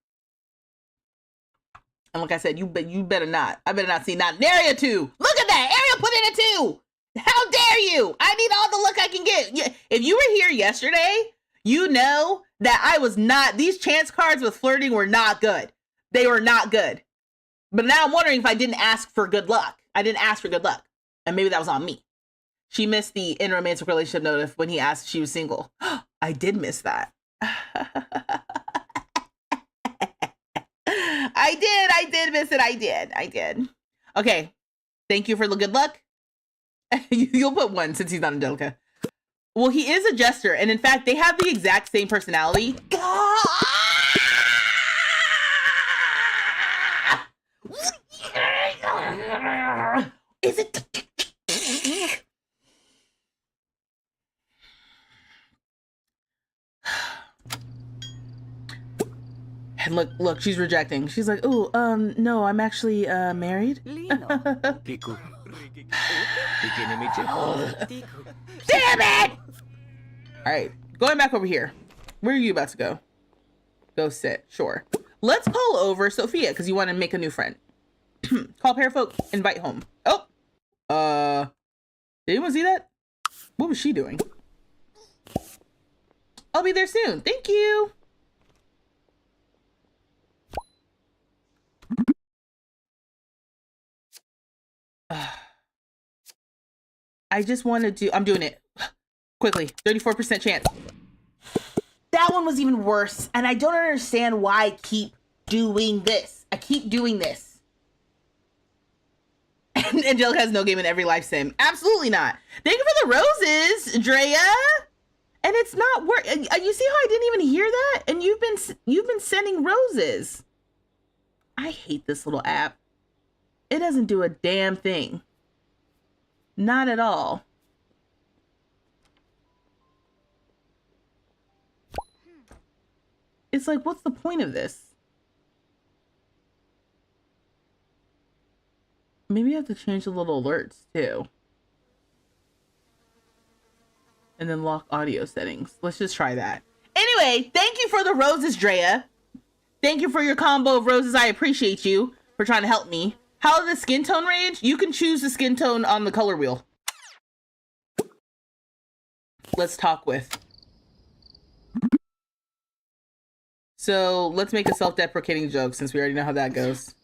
And like I said, you better not. I better not see not an area 2. Look at that. Ariel put in a 2. How dare you? I need all the luck I can get. If you were here yesterday, you know that I was not. These chance cards with flirting were not good. They were not good. But now I'm wondering if I didn't ask for good luck. I didn't ask for good luck. And maybe that was on me. She missed the in romantic relationship notice when he asked if she was single. I did miss that. I did miss it. I did. Okay. Thank you for the good luck. You'll put one since he's not Angelica. Well, he is a jester. And in fact, they have the exact same personality. Is it? And look, she's rejecting. She's like, oh, no, I'm actually married. Damn it! All right, going back over here. Where are you about to go? Go sit. Sure. Let's call over Sophia because you want to make a new friend. Call Parafolk, invite home. Oh, did anyone see that? What was she doing? I'll be there soon. Thank you. I just wanted to, I'm doing it quickly. 34% chance. That one was even worse. And I don't understand why I keep doing this. And Angelica has no game in every life sim. Absolutely not. Thank you for the roses, Drea. And it's not work. You see how I didn't even hear that? And you've been sending roses. I hate this little app. It doesn't do a damn thing. Not at all. It's like, what's the point of this? Maybe I have to change the little alerts too. And then lock audio settings. Let's just try that. Anyway, thank you for the roses, Drea. Thank you for your combo of roses. I appreciate you for trying to help me. How does the skin tone range? You can choose the skin tone on the color wheel. Let's talk with. So let's make a self-deprecating joke since we already know how that goes.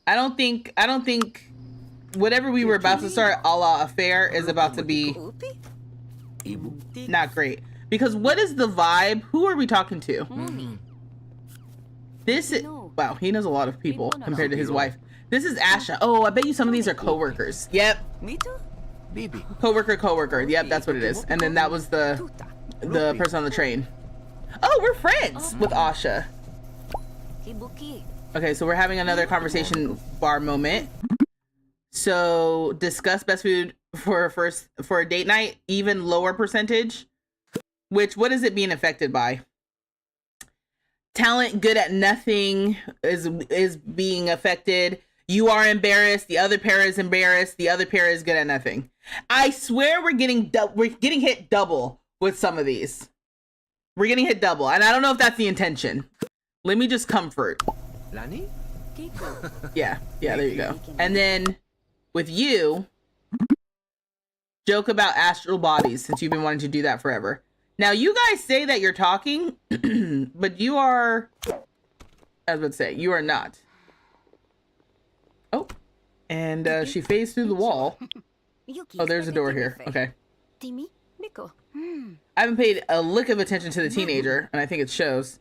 I don't think whatever we were about to start a la affair is about to be not great. Because what is the vibe? Who are we talking to? This is, wow, he knows a lot of people compared to his wife. This is Asha. Oh, I bet you some of these are coworkers. Yep. Coworker. Yep, that's what it is. And then that was the person on the train. Oh, we're friends with Asha. Okay, so we're having another conversation bar moment. So discuss best food for a date night, even lower percentage. Which, what is it being affected by? Talent good at nothing is being affected. You are embarrassed. The other pair is embarrassed. The other pair is good at nothing. I swear we're getting hit double with some of these. We're getting hit double, and I don't know if that's the intention. Let me just comfort. Lani? Yeah, there you go. And then with you, joke about astral bodies since you've been wanting to do that forever. Now you guys say that you're talking, but you are, I was about to say, you are not. Oh, and she phased through the wall. Oh, there's a door here. Okay. I haven't paid a lick of attention to the teenager, and I think it shows.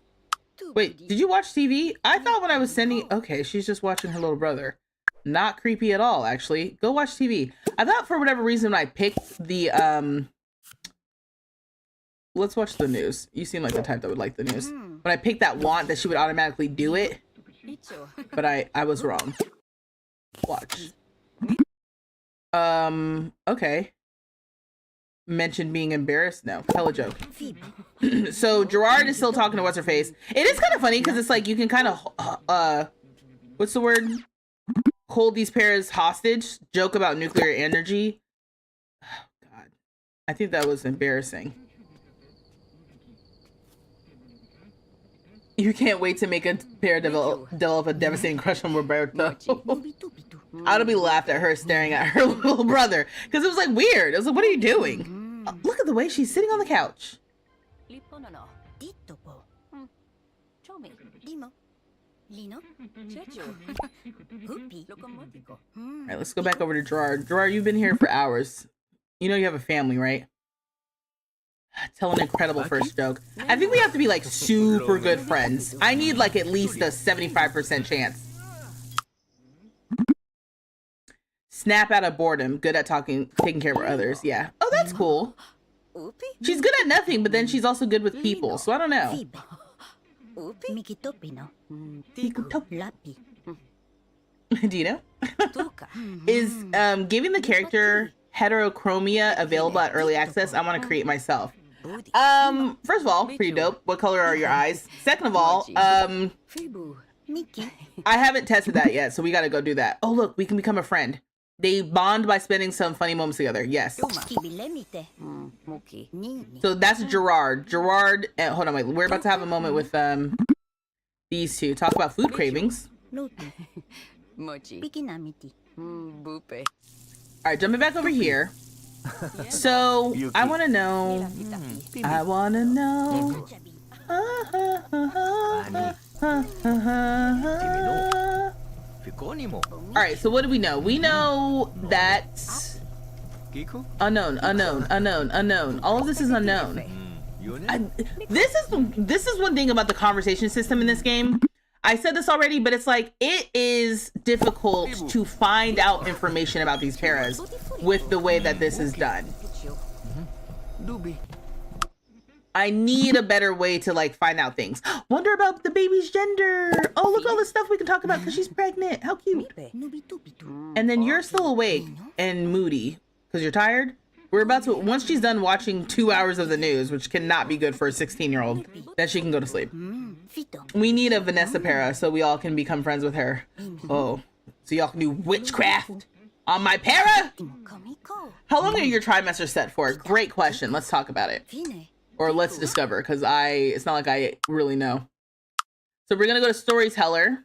Wait, did you watch TV? I thought when I was sending... Okay, she's just watching her little brother. Not creepy at all, actually. Go watch TV. I thought for whatever reason when I picked the... Let's watch the news. You seem like the type that would like the news. When I picked that want, that she would automatically do it. But I was wrong. Watch. Okay. Mentioned being embarrassed? No. Tell a joke. So Gerard is still talking to what's her face. It is kind of funny because it's like you can kind of what's the word? Hold these pairs hostage. Joke about nuclear energy. Oh God, I think that was embarrassing. You can't wait to make a pair develop a devastating crush on Roberto. I'd be laughed at her staring at her little brother because it was like weird. It was like, what are you doing? Oh, look at the way she's sitting on the couch. All right, let's go back over to Gerard. Gerard, you've been here for hours. You know you have a family, right? Tell an incredible first joke. I think we have to be like super good friends. I need like at least a 75% chance. Snap out of boredom. Good at taking care of others. Yeah. Oh, that's cool. She's good at nothing, but then she's also good with people. So I don't know. Do you know? Is giving the character heterochromia available at early access? I want to create myself. First of all, pretty dope. What color are your eyes? Second of all, I haven't tested that yet, so we got to go do that. Oh, look, we can become a friend. They bond by spending some funny moments together. Yes. So that's Gerard. Gerard, hold on, wait. We're about to have a moment with these two. Talk about food cravings. Mochi. All right, jumping back over here. So I want to know. I want to know. All right, so what do we know? We know that unknown. All of this is unknown. This is one thing about the conversation system in this game. I said this already, but it's like it is difficult to find out information about these paras with the way that this is done. I need a better way to like find out things. Wonder about the baby's gender. Oh, look all the stuff we can talk about because she's pregnant. How cute. And then you're still awake and moody because you're tired. We're about to, once she's done watching 2 hours of the news, which cannot be good for a 16-year-old, then she can go to sleep. We need a Vanessa para so we all can become friends with her. Oh, so y'all can do witchcraft on my para? How long are your trimesters set for? Great question. Let's talk about it. Or let's discover, because it's not like I really know. So we're going to go to Storyteller.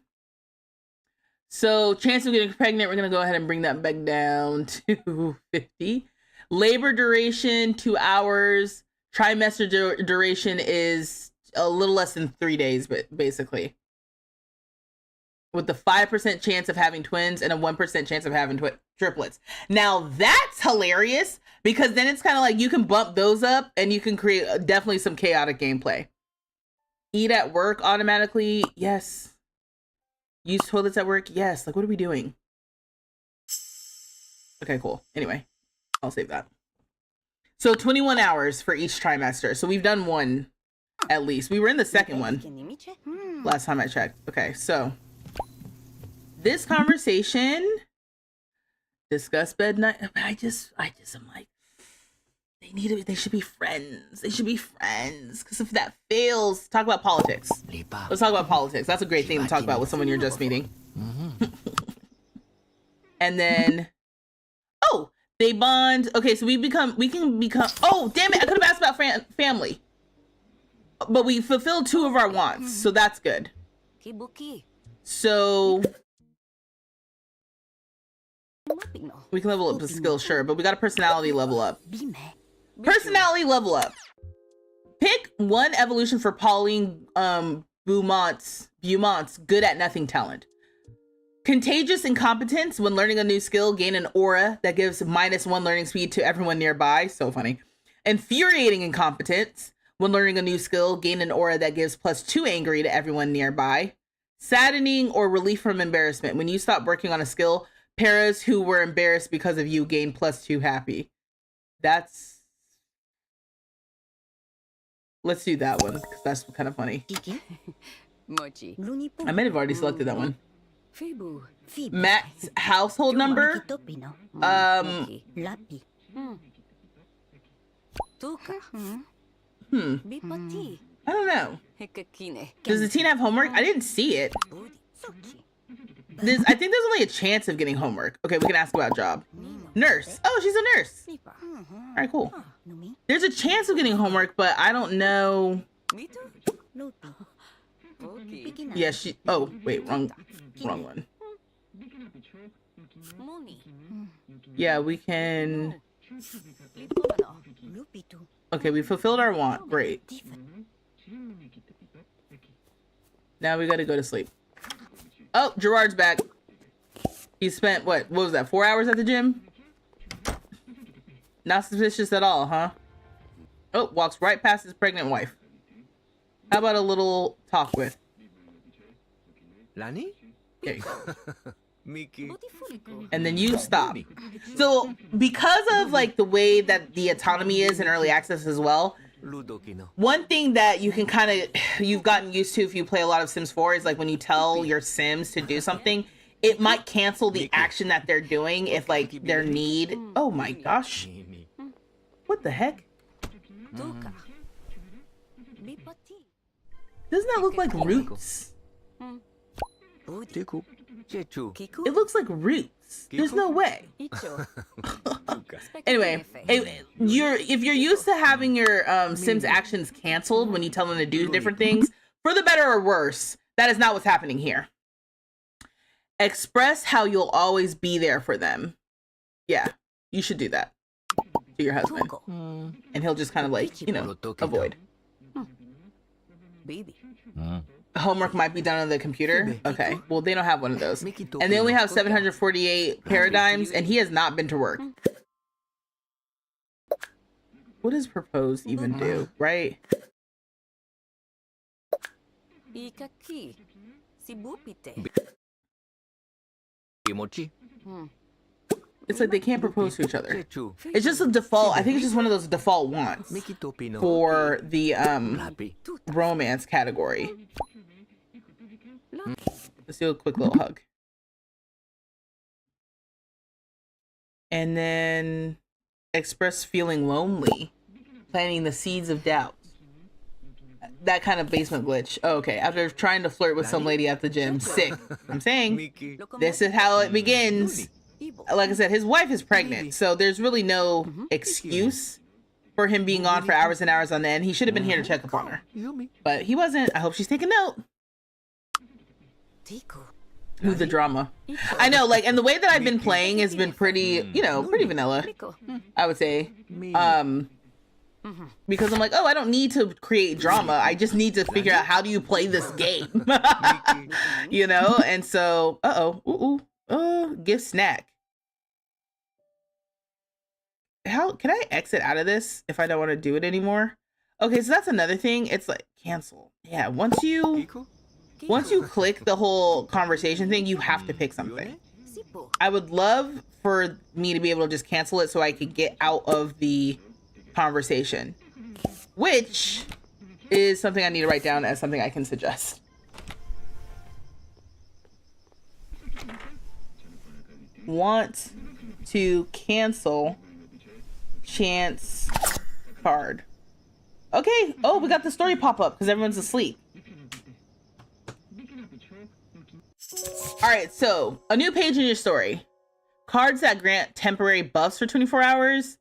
So chance of getting pregnant, we're going to go ahead and bring that back down to 50. Labor duration, 2 hours. Trimester duration is a little less than 3 days, but basically. With the 5% chance of having twins and a 1% chance of having triplets. Now that's hilarious because then it's kind of like you can bump those up and you can create definitely some chaotic gameplay. Eat at work automatically. Yes. Use toilets at work. Yes. Like, what are we doing? Okay, cool. Anyway. I'll save that. So 21 hours for each trimester. So we've done one at least. We were in the second one last time I checked. Okay, so this conversation, discuss bed night. I just am like, they should be friends. They should be friends. Because if that fails, talk about politics. Let's talk about politics. That's a great thing to talk about with someone you're just meeting. And then, oh, they bond. Okay, so we can become. Oh, damn it! I could have asked about family, but we fulfilled 2 of our wants, so that's good. So we can level up the skill, sure, but we got a personality level up. Personality level up. Pick one evolution for Pauline Beaumont's good at nothing talent. Contagious incompetence. When learning a new skill, gain an aura that gives -1 learning speed to everyone nearby. So funny. Infuriating incompetence. When learning a new skill, gain an aura that gives +2 angry to everyone nearby. Saddening or relief from embarrassment. When you stop working on a skill, paras who were embarrassed because of you gain +2 happy. Let's do that one because that's kind of funny. I might have already selected that one. Max household number. Bipati. I don't know. Hekakine. Does the teen have homework? I didn't see it. I think there's only a chance of getting homework. Okay, we can ask about job. Nurse. Oh, she's a nurse. All right, cool. There's a chance of getting homework, but I don't know. Yeah, she. Oh, wait, wrong one. Yeah, we can. Okay, we fulfilled our want. Great. Now we gotta go to sleep. Oh, Gerard's back. He spent, what was that, 4 hours at the gym? Not suspicious at all, huh? Oh, walks right past his pregnant wife. How about a little talk with? Lani? Okay. Miki. And then you stop. So, because of like the way that the autonomy is in early access as well, one thing that you can you've gotten used to if you play a lot of Sims 4 is like when you tell your Sims to do something, it might cancel the action that they're doing if like their need. Oh my gosh. What the heck? Doesn't that look like roots? It looks like roots. There's no way. Anyway, if you're used to having your Sims actions canceled when you tell them to do different things, for the better or worse, that is not what's happening here. Express how you'll always be there for them. Yeah, you should do that to your husband. And he'll just kind of like, avoid. Homework might be done on the computer. Okay, well, they don't have one of those. And they only have 748 paradigms, and he has not been to work. What does propose even do, right? It's like they can't propose to each other. It's just a default. I think it's just one of those default wants for the romance category. Let's do a quick little hug. And then express feeling lonely, planting the seeds of doubt. That kind of basement glitch. Oh, okay, after trying to flirt with some lady at the gym. Sick. I'm saying, this is how it begins. Like I said, his wife is pregnant, so there's really no excuse for him being on for hours and hours on end. He should have been here to check up on her. But he wasn't. I hope she's taking note. Ooh, the drama. I know, like, and the way that I've been playing has been pretty, pretty vanilla, I would say. Because I'm like, oh, I don't need to create drama. I just need to figure out how do you play this game, And so, gift snack. How can I exit out of this if I don't want to do it anymore? Okay, so that's another thing. It's like cancel. Yeah, once you click the whole conversation thing, you have to pick something. I would love for me to be able to just cancel it so I could get out of the conversation, which is something I need to write down as something I can suggest. Want to cancel chance card. Okay. Oh, we got the story pop up because everyone's asleep. All right, so a new page in your story. Cards that grant temporary buffs for 24 hours.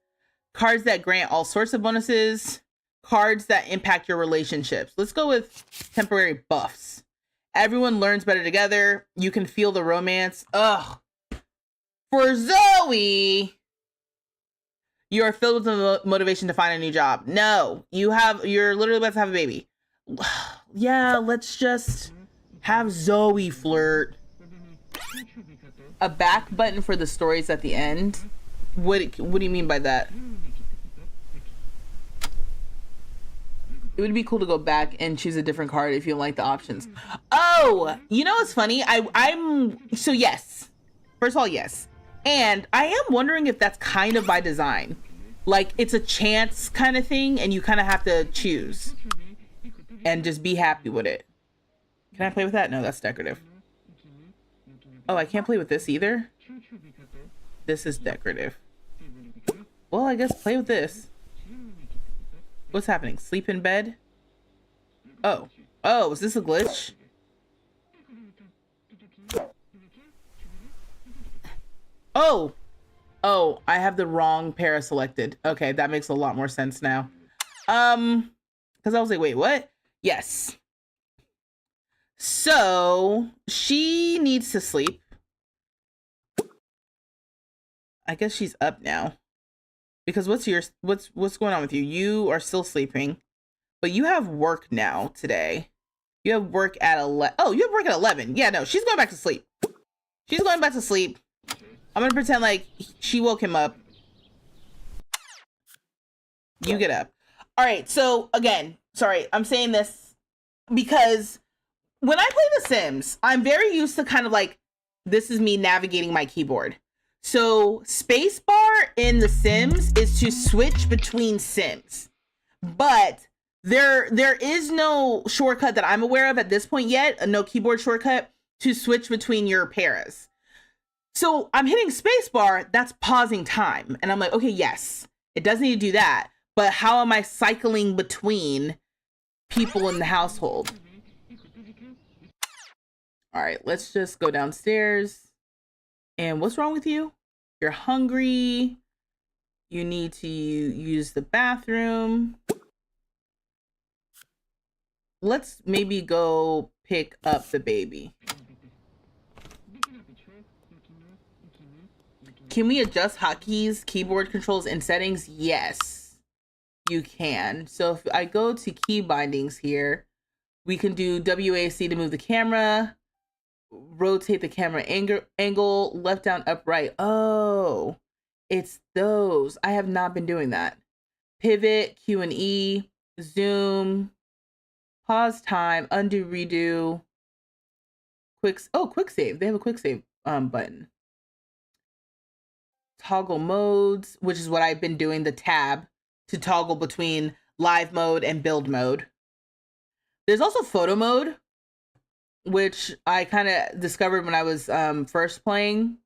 Cards that grant all sorts of bonuses. Cards that impact your relationships. Let's go with temporary buffs. Everyone learns better together. You can feel the romance. Ugh. For Zoe, you are filled with the motivation to find a new job. No, you're literally about to have a baby. Yeah, let's just have Zoe flirt. A back button for the stories at the end. What do you mean by that? It would be cool to go back and choose a different card if you don't like the options. Oh, you know what's funny? So yes. First of all, yes. And I am wondering if that's kind of by design. Like, it's a chance kind of thing, and you kind of have to choose. And just be happy with it. Can I play with that? No, that's decorative. Oh, I can't play with this either? This is decorative. Well, I guess play with this. What's happening? Sleep in bed? Oh. Oh, is this a glitch? Oh. Oh, I have the wrong para selected. Okay, that makes a lot more sense now. Because I was like, wait, what? Yes. So she needs to sleep. I guess she's up now. Because what's going on with you? You are still sleeping, but you have work now today. You have work at 11. Oh, you have work at 11. Yeah, no, she's going back to sleep. She's going back to sleep. I'm gonna pretend like she woke him up. You get up. All right. So again, sorry, I'm saying this because when I play The Sims, I'm very used to kind of like, this is me navigating my keyboard. So spacebar in The Sims is to switch between Sims, but there is no shortcut that I'm aware of at this point yet. No keyboard shortcut to switch between your paras. So I'm hitting spacebar, that's pausing time. And I'm like, okay, yes, it does need to do that. But how am I cycling between people in the household? All right, let's just go downstairs. And what's wrong with you? You're hungry. You need to use the bathroom. Let's maybe go pick up the baby. Can we adjust hotkeys, keyboard controls, and settings? Yes, you can. So if I go to key bindings here, we can do WASD to move the camera, rotate the camera angle, left, down, up, right. Oh, it's those. I have not been doing that. Pivot, Q and E, zoom, pause time, undo, redo, quick save. They have a quick save button. Toggle modes, which is what I've been doing, the tab to toggle between live mode and build mode. There's also photo mode, which I kind of discovered when I was first playing.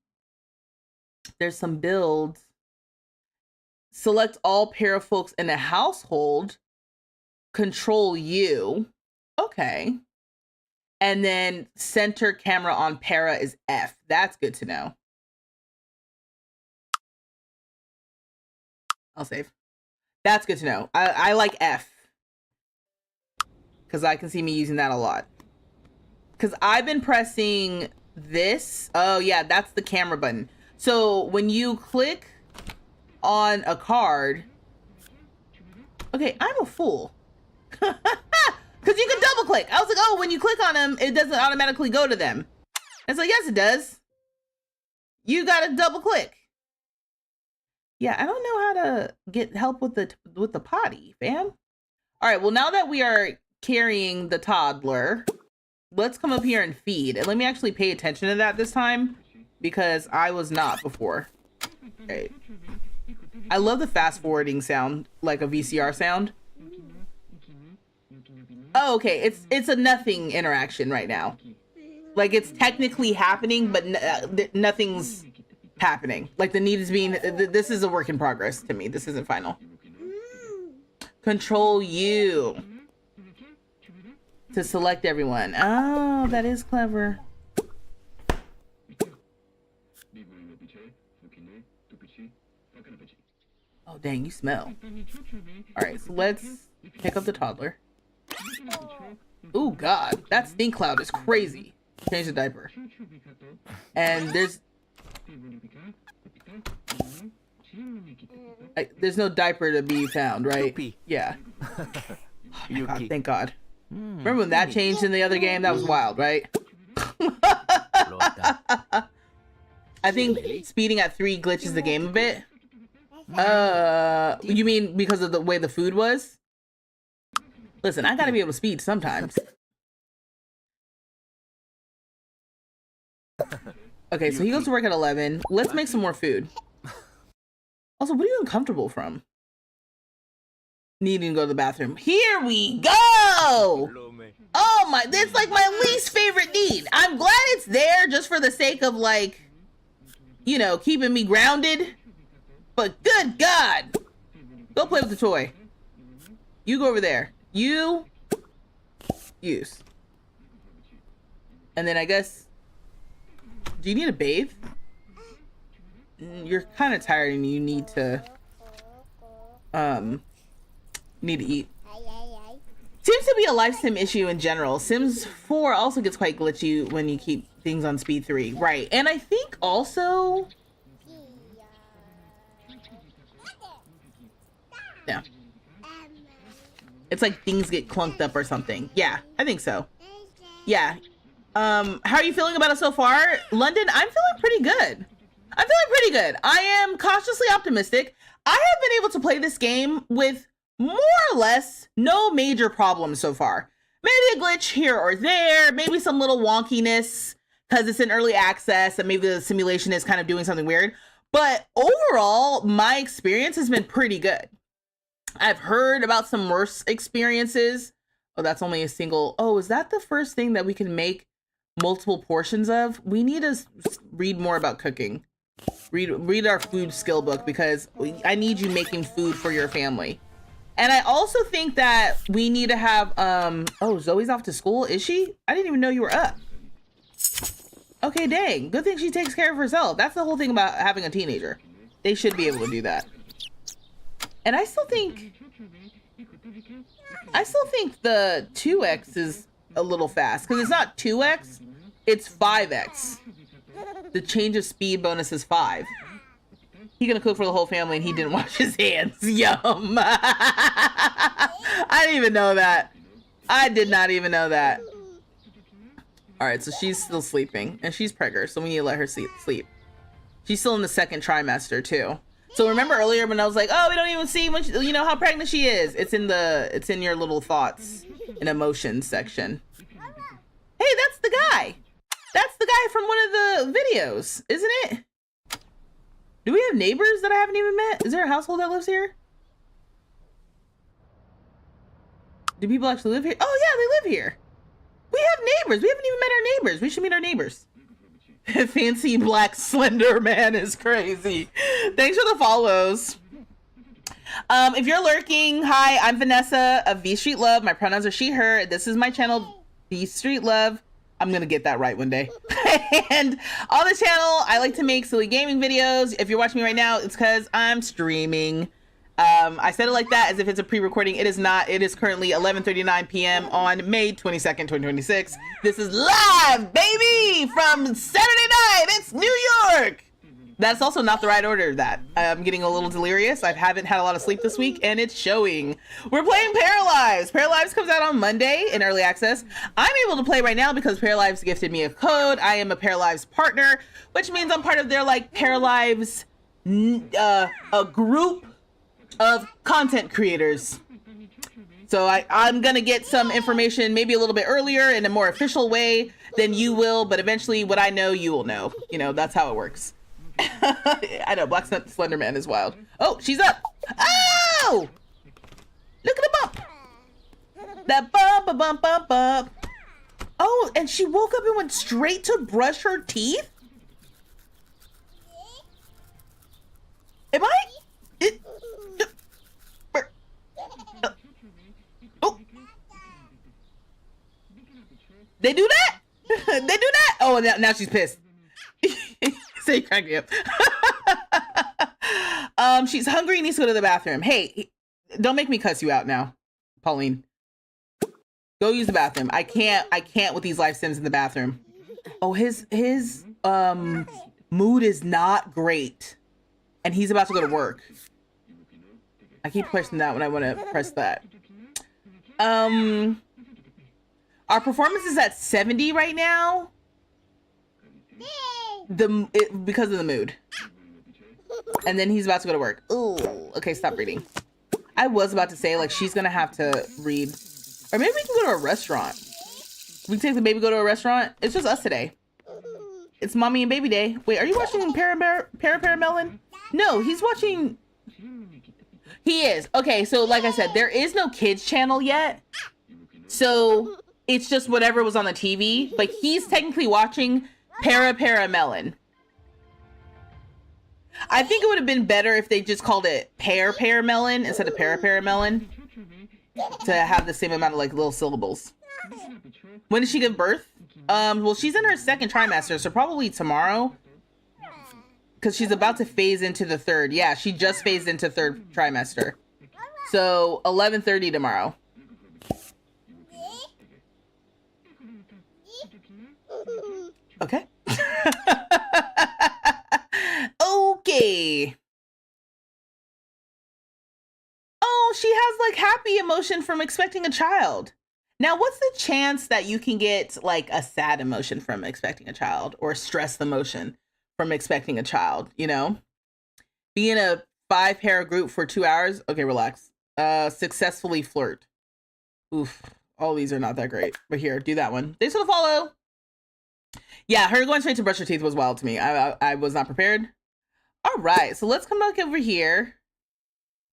There's some builds. Select all para folks in a household. Control U. Okay. And then center camera on para is F. That's good to know. I'll save. That's good to know. I like F. Because I can see me using that a lot. Because I've been pressing this. Oh, yeah, that's the camera button. So when you click on a card. Okay, I'm a fool. Because you can double click. I was like, oh, when you click on them, it doesn't automatically go to them. It's like, yes, it does. You got to double click. Yeah, I don't know how to get help with the potty, fam. All right, well, now that we are carrying the toddler, let's come up here and feed. And let me actually pay attention to that this time, because I was not before. Okay. I love the fast forwarding sound, like a VCR sound. Oh, okay, it's a nothing interaction right now. Like, it's technically happening, but nothing's happening. Like, the need is being, this is a work in progress to me. This isn't final. Control U to select everyone. Oh, that is clever. Oh, dang, you smell. All right, so let's pick up the toddler. Oh, God, that stink cloud is crazy. Change the diaper. And there's no diaper to be found, right? Yeah. Oh my God, thank God. Remember when that changed in the other game? That was wild, right? I think speeding at 3 glitches the game a bit. You mean because of the way the food was? Listen, I gotta be able to speed sometimes. Okay, so he goes to work at 11. Let's make some more food. Also, what are you uncomfortable from? Needing to go to the bathroom. Here we go! Oh my, that's like my least favorite need. I'm glad it's there just for the sake of, like, you know, keeping me grounded. But good God! Go play with the toy. You go over there. You use. And then I guess, do you need a bathe? You're kind of tired and you need to eat. Seems to be a life sim issue in general. Sims 4 also gets quite glitchy when you keep things on speed 3. Right. And I think also... Yeah. It's like things get clunked up or something. Yeah, I think so. Yeah. How are you feeling about it so far? London, I'm feeling pretty good. I'm feeling pretty good. I am cautiously optimistic. I have been able to play this game with more or less no major problems so far. Maybe a glitch here or there, maybe some little wonkiness because it's in early access and maybe the simulation is kind of doing something weird. But overall, my experience has been pretty good. I've heard about some worse experiences. Oh, that's only a single. Oh, is that the first thing that we can make multiple portions of? We need to read more about cooking. Read our food skill book because I need you making food for your family. And I also think that we need to have, oh, Zoe's off to school. Is she? I didn't even know you were up. Okay, dang. Good thing she takes care of herself. That's the whole thing about having a teenager. They should be able to do that. And I still think the 2x is a little fast because it's not 2x, it's 5x. The change of speed bonus is 5. He gonna cook for the whole family and he didn't wash his hands. Yum. I didn't even know that. I did not even know that. All right, so she's still sleeping and she's preggers, so we need to let her sleep. She's still in the second trimester too. So remember earlier when I was like, oh, we don't even see when she, you know how pregnant she is. It's in your little thoughts and emotions section. Hey, that's the guy. That's the guy from one of the videos, isn't it? Do we have neighbors that I haven't even met? Is there a household that lives here? Do people actually live here? Oh yeah, they live here. We have neighbors. We haven't even met our neighbors. We should meet our neighbors. Fancy black slender man is crazy. Thanks for the follows. If you're lurking, hi, I'm Vanessa of vstreetlove. My pronouns are she, her. This is my channel, vstreetlove. I'm gonna get that right one day. And on the channel, I like to make silly gaming videos. If you're watching me right now, it's because I'm streaming. I said it like that as if it's a pre-recording. It is not. It is currently 11:39 p.m. on May 22nd, 2026. This is live, baby, from Saturday night. It's New York. That's also not the right order of that. I'm getting a little delirious. I haven't had a lot of sleep this week, and it's showing. We're playing Paralives. Paralives comes out on Monday in early access. I'm able to play right now because Paralives gifted me a code. I am a Paralives partner, which means I'm part of their like Paralives a group of content creators. So I'm gonna get some information maybe a little bit earlier in a more official way than you will, but eventually what I know, you will know. You know, that's how it works. I know, Black Slender Man is wild. Oh, she's up. Oh! Look at the bump. That bump, a bump, bump, bump. Oh, and she woke up and went straight to brush her teeth? Am I? Oh. They do that? They do that? Oh, now she's pissed. So you cracked me up. She's hungry, needs to go to the bathroom. Hey, don't make me cuss you out now, Pauline. Go use the bathroom. I can't with these life sims in the bathroom. Oh, his mood is not great. And he's about to go to work. I keep pressing that when I want to press that. Our performance is at 70 right now. Because of the mood. And then he's about to go to work. Ooh, okay, stop reading. I was about to say, like, she's gonna have to read. Or maybe we can go to a restaurant. We can take the baby, go to a restaurant. It's just us today. It's mommy and baby day. Wait, are you watching Paramelon? No, he's watching. He is. Okay, so like I said, there is no kids channel yet. So it's just whatever was on the TV. But he's technically watching Paramelon. I think it would have been better if they just called it Paramelon instead of Paramelon. to have the same amount of like little syllables. When did she give birth? Well, she's in her second trimester, so probably tomorrow. Because she's about to phase into the third. Yeah, she just phased into third trimester. So 11:30 tomorrow. Okay. Okay. Oh, she has like happy emotion from expecting a child. Now, what's the chance that you can get like a sad emotion from expecting a child or stress emotion from expecting a child, you know? Be in a 5-pair group for 2 hours. Okay, relax. Successfully flirt. Oof. All these are not that great. But here, do that one. Thanks for the follow. Yeah, her going straight to brush her teeth was wild to me. I was not prepared. All right, so let's come back over here.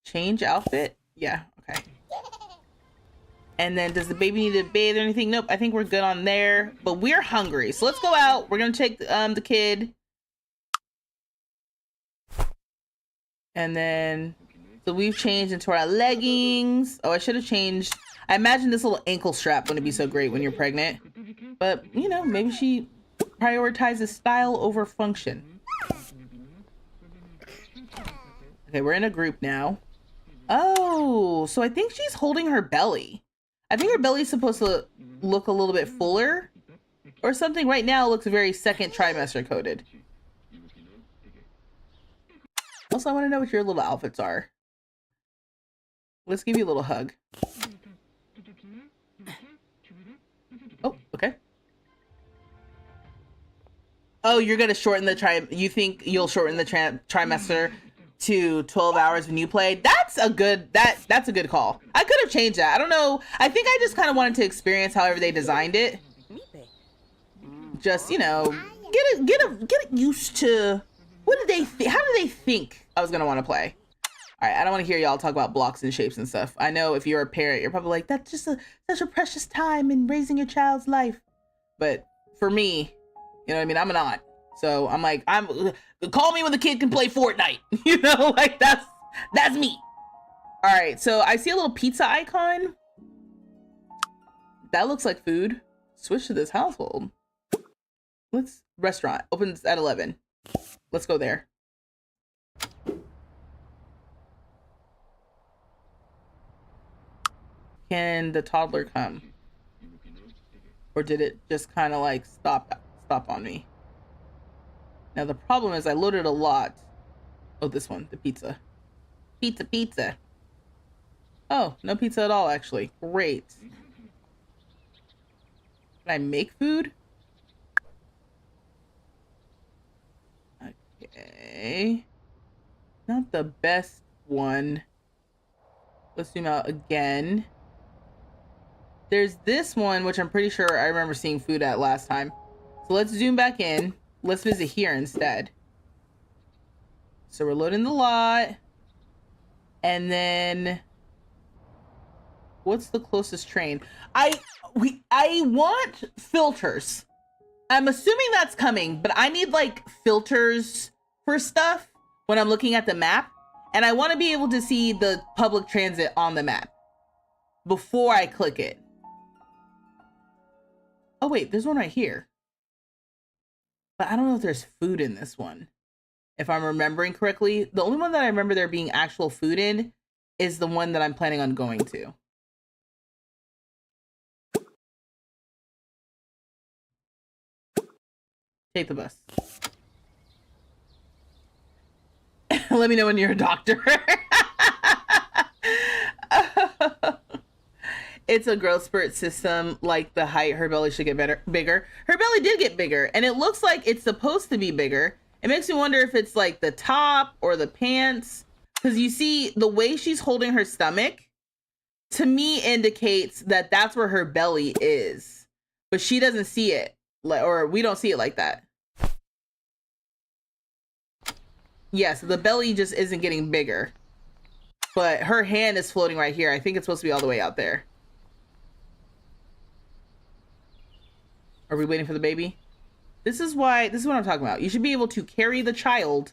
Change outfit. Yeah, okay. And then does the baby need to bathe or anything? Nope, I think we're good on there. But we're hungry, so let's go out. We're gonna take the kid. And then, so we've changed into our leggings. Oh, I should have changed. I imagine this little ankle strap wouldn't be so great when you're pregnant. But, you know, maybe she prioritizes style over function. Okay, we're in a group now. Oh, so I think she's holding her belly. I think her belly's supposed to look a little bit fuller or something. Right now it looks very second trimester coded. Also, I want to know what your little outfits are. Let's give you a little hug. Oh, okay. Oh, you're gonna shorten the you think you'll shorten the trimester to 12 hours when you play? That's a good that's a good call. I could have changed that. I don't know. I think I just kind of wanted to experience however they designed it. Just, you know, get it used to what did they how do they think I was gonna want to play? All right, I don't want to hear y'all talk about blocks and shapes and stuff. I know if you're a parent, you're probably like, that's just such a precious time in raising your child's life. But for me, you know what I mean? I'm an aunt. So I'm like, call me when the kid can play Fortnite. You know, like that's me. All right, so I see a little pizza icon. That looks like food. Switch to this household. Restaurant opens at 11. Let's go there. Can the toddler come? Or did it just kind of like stop on me? Now the problem is I loaded a lot. Oh, this one, the pizza. Pizza. Oh, no pizza at all, actually. Great. Can I make food? Okay. Not the best one. Let's zoom out again. There's this one, which I'm pretty sure I remember seeing food at last time. So let's zoom back in. Let's visit here instead. So we're loading the lot. And then what's the closest train? I want filters. I'm assuming that's coming, but I need like filters for stuff when I'm looking at the map. And I want to be able to see the public transit on the map before I click it. Oh wait, there's one right here. But I don't know if there's food in this one. If I'm remembering correctly, the only one that I remember there being actual food in is the one that I'm planning on going to. Take the bus. Let me know when you're a doctor. It's a growth spurt system. Like the height, her belly should get bigger. Her belly did get bigger, and it looks like it's supposed to be bigger. It makes me wonder if it's like the top or the pants, because you see the way she's holding her stomach, to me indicates that that's where her belly is, but she doesn't see it, or we don't see it like that. Yes, the belly just isn't getting bigger, but her hand is floating right here. I think it's supposed to be all the way out there. Are we waiting for the baby? This is what I'm talking about. You should be able to carry the child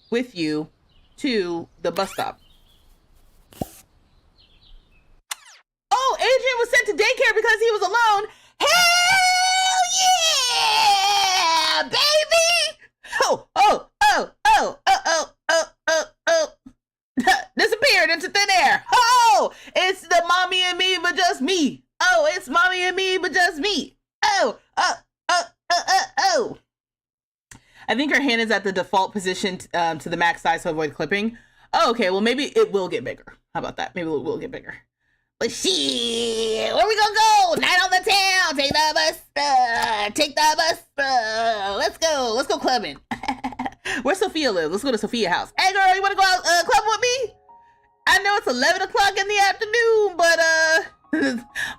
with you to the bus stop. was sent to daycare because he was alone. Hell yeah, baby! Oh, oh, oh, oh, oh, oh, oh, oh, oh. Disappeared into thin air. Oh, it's the mommy and me, but just me. Oh, it's mommy and me, but just me. Oh, oh, oh, oh, oh, oh. I think her hand is at the default position to the max size to avoid clipping. Oh, okay, well, maybe it will get bigger. How about that? Maybe it will get bigger. But shit, where we gonna go? Night on the town. Take the bus. Take the bus. Let's go. Let's go clubbing. Where Sophia lives? Let's go to Sophia's house. Hey, girl, you wanna go out clubbing with me? I know it's 11 o'clock in the afternoon, but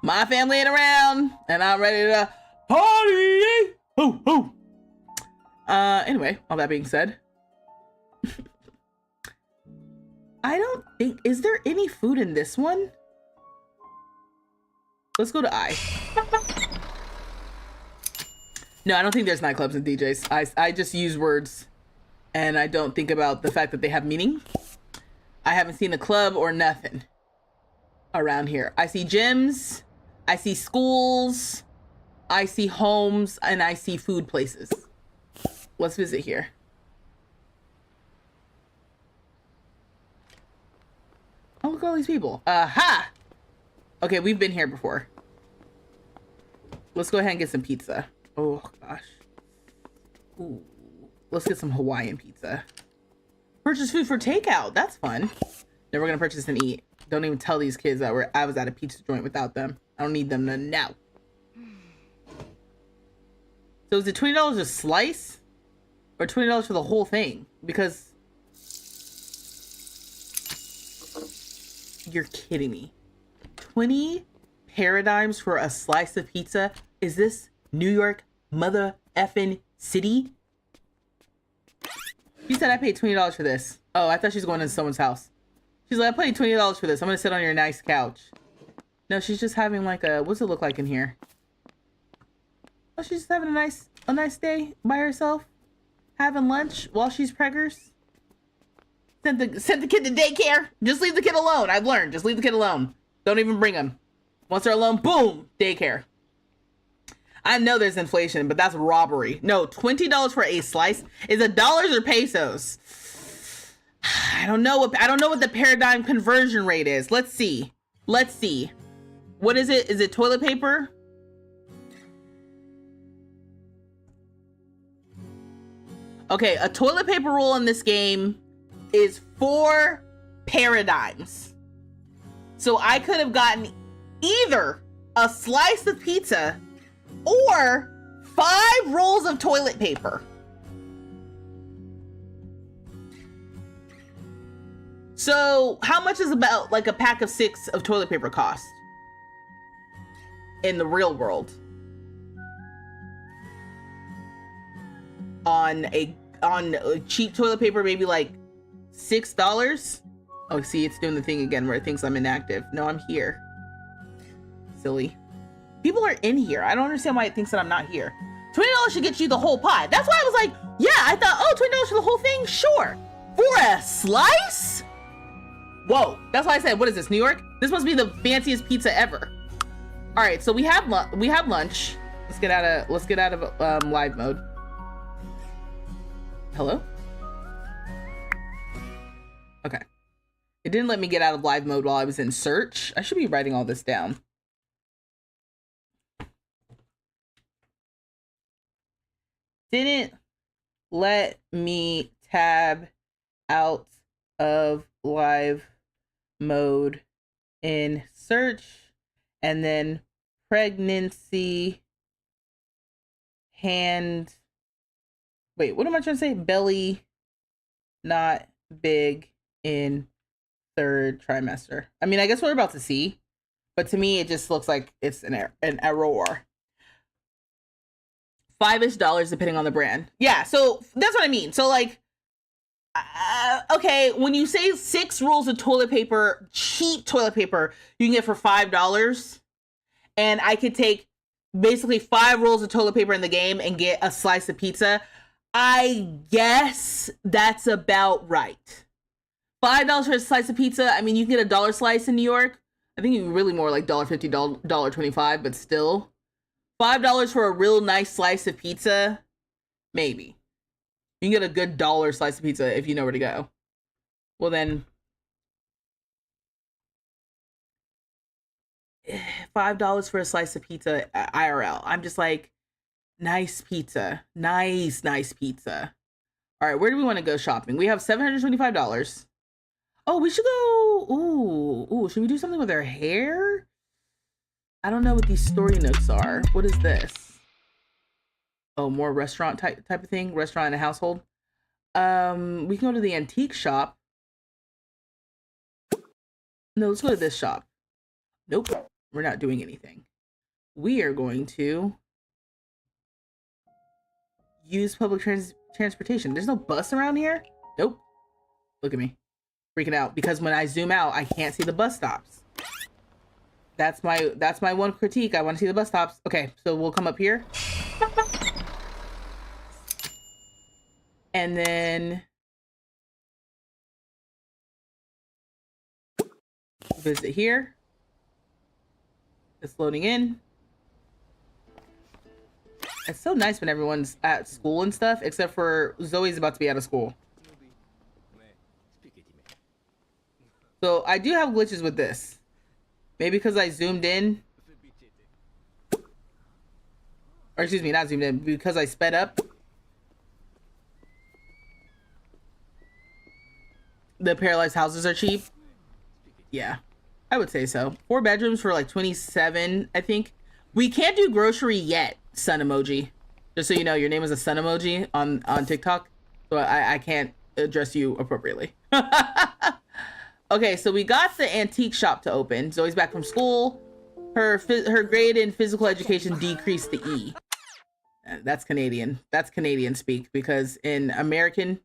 my family ain't around, and I'm ready to party. Hoo, hoo. Anyway, all that being said, I don't think, is there any food in this one? Let's go to I. No, I don't think there's nightclubs and DJs. I just use words, and I don't think about the fact that they have meaning. I haven't seen a club or nothing around here. I see gyms, I see schools, I see homes, and I see food places. Let's visit here. Oh, look at all these people. Aha! Okay, we've been here before. Let's go ahead and get some pizza. Oh, gosh. Ooh. Let's get some Hawaiian pizza. Purchase food for takeout. That's fun. Then we're gonna purchase and eat. Don't even tell these kids that I was at a pizza joint without them. I don't need them to know. So is it $20 a slice? Or $20 for the whole thing? Because you're kidding me. 20 paradigms for a slice of pizza? Is this New York mother effing city? She said I paid $20 for this. Oh, I thought she was going to someone's house. She's like, I paid $20 for this. I'm gonna sit on your nice couch. No, she's just having like a, what's it look like in here? Oh, she's just having a nice day by herself. Having lunch while she's preggers. Sent the kid to daycare. Just leave the kid alone. I've learned. Just leave the kid alone. Don't even bring him. Once they're alone, boom, daycare. I know there's inflation, but that's robbery. No, $20 for a slice. Is it dollars or pesos? I don't know what the paradigm conversion rate is. Let's see. Let's see. What is it? Is it toilet paper? Okay, a toilet paper roll in this game is 4 paradigms. So I could have gotten either a slice of pizza or 5 rolls of toilet paper. So how much is about like a pack of 6 of toilet paper cost in the real world? On a cheap toilet paper, maybe like $6. Oh, see, it's doing the thing again where it thinks I'm inactive. No, I'm here. Silly. People are in here. I don't understand why it thinks that I'm not here. $20 should get you the whole pie. That's why I was like, yeah, I thought, oh, $20 for the whole thing? Sure. For a slice? Whoa. That's why I said, what is this, New York? This must be the fanciest pizza ever. All right, so we have lunch. Let's get out of live mode. Hello? Okay. It didn't let me get out of live mode while I was in search. I should be writing all this down. Didn't let me tab out of live mode in search, and then pregnancy hand. Wait, what am I trying to say? Belly not big in 3rd trimester. I mean, I guess we're about to see, but to me, it just looks like it's an error. $5-ish depending on the brand. Yeah, so that's what I mean. So like, okay, when you say 6 rolls of toilet paper, cheap toilet paper, you can get for $5, and I could take basically 5 rolls of toilet paper in the game and get a slice of pizza. I guess that's about right. $5 for a slice of pizza. I mean, you can get a $1 slice in New York. I think really more like $1.50, $1.25, but still. $5 for a real nice slice of pizza? Maybe. You can get a good dollar slice of pizza if you know where to go. Well then, $5 for a slice of pizza at IRL. I'm just like, nice pizza. Nice pizza. All right, where do we want to go shopping? We have $725. Oh, we should go. Ooh, should we do something with our hair? I don't know what these story nooks are. What is this? Oh, more restaurant type of thing. Restaurant and a household. We can go to the antique shop. No, let's go to this shop. Nope, we're not doing anything. We are going to use public transportation. There's no bus around here. Nope. Look at me, freaking out because when I zoom out, I can't see the bus stops. That's my one critique. I want to see the bus stops. Okay, so we'll come up here. And then visit here. It's loading in. It's so nice when everyone's at school and stuff, except for Zoe's about to be out of school. So I do have glitches with this. Maybe because I zoomed in. Or excuse me, not zoomed in. Because I sped up. The Paralives houses are cheap. Yeah, I would say so. 4 bedrooms for like 27, I think. We can't do grocery yet, sun emoji. Just so you know, your name is a sun emoji on TikTok. So I can't address you appropriately. Okay, so we got the antique shop to open. Zoe's back from school. Her grade in physical education decreased to E. That's Canadian. That's Canadian speak, because in American,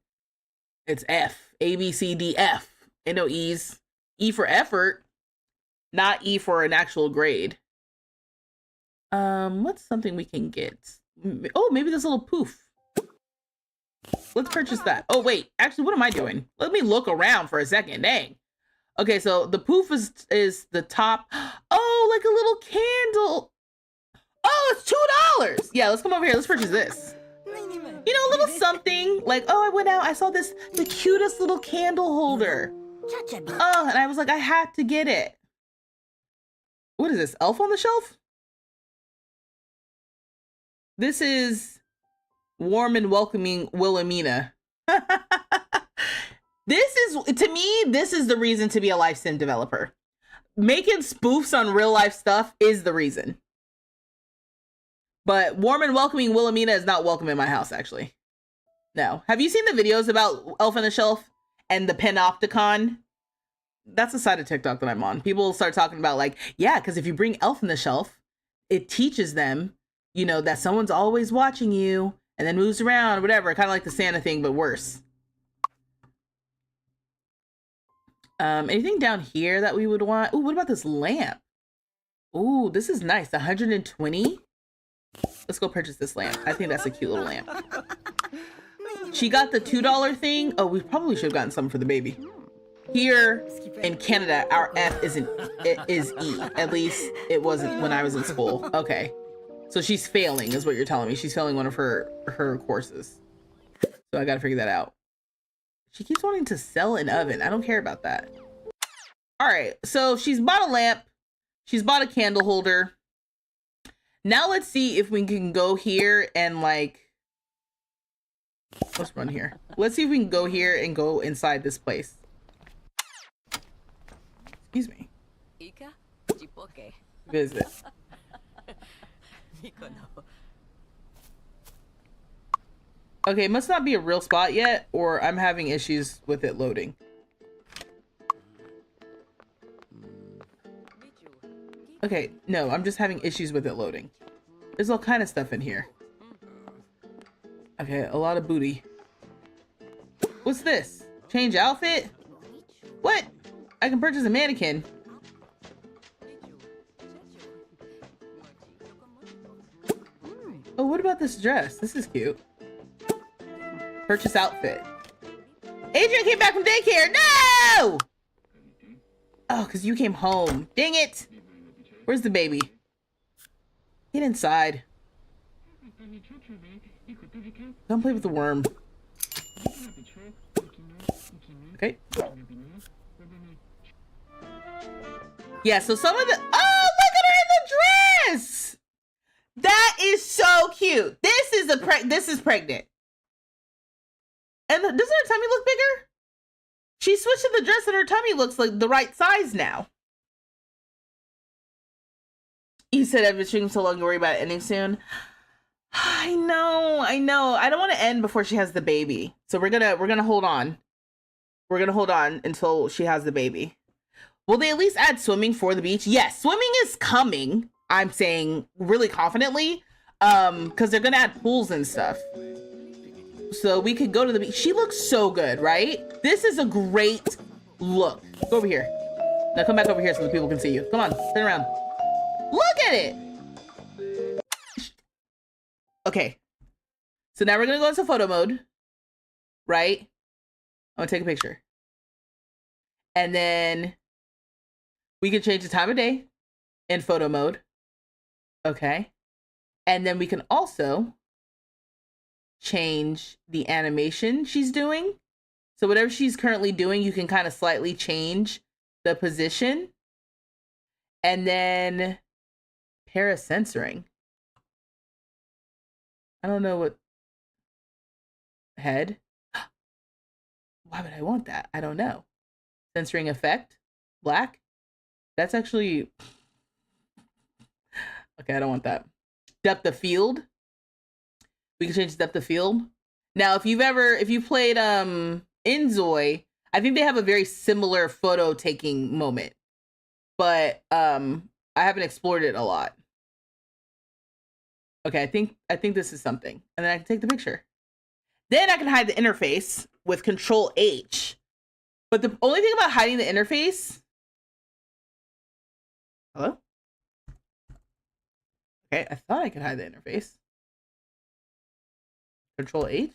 it's F. A, B, C, D, F. Ain't no E's. E for effort, not E for an actual grade. What's something we can get? Oh, maybe this little poof. Let's purchase that. Oh, wait. Actually, what am I doing? Let me look around for a second. Dang. Okay, so the poof is the top. Oh, like a little candle. Oh, it's $2. Yeah, let's come over here. Let's purchase this. You know, a little something. Like, oh, I went out. I saw the cutest little candle holder. Oh, and I was like, I had to get it. What is this? Elf on the Shelf? This is warm and welcoming Wilhelmina. This is, to me, this is the reason to be a life sim developer. Making spoofs on real life stuff is the reason. But warm and welcoming Wilhelmina is not welcome in my house, actually. No. Have you seen the videos about Elf on the Shelf and the Panopticon? That's the side of TikTok that I'm on. People start talking about like, yeah, because if you bring Elf on the Shelf, it teaches them, you know, that someone's always watching you and then moves around or whatever. Kind of like the Santa thing, but worse. Anything down here that we would want? Ooh, what about this lamp? Ooh, this is nice. 120. Let's go purchase this lamp. I think that's a cute little lamp. She got the $2 thing. Oh, we probably should have gotten some for the baby. Here in Canada, our F is E. At least it wasn't when I was in school. Okay. So she's failing is what you're telling me. She's failing one of her courses. So I gotta figure that out. She keeps wanting to sell an oven. I don't care about that. All right. So she's bought a lamp. She's bought a candle holder. Now let's see if we can go here and like, let's run here. Let's see if we can go here and go inside this place. Excuse me. Visit. Okay, it must not be a real spot yet, or I'm having issues with it loading. Okay, no, I'm just having issues with it loading. There's all kind of stuff in here. Okay, a lot of booty. What's this? Change outfit? What? I can purchase a mannequin. Oh, what about this dress? This is cute. Purchase outfit. Adrian came back from daycare. No! Oh, because you came home. Dang it. Where's the baby? Get inside. Don't play with the worm. Okay. Yeah, so some of the... Oh, look at her in the dress! That is so cute. This is pregnant. And doesn't her tummy look bigger? She switched to the dress and her tummy looks like the right size now. You said I've been streaming so long, you worry about it ending soon. I know. I don't want to end before she has the baby. So we're gonna hold on. We're gonna hold on until she has the baby. Will they at least add swimming for the beach? Yes, swimming is coming. I'm saying really confidently. Because they're gonna add pools and stuff. So we could go to the beach. She looks so good, right? This is a great look. Go over here. Now come back over here so the people can see you. Come on, turn around. Look at it. Okay. So now we're gonna go into photo mode, right? I'm gonna take a picture. And then we can change the time of day in photo mode. Okay. And then we can also change the animation she's doing. So whatever she's currently doing, you can kind of slightly change the position. And then paracensoring. I don't know what head. Why would I want that? I don't know. Censoring effect, black. That's actually okay. I don't want that. Depth of field. We can change depth of field. Now, if you've played Inzoi, I think they have a very similar photo taking moment, but I haven't explored it a lot. Okay, I think this is something, and then I can take the picture. Then I can hide the interface with Control H. But the only thing about hiding the interface. Hello? Okay, I thought I could hide the interface. Control H.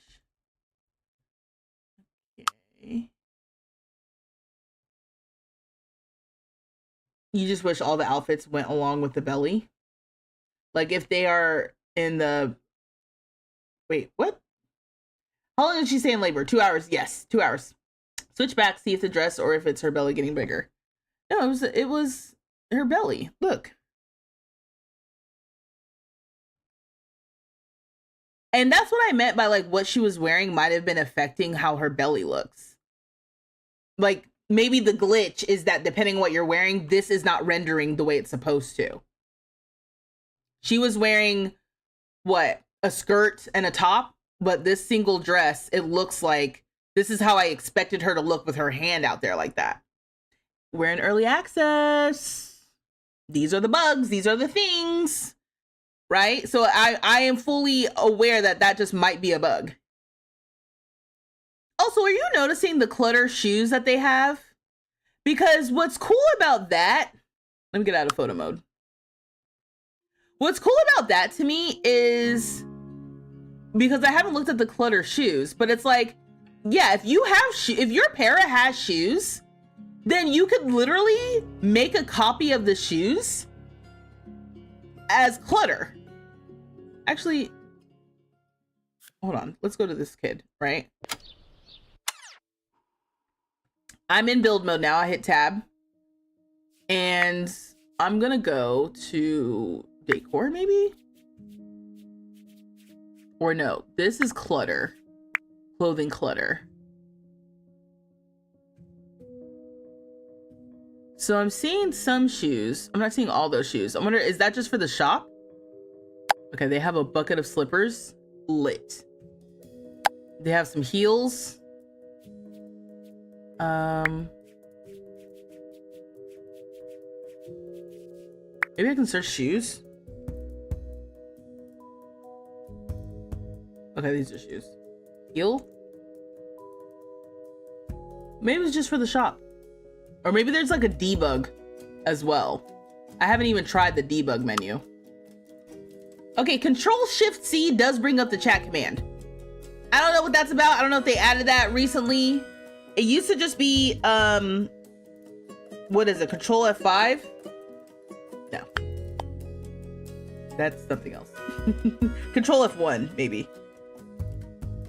Okay. You just wish all the outfits went along with the belly. Like if they are in the... Wait, what? How long did she stay in labor? 2 hours. Yes, 2 hours. Switch back, see if the dress or if it's her belly getting bigger. No, it was her belly. Look. And that's what I meant by like what she was wearing might have been affecting how her belly looks. Like maybe the glitch is that depending on what you're wearing, this is not rendering the way it's supposed to. She was wearing what? A skirt and a top, but this single dress, it looks like this is how I expected her to look with her hand out there like that. We're in early access. These are the bugs. These are the things. Right? So I am fully aware that that just might be a bug. Also, are you noticing the clutter shoes that they have? Because what's cool about that... Let me get out of photo mode. What's cool about that to me is... Because I haven't looked at the clutter shoes, but it's like, yeah, if your para has shoes, then you could literally make a copy of the shoes as clutter. Actually, hold on. Let's go to this kid, right? I'm in build mode now. I hit tab. And I'm gonna go to decor maybe? Or no, this is clutter. Clothing clutter. So I'm seeing some shoes. I'm not seeing all those shoes. I wonder, is that just for the shop? Okay, they have a bucket of slippers. Lit. They have some heels. Maybe I can search shoes. Okay, these are shoes. Heel? Maybe it's just for the shop. Or maybe there's like a debug as well. I haven't even tried the debug menu. Okay, Control-Shift-C does bring up the chat command. I don't know what that's about. I don't know if they added that recently. It used to just be What is it? Control F5? No. That's something else. Control F1, maybe.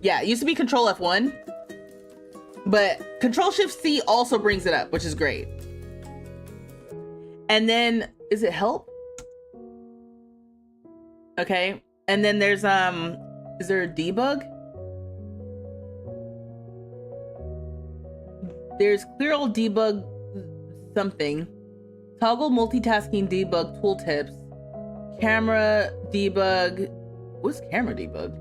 Yeah, it used to be Control F1. But Control Shift C also brings it up, which is great. And then, is it help? Okay. And then there's, is there a debug? There's clear all debug something. Toggle multitasking debug tooltips. Camera debug. What's camera debug?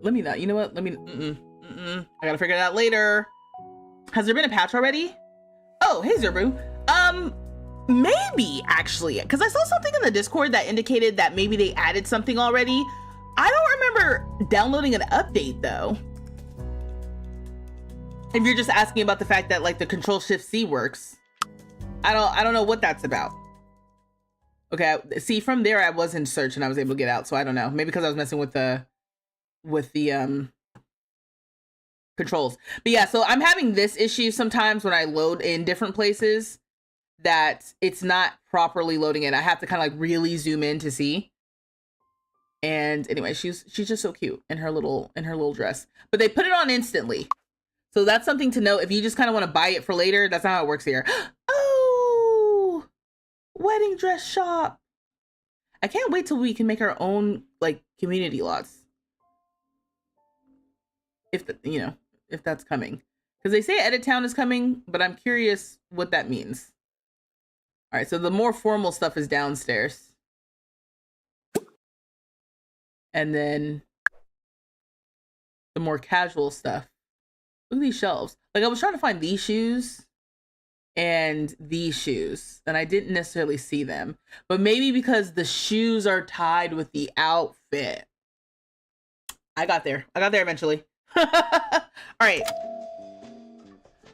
Let me not. You know what? Let me. I gotta figure it out later. Has there been a patch already? Oh, hey Zerbu. Maybe actually, because I saw something in the Discord that indicated that maybe they added something already. I don't remember downloading an update though. If you're just asking about the fact that like the Control Shift C works, I don't know what that's about. Okay, see from there I was in search and I was able to get out, so I don't know. Maybe because I was messing with the controls. But yeah, so I'm having this issue sometimes when I load in different places that it's not properly loading in. I have to kind of like really zoom in to see. And anyway, she's just so cute in her little dress. But they put it on instantly. So that's something to note. If you just kind of want to buy it for later, that's not how it works here. Oh, wedding dress shop. I can't wait till we can make our own like community lots. If if that's coming, because they say Edit Town is coming, but I'm curious what that means. All right, so the more formal stuff is downstairs, and then the more casual stuff. Look at these shelves. Like I was trying to find these shoes and these shoes, and I didn't necessarily see them, but maybe because the shoes are tied with the outfit. I got there eventually. All right,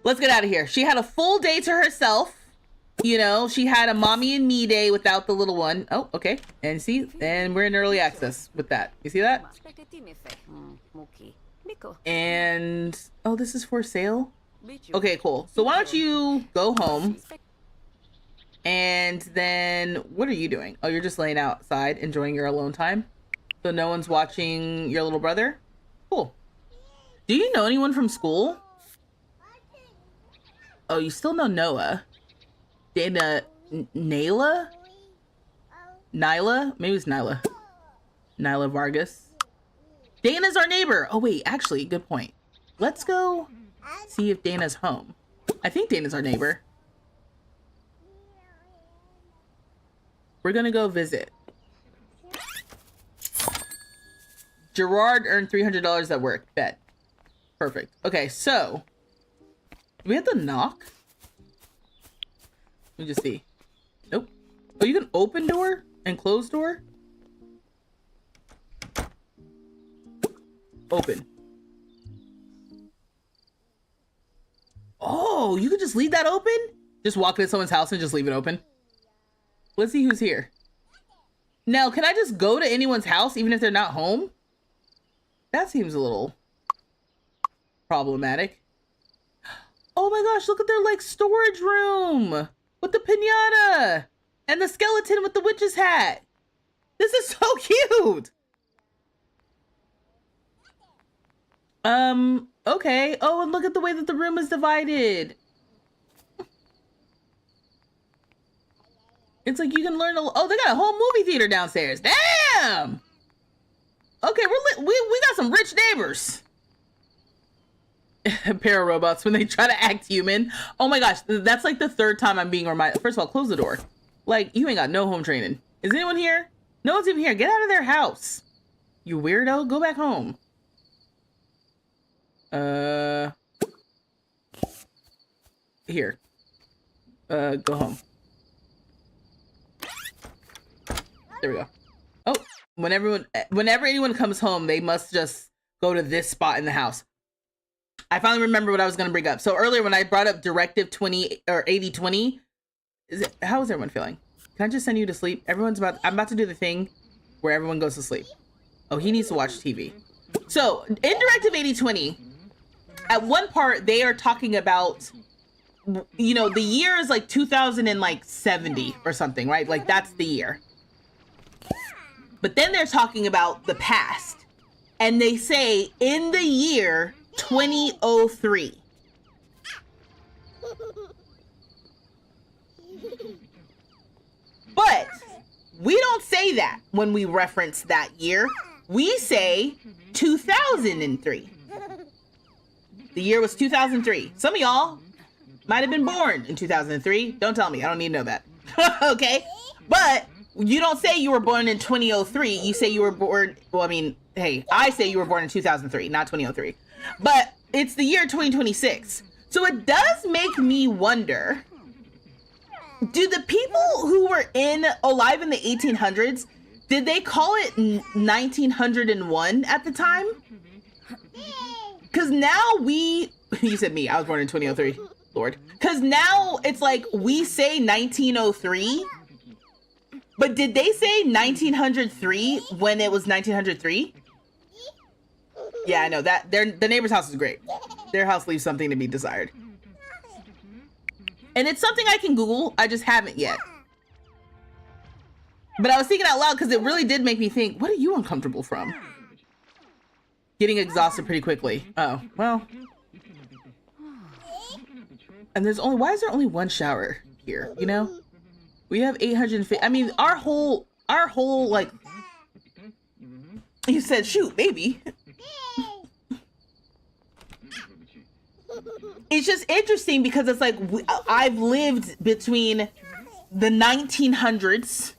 let's get out of here. She had a full day to herself. You know, she had a mommy and me day without the little one. Oh, okay. And see, and we're in early access with that. You see that? And oh, this is for sale. Okay, cool. So why don't you go home? And then what are you doing? Oh, you're just laying outside enjoying your alone time. So no one's watching your little brother? Cool. Do you know anyone from school? Oh, you still know Noah. Dana, Nyla? Maybe it's Nyla. Nyla Vargas. Dana's our neighbor. Oh wait, actually, good point. Let's go see if Dana's home. I think Dana's our neighbor. We're gonna go visit. Gerard earned $300 at work. Bet. Perfect. Okay, so do we have to knock? Let me just see. Nope. Oh, you can open door and close door? Open. Oh, you could just leave that open? Just walk into someone's house and just leave it open? Let's see who's here. Now, can I just go to anyone's house even if they're not home? That seems a little problematic. Oh my gosh, look at their like storage room with the piñata and the skeleton with the witch's hat. This is so cute. Okay. Oh, and look at the way that the room is divided. It's like you can learn oh, they got a whole movie theater downstairs. Damn. Okay, we got some rich neighbors. Pair of robots when they try to act human. Oh my gosh, that's like the third time I'm being reminded. First of all, close the door. Like, you ain't got no home training. Is anyone here? No one's even here. Get out of their house. You weirdo. Go back home. Here. Go home. There we go. Oh, whenever anyone comes home, they must just go to this spot in the house. I finally remember what I was going to bring up. So earlier when I brought up Directive 20 or 80/20, how is everyone feeling? Can I just send you to sleep? I'm about to do the thing where everyone goes to sleep. Oh, he needs to watch TV. So in Directive 80/20, at one part they are talking about, you know, the year is like 2070 or something, right? Like that's the year. But then they're talking about the past, and they say in the year 2003. But we don't say that when we reference that year. We say 2003. The year was 2003. Some of y'all might have been born in 2003. Don't tell me. I don't need to know that. Okay? But you don't say you were born in 2003. You say you were born, well, I mean, hey, I say you were born in 2003, not 2003. But it's the year 2026. So it does make me wonder, do the people who were alive in the 1800s, did they call it 1901 at the time? Because now you said me, I was born in 2003, Lord. Because now it's like we say 1903, but did they say 1903 when it was 1903? Yeah, I know that the neighbor's house is great. Their house leaves something to be desired. And it's something I can Google, I just haven't yet. But I was thinking out loud because it really did make me think, what are you uncomfortable from? Getting exhausted pretty quickly. Oh, well. And why is there only one shower here, you know? We have 850, I mean, our whole, like, you said, shoot, baby. It's just interesting because it's like, I've lived between the 1900s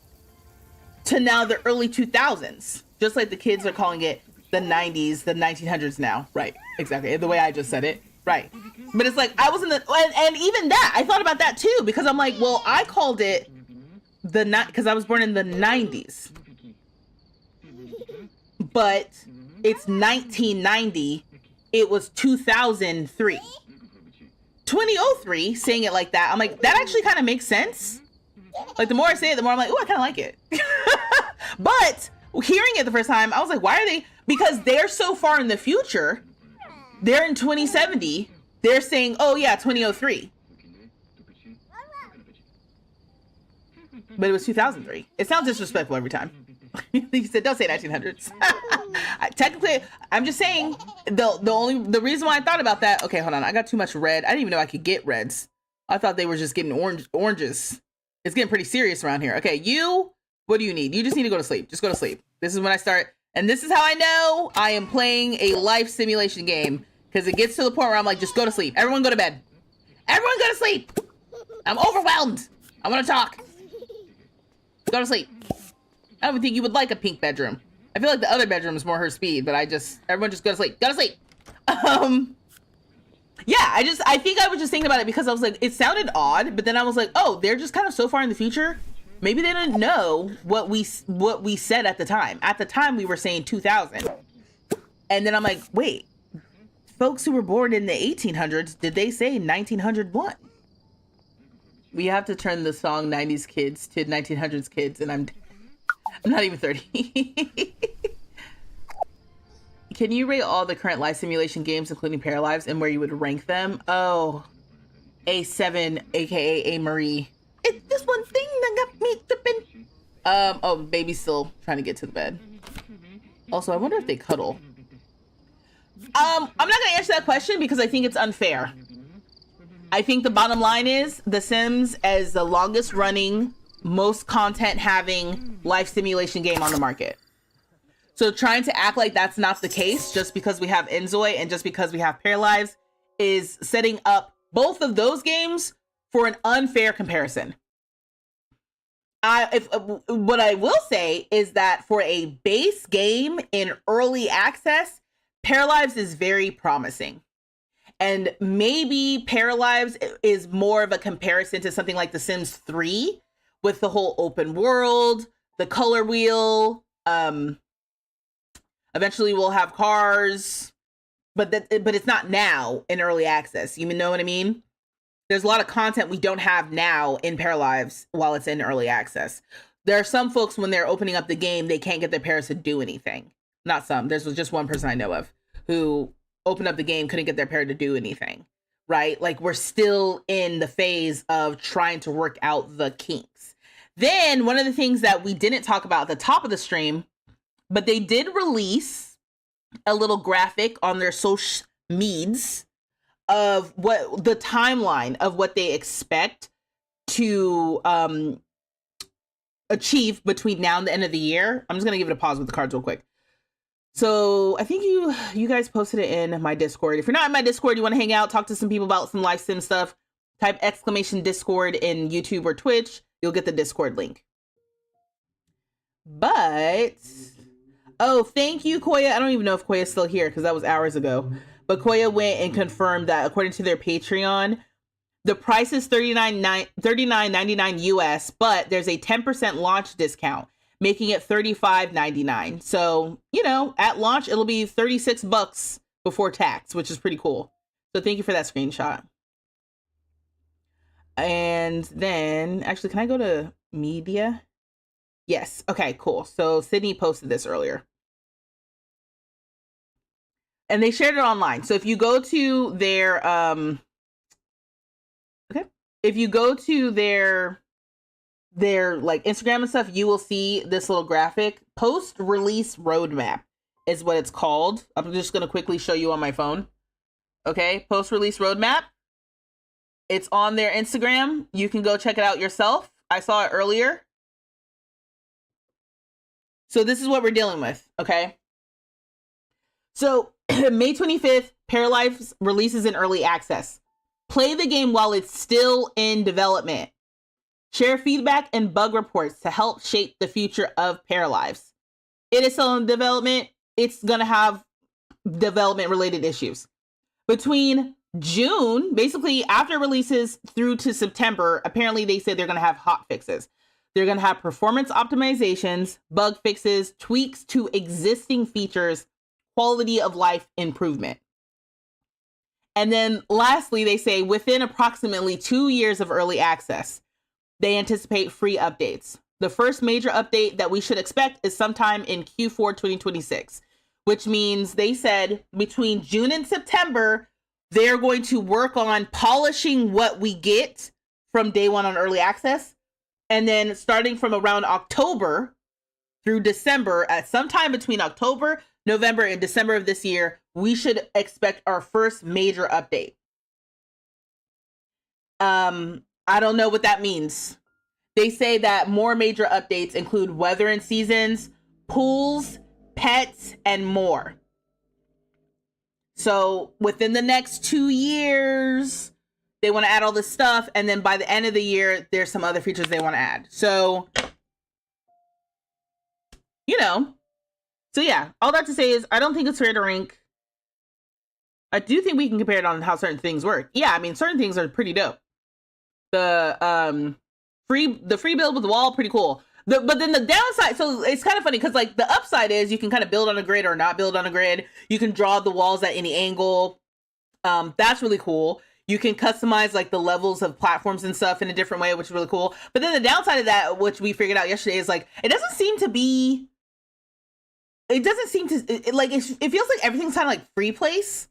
to now the early 2000s. Just like the kids are calling it the 90s, the 1900s now. Right, exactly, the way I just said it, right. But it's like, I was in and even that, I thought about that too, because I'm like, well, I called it because I was born in the 90s. But it's 1990, it was 2003. 2003, saying it like that, I'm like, that actually kind of makes sense. Like, the more I say it, the more I'm like, oh, I kind of like it. But hearing it the first time, I was like, why are they? Because they're so far in the future. They're in 2070. They're saying, oh, yeah, 2003. But it was 2003. It sounds disrespectful every time. He said, don't say 1900s. Technically, I'm just saying, the reason why I thought about that, okay, hold on, I got too much red. I didn't even know I could get reds. I thought they were just getting oranges. It's getting pretty serious around here. Okay, what do you need? You just need to go to sleep. Just go to sleep. This is when I start, and this is how I know I am playing a life simulation game, because it gets to the point where I'm like, just go to sleep. Everyone go to bed. Everyone go to sleep. I'm overwhelmed. I want to talk. Go to sleep. I don't even think you would like a pink bedroom. I feel like the other bedroom is more her speed, but everyone just go to sleep. Go to sleep. Yeah, I think I was just thinking about it because I was like, it sounded odd, but then I was like, oh, they're just kind of so far in the future. Maybe they didn't know what we said at the time. At the time, we were saying 2000. And then I'm like, wait, folks who were born in the 1800s, did they say 1901? We have to turn the song 90s kids to 1900s kids, and I'm not even 30. Can you rate all the current life simulation games, including Paralives, and where you would rank them? Oh, A7, aka A Marie. It's this one thing that got me tripping. Oh, baby's still trying to get to the bed. Also, I wonder if they cuddle. I'm not gonna answer that question because I think it's unfair. I think the bottom line is The Sims as the longest running, most content having life simulation game on the market. So trying to act like that's not the case just because we have Enzoy and just because we have Paralives is setting up both of those games for an unfair comparison. What I will say is that for a base game in early access, Paralives is very promising. And maybe Paralives is more of a comparison to something like The Sims 3 with the whole open world, the color wheel. Eventually we'll have cars, but it's not now in early access. You know what I mean? There's a lot of content we don't have now in Paralives while it's in early access. There are some folks when they're opening up the game, they can't get their parents to do anything. Not some. There's just one person I know of who opened up the game, couldn't get their player to do anything, right? Like we're still in the phase of trying to work out the kinks. Then one of the things that we didn't talk about at the top of the stream, but they did release a little graphic on their social medias of what the timeline of what they expect to achieve between now and the end of the year. I'm just gonna give it a pause with the cards real quick. So I think you guys posted it in my Discord. If you're not in my Discord, you want to hang out, talk to some people about some live sim stuff, type exclamation Discord in YouTube or Twitch. You'll get the Discord link. But, oh, thank you, Koya. I don't even know if Koya's still here because that was hours ago. But Koya went and confirmed that according to their Patreon, the price is $39.99 US, but there's a 10% launch discount, making it $35.99. So, you know, at launch, it'll be $36 before tax, which is pretty cool. So thank you for that screenshot. And then, actually, can I go to media? Yes. Okay, cool. So Sydney posted this earlier. And they shared it online. So if you go to their, if you go to their like Instagram and stuff, you will see this little graphic. Post-release roadmap is what it's called. I'm just going to quickly show you on my phone. Okay, post-release roadmap. It's on their Instagram. You can go check it out yourself. I saw it earlier. So this is what we're dealing with, okay? So May 25th, Paralives releases in early access. Play the game while it's still in development. Share feedback and bug reports to help shape the future of Paralives. It is still in development. It's going to have development-related issues. Between June, basically after releases through to September, apparently they say they're going to have hot fixes. They're going to have performance optimizations, bug fixes, tweaks to existing features, quality of life improvement. And then lastly, they say within approximately 2 years of early access, they anticipate free updates. The first major update that we should expect is sometime in Q4 2026, which means they said between June and September, they're going to work on polishing what we get from day one on early access. And then starting from around October through December, at some time between October, November, and December of this year, we should expect our first major update. I don't know what that means. They say that more major updates include weather and seasons, pools, pets, and more. So within the next 2 years, they want to add all this stuff. And then by the end of the year, there's some other features they want to add. So, you know, so yeah, all that to say is I don't think it's fair to rank. I do think we can compare it on how certain things work. Yeah, I mean, certain things are pretty dope. The free build with the wall, pretty cool. But then the downside, so it's kind of funny because like the upside is you can kind of build on a grid or not build on a grid. You can draw the walls at any angle. That's really cool. You can customize like the levels of platforms and stuff in a different way, which is really cool. But then the downside of that, which we figured out yesterday, is like it doesn't seem to be. It doesn't seem to it feels like everything's kind of like free place,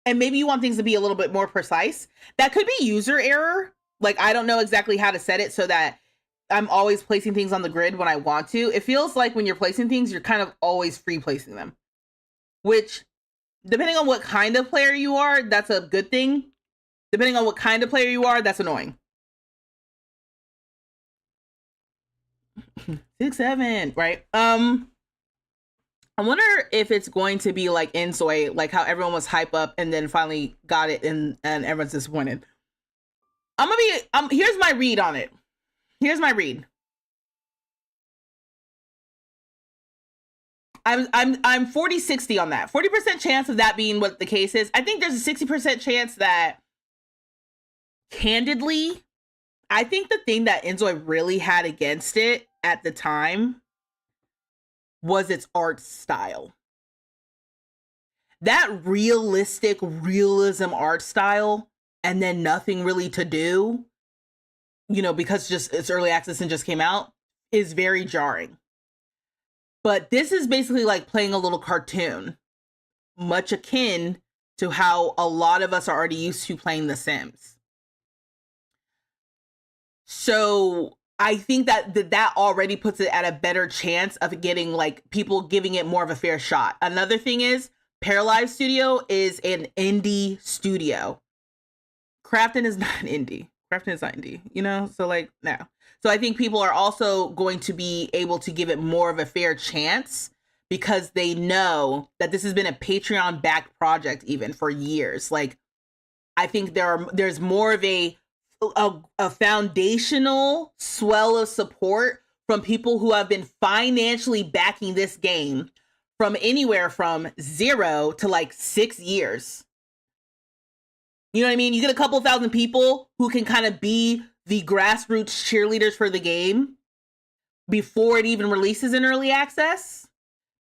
and maybe you want things to be a little bit more precise. That could be user error. Like I don't know exactly how to set it so that I'm always placing things on the grid when I want to. It feels like when you're placing things, you're kind of always free placing them, which depending on what kind of player you are, that's a good thing. Depending on what kind of player you are, that's annoying. 6-7, right? I wonder if it's going to be like Insoy, like how everyone was hype up and then finally got it and everyone's disappointed. Here's my read on it. Here's my read. I'm 40-60 on that. 40% chance of that being what the case is. I think there's a 60% chance that, candidly, I think the thing that Insoy really had against it at the time was its art style. That realism art style, and then nothing really to do, you know, because just it's early access and just came out, is very jarring. But this is basically like playing a little cartoon, much akin to how a lot of us are already used to playing The Sims. So I think that already puts it at a better chance of getting like people giving it more of a fair shot. Another thing is Paralives Studio is an indie studio. Crafton is not an indie. Crafton is not indie, you know? So like, no. So I think people are also going to be able to give it more of a fair chance because they know that this has been a Patreon backed project even for years. Like, I think there's more of a foundational swell of support from people who have been financially backing this game from anywhere from 0 to like 6 years. You know what I mean? You get a couple thousand people who can kind of be the grassroots cheerleaders for the game before it even releases in early access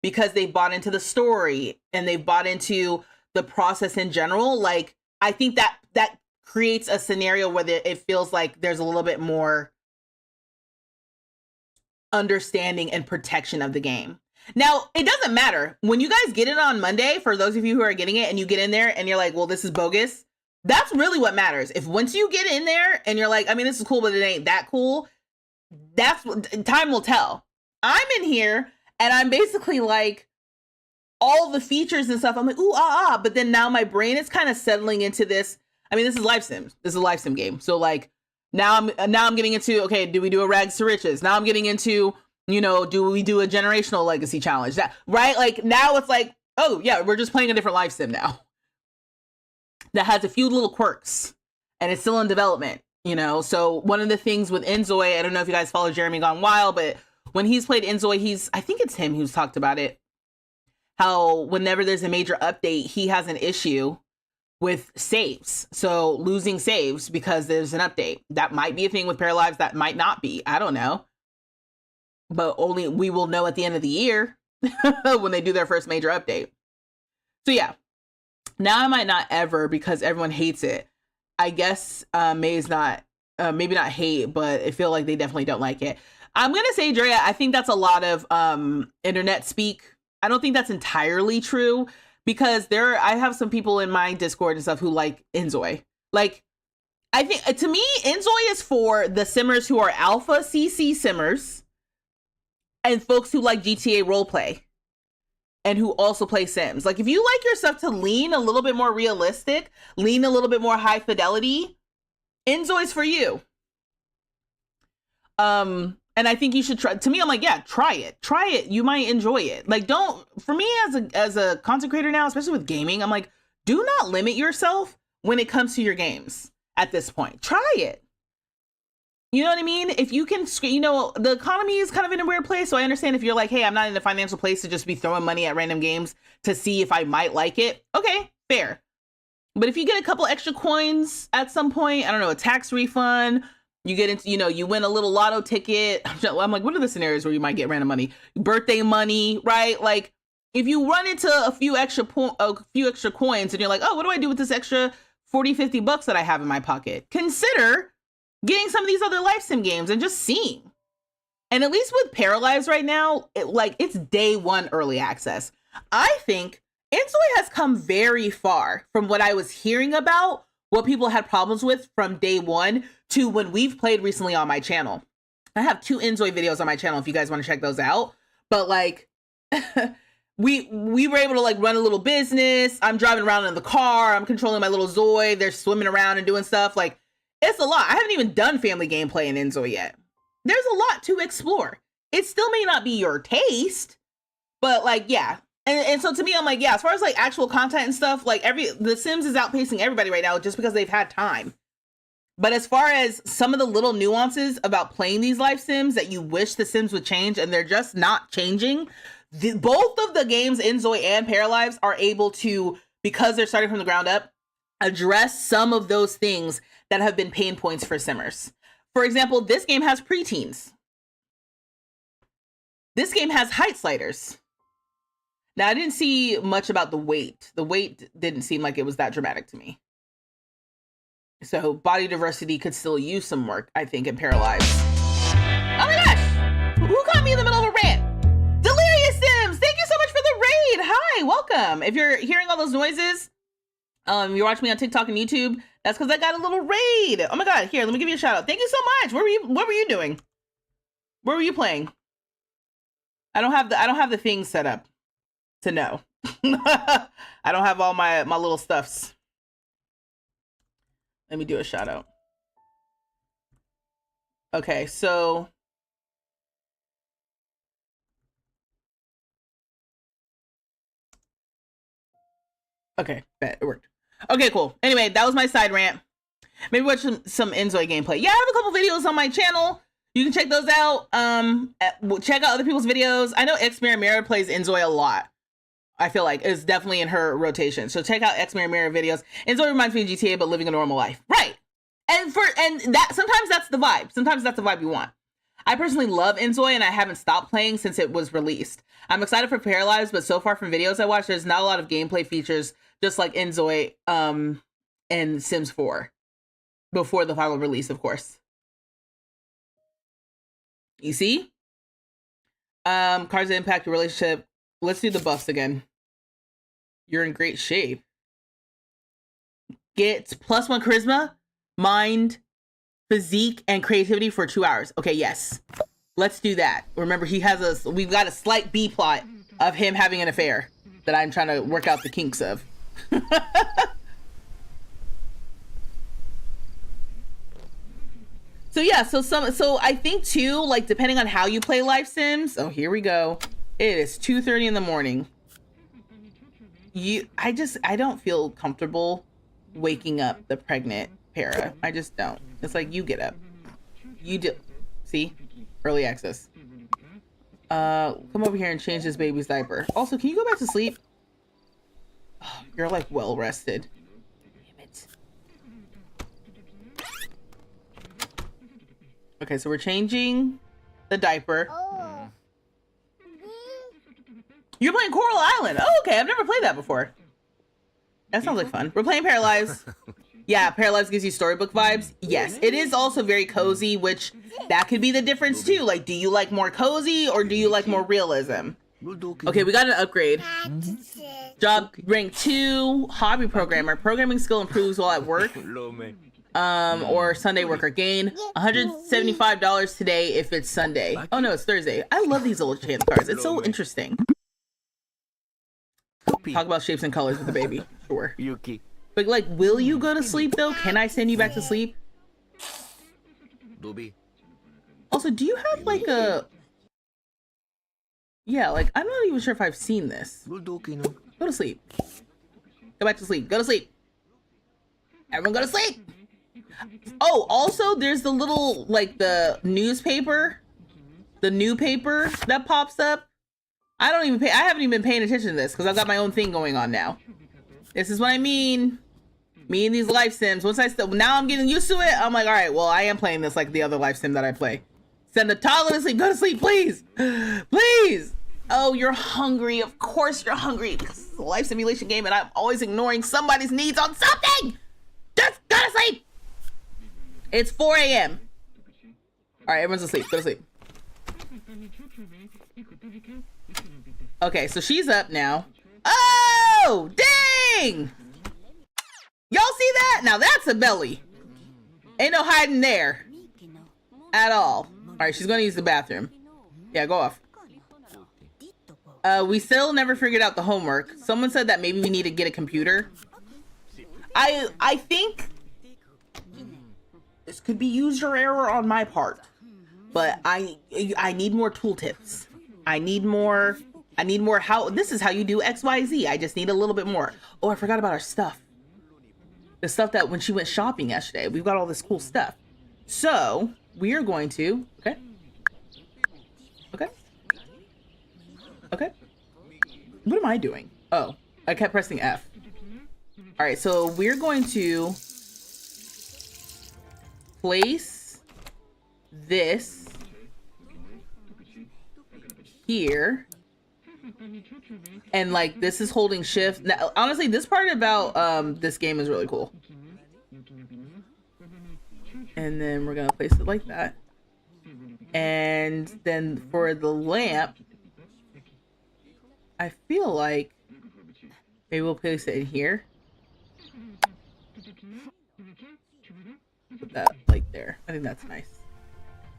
because they bought into the story and they've bought into the process in general. Like, I think that creates a scenario where it feels like there's a little bit more understanding and protection of the game. Now, it doesn't matter. When you guys get it on Monday, for those of you who are getting it and you get in there and you're like, well, this is bogus. That's really what matters. If once you get in there and you're like, I mean, this is cool, but it ain't that cool. That's what time will tell. I'm in here and I'm basically like all the features and stuff. I'm like, ooh, but then now my brain is kind of settling into this. I mean, this is life sims. This is a life sim game. So like now I'm getting into, okay, do we do a rags to riches? Now I'm getting into, you know, do we do a generational legacy challenge? That right? Like now it's like, oh yeah, we're just playing a different life sim now that has a few little quirks and it's still in development, you know? So one of the things with Enzoy, I don't know if you guys follow Jeremy Gone Wild, but when he's played Enzoy, I think it's him who's talked about it, how whenever there's a major update, he has an issue with saves. So losing saves because there's an update. That might be a thing with Paralives, that might not be. I don't know. But only we will know at the end of the year when they do their first major update. So yeah. Now I might not ever, because everyone hates it. I guess May's not, maybe not hate, but I feel like they definitely don't like it. I'm going to say, Drea, I think that's a lot of internet speak. I don't think that's entirely true because I have some people in my Discord and stuff who like Enzoy. Like, I think to me, Enzoy is for the simmers who are alpha CC simmers and folks who like GTA roleplay. And who also play Sims. Like, if you like your stuff to lean a little bit more realistic, lean a little bit more high fidelity, Enzoy's for you. And I think you should try. To me, I'm like, yeah, try it. Try it. You might enjoy it. Like, for me as a content creator now, especially with gaming, I'm like, do not limit yourself when it comes to your games at this point. Try it. You know what I mean? If you can, you know, the economy is kind of in a weird place. So I understand if you're like, hey, I'm not in a financial place to just be throwing money at random games to see if I might like it. Okay, fair. But if you get a couple extra coins at some point, I don't know, a tax refund, you get into, you know, you win a little lotto ticket. I'm like, what are the scenarios where you might get random money? Birthday money, right? Like if you run into a few extra coins and you're like, oh, what do I do with this extra 40, 50 bucks that I have in my pocket? Consider getting some of these other life sim games and just seeing. And at least with Paralives right now, it's day one early access. I think Enzoy has come very far from what I was hearing about what people had problems with from day one to when we've played recently on my channel. I have 2 Enzoy videos on my channel if you guys want to check those out. But like we were able to like run a little business. I'm driving around in the car. I'm controlling my little Zoid. They're swimming around and doing stuff. Like, it's a lot. I haven't even done family gameplay in Enzoy yet. There's a lot to explore. It still may not be your taste, but like, yeah. And so to me, I'm like, yeah, as far as like actual content and stuff, like The Sims is outpacing everybody right now just because they've had time. But as far as some of the little nuances about playing these life sims that you wish The Sims would change and they're just not changing, both of the games, Enzoy and Paralives, are able to, because they're starting from the ground up, address some of those things that have been pain points for simmers. For example, this game has preteens. This game has height sliders. Now, I didn't see much about the weight. The weight didn't seem like it was that dramatic to me. So body diversity could still use some work, I think, in Paralives. Oh my gosh! Who caught me in the middle of a rant? Delirious Sims! Thank you so much for the raid! Hi, welcome! If you're hearing all those noises, You're watching me on TikTok and YouTube. That's because I got a little raid. Oh my god, here, let me give you a shout out. Thank you so much. What were you doing? Where were you playing? I don't have the things set up to know. I don't have all my little stuffs. Let me do a shout out. Okay, so okay, bet it worked. Okay, cool. Anyway, that was my side rant. Maybe watch some Enzoy gameplay. Yeah, I have a couple videos on my channel. You can check those out. Check out other people's videos. I know X Mirror plays Enzoy a lot. I feel like it's definitely in her rotation. So check out X Mirror videos. Enzoy reminds me of GTA, but living a normal life. Right. And that sometimes that's the vibe. Sometimes that's the vibe you want. I personally love Enzoy, and I haven't stopped playing since it was released. I'm excited for Paralives, but so far from videos I watched, there's not a lot of gameplay features, just like Enzoy and Sims 4. Before the final release, of course. You see? Cards that impact your relationship. Let's do the buffs again. You're in great shape. Get +1 charisma, mind, physique, and creativity for 2 hours. Okay, yes. Let's do that. Remember, we've got a slight B plot of him having an affair that I'm trying to work out the kinks of. So yeah, so I think too, like depending on how you play life sims. Oh, here we go. It is 2:30 in the morning. I don't feel comfortable waking up the pregnant Para. I just don't. It's like, you get up. You do. See? Early access. Come over here and change this baby's diaper. Also, can you go back to sleep? Oh, you're like well rested. Damn it. Okay, so we're changing the diaper. Oh. You're playing Coral Island. Oh, okay. I've never played that before. That sounds like fun. We're playing Paralives. Yeah, Paralives gives you storybook vibes. Yes, it is also very cozy, which that could be the difference too. Like, do you like more cozy or do you like more realism? Okay, we got an upgrade. Job rank 2, hobby programmer. Programming skill improves while at work. Or Sunday worker. Gain $175 today if it's Sunday. Oh no, it's Thursday. I love these little chance cards. It's so interesting. Talk about shapes and colors with the baby. Sure. But like, will you go to sleep though? Can I send you back to sleep? Also, do you have like a... Yeah, like, I'm not even sure if I've seen this. Go to sleep. Go back to sleep. Go to sleep. Everyone go to sleep. Oh, also, there's the little, like, the newspaper. The new paper that pops up. I haven't even been paying attention to this because I've got my own thing going on now. This is what I mean. Me and these life sims. Now I'm getting used to it. I'm like, all right, well, I am playing this like the other life sim that I play. Send the toddler to sleep. Go to sleep, please. Please. Oh, you're hungry. Of course you're hungry because it's a life simulation game and I'm always ignoring somebody's needs on something. Just go to sleep. It's 4 a.m. All right, everyone's asleep. Go to sleep. Okay, so she's up now. Oh, dang! Y'all see that? Now that's a belly. Ain't no hiding there. At all. All right, she's gonna use the bathroom. Yeah, go off. We still never figured out the homework. Someone said that maybe we need to get a computer. I think this could be user error on my part, but I need more tooltips. I need more how, this is how you do XYZ. I just need a little bit more. Oh, I forgot about our stuff. The stuff that when she went shopping yesterday, we've got all this cool stuff. So we are going to, okay. What am I doing? Oh, I kept pressing F. All right, so we're going to place this here. And like, this is holding shift. Now, honestly, this part about this game is really cool. And then we're gonna place it like that. And then for the lamp, I feel like maybe we'll place it in here. Put that like there. I think that's nice.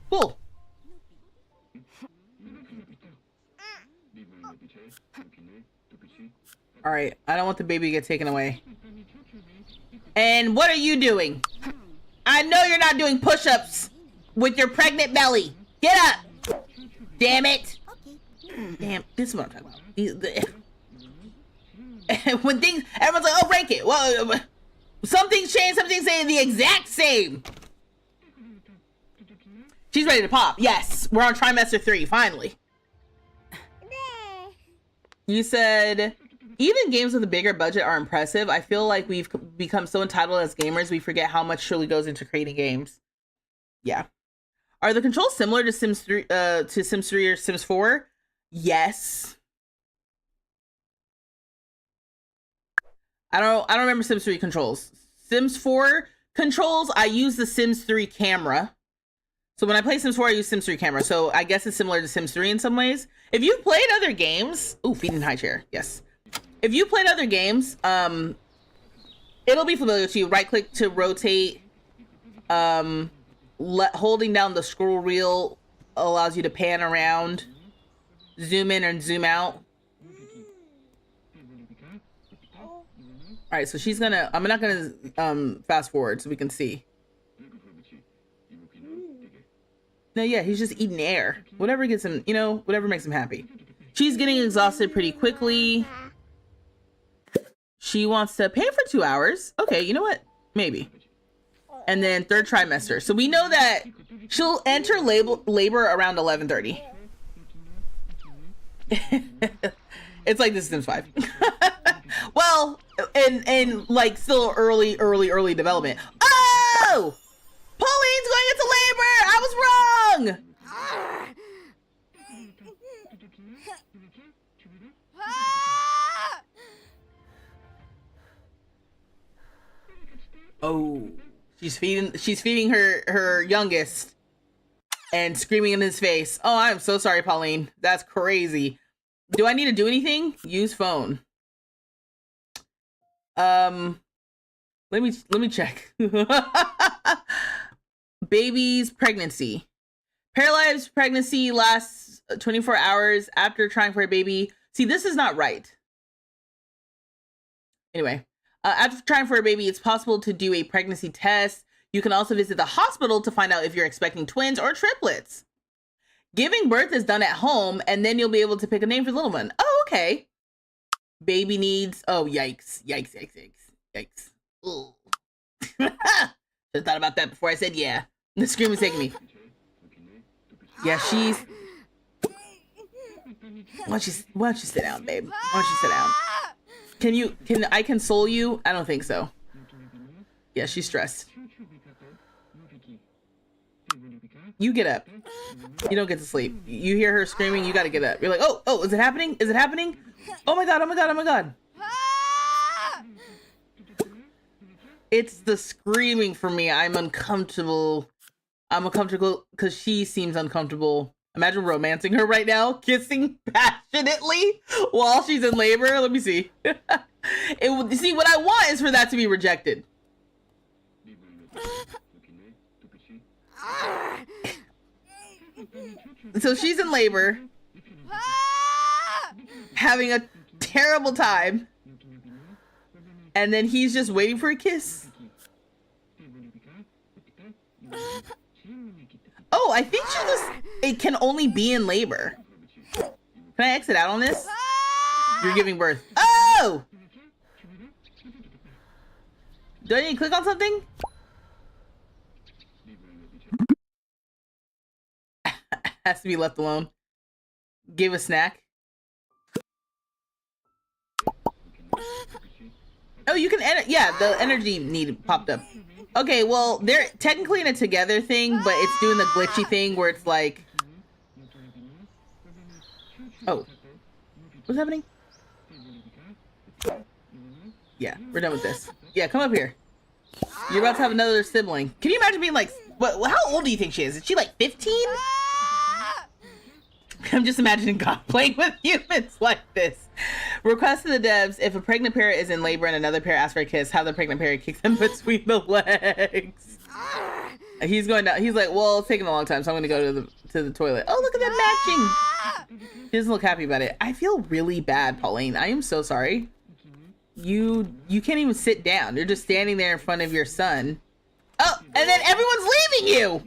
Cool. All right, I don't want the baby to get taken away. And what are you doing? I know you're not doing push-ups with your pregnant belly. Get up! Damn it! Damn, this is what I'm talking about. When things, everyone's like, oh, rank it. Well, some things change, some things stay the exact same. She's ready to pop. Yes, we're on trimester 3, finally. You said, even games with a bigger budget are impressive. I feel like we've become so entitled as gamers, we forget how much truly goes into creating games. Yeah. Are the controls similar to Sims 3, Sims 3 or Sims 4? Yes. I don't remember Sims 3 controls. Sims 4 controls, I use the Sims 3 camera. So when I play Sims 4, I use Sims 3 camera. So I guess it's similar to Sims 3 in some ways. If you've played other games, ooh, feeding high chair, yes. If you played other games, it'll be familiar to you. Right click to rotate. Holding down the scroll wheel allows you to pan around, zoom in and zoom out. All right, so she's gonna, I'm not gonna fast forward so we can see. No, yeah, he's just eating air. Whatever gets him, you know, whatever makes him happy. She's getting exhausted pretty quickly. She wants to pay for 2 hours. Okay, you know what? Maybe. And then 3rd trimester. So we know that she'll enter labor around 11:30. It's like this is Sims 5. Well, and like still early development. Oh! Pauline's going into labor! I was wrong! Oh, she's feeding her youngest and screaming in his face. Oh, I'm so sorry, Pauline. That's crazy. Do I need to do anything? Use phone. Let me check. Baby's pregnancy. Paralives pregnancy lasts 24 hours after trying for a baby. See, this is not right. Anyway, after trying for a baby, it's possible to do a pregnancy test. You can also visit the hospital to find out if you're expecting twins or triplets. Giving birth is done at home, and then you'll be able to pick a name for the little one. Oh, okay. Baby needs, oh, yikes. Ooh. Just thought about that before I said yeah. The scream is taking me. Yeah, she's... Why don't you sit down, babe? Why don't you sit down? Can I console you? I don't think so. Yeah, she's stressed. You get up. You don't get to sleep. You hear her screaming, you gotta get up. You're like, oh, is it happening? Is it happening? Oh my god. It's the screaming for me. I'm uncomfortable. I'm uncomfortable because she seems uncomfortable. Imagine romancing her right now, kissing passionately while she's in labor. Let me see. See, what I want is for that to be rejected. So she's in labor, having a terrible time, and then he's just waiting for a kiss. Oh, I think it can only be in labor. Can I exit out on this? You're giving birth. Oh! Do I need to click on something? Has to be left alone. Give a snack. Oh, you can yeah, the energy need popped up. Okay, well, they're technically in a together thing, but it's doing the glitchy thing where it's like... Oh. What's happening? Yeah, we're done with this. Yeah, come up here. You're about to have another sibling. Can you imagine being like... How old do you think she is? Is she like 15? I'm just imagining God playing with humans like this. Request to the devs, if a pregnant pair is in labor and another pair asks for a kiss, have the pregnant pair kick them between the legs. He's going down. He's like, well, it's taking a long time, so I'm going to go to the toilet. Oh, look at that matching. He doesn't look happy about it. I feel really bad, Pauline. I am so sorry. You can't even sit down. You're just standing there in front of your son. Oh, and then everyone's leaving you.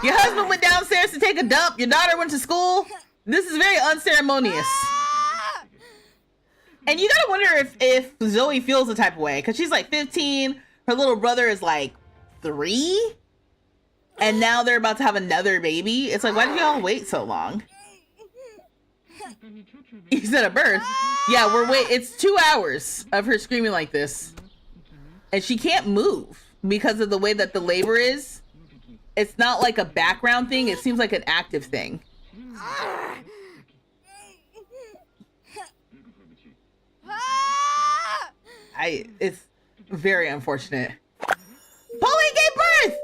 Your husband went downstairs to take a dump. Your daughter went to school. This is very unceremonious. And you gotta wonder if Zoe feels the type of way, because she's like 15. Her little brother is like 3. And now they're about to have another baby. It's like, why did y'all wait so long? You said a birth? Yeah, it's 2 hours of her screaming like this. And she can't move because of the way that the labor is. It's not like a background thing. It seems like an active thing. It's very unfortunate. Pauline gave birth!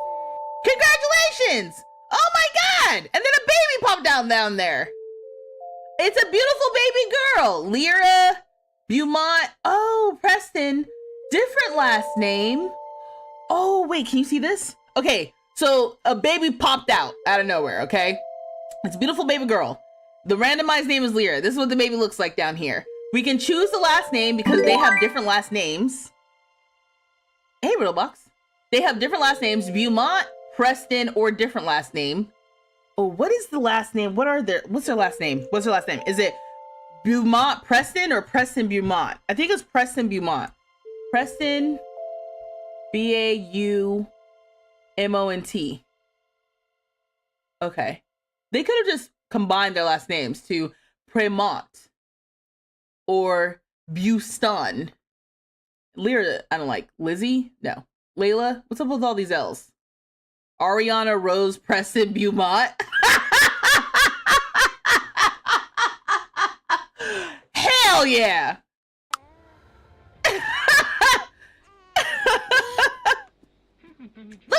Congratulations! Oh my god! And then a baby popped down there. It's a beautiful baby girl. Lyra, Beaumont. Oh, Preston. Different last name. Oh, wait, can you see this? Okay, so a baby popped out of nowhere, okay? It's a beautiful baby girl. The randomized name is Lyra. This is what the baby looks like down here. We can choose the last name because they have different last names. Hey, Riddlebox. They have different last names. Beaumont, Preston, or different last name. Oh, what is the last name? What's their last name? What's their last name? Is it Beaumont Preston or Preston Beaumont? I think it's Preston Beaumont. Preston, Beaumont. Okay. They could have just combined their last names to Premont or Buston. Lyra, I don't like. Lizzie? No. Layla? What's up with all these L's? Ariana Rose Preston Beaumont. Hell yeah! Look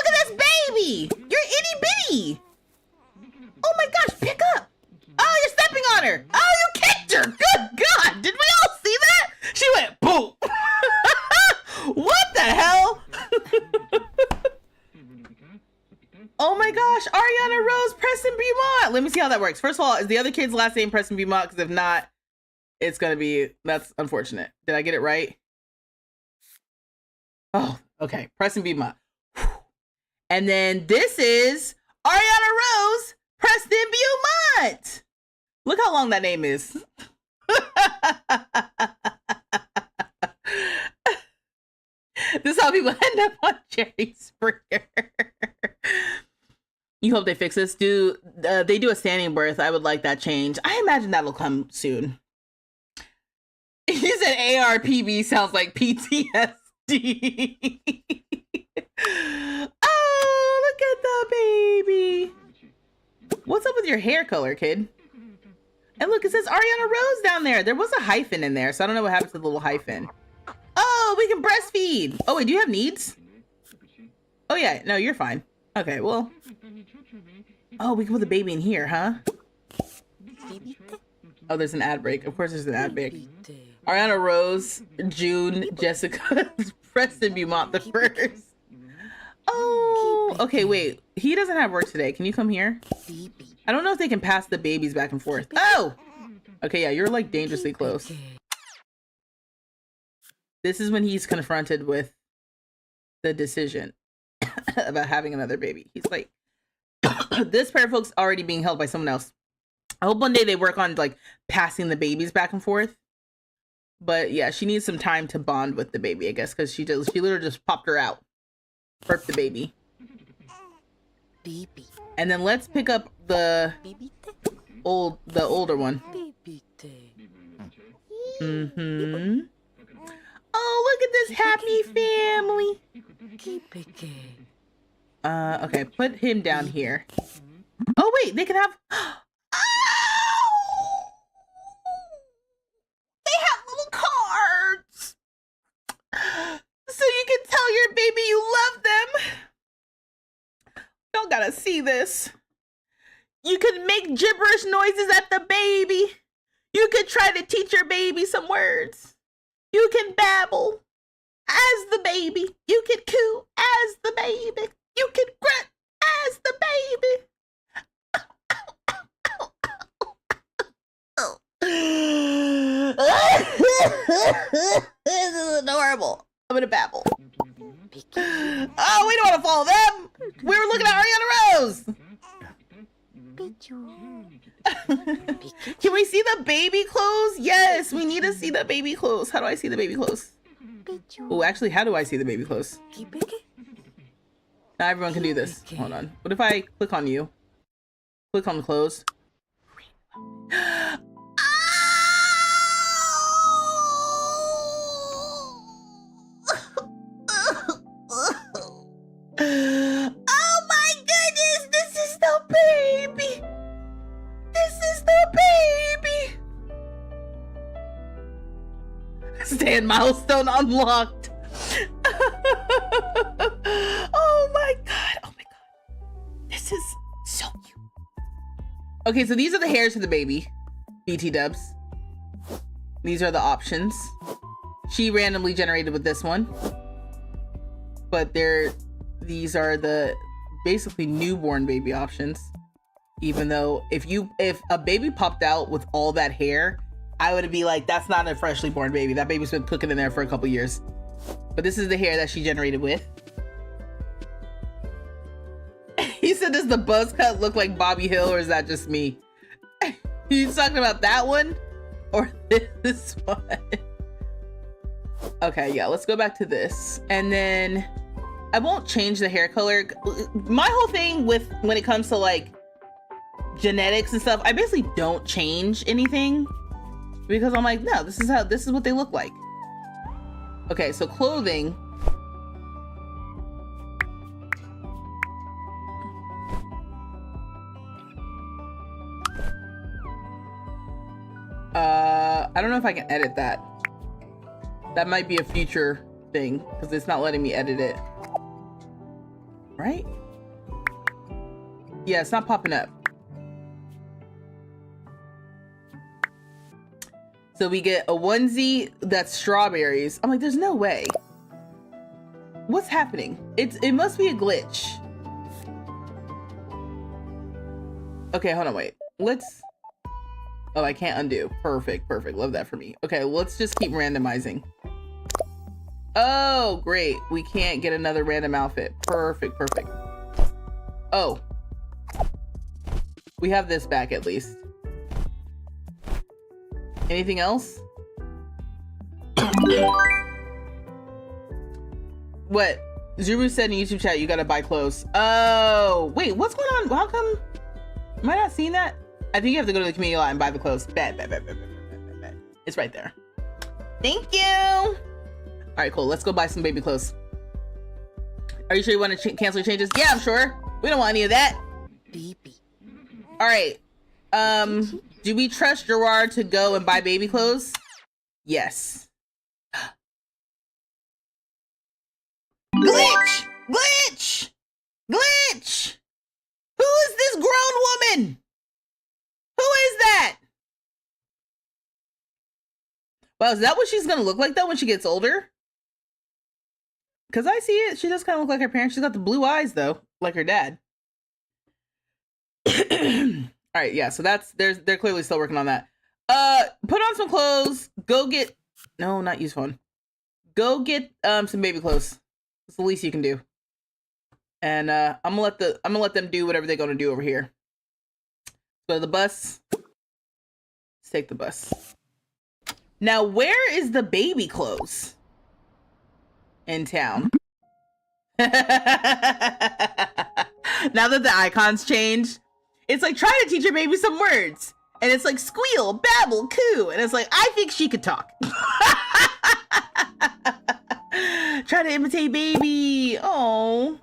at this baby! You're itty bitty! Oh my gosh, pick up! Oh, you're stepping on her! Oh, you kicked her! Good God! Did we all see that? She went boom! What the hell? Oh my gosh, Ariana Rose Preston Beaumont! Let me see how that works. First of all, is the other kid's last name Preston Beaumont? Because if not, it's gonna be, that's unfortunate. Did I get it right? Oh, okay, Preston Beaumont. And then this is Ariana Rose Preston Beaumont. Look how long that name is. This is how people end up on Jerry Springer. You hope they fix this. They do a standing birth? I would like that change. I imagine that'll come soon. You said ARPB sounds like PTSD. Oh, look at the baby. What's up with your hair color, kid? And look, it says Ariana Rose down there. There was a hyphen in there, so I don't know what happened to the little hyphen. Oh, we can breastfeed. Oh, wait, do you have needs? Oh, yeah. No, you're fine. Okay, well. Oh, we can put the baby in here, huh? Oh, there's an ad break. Of course there's an ad break. Ariana Rose, June, Jessica, Preston Beaumont the first. Oh, okay, wait. He doesn't have work today. Can you come here? I don't know if they can pass the babies back and forth. Oh! Okay, yeah, you're like dangerously close. This is when he's confronted with the decision about having another baby. He's like, this pair of folks already being held by someone else. I hope one day they work on like passing the babies back and forth. But yeah, she needs some time to bond with the baby, I guess, because she literally just popped her out. Burped the baby. And then let's pick up the older one. Mm-hmm. Oh, look at this happy family. Okay, put him down here. Oh wait, they can have. Oh! They have little cards, so you can tell your baby you love them. Y'all gotta see this. You could make gibberish noises at the baby. You could try to teach your baby some words. You can babble as the baby. You can coo as the baby. You can grunt as the baby. This is adorable. I'm gonna babble. Oh, we don't want to follow them. We were looking at Ariana Rose. Can we see the baby clothes? Yes, we need to see the baby clothes. How do I see the baby clothes? Oh, actually, how do I see the baby clothes? Now everyone can do this. Hold on. What if I click on you? Click on the clothes. Oh my goodness, this is the baby. This is the baby. Stand milestone unlocked. Oh my god. Oh my god. This is so cute. Okay, so these are the hairs for the baby. BT dubs. These are the options. She randomly generated with this one. But these are the basically newborn baby options. Even though if a baby popped out with all that hair, I would be like, that's not a freshly born baby. That baby's been cooking in there for a couple years. But this is the hair that she generated with. He said, does the buzz cut look like Bobby Hill, or is that just me? You talking about that one or this one? Okay, yeah, let's go back to this. And then I won't change the hair color. My whole thing with when it comes to like genetics and stuff, I basically don't change anything because I'm like, no, this is what they look like. Okay, so clothing. I don't know if I can edit that. That might be a future thing because it's not letting me edit it. Right? Yeah, it's not popping up. So we get a onesie that's strawberries. I'm like, there's no way. What's happening? It must be a glitch. Okay, hold on, wait. Let's... Oh, I can't undo. Perfect, perfect. Love that for me. Okay, let's just keep randomizing. Oh, great. We can't get another random outfit. Perfect, perfect. Oh. We have this back at least. Anything else? What? Zuru said in YouTube chat, you gotta buy clothes. Oh, wait, what's going on? How come? Am I not seeing that? I think you have to go to the community lot and buy the clothes. Bet. It's right there. Thank you. All right, cool. Let's go buy some baby clothes. Are you sure you want to cancel your changes? Yeah, I'm sure. We don't want any of that. All right. Do we trust Gerard to go and buy baby clothes? Yes. Glitch! Glitch! Glitch! Who is this grown woman? Who is that? Wow, is that what she's gonna look like though when she gets older? Because I see it. She does kind of look like her parents. She's got the blue eyes though, like her dad. All right, yeah, so they're clearly still working on that. Put on some clothes. Go get... No, not use phone. Go get some baby clothes. That's the least you can do. And I'm gonna let them do whatever they're gonna do over here. Go to the bus. Let's take the bus. Now, where is the baby clothes in town? Now that the icons changed, it's like try to teach your baby some words. And it's like squeal, babble, coo. And it's like, I think she could talk. Try to imitate baby. Oh.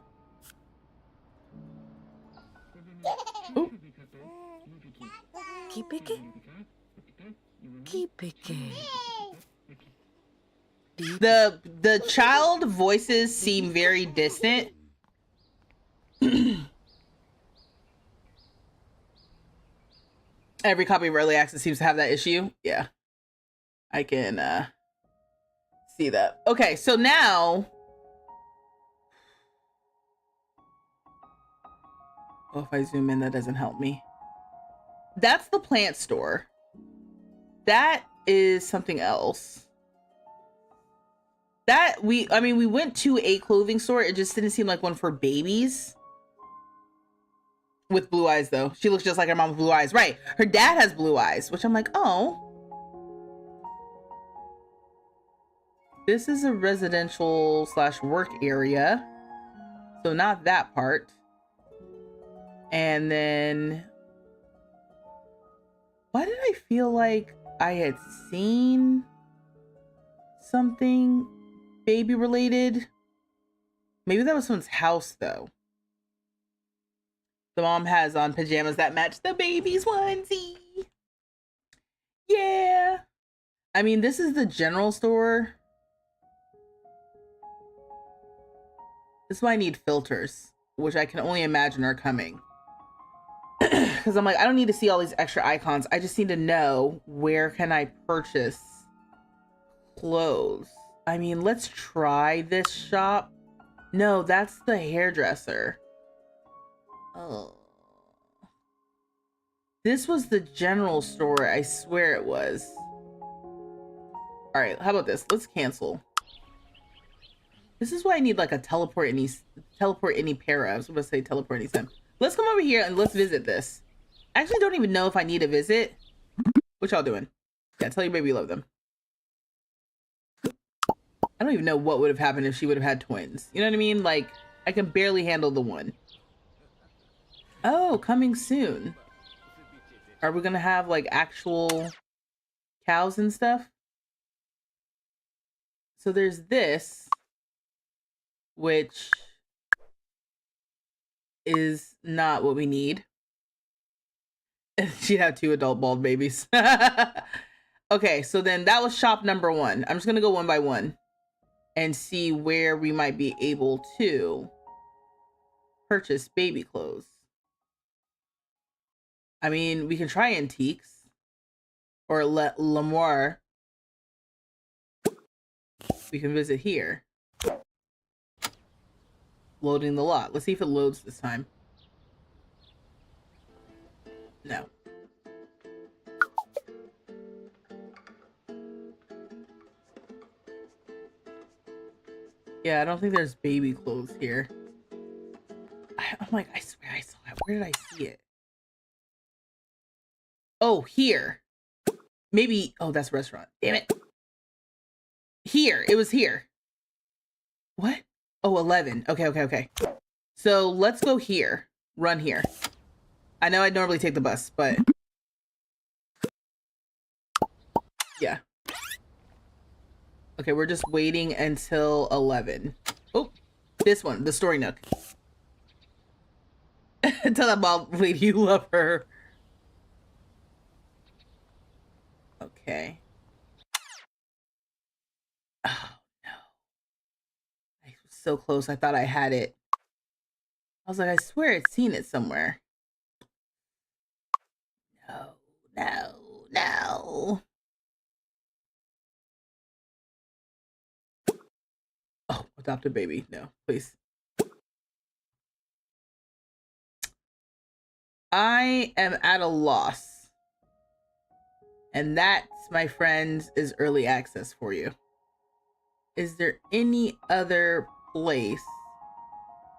Keep it. Keep it. The child voices seem very distant. Every copy of Early Access seems to have that issue. Yeah. I can see that. Okay, so now... Oh, if I zoom in, that doesn't help me. That's the plant store. That is something else. That we went to a clothing store. It just didn't seem like one for babies. With blue eyes, though. She looks just like her mom with blue eyes. Right. Her dad has blue eyes, which I'm like, oh. This is a residential / work area. So not that part. And then... Why did I feel like I had seen something baby related? Maybe that was someone's house, though. The mom has on pajamas that match the baby's onesie. Yeah. I mean, this is the general store. This is why I need filters, which I can only imagine are coming. Because I'm like, I don't need to see all these extra icons. I just need to know where can I purchase clothes. I mean, let's try this shop. No, that's the hairdresser. Oh. This was the general store. I swear it was. All right, how about this? Let's cancel. This is why I need like a teleport any pair of. I was gonna say teleport any time. Let's come over here and let's visit this. I actually don't even know if I need a visit. What y'all doing? Yeah, tell your baby you love them. I don't even know what would have happened if she would have had twins. You know what I mean? Like, I can barely handle the one. Oh, coming soon. Are we gonna have like actual cows and stuff? So there's this, which is not what we need. She'd have 2 adult bald babies. Okay, so then that was shop number 1. I'm just gonna go one by one and see where we might be able to purchase baby clothes. I mean, we can try antiques or Lemoire. We can visit here. Loading the lot. Let's see if it loads this time. No. Yeah, I don't think there's baby clothes here. I'm like, I swear I saw it. Where did I see it? Oh, here. Maybe, oh, that's a restaurant. Damn it. Here, it was here. What? Oh, 11. Okay. So let's go here. Run here. I know I'd normally take the bus, but yeah. Okay, we're just waiting until 11. Oh, this one, the story nook. Tell that bald lady you love her. Okay. Oh, no. I was so close. I thought I had it. I was like, I swear I'd seen it somewhere. No. Oh, adopt a baby. No, please. I am at a loss. And that, my friends, is early access for you. Is there any other place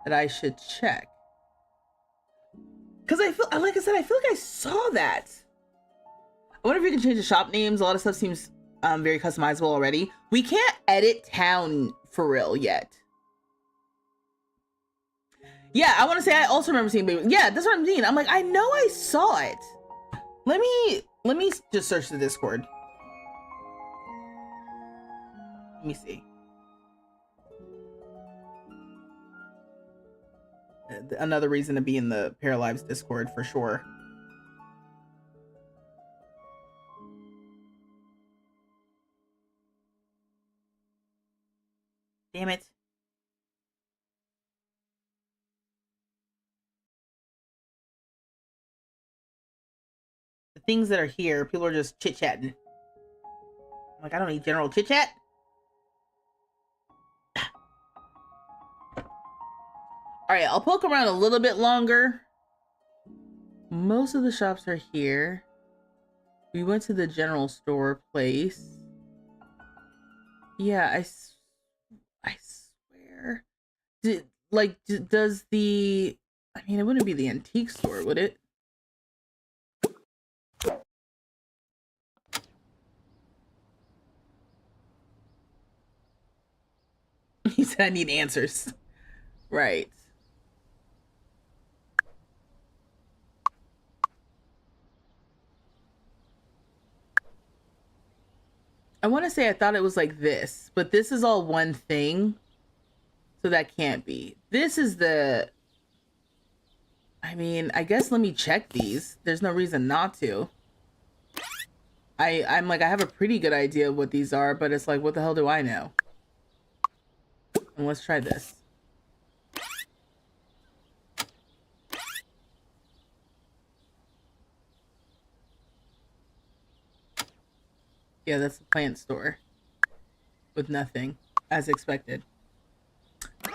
that I should check? Because I feel, like I said, I feel like I saw that. I wonder if you can change the shop names. A lot of stuff seems very customizable already. We can't edit town for real yet. Yeah, I want to say I also remember seeing baby. Yeah, that's what I'm mean. I'm like, I know I saw it. Let me just search the Discord. Let me see. Another reason to be in the Paralives Discord for sure. Damn it. the things that are here, people are just chit-chatting. I'm like, I don't need general chit-chat. All right, I'll poke around a little bit longer. Most of the shops are here. We went to the general store place. Yeah, I swear. Does the... I mean, it wouldn't be the antique store, would it? He said I need answers. Right. I want to say I thought it was like this, but this is all one thing. So that can't be. This is the... I mean, I guess let me check these. There's no reason not to. I'm like, I have a pretty good idea of what these are, but it's like, what the hell do I know? And let's try this. Yeah, that's the plant store. With nothing, as expected.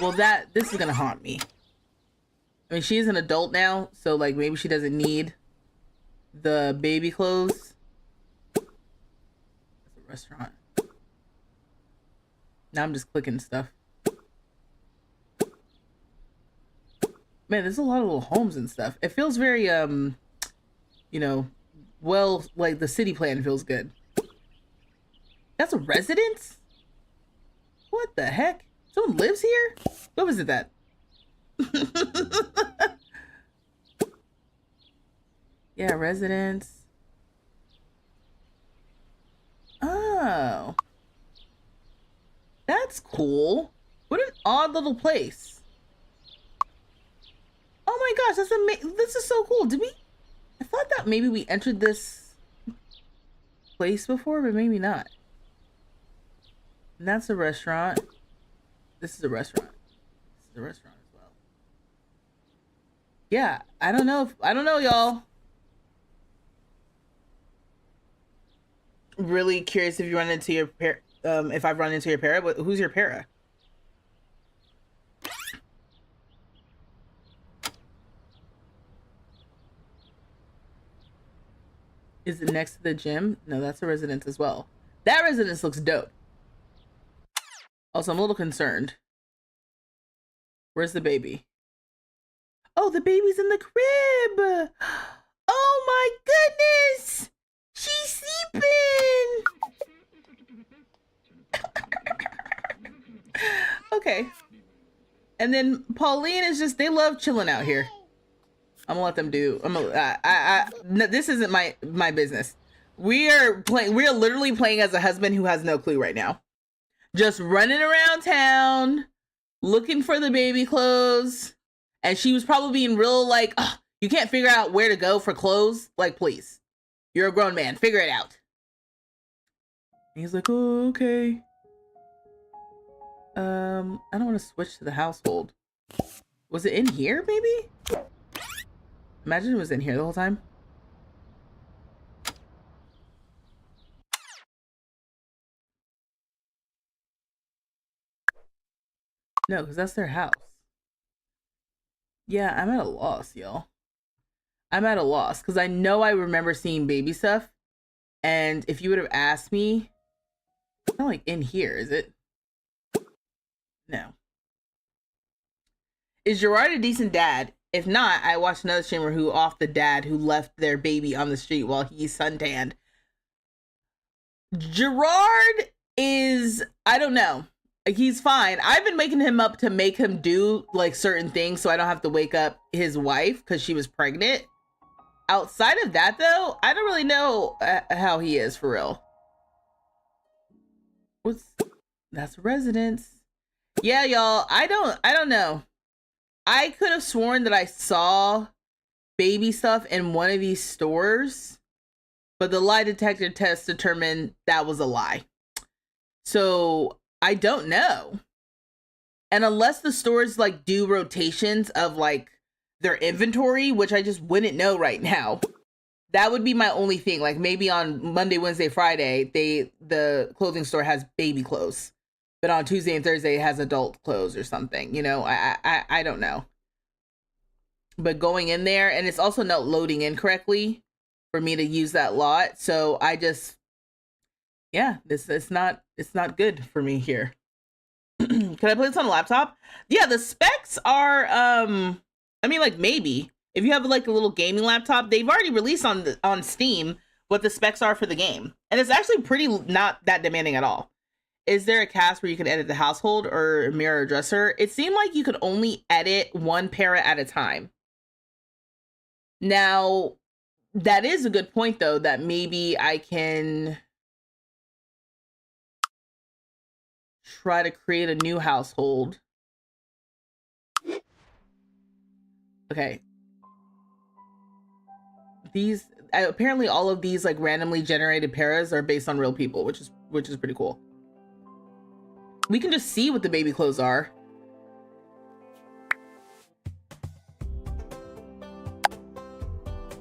Well, this is gonna haunt me. I mean, she's an adult now, so like maybe she doesn't need the baby clothes. That's a restaurant. Now I'm just clicking stuff. Man, there's a lot of little homes and stuff. It feels very, you know, well, like the city plan feels good. That's a residence? What the heck? Someone lives here? What was it that? Yeah, residence. Oh. That's cool. What an odd little place. Oh my gosh, that's amazing. This is so cool. Did we? I thought that maybe we entered this place before, but maybe not. And that's a restaurant. This is a restaurant. This is a restaurant as well. Yeah, I don't know, y'all. Really curious if you run into your if I've run into your para. Who's your para? Is it next to the gym? No, that's a residence as well. That residence looks dope. Also, I'm a little concerned. Where's the baby? Oh, the baby's in the crib. Oh my goodness. She's sleeping. Okay. And then Pauline is just, they love chilling out here. I'm gonna let them do. No, this isn't my business. We are literally playing as a husband who has no clue right now. Just running around town, looking for the baby clothes. And she was probably being real like, oh, you can't figure out where to go for clothes? Like, please. You're a grown man. Figure it out. And he's like, oh, okay. I don't want to switch to the household. Was it in here, maybe? Imagine it was in here the whole time. No, because that's their house. Yeah, I'm at a loss, y'all. I'm at a loss because I know I remember seeing baby stuff. And if you would have asked me, it's not like in here, is it? No. Is Gerard a decent dad? If not, I watched another streamer who off the dad who left their baby on the street while he's suntanned. Gerard is, I don't know. Like, he's fine. I've been making him up to make him do like certain things so I don't have to wake up his wife because she was pregnant. Outside of that, though, I don't really know how he is for real. That's a residence. Yeah, y'all. I don't know. I could have sworn that I saw baby stuff in one of these stores, but the lie detector test determined that was a lie. So I don't know. And unless the stores like do rotations of like their inventory, which I just wouldn't know right now. That would be my only thing. Like maybe on Monday, Wednesday, Friday, the clothing store has baby clothes, but on Tuesday and Thursday it has adult clothes or something. You know, I don't know. But going in there, and it's also not loading in correctly for me to use that lot. So I just, yeah, it's not good for me here. Can I play this on a laptop? Yeah, the specs are I mean, like, maybe if you have like a little gaming laptop, they've already released on Steam what the specs are for the game, and it's actually pretty not that demanding at all. Is there a cast where you can edit the household or mirror dresser? It seemed like you could only edit one para at a time. Now, that is a good point though, that maybe I can try to create a new household. Okay. These apparently all of these like randomly generated paras are based on real people, which is pretty cool. We can just see what the baby clothes are.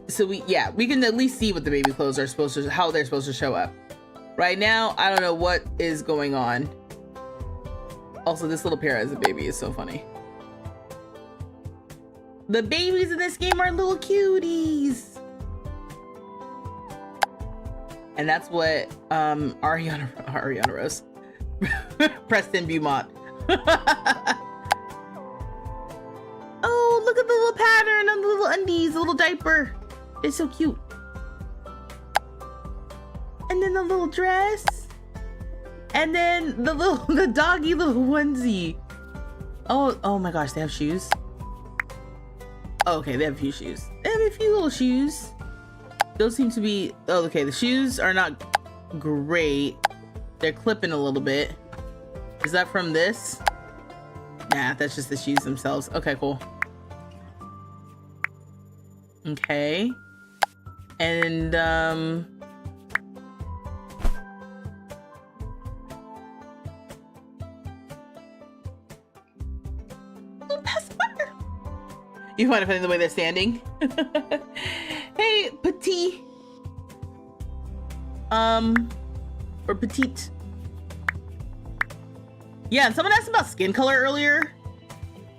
So we can at least see what the baby clothes are supposed to, how they're supposed to show up. Right now, I don't know what is going on. Also, this little para as a baby is so funny. The babies in this game are little cuties. And that's what Ariana Rose. Preston Beaumont. Oh, look at the little pattern on the little undies, the little diaper. It's so cute. And then the little dress. And then the doggy little onesie. Oh my gosh, they have shoes. Oh, okay, they have a few shoes. They have a few little shoes. Those seem to be, oh, okay, the shoes are not great. They're clipping a little bit. Is that from this? Nah, that's just the shoes themselves. Okay, cool. Okay. And, pacifier. You find it funny the way they're standing? Hey, petite. Or petite. Yeah, and someone asked about skin color earlier.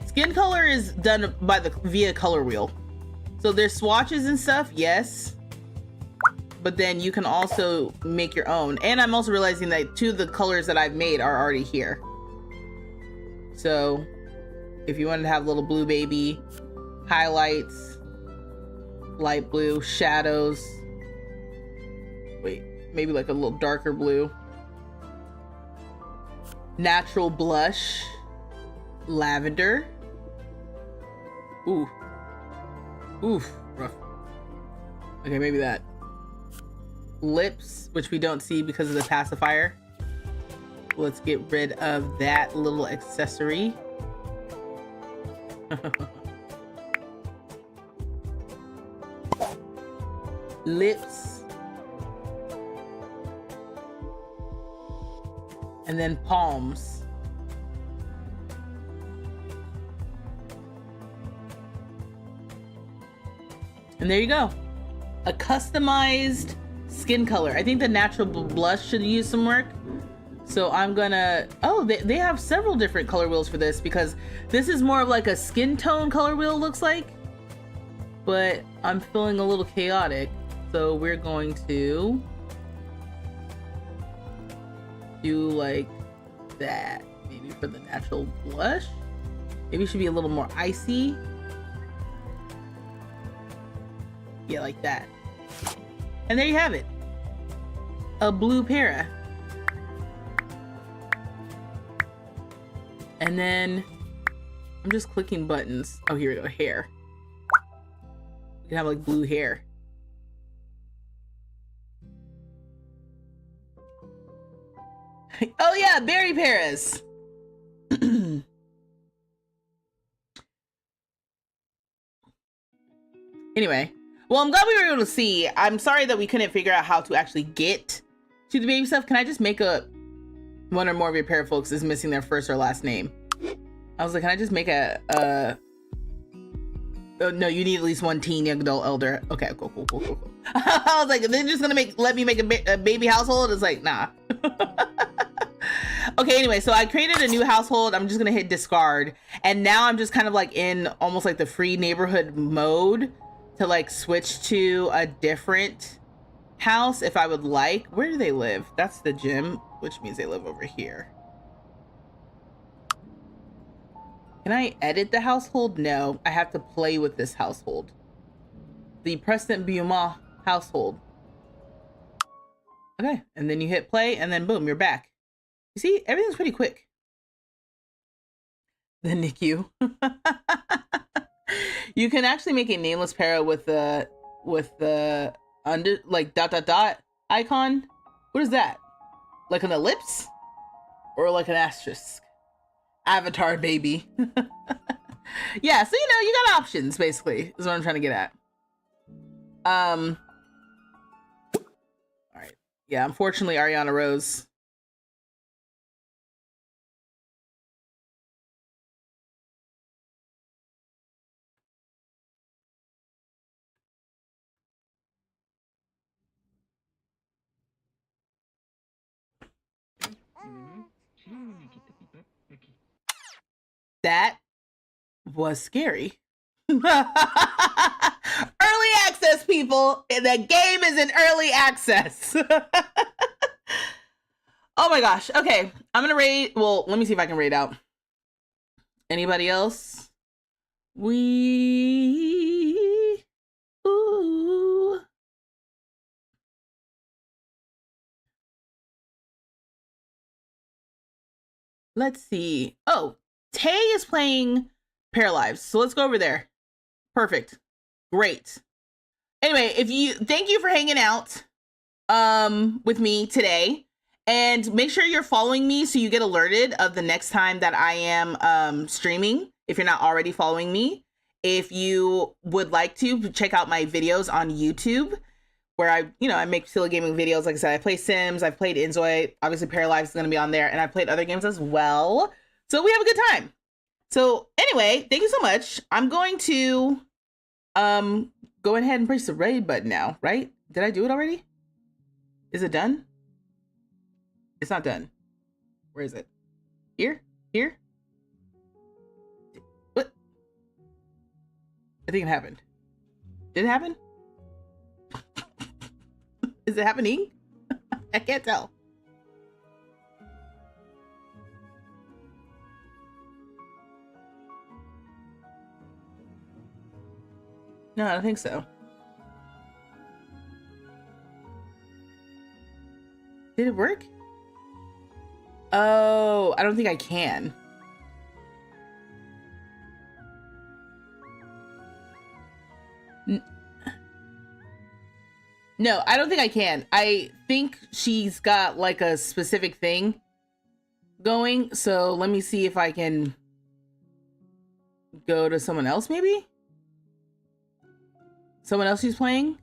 Skin color is done via color wheel. So there's swatches and stuff, yes. But then you can also make your own. And I'm also realizing that 2 of the colors that I've made are already here. So if you wanted to have little blue baby, highlights, light blue, shadows. Wait, maybe like a little darker blue. Natural blush, lavender. Ooh. Oof, rough. Okay, maybe that. Lips, which we don't see because of the pacifier. Let's get rid of that little accessory. Lips. And then palms. And there you go. A customized skin color. I think the natural blush should use some work. So I'm gonna, oh, they have several different color wheels for this, because this is more of like a skin tone color wheel, looks like. But I'm feeling a little chaotic. So we're going to do like that. Maybe for the natural blush. Maybe it should be a little more icy. Yeah, like that. And there you have it. A blue para. And then I'm just clicking buttons. Oh, here we go. Hair. You can have like blue hair. Oh yeah, berry paras. Anyway, well, I'm glad we were able to see. I'm sorry that we couldn't figure out how to actually get to the baby stuff. Can I just make one or more of your para folks is missing their first or last name? I was like, can I just make Oh, no, you need at least one teen, young adult, elder. Okay, cool. I was like, they're just gonna let me make a baby household? It's like, nah. Okay, anyway, so I created a new household. I'm just gonna hit discard. And now I'm just kind of like in almost like the free neighborhood mode to like switch to a different house if I would like. Where do they live? That's the gym, which means they live over here. Can I edit the household? No, I have to play with this household. The Preston Beaumont household. Okay, and then you hit play and then boom, you're back. You see, everything's pretty quick. The NICU. You can actually make a nameless para with the under like ... icon. What is that? Like an ellipse? Or like an asterisk? Avatar baby. Yeah, so you know, you got options basically, is what I'm trying to get at. All right. Yeah, unfortunately Ariana Rose. That was scary. Early access, people. The game is in early access. Oh my gosh. Okay, I'm gonna raid. Well, let me see if I can raid out. Anybody else? Ooh. Let's see. Oh, Tay is playing Paralives, so let's go over there. Perfect. Great. Anyway, thank you for hanging out with me today, and make sure you're following me so you get alerted of the next time that I am streaming if you're not already following me. If you would like to, check out my videos on YouTube where I make silly gaming videos. Like I said, I play Sims, I've played Inzoid, obviously Paralives is going to be on there, and I've played other games as well. So we have a good time. So anyway, thank you so much. I'm going to go ahead and press the raid button now, right? Did I do it already? Is it done? It's not done. Where is it? Here? Here? What? I think it happened. Did it happen? Is it happening? I can't tell. No, I don't think so. Did it work? Oh, I don't think I can. No, I don't think I can. I think she's got like a specific thing going. So let me see if I can go to someone else, maybe? Someone else who's playing?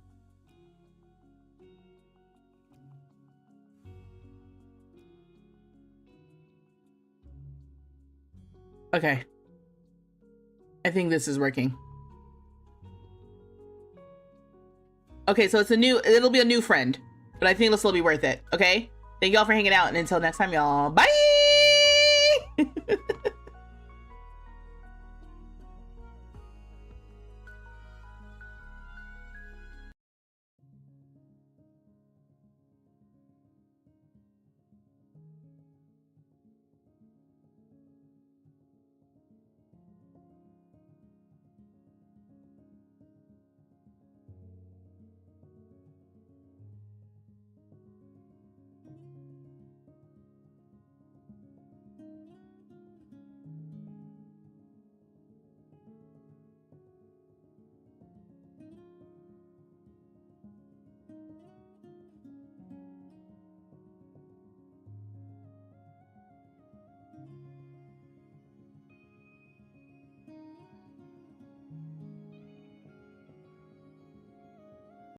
Okay. I think this is working. Okay, so it'll be a new friend, but I think this will be worth it, okay? Thank y'all for hanging out, and until next time, y'all, bye!